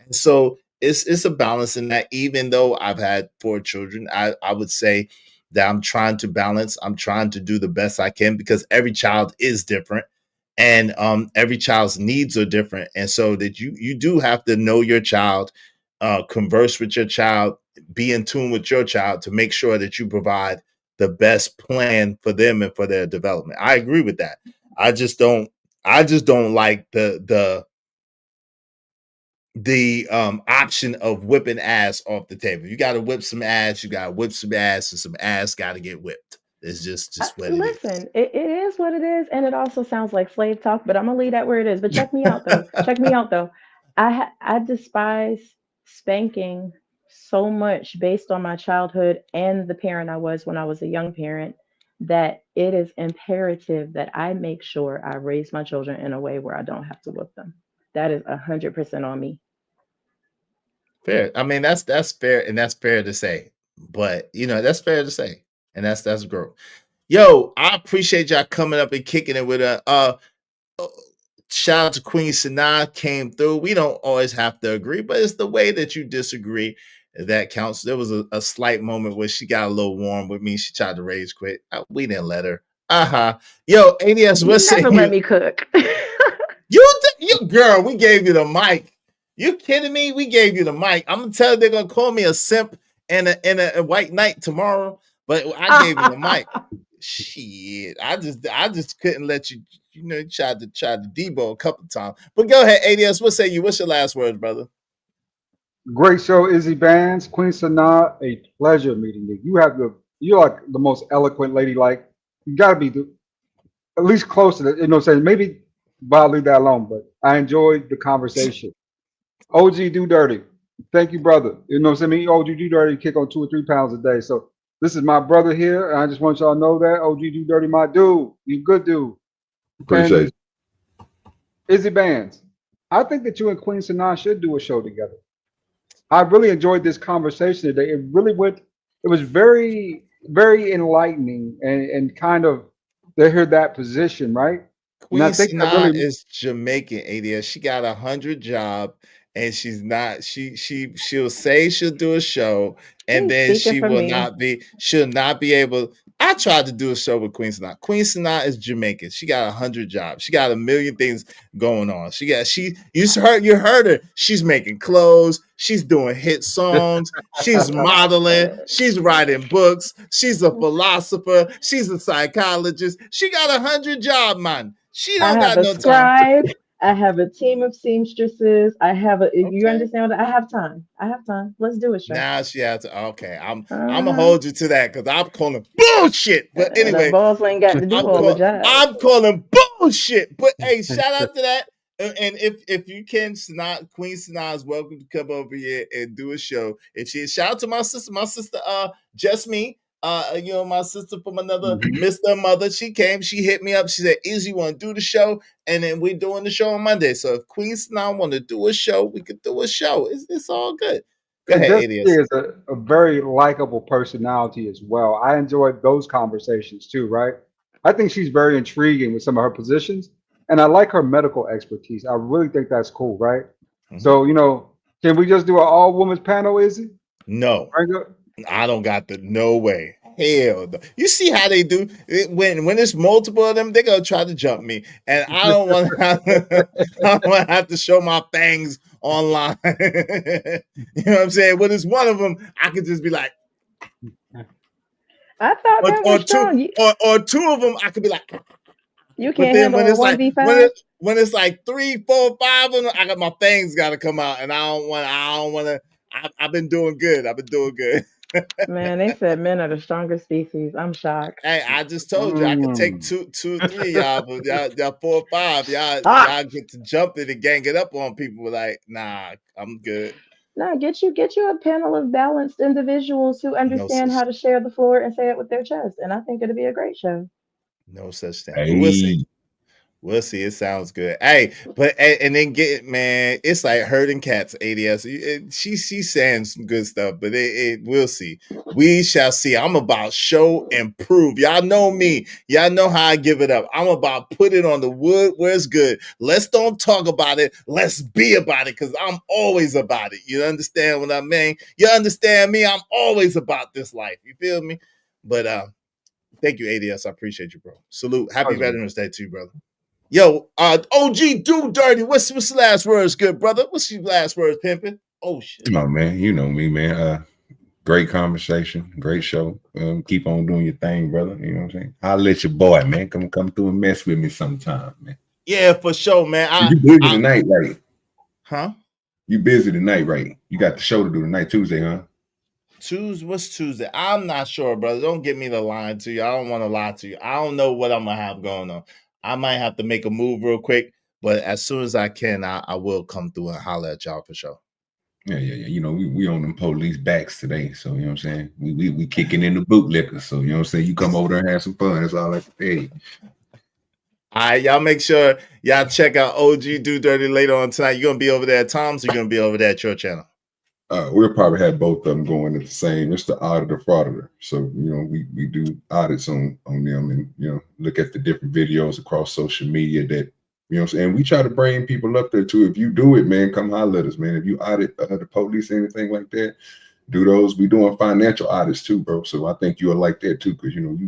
And so it's a balance in that. Even though I've had 4 children, I would say that I'm trying to balance. I'm trying to do the best I can, because every child is different, and every child's needs are different, and so that you do have to know your child, converse with your child, be in tune with your child to make sure that you provide the best plan for them and for their development. I agree with that. I just don't like the option of whipping ass off the table. You got to whip some ass. You got to whip some ass, and some ass got to get whipped. It's just what it is. Listen, it is what it is, and it also sounds like slave talk. But I'm gonna leave that where it is. But check me out though. Check me out though. I despise spanking so much based on my childhood and the parent I was when I was a young parent, that it is imperative that I make sure I raise my children in a way where I don't have to whip them. That is 100% on me. Fair. I mean, that's fair, and that's fair to say. But that's fair to say, and that's growth. Yo, I appreciate y'all coming up and kicking it with a uh, shout out to Queen Sanaa, came through. We don't always have to agree, but it's the way that you disagree that counts. There was a slight moment where she got a little warm with me. She tried to rage quit. We didn't let her. Yo, ADS, You what's never saying let you? me cook. You girl, we gave you the mic. You kidding me? We gave you the mic. I'm gonna tell you they're gonna call me a simp and a white knight tomorrow. But I gave you the mic. Shit, I just couldn't let you. You tried to debo a couple times. But go ahead, ADS. What say you? What's your last words, brother? Great show, Izzy Bands, Queen Sanaa. A pleasure meeting you. You're like the most eloquent lady. Like you got to be at least close to the. You know, what I'm saying maybe I'll leave that alone. But I enjoyed the conversation. OG Do Dirty. Thank you, brother. You know what I'm saying? Me, OG Do Dirty kick on 2 or 3 pounds a day. So this is my brother here, and I just want y'all to know that OG Do Dirty, my dude. You good dude. Appreciate And it. Izzy Bands. I think that you and Queen Sanaa should do a show together. I really enjoyed this conversation today. It really went. It was very, very enlightening and kind of to hear that position, right? And I Queen think that Sanaa really is Jamaican, ADS. She got 100 job, and she's not. She'll say she'll do a show, and He's then speaking she for will me. not be. She'll not be able. I tried to do a show with Queen Sanaa. Queen Sanaa is Jamaican. She got 100 jobs. She got a million things going on. You heard her. She's making clothes. She's doing hit songs. She's modeling. She's writing books. She's a philosopher. She's a psychologist. She got 100 job, man. She I don't have got a no time. scribe. I have a team of seamstresses. I have a. You Okay. understand what I have time. I have time. Let's do a show. Now she has to. Okay, I'm gonna Uh-huh. hold you to that because I'm calling bullshit. But The anyway, boss ain't got to do all the jobs. I'm calling bullshit. But hey, shout out to that. And if you can, Queen Sanaa is welcome to come over here and do a show. If she shout out to my sister, just me. My sister from another Mhm. Mr. Mother, she came, she hit me up. She said, Izzy, you want to do the show? And then we're doing the show on Monday. So if Queen Sanaa want to do a show, we could do a show. It's all good. Go And ahead, just ADS. is a very likable personality as well. I enjoyed those conversations too, right? I think she's very intriguing with some of her positions, and I like her medical expertise. I really think that's cool, right? Mhm. So, can we just do an all women's panel, Izzy? No, Bring up- I don't got the no way. Hell, no. You see how they do when it's multiple of them, they're gonna try to jump me, and I don't want to. I don't want to have to show my fangs online. You know what I'm saying? When it's one of them, I could just be like, I thought men were or two, strong. or two of them, I could be like. You But can't then when handle a it's one like v when five. it's like 3, 4, 5 of them, I got my fangs got to come out, and I don't want to. I've been doing good. I've been doing good. Man, they said men are the strongest species. I'm shocked. Hey, I just told you I could take Mm. two, 3 y'all, but y'all 4 or 5, Ah, y'all get to jump it and gang it up on people. Like, nah, I'm good. no, get you a panel of balanced individuals who No understand such how to share the floor and say it with their chest, and I think it'll be a great show. no such thing. But we'll see. Hey, We'll see. It sounds good. Hey, but and then get man, it's like herding cats. ADS. She's saying some good stuff, but we'll see. We shall see. I'm about show and prove. Y'all know me. Y'all know how I give it up. I'm about put it on the wood where it's good. Let's don't talk about it. Let's be about it because I'm always about it. You understand what I mean? You understand me? I'm always about this life. You feel me? But thank you, ADS. I appreciate you, bro. Salute. Happy Pleasure. Veterans Day to you, brother. Yo, OG Do Dirty. What's the last words, good brother? What's your last words, pimping? Oh shit. oh man, you know me, man. Great conversation, great show. Keep on doing your thing, brother. You know what I'm saying? I'll let your boy, man, come through and mess with me sometime, man. Yeah, for sure, man. You busy tonight, right? Huh? You busy tonight, right? You got the show to do tonight, Tuesday, huh? What's Tuesday? I'm not sure, brother. Don't get me to lie to you. I don't want to lie to you. I don't know what I'm gonna have going on. I might have to make a move real quick, but as soon as I can, I will come through and holler at y'all for sure. Yeah. You know, we on them police backs today. So, you know what I'm saying? We kicking in the bootlicker. So, you know what I'm saying? You come over there and have some fun. That's all I can tell you. All right, y'all make sure y'all check out OG Do Dirty later on tonight. You gonna be over there at Tom's or you gonna be over there at your channel? We'll probably have both of them going at the same. It's the auditor frauditor. So, you know, we do audits on them and, you know, look at the different videos across social media that, you know what I'm saying? We try to bring people up there too. If you do it, man, come holler at us, man. If you audit the police or anything like that, do those. We doing financial audits too, bro. So I think you'll like that too, because, you know,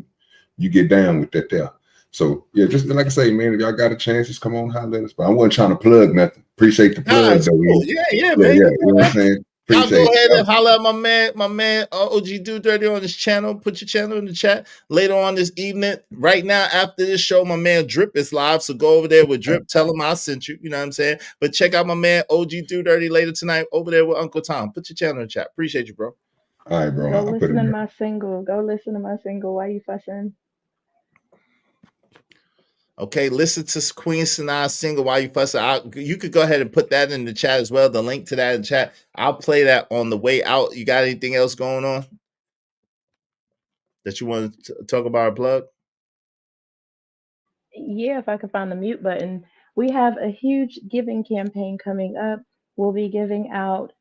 you get down with that there. So, yeah, just like I say, man, if y'all got a chance, just come on, holler at us. But I wasn't trying to plug nothing. Appreciate the plug, It's though. cool. Yeah, Yeah, man. you know what I'm saying? Y'all Appreciate go ahead y'all. and holler at my man OG Do Dirty on his channel. Put your channel in the chat later on this evening. Right now, after this show, my man Drip is live. So go over there with Drip. Tell him I sent you. You know what I'm saying? But check out my man OG Do Dirty later tonight over there with Uncle Tom. Put your channel in the chat. Appreciate you, bro. All right, bro. Go I'll put listen it to in. my single. Go listen to my single. Why you fussing? Okay, listen to Queen Sanaa's single While You Fussing. You could go ahead and put that in the chat as well. The link to that in the chat. I'll play that on the way out. You got anything else going on that you want to talk about or plug? Yeah, if I could find the mute button. We have a huge giving campaign coming up. We'll be giving out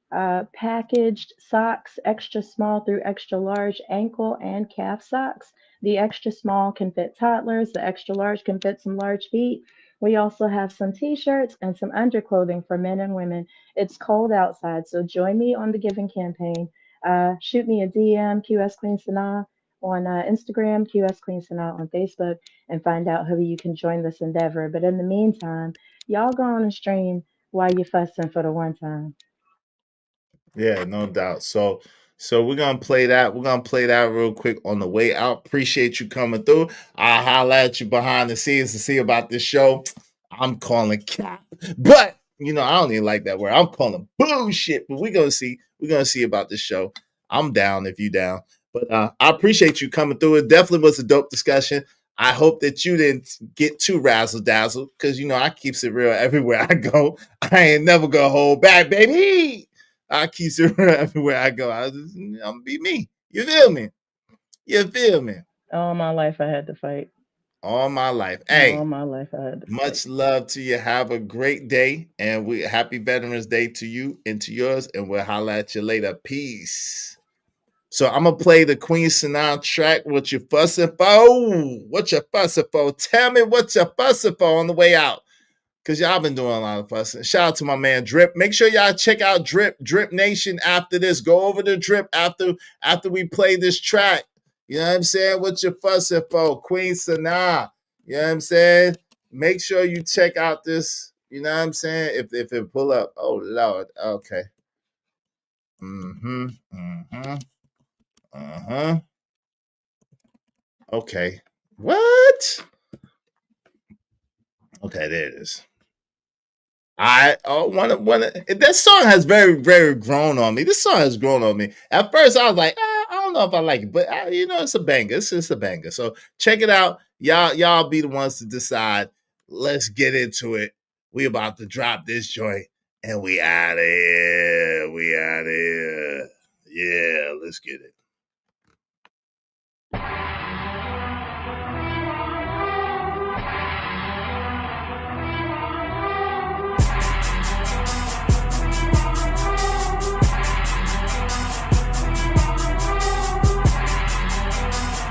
packaged socks, extra small through extra large ankle and calf socks. The extra small can fit toddlers, the extra large can fit some large feet. We also have some t-shirts and some underclothing for men and women. It's cold outside, so join me on the giving campaign. Shoot me a DM, QS Queen Sanaa on Instagram, QS Queen Sanaa on Facebook, and find out who you can join this endeavor. But in the meantime, y'all go on and stream While You Fussing for the one time. Yeah, no doubt. So we're gonna play that. We're gonna play that real quick on the way out. Appreciate you coming through. I'll holler at you behind the scenes to see about this show. I'm calling cap, but you know, I don't even like that word. I'm calling bullshit, but we're gonna see. We're gonna see about this show. I'm down if you down. But I appreciate you coming through. It definitely was a dope discussion. I hope that you didn't get too razzle dazzle because you know I keeps it real everywhere I go. I ain't never gonna hold back, baby. I keep it real everywhere I go. I'm gonna be me. You feel me? You feel me? All my life I had to fight. All my life. Hey, all my life I had to much love to you. Have a great day. And we happy Veterans Day to you and to yours. And we'll holler at you later. Peace. So I'm gonna play the Queen Sanaa track. What you fussing for? What you fussing for? Tell me what you fussing for on the way out. Cause y'all been doing a lot of fussing. Shout out to my man Drip. Make sure y'all check out Drip Nation after this. Go over to Drip after we play this track. You know what I'm saying? What you fussing for? Queen Sanaa. You know what I'm saying? Make sure you check out this. You know what I'm saying? If it pull up. Oh Lord. Okay. Okay. What? Okay, there it is. I that song has very, very grown on me. This song has grown on me. At first, I was like, I don't know if I like it, but you know, it's a banger. It's a banger. So check it out. Y'all be the ones to decide. Let's get into it. We about to drop this joint, and we out of here. We out of here. Yeah, let's get it.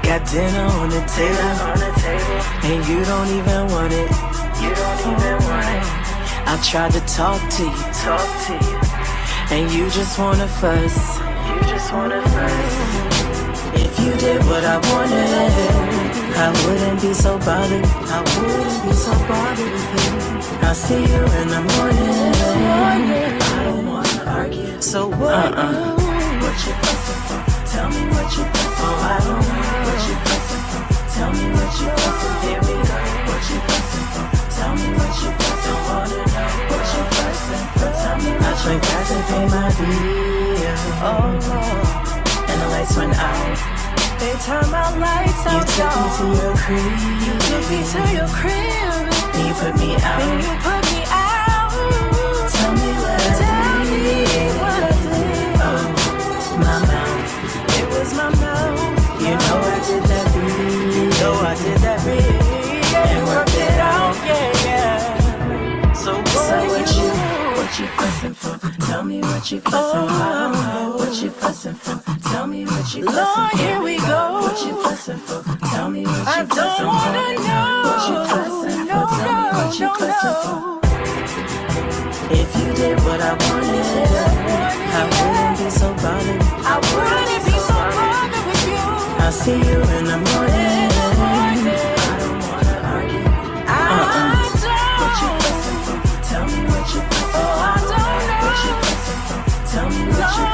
Got dinner on the table, and you don't even want it. I tried to talk to you, and you just wanna fuss. If you did what I wanted, I wouldn't be so bothered. I'll see you in the morning. I don't wanna argue, so what? What you fussing for? Tell me what you fussing for. I don't know what you fussing for. Tell me what you fussing. Here we go. What you fussing for? Tell me what you fussing. Don't wanna know what you fussing for. Tell me what you fussing. I forgot to pay my bill. And the lights went out. They turned my lights out. You took me to your crib. And you put me out. Tell me what I did. Oh, my mouth. It was my mouth. You know I did that beat. And worked it out, yeah. So what you fussing for? Tell me what you fussing for. What you fussing for? Tell me what you fussing for. Lord, here we go. What you fussing for? Tell me what you fussing for. I don't wanna know. What you fussing for? Tell me what you fussing for. If you did what I wanted, I wouldn't be so bothered. With you. I'll see you in the morning. I don't wanna argue. What you fussing for? Tell me what you fussing for. I don't know. What you fussing for? Tell me what you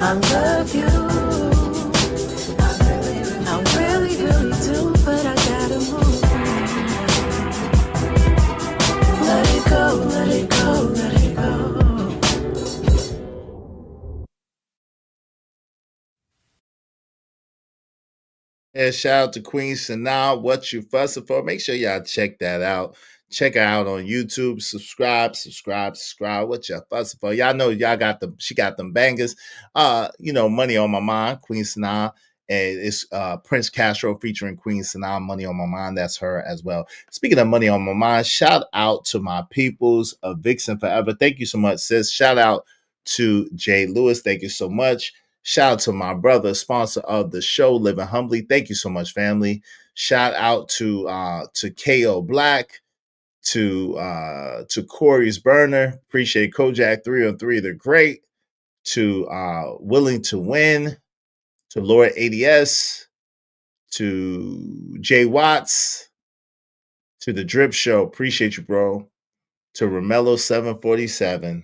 I love you. I really, really do, but I gotta move. Let it go, let it go, let it go. And shout out to Queen Sanaa. What you fussing for? Make sure y'all check that out. Check her out on YouTube. Subscribe. What you fussing for? Y'all know y'all got them. She got them bangers. Money on My Mind, Queen Sanaa. And it's Prince Castro featuring Queen Sanaa, Money on My Mind. That's her as well. Speaking of Money on My Mind, shout out to my peoples of Vixen Forever. Thank you so much, sis. Shout out to Jay Lewis. Thank you so much. Shout out to my brother, sponsor of the show, Living Humbly. Thank you so much, family. Shout out to KO Black, to Corey's Burner. Appreciate Kojak 3 on 3. They're great. To Willing to Win, to Lord ADS, to Jay Watts, to the Drip Show. Appreciate you, bro. To Romello 747.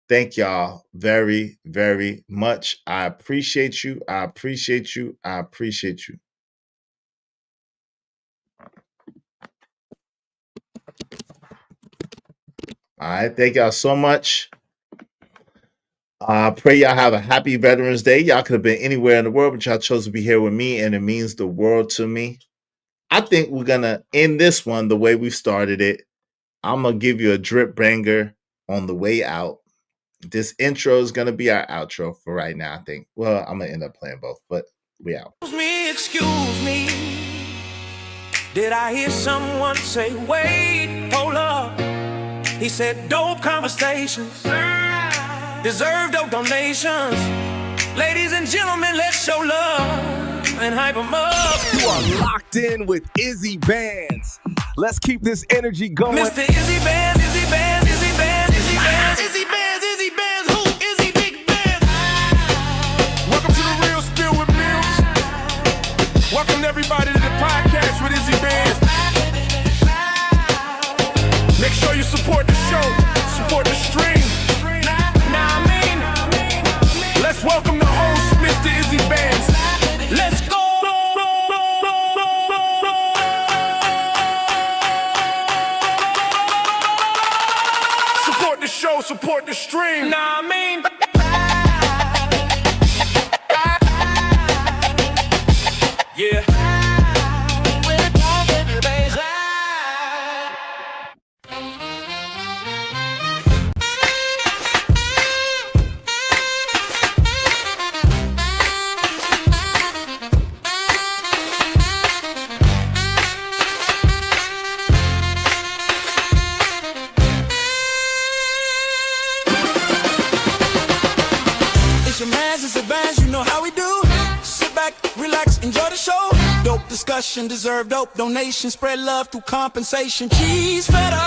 Thank y'all very, very much. I appreciate you. I appreciate you. I appreciate you. All right. Thank y'all so much. I pray y'all have a happy Veterans Day. Y'all could have been anywhere in the world, but y'all chose to be here with me, and it means the world to me. I think we're going to end this one the way we started it. I'm going to give you a drip banger on the way out. This intro is going to be our outro for right now, I think. Well, I'm going to end up playing both, but we out. Excuse me. Did I hear someone say, wait, hold up? He said, dope conversations deserve dope donations. Ladies and gentlemen, let's show love and hype them up. You are locked in with Izzy Bands. Let's keep this energy going. Mr. Izzy Bands, Izzy Bands, Izzy Bands, Izzy Bands, Izzy Bands, Izzy Bands, who? Izzy Big Bands. Welcome to the Real Spill with Mills. Welcome everybody to the podcast with Izzy Bands. Make sure you support the show, support the stream. Now I mean, let's welcome the host, Mr. Izzy Bands. Let's go. Support the show, support the stream. Now I mean, yeah. Discussion, deserve dope donation, spread love through compensation. Cheese fed up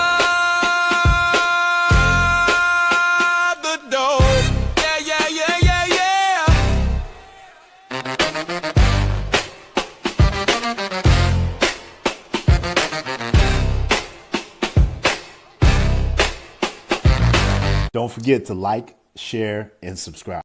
the dope. Yeah, yeah, yeah, yeah, yeah. Don't forget to like, share, and subscribe.